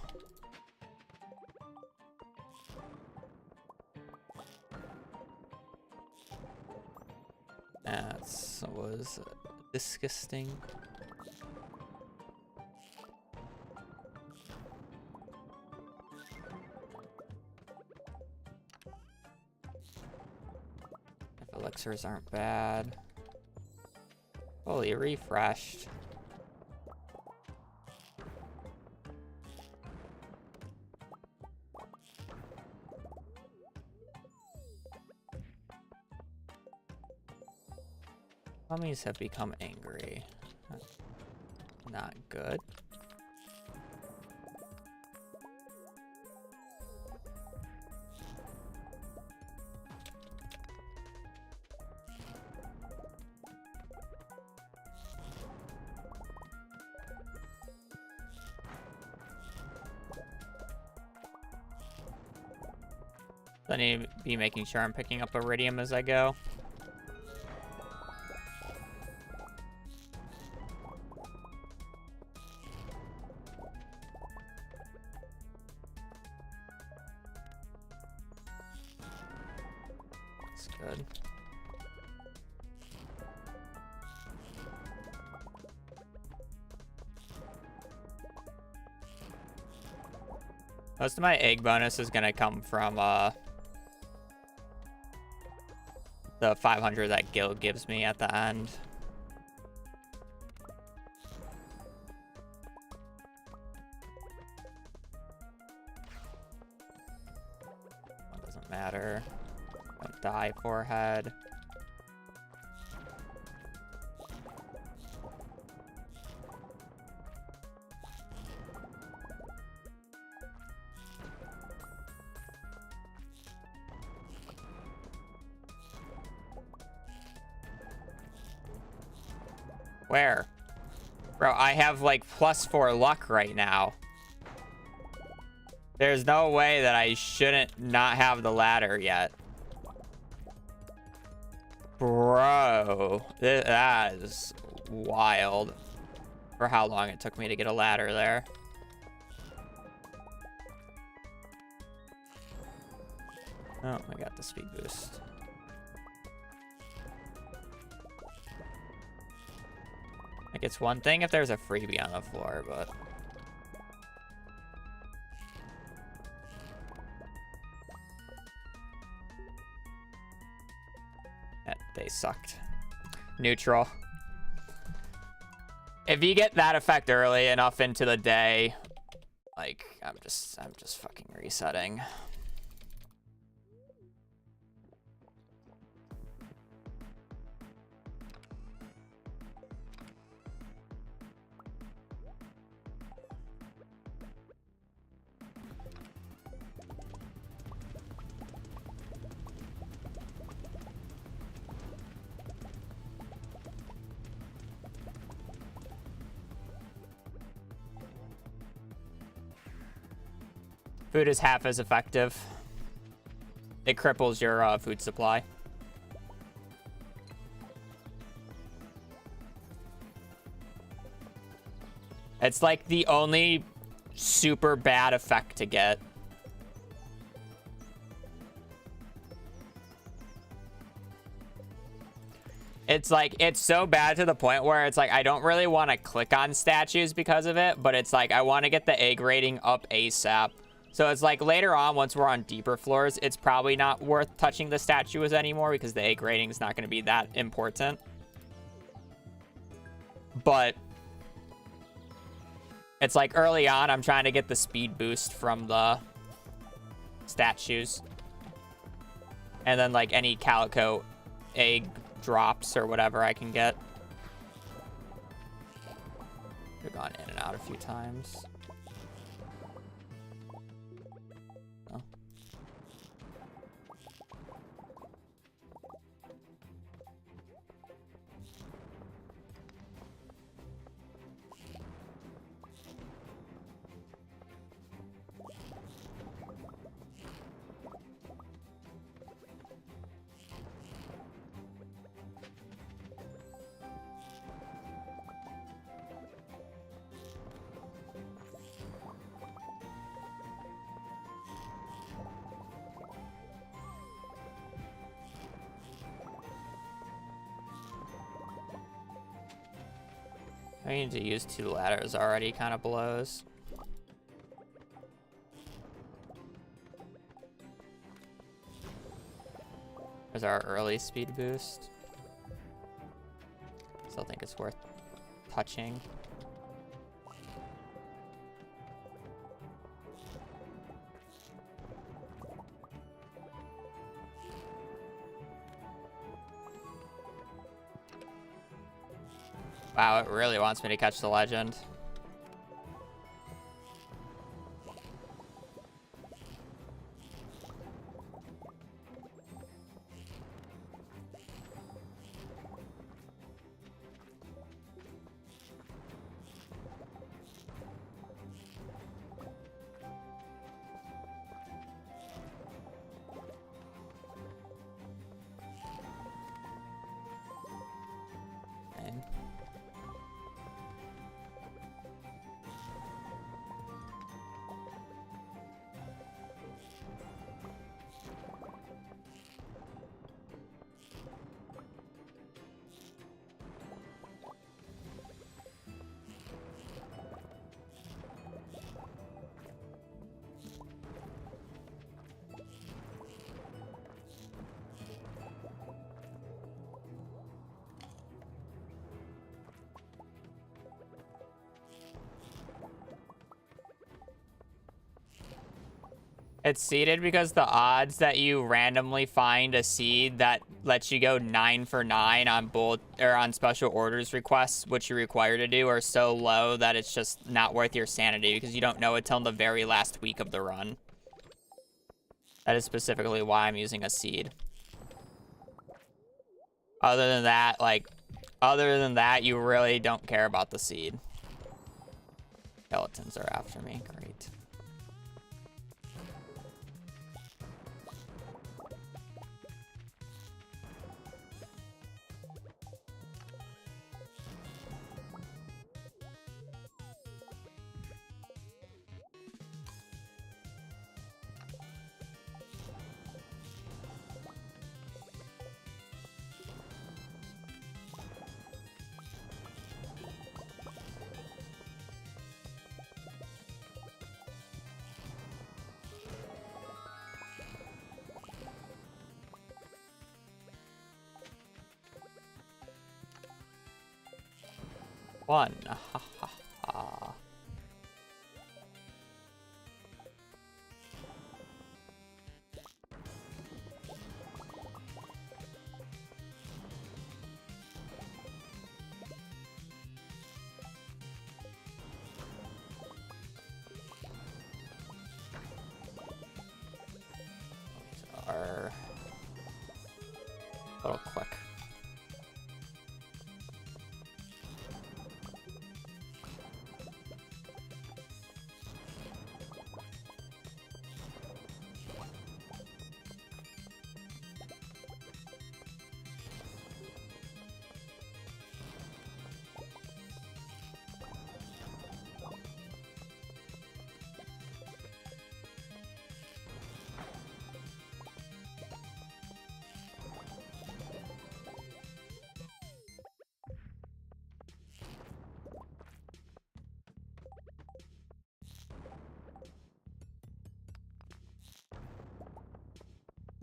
That was disgusting. If elixirs aren't bad. Fully refreshed. Mummies have become angry. That's not good. I need to be making sure I'm picking up iridium as I go. That's good. Most of my egg bonus is gonna come from the 500 that guild gives me at the end. That doesn't matter. Don't die, forehead. Where? Bro, I have like +4 luck right now. There's no way that I shouldn't not have the ladder yet. Bro, that is wild for how long it took me to get a ladder there. Oh, I got the speed boost. Like, it's one thing if there's a freebie on the floor, but... they sucked. Neutral. If you get that effect early enough into the day, like, I'm just fucking resetting. Food is half as effective. It cripples your food supply. It's like the only super bad effect to get. It's like, it's so bad to the point where it's like, I don't really want to click on statues because of it, but it's like, I want to get the egg rating up ASAP. So it's like later on, once we're on deeper floors, it's probably not worth touching the statues anymore because the egg rating is not going to be that important. But it's like early on, I'm trying to get the speed boost from the statues. And then like any calico egg drops or whatever I can get. We've gone in and out a few times. Oh. I need to use 2 ladders already, kind of blows. There's our early speed boost. Still think it's worth touching. Wow, it really wants me to catch the legend. It's seeded because the odds that you randomly find a seed that lets you go 9 for 9 on both or on special orders requests, which you're required to do, are so low that it's just not worth your sanity because you don't know it till the very last week of the run. That is specifically why I'm using a seed. Other than that, you really don't care about the seed. Skeletons are after me. Great. One. Ha ha ha. These are a little quick.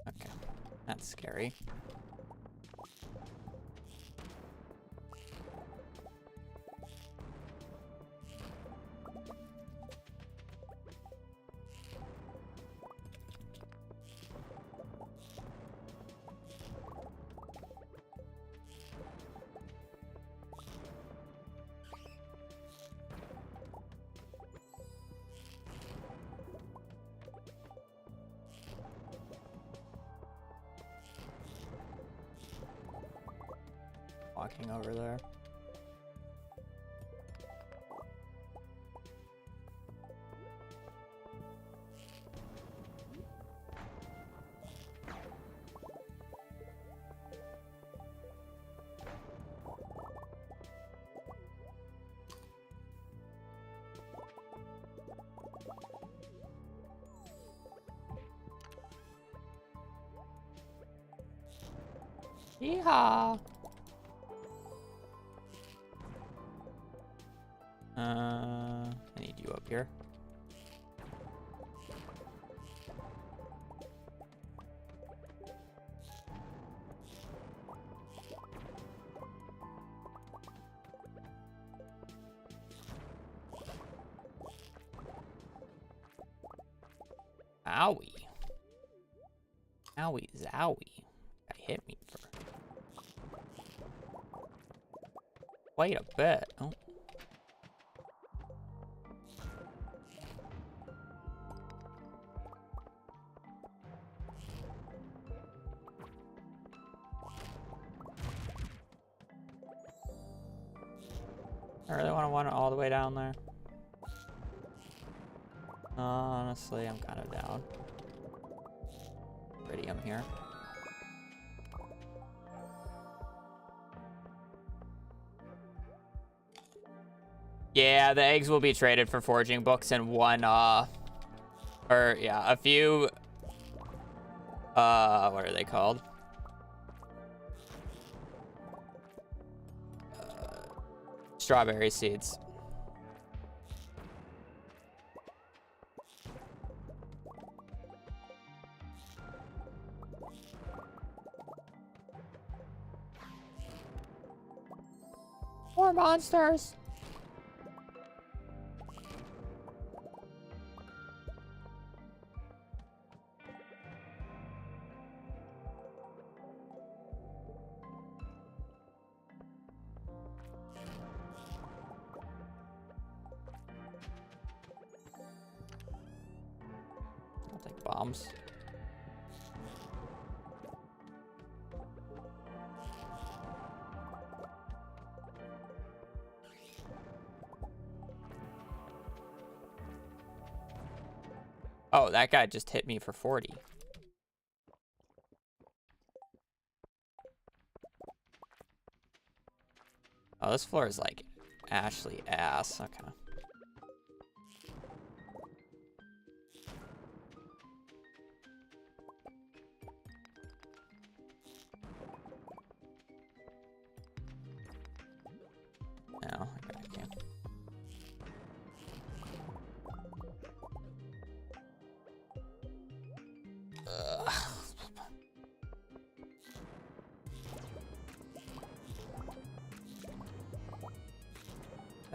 Okay, that's scary. Walking over there. Yeehaw! I need you up here. Owie. Owie zowie. That hit me for quite a bit. Oh. I really want it all the way down there. Honestly, I'm kind of down. Iridium here. Yeah, the eggs will be traded for foraging books and one, a few, what are they called? Strawberry seeds. More monsters. I'll take bombs. Oh, that guy just hit me for 40. Oh, this floor is like Ashley ass. Okay. No, okay, I can't. Ugh.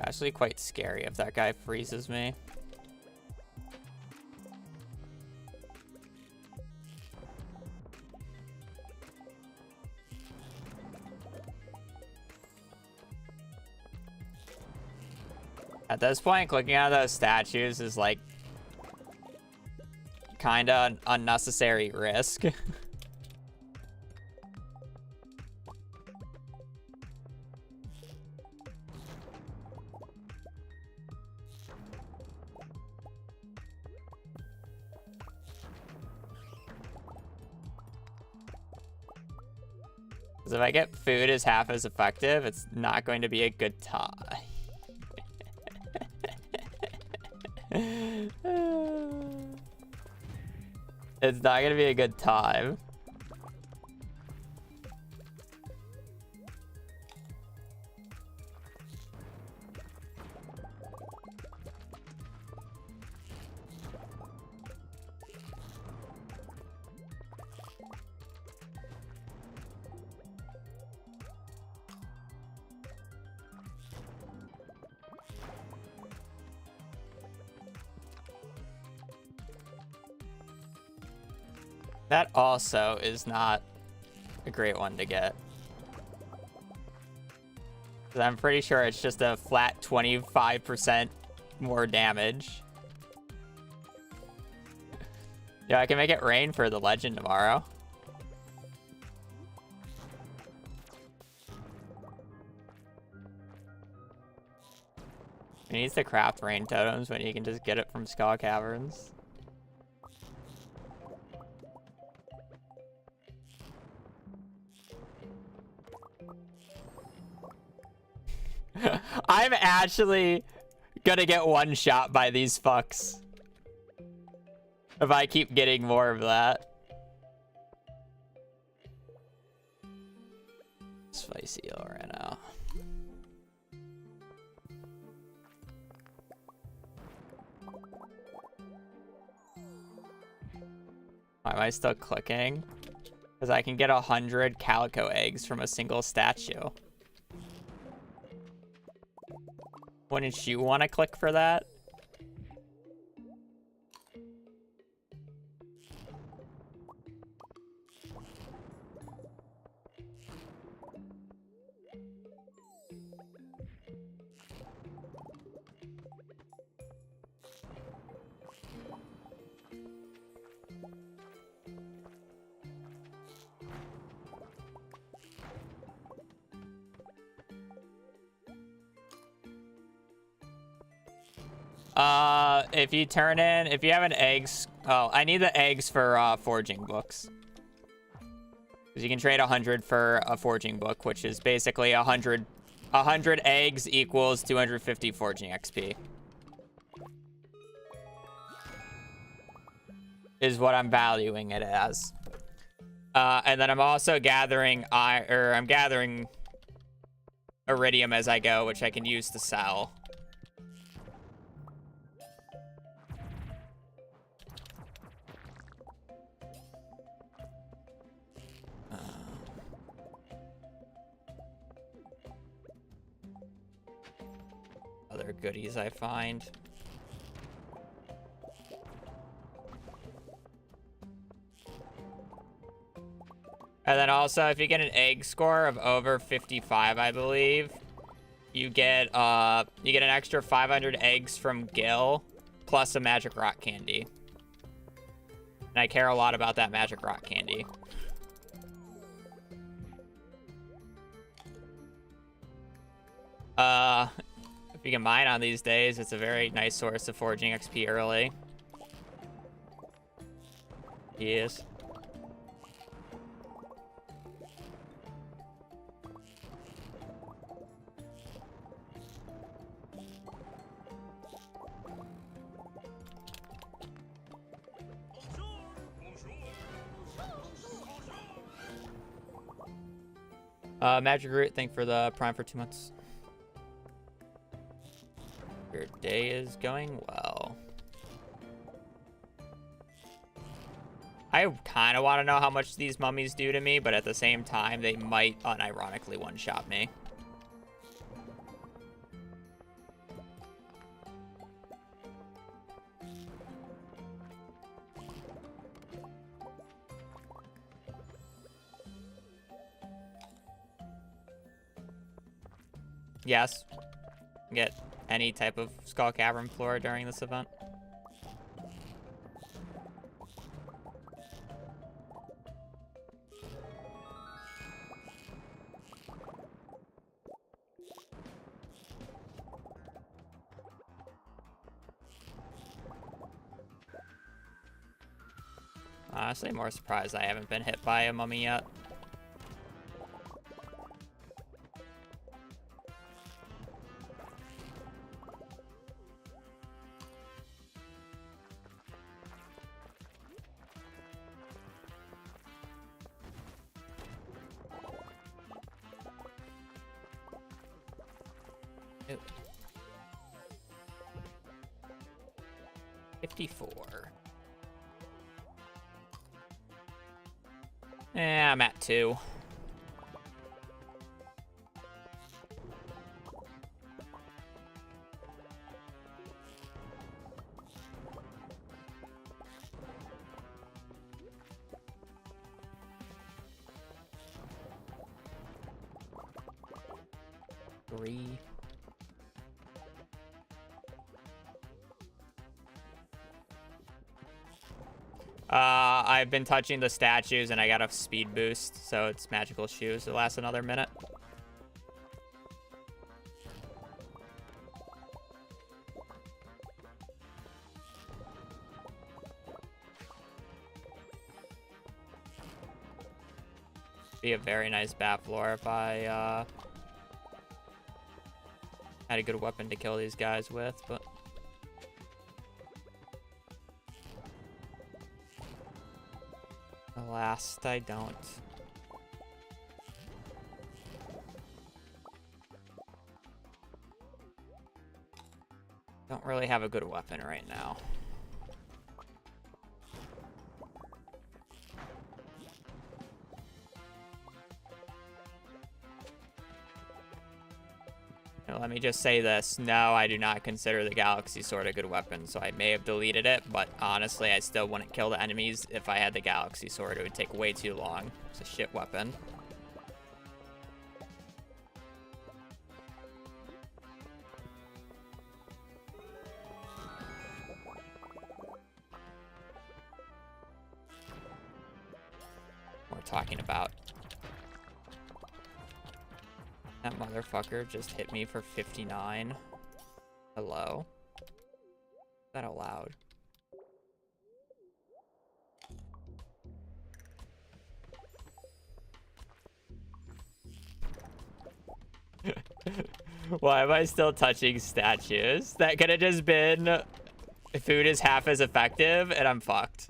Actually quite scary if that guy freezes me. At this point, clicking on those statues is like kind of an unnecessary risk. Because if I get food is half as effective, it's not going to be a good time. It's not going to be a good time. That also is not a great one to get. 'Cause I'm pretty sure it's just a flat 25% more damage. Yeah, I can make it rain for the legend tomorrow. He needs to craft rain totems when you can just get it from Skull Caverns. I'm actually gonna get one shot by these fucks if I keep getting more of that. Spicy right now. Why am I still clicking? Because I can get 100 calico eggs from a single statue. Wouldn't you want to click for that? If you turn in, if you have an eggs, oh, I need the eggs for forging books. Because you can trade 100 for a forging book, which is basically 100 eggs equals 250 forging XP. Is what I'm valuing it as. And then I'm also gathering I'm gathering iridium as I go, which I can use to sell. Other goodies I find. And then also, if you get an egg score of over 55, I believe, you get an extra 500 eggs from Gil, plus a magic rock candy. And I care a lot about that magic rock candy. If you can mine on these days, it's a very nice source of forging XP early. Yes. Magic Root, thank for the Prime for 2 months. Your day is going well. I kind of want to know how much these mummies do to me, but at the same time, they might unironically one-shot me. Yes. Get any type of Skull Cavern floor during this event. Honestly, more surprised I haven't been hit by a mummy yet. Ooh. 54. I'm at 2. Three. I've been touching the statues and I got a speed boost, so it's magical shoes that last another minute. Be a very nice bat floor if I had a good weapon to kill these guys with, but alas, I don't. Don't really have a good weapon right now. Now, let me just say this. No, I do not consider the Galaxy Sword a good weapon, so I may have deleted it, but honestly, I still wouldn't kill the enemies if I had the Galaxy Sword. It would take way too long. It's a shit weapon. We're talking about. That motherfucker just hit me for 59. Hello? Is that allowed? Why am I still touching statues? That could have just been food is half as effective and I'm fucked.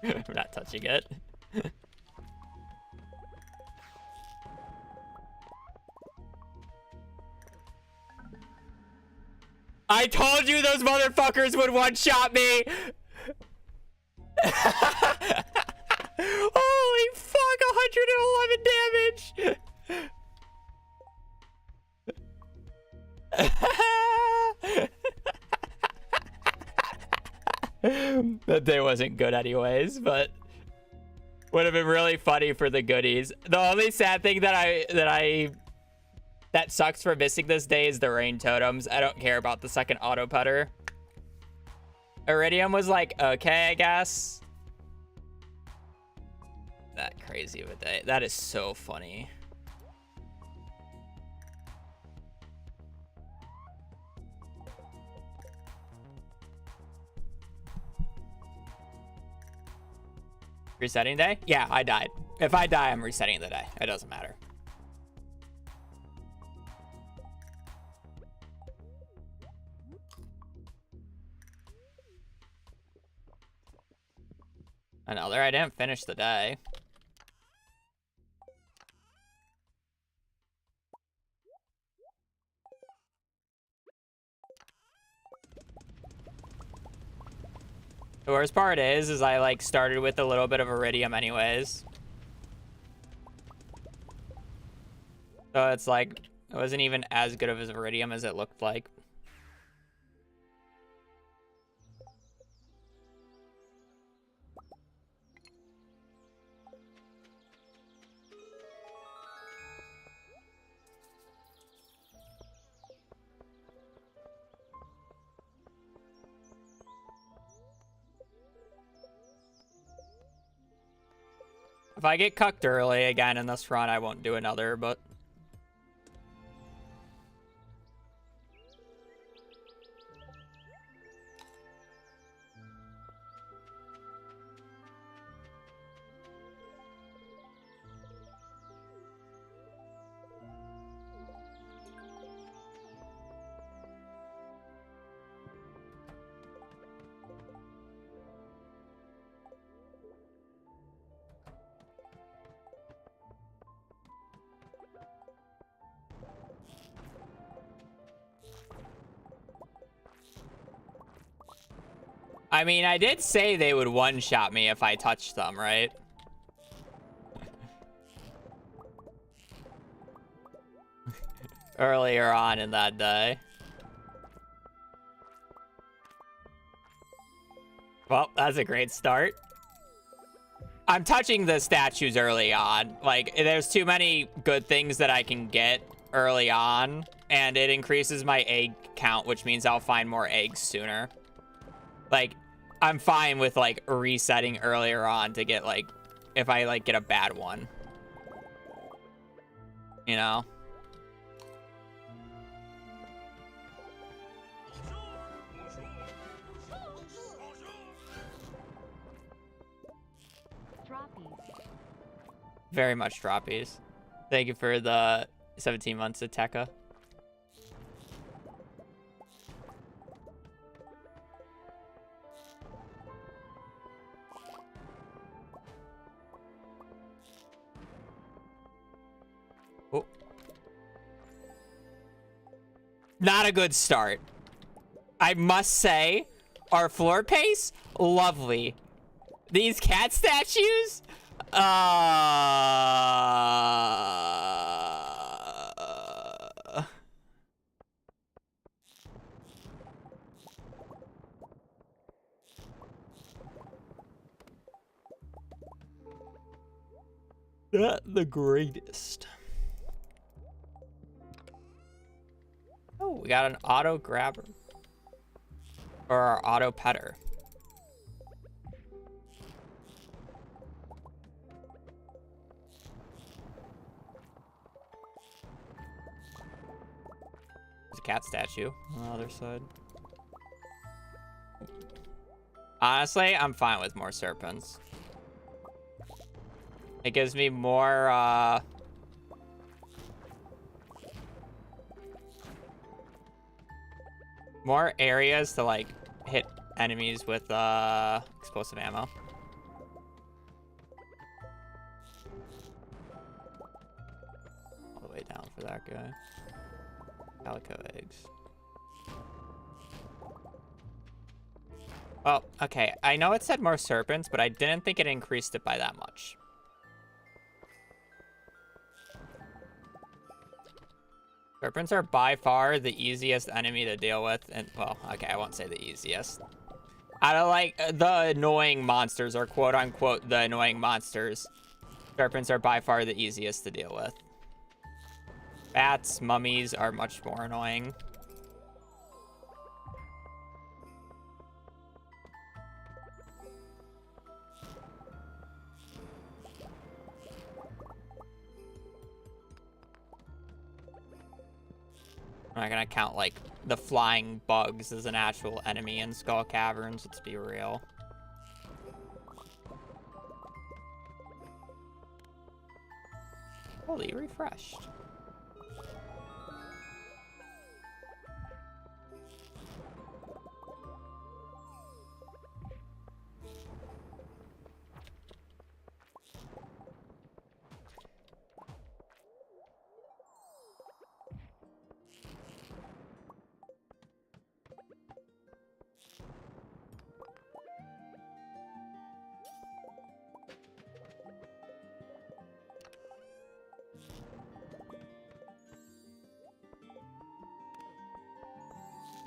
I'm not touching it. I told you those motherfuckers would one-shot me! Holy fuck, 111 damage! That day wasn't good anyways, but would have been really funny for the goodies. The only sad thing that sucks for missing this day is the rain totems. I don't care about the second auto putter. Iridium was like, okay, I guess. That crazy of a day. That is so funny. Resetting day? Yeah, I died. If I die, I'm resetting the day. It doesn't matter. Another, I didn't finish the day. The worst part is I like started with a little bit of iridium anyways. So it's like, it wasn't even as good of as iridium as it looked like. If I get cucked early again in this run, I won't do another, but... I mean, I did say they would one-shot me if I touched them, right? Earlier on in that day. Well, that's a great start. I'm touching the statues early on. Like, there's too many good things that I can get early on, and it increases my egg count, which means I'll find more eggs sooner. Like, I'm fine with, like, resetting earlier on to get, like, if I, like, get a bad one. You know? Very much droppies. Thank you for the 17 months of Tekka. Oh. Not a good start. I must say, our floor pace, lovely. These cat statues? Not the greatest. Oh, we got an auto grabber. Or our auto petter. There's a cat statue on the other side. Honestly, I'm fine with more serpents. It gives me more, more areas to, like, hit enemies with, explosive ammo. All the way down for that guy. Calico eggs. Oh, okay. I know it said more serpents, but I didn't think it increased it by that much. Serpents are by far the easiest enemy to deal with, and, well, okay, I won't say the easiest. Out of, like, the annoying monsters, or quote-unquote the annoying monsters, serpents are by far the easiest to deal with. Bats, mummies are much more annoying. I'm not gonna count, like, the flying bugs as an actual enemy in Skull Caverns, let's be real. Holy, refreshed.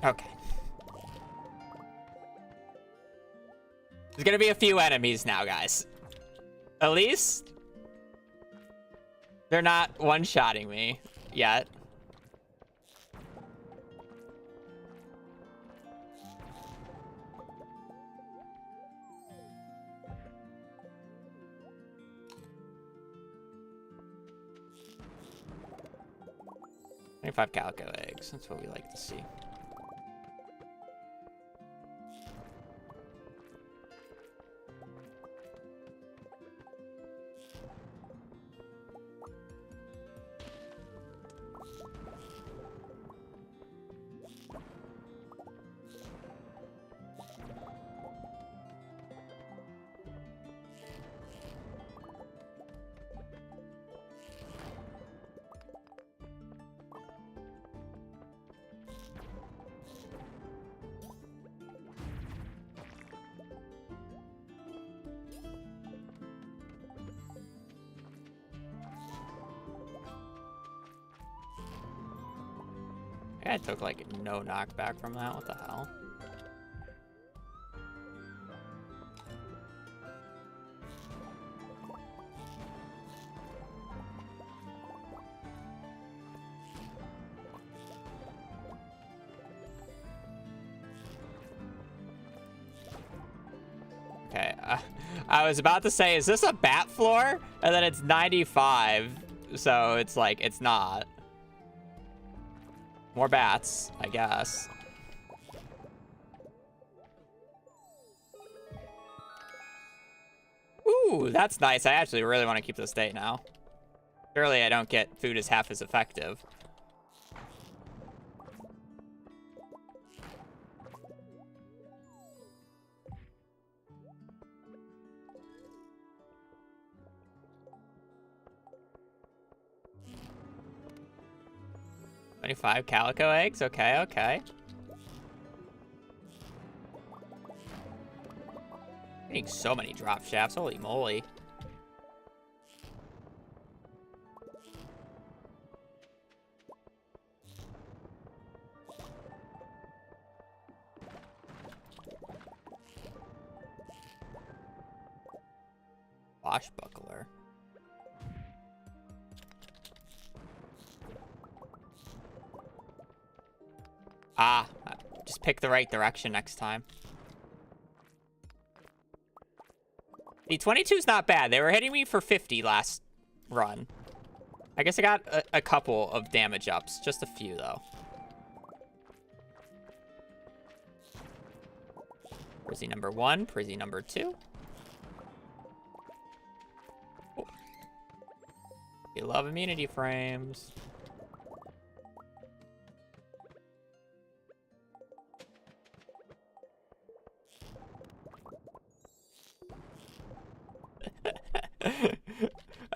Okay. There's gonna be a few enemies now, guys. At least they're not one-shotting me yet. 25 calico eggs. That's what we like to see. I took like no knockback from that. What the hell? Okay, I was about to say, is this a bat floor? And then it's 95, so it's like, it's not. More bats, I guess. Ooh, that's nice. I actually really want to keep this date now. Surely I don't get food as half as effective. $25 calico eggs? Okay, okay. Getting so many drop shafts, holy moly. Washbuckler. Ah, just pick the right direction next time. The 22's not bad. They were hitting me for 50 last run. I guess I got a couple of damage ups. Just a few, though. Prizzy number 1, Prizzy number 2. Oh. We love immunity frames.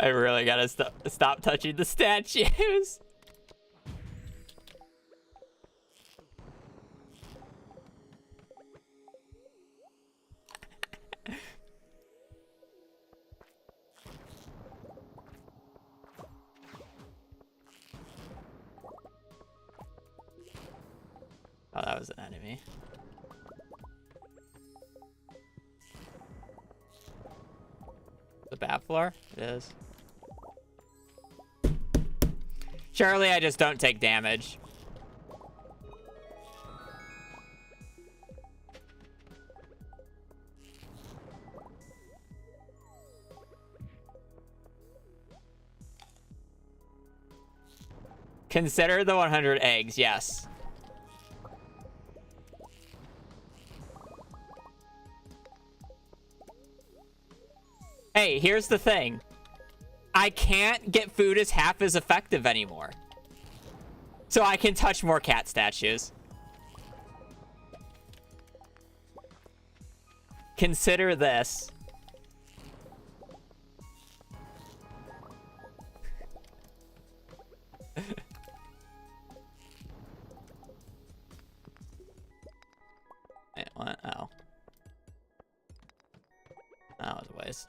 I really gotta stop touching the statues. Oh, that was an enemy. The bat floor? It is. Surely I just don't take damage. Consider the 100 eggs, yes. Hey, here's the thing. I can't get food as half as effective anymore. So I can touch more cat statues. Consider this. Wait, what? Oh. That was a waste.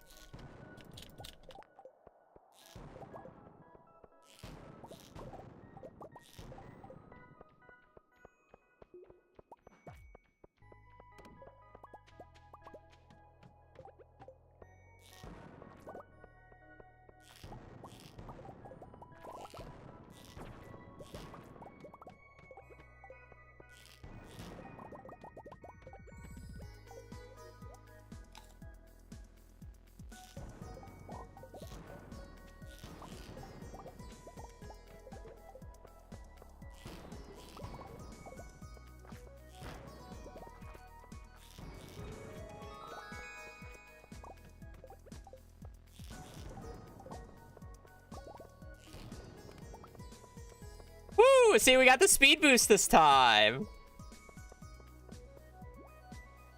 Ooh, see, we got the speed boost this time.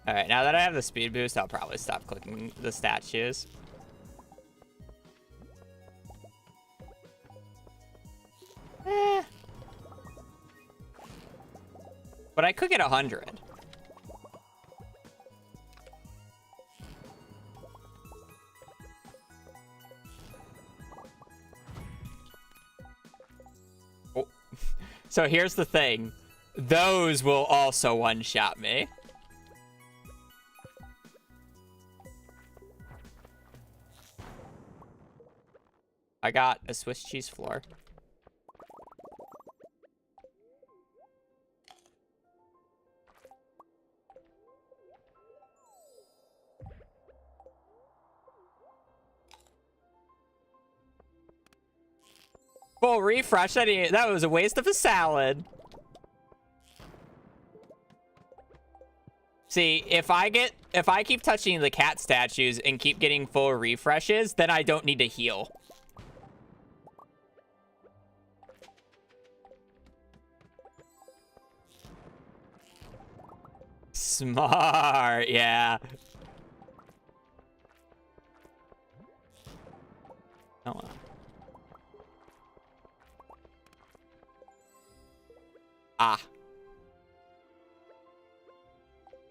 All right, now that I have the speed boost, I'll probably stop clicking the statues. But I could get 100. Oh. So here's the thing. Those will also one-shot me. I got a Swiss cheese floor. Full refresh. That was a waste of a salad. See, if I keep touching the cat statues and keep getting full refreshes, then I don't need to heal. Smart, yeah. Oh. Ah.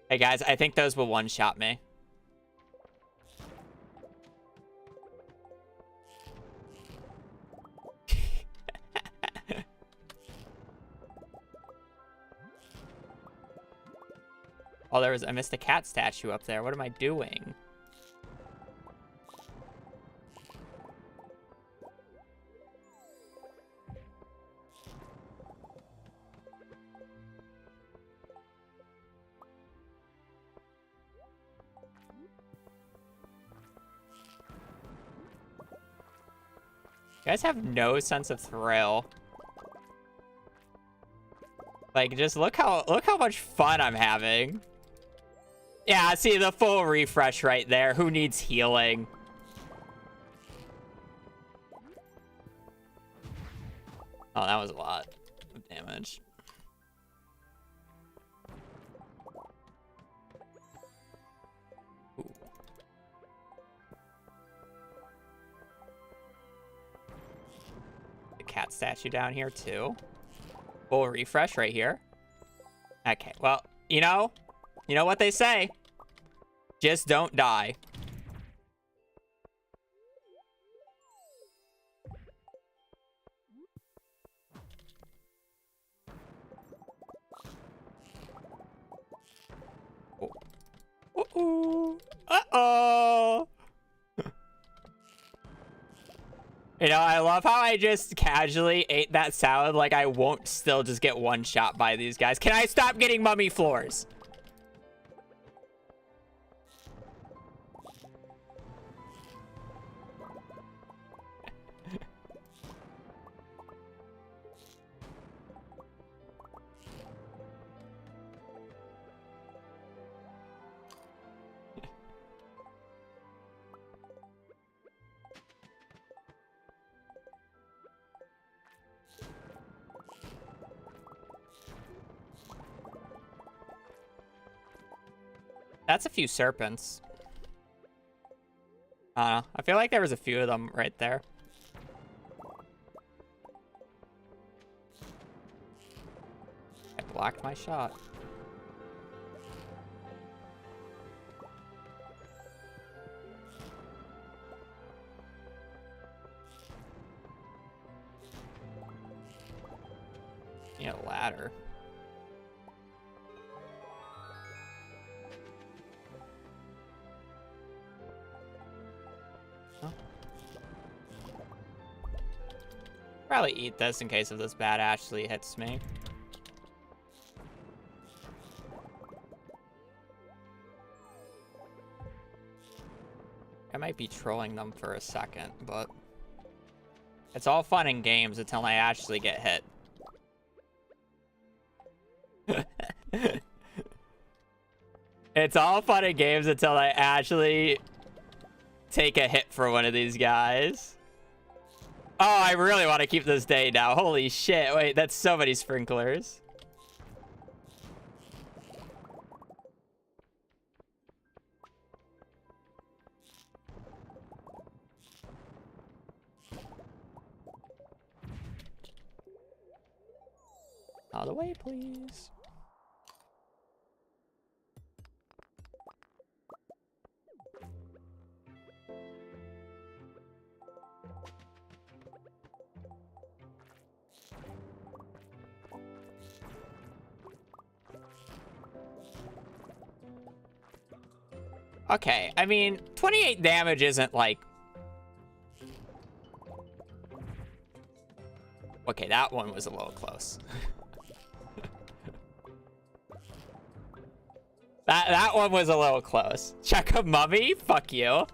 Hey guys, I think those will one-shot me. Oh, I missed a cat statue up there. What am I doing? You guys have no sense of thrill. Like, just look how much fun I'm having. Yeah, see the full refresh right there. Who needs healing? Oh, that was a lot of damage. Ooh. The cat statue down here too. Full refresh right here. Okay, well, you know what they say. Just don't die. Uh-oh. Uh-oh. You know, I love how I just casually ate that salad like I won't still just get one shot by these guys. Can I stop getting mummy floors? That's a few serpents. I don't know. I feel like there was a few of them right there. I blocked my shot. Need a ladder. Probably eat this in case if this bat actually hits me. I might be trolling them for a second, but it's all fun and games until I actually get hit. It's all fun and games until I actually take a hit for one of these guys. Oh, I really want to keep this day now. Holy shit. Wait, that's so many sprinklers. Out of the way, please. Okay, I mean, 28 damage isn't like... Okay, that one was a little close. That one was a little close. Check a mummy? Fuck you.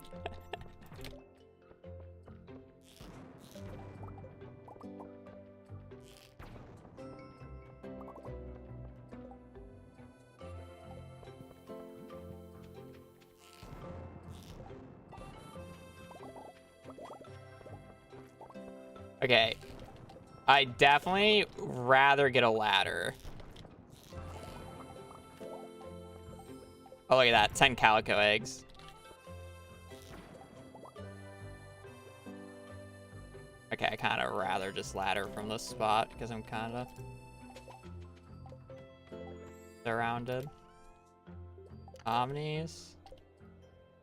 Okay. I definitely rather get a ladder. Oh, look at that. 10 calico eggs. Okay, I kind of rather just ladder from this spot because I'm kind of surrounded. Omnis.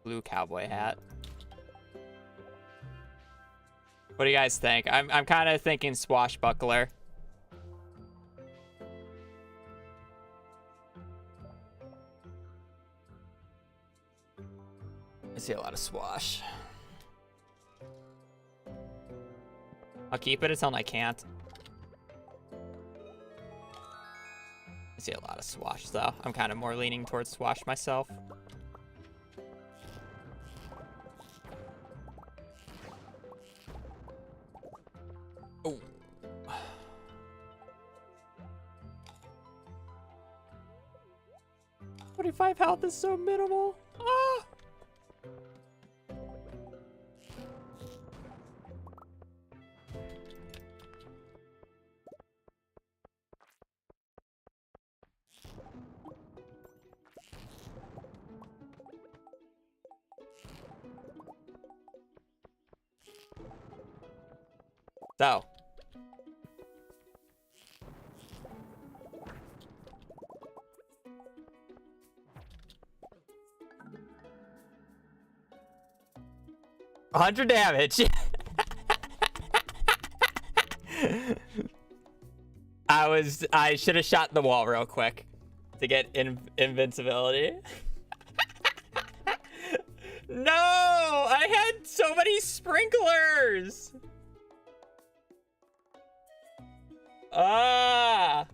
Blue cowboy hat. What do you guys think? I'm kind of thinking swashbuckler. I see a lot of swash. I'll keep it until I can't. I see a lot of swash though. I'm kind of more leaning towards swash myself. Oh. 45 health is so minimal. Ah! So. $100 damage. I should have shot the wall real quick to get invincibility. No, I had so many sprinklers. Ah.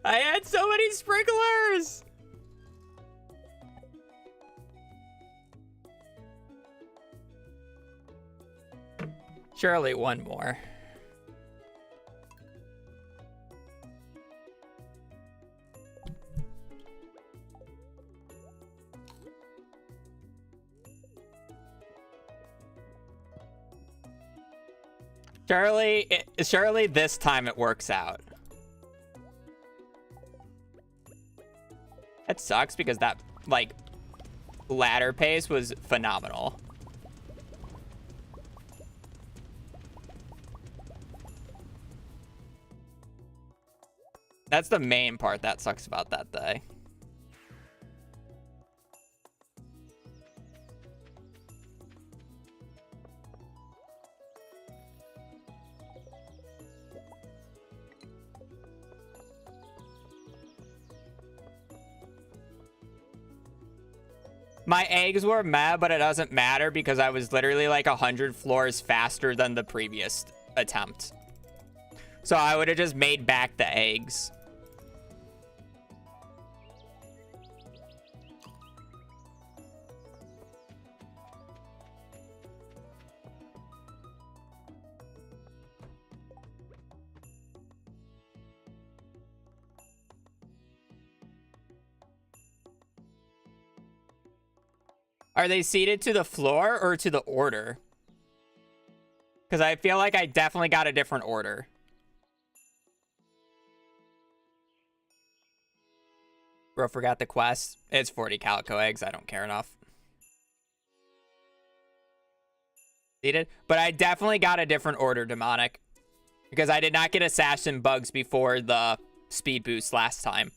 I had so many sprinklers. Surely one more. Surely this time it works out. That sucks because that, like, ladder pace was phenomenal. That's the main part that sucks about that day. My eggs were meh, but it doesn't matter because I was literally like 100 floors faster than the previous attempt. So I would have just made back the eggs. Are they seated to the floor or to the order? Because I feel like I definitely got a different order. Bro, forgot the quest. It's 40 calico eggs. I don't care enough. Seated? But I definitely got a different order, Demonic. Because I did not get assassin bugs before the speed boost last time.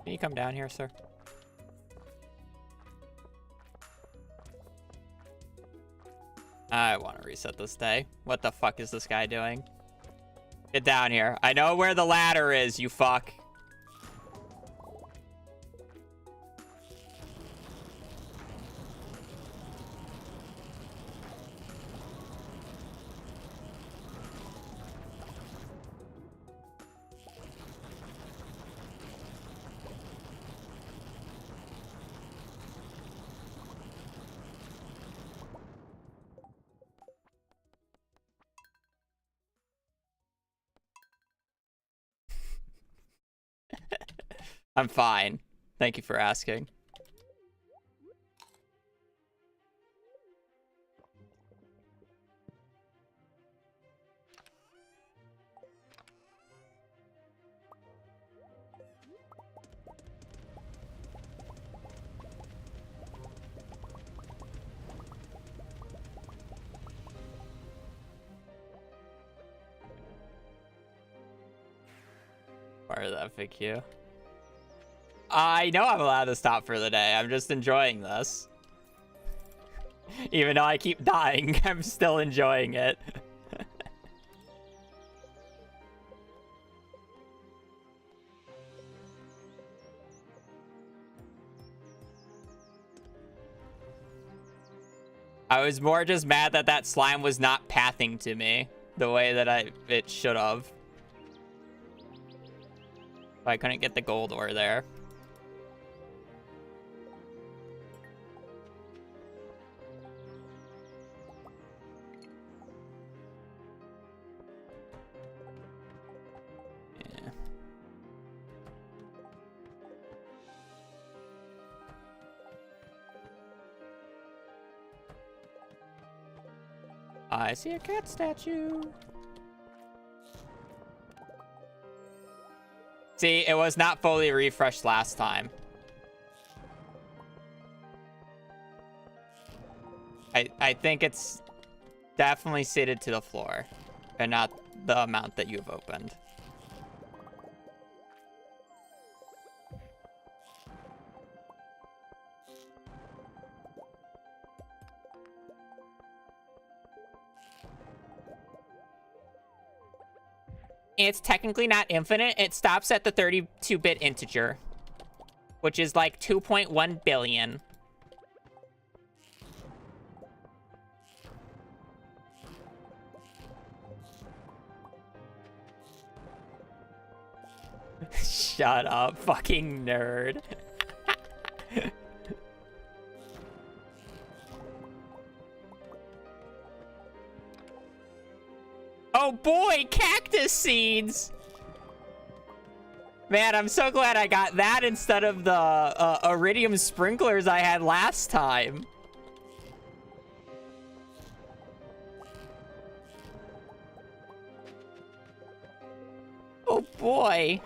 Can you come down here, sir? I want to reset this day. What the fuck is this guy doing? Get down here. I know where the ladder is, you fuck. I'm fine. Thank you for asking. Part of that FAQ. I know I'm allowed to stop for the day. I'm just enjoying this. Even though I keep dying, I'm still enjoying it. I was more just mad that that slime was not pathing to me the way that it should have. I couldn't get the gold ore there. I see a cat statue. See, it was not fully refreshed last time. I think it's definitely seated to the floor and not the amount that you've opened. It's technically not infinite. It stops at the 32-bit integer, which is like 2.1 billion. Shut up, fucking nerd. Oh boy, cactus seeds! Man, I'm so glad I got that instead of the iridium sprinklers I had last time. Oh boy.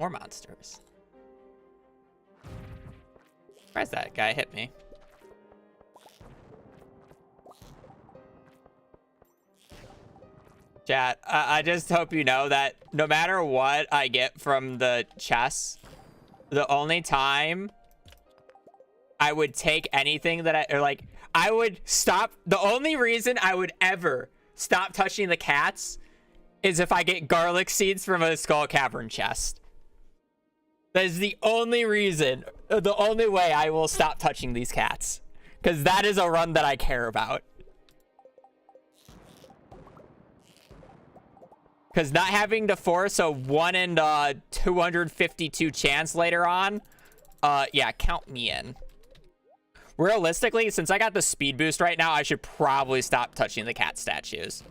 More monsters. Where's that guy hit me? Chat, I just hope you know that no matter what I get from the chess, the only time I would take anything that I would stop. The only reason I would ever stop touching the cats is if I get garlic seeds from a Skull Cavern chest. That is the only reason, the only way I will stop touching these cats. Because that is a run that I care about. Because not having to force a 1 in 252 chance later on, yeah, count me in. Realistically, since I got the speed boost right now, I should probably stop touching the cat statues.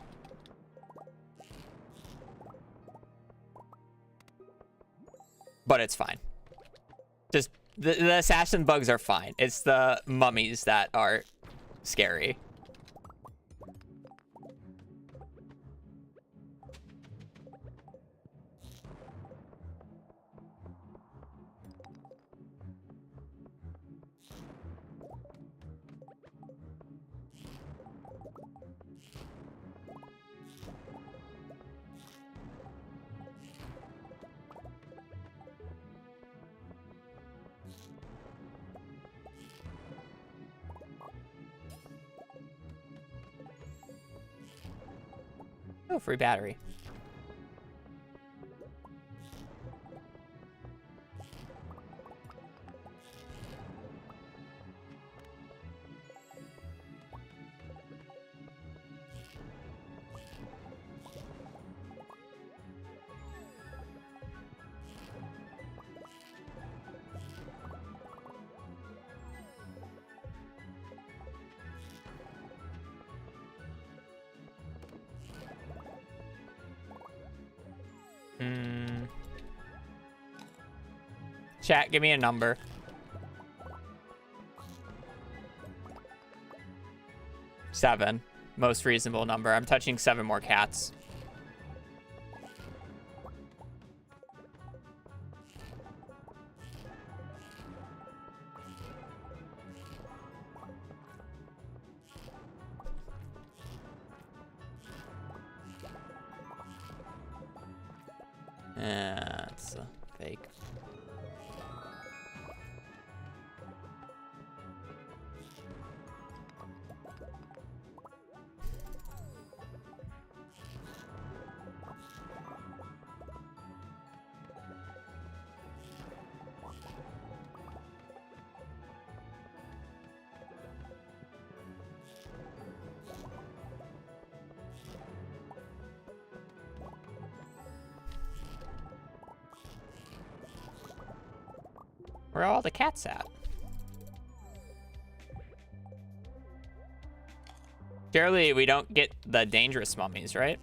But it's fine. Just, the assassin bugs are fine. It's the mummies that are scary. Oh, free battery. Chat, give me a number. 7. Most reasonable number. I'm touching 7 more cats. It's a fake. Where are all the cats at? Surely we don't get the dangerous mummies, right?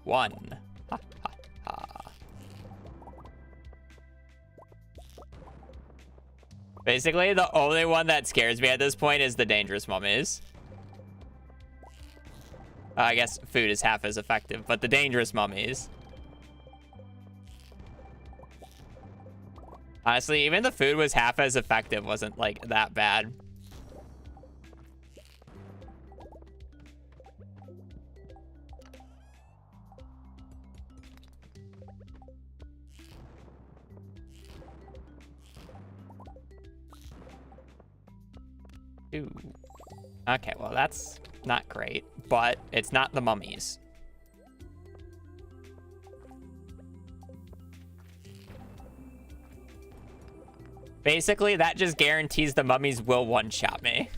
1. Ha, ha, ha. Basically, the only one that scares me at this point is the dangerous mummies. I guess food is half as effective, but the dangerous mummies. Honestly, even the food was half as effective wasn't, like, that bad. Ooh. Okay, well, that's not great, but it's not the mummies. Basically, that just guarantees the mummies will one-shot me.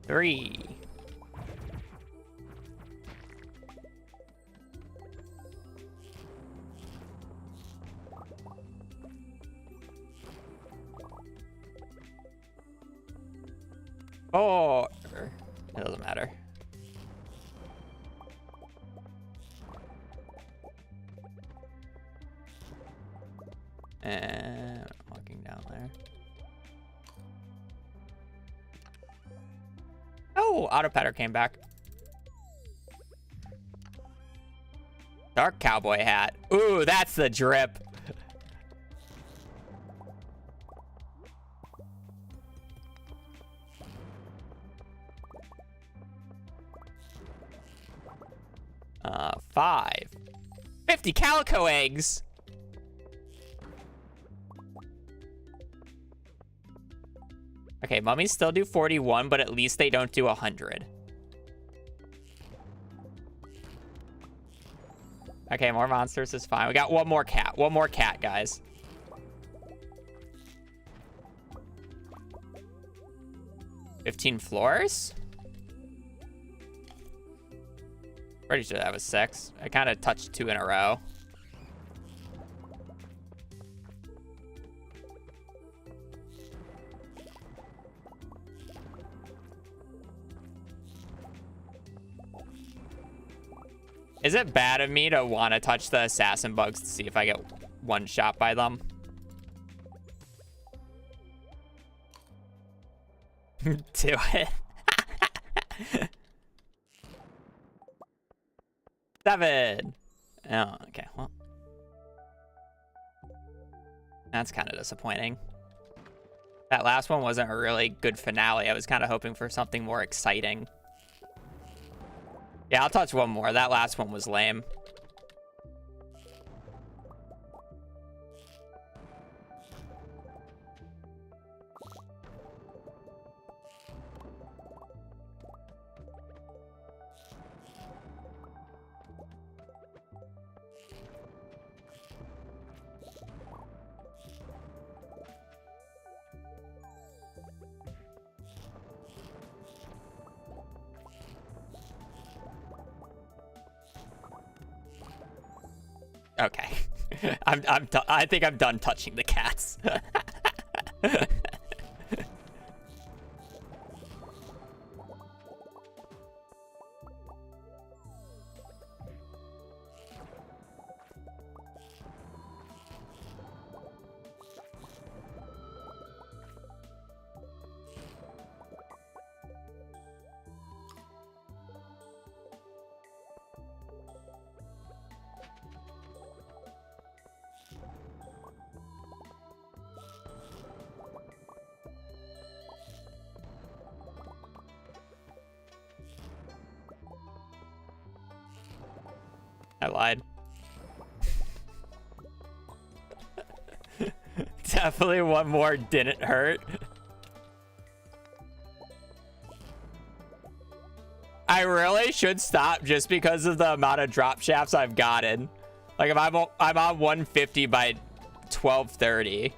3. Four. It doesn't matter. And walking down there. Oh, auto petter came back. Dark cowboy hat. Ooh, that's the drip. Five. 50 calico eggs. Okay, mummies still do 41, but at least they don't do 100. Okay, more monsters is fine. We got one more cat. One more cat, guys. $15 floors? Pretty sure that was 6. I kind of touched 2 in a row. Is it bad of me to want to touch the assassin bugs to see if I get one shot by them? Do it. 7. Oh, okay. Well, that's kind of disappointing. That last one wasn't a really good finale. I was kind of hoping for something more exciting. Yeah, I'll touch one more. That last one was lame. Okay. I think I'm done touching the cats. I lied. Definitely one more didn't hurt. I really should stop just because of the amount of drop shafts I've gotten. Like if I'm on 150 by 1230.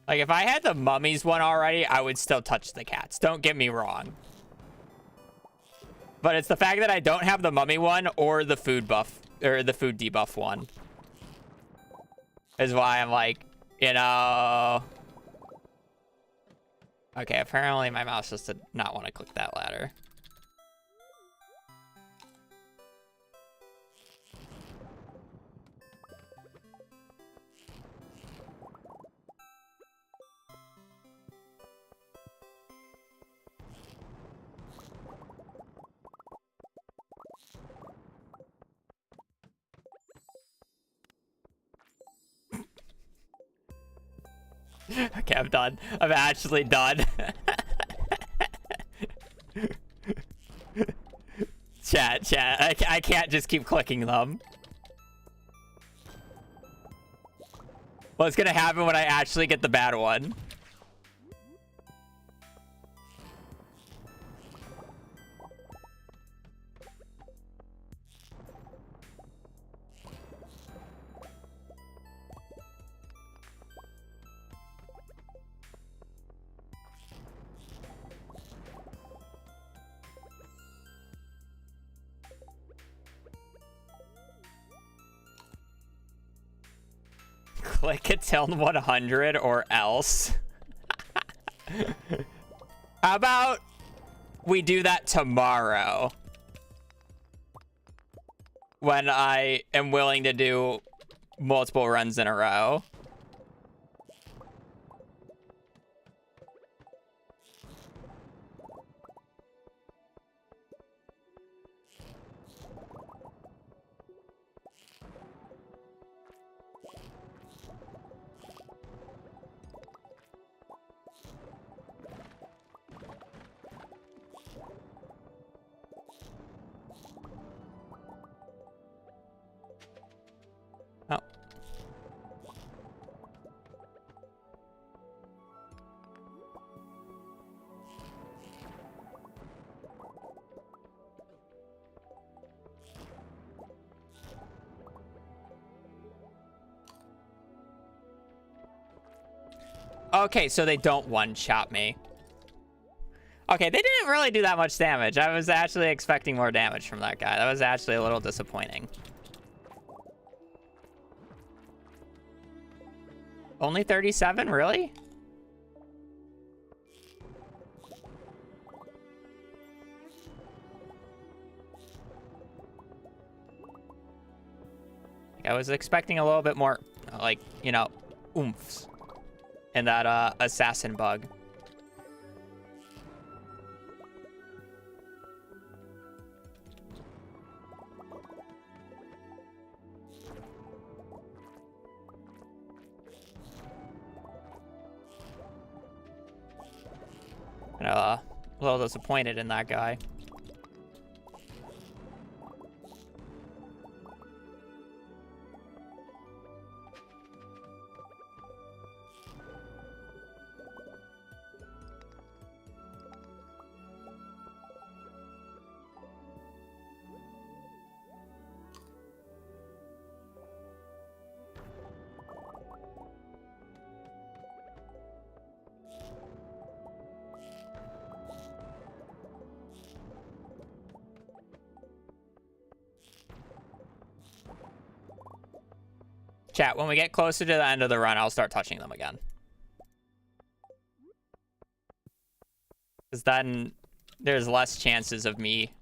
Like, if I had the mummies one already, I would still touch the cats. Don't get me wrong. But it's the fact that I don't have the mummy one or the food buff, or the food debuff one, is why I'm like, you know... Okay, apparently my mouse just did not want to click that ladder. Okay, I'm done. I'm actually done. Chat. I can't just keep clicking them. What's gonna happen when I actually get the bad one? Click it till 100 or else. How about we do that tomorrow? When I am willing to do multiple runs in a row. Oh. Okay, so they don't one-shot me. Okay, they didn't really do that much damage. I was actually expecting more damage from that guy. That was actually a little disappointing. Only 37? Really? I was expecting a little bit more, like, you know, oomphs in that assassin bug. And, a little disappointed in that guy. Chat, when we get closer to the end of the run, I'll start touching them again. Because then there's less chances of me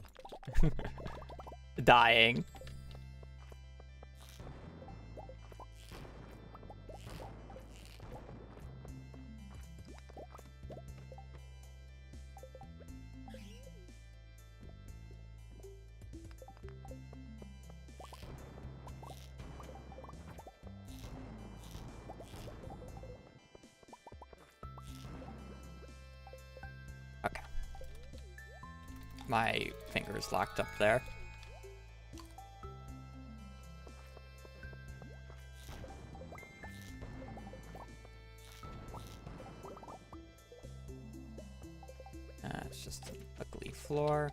dying. Okay. My finger's locked up there. It's just an ugly floor.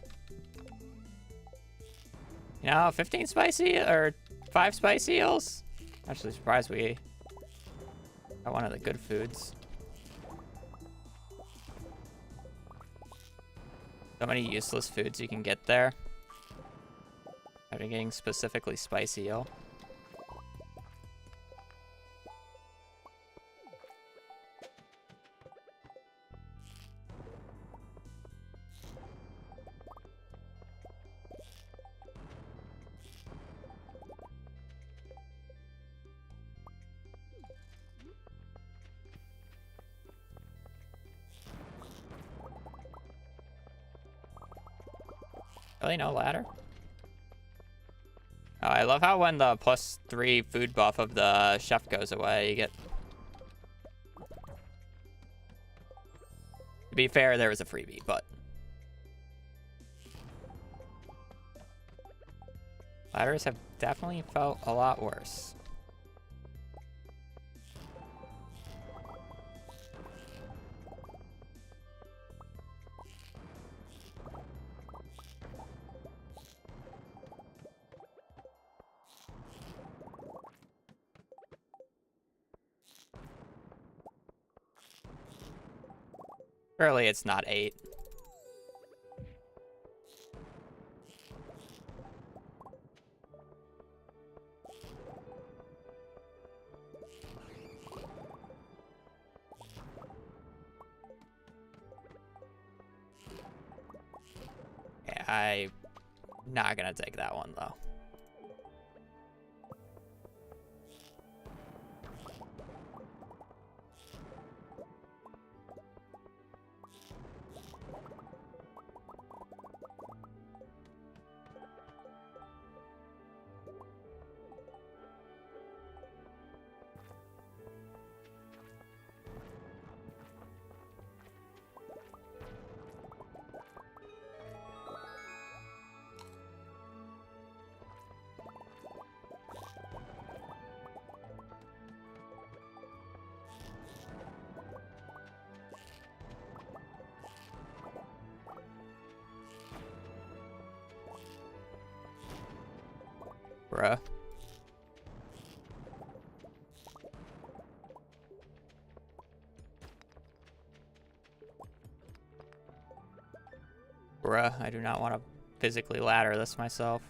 You know, 15 spicy or 5 spicy eels? Actually surprised we got one of the good foods. So many useless foods you can get there. After getting specifically spicy eel. Really, no ladder? Oh, I love how when the +3 food buff of the chef goes away, you get... To be fair, there was a freebie, but... Ladders have definitely felt a lot worse. Surely it's not 8. I'm not gonna take that one though. Bruh. Bruh, I do not want to physically ladder this myself.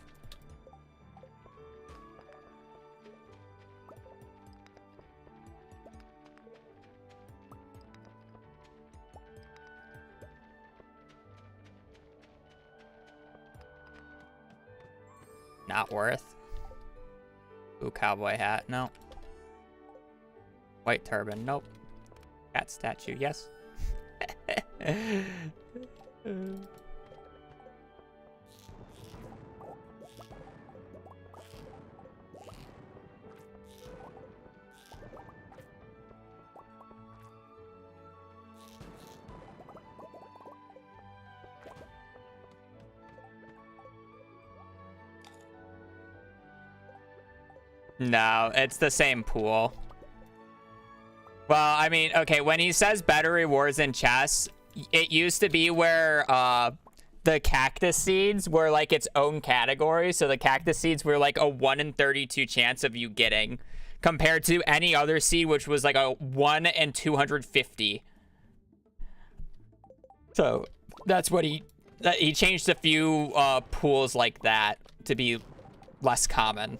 Not worth. Ooh, cowboy hat. No. White turban. Nope. Cat statue. Yes. No, it's the same pool. Well, I mean, okay, when he says better rewards in chess, it used to be where the cactus seeds were like its own category. So the cactus seeds were like a 1 in 32 chance of you getting, compared to any other seed, which was like a 1 in 250. So that's what he changed a few pools like that to be less common.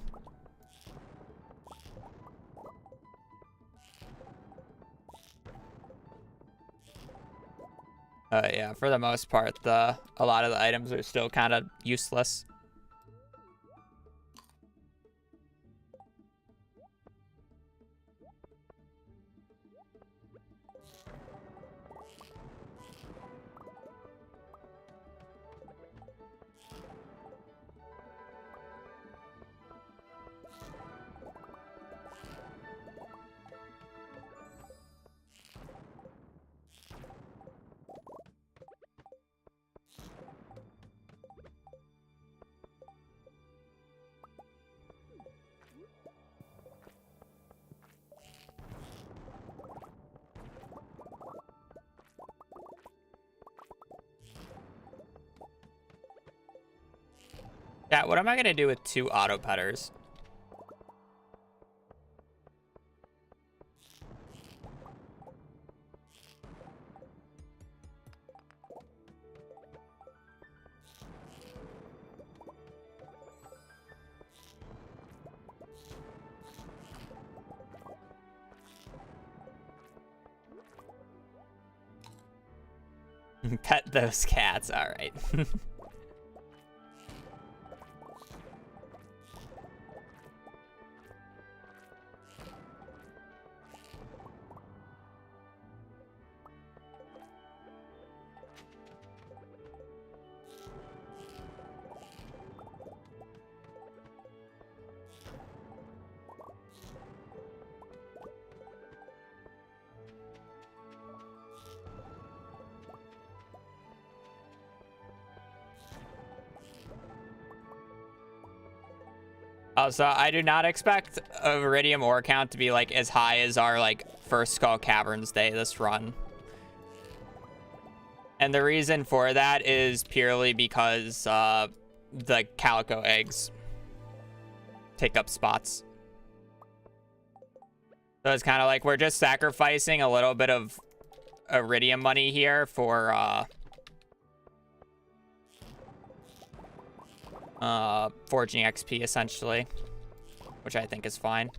Yeah, for the most part, a lot of the items are still kind of useless. Yeah, what am I gonna do with 2 auto putters? Pet those cats, all right. So I do not expect a Viridium ore count to be like as high as our like first Skull Caverns day this run. And the reason for that is purely because the calico eggs take up spots. So it's kind of like we're just sacrificing a little bit of Iridium money here for forging XP essentially, which I think is fine.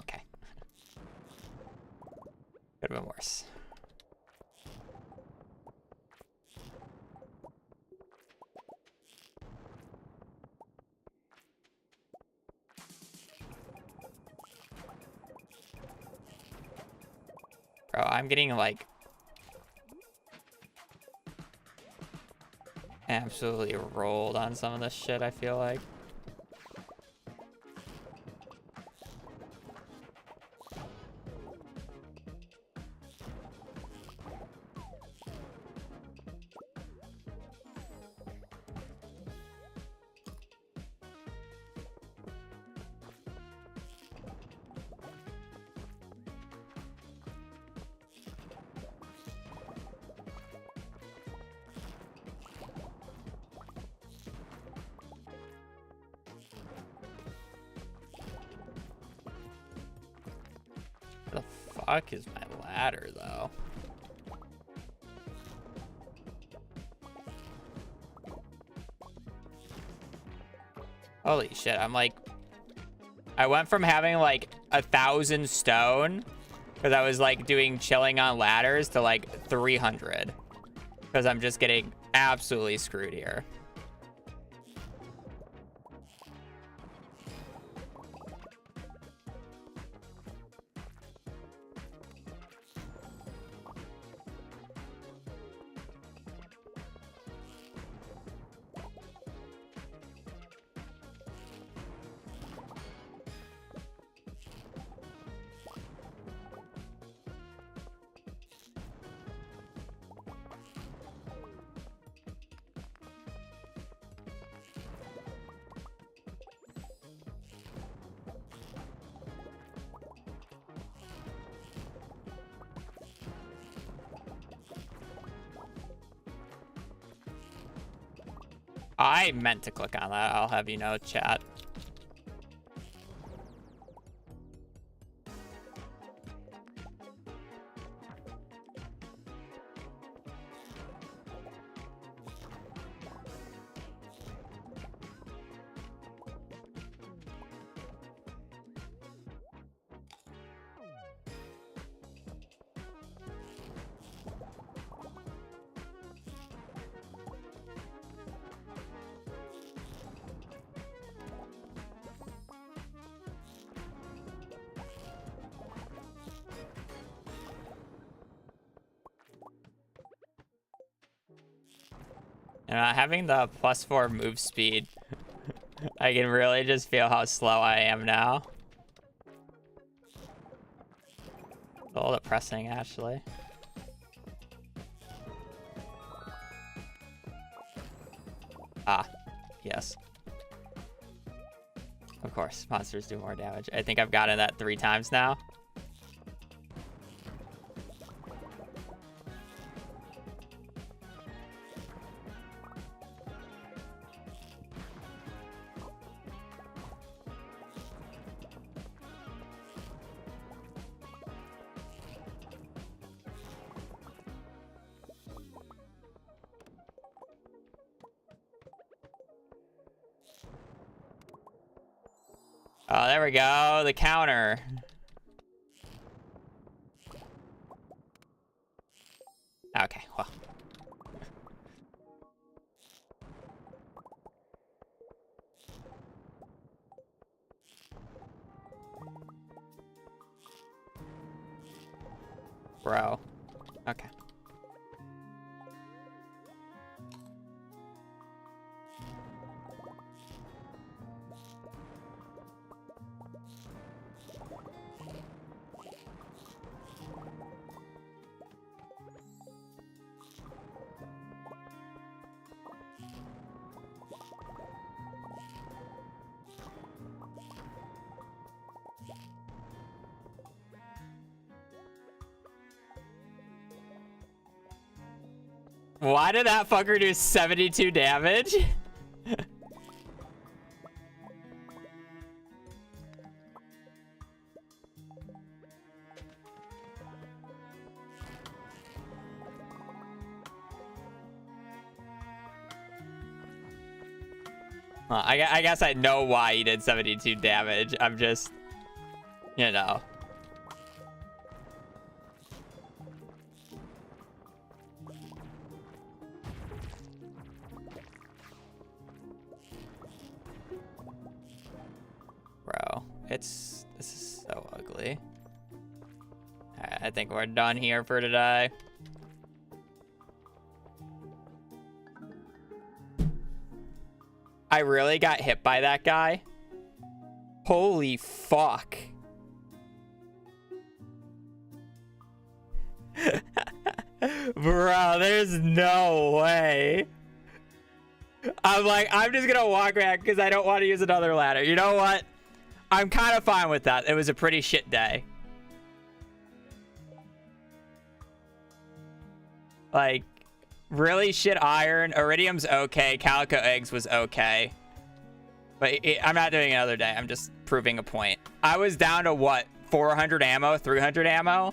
Okay. have been worse. Bro, I'm getting like absolutely rolled on some of this shit, I feel like. The fuck is my ladder, though? Holy shit, I'm like... I went from having like 1,000 stone, because I was like doing chilling on ladders, to like 300. Because I'm just getting absolutely screwed here. I meant to click on that, I'll have you know, chat. And having the +4 move speed, I can really just feel how slow I am now. It's a little depressing, actually. Ah, yes. Of course, monsters do more damage. I think I've gotten that 3 times now. Oh, there we go. The counter. Okay, well. Bro. Okay. Why did that fucker do 72 damage? Well, I guess I know why he did 72 damage. I'm just, you know. This is so ugly. Alright, I think we're done here for today. I really got hit by that guy. Holy fuck. Bro, there's no way. I'm like, I'm just gonna walk back because I don't want to use another ladder. You know what? I'm kind of fine with that. It was a pretty shit day. Like, really shit iron. Iridium's okay. Calico eggs was okay. But I'm not doing another day. I'm just proving a point. I was down to what? 400 ammo? 300 ammo?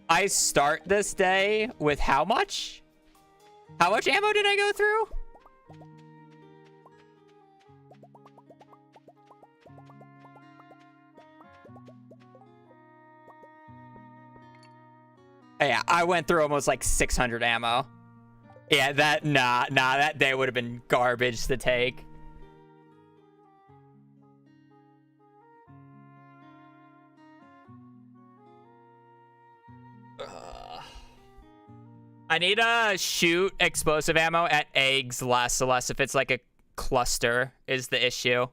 I start this day with how much? How much ammo did I go through? Yeah, I went through almost like 600 ammo. Yeah, that day would have been garbage to take. I need to shoot explosive ammo at eggs less if it's like a cluster is the issue.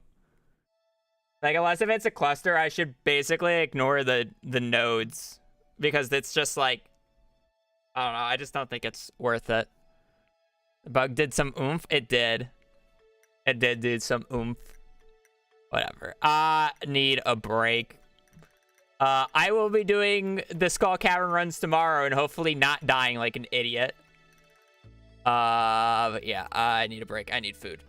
Like, unless if it's a cluster, I should basically ignore the nodes. Because it's just like, I don't know, I just don't think it's worth it. The bug did some oomph? It did. It did do some oomph. Whatever. Need a break. I will be doing the Skull Cavern runs tomorrow and hopefully not dying like an idiot. But yeah, I need a break. I need food.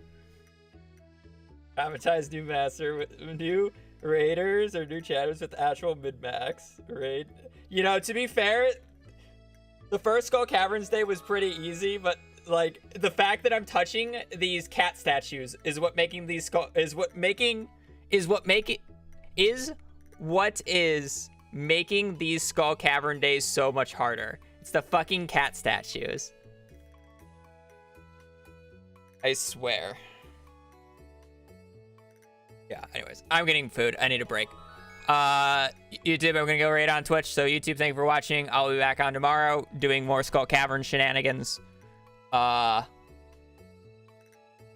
Traumatized new master with new raiders or new chatters with actual mid-max raid. You know, to be fair, the first Skull Caverns day was pretty easy, but like the fact that I'm touching these cat statues is what making these is what is making these Skull Cavern days so much harder. It's the fucking cat statues. I swear. Yeah, anyways, I'm getting food. I need a break. YouTube, I'm gonna go raid on Twitch. So YouTube, thank you for watching. I'll be back on tomorrow doing more Skull Cavern shenanigans. Yeah.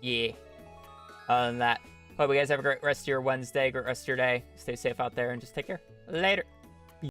Other than that, hope you guys have a great rest of your Wednesday, great rest of your day. Stay safe out there and just take care. Later.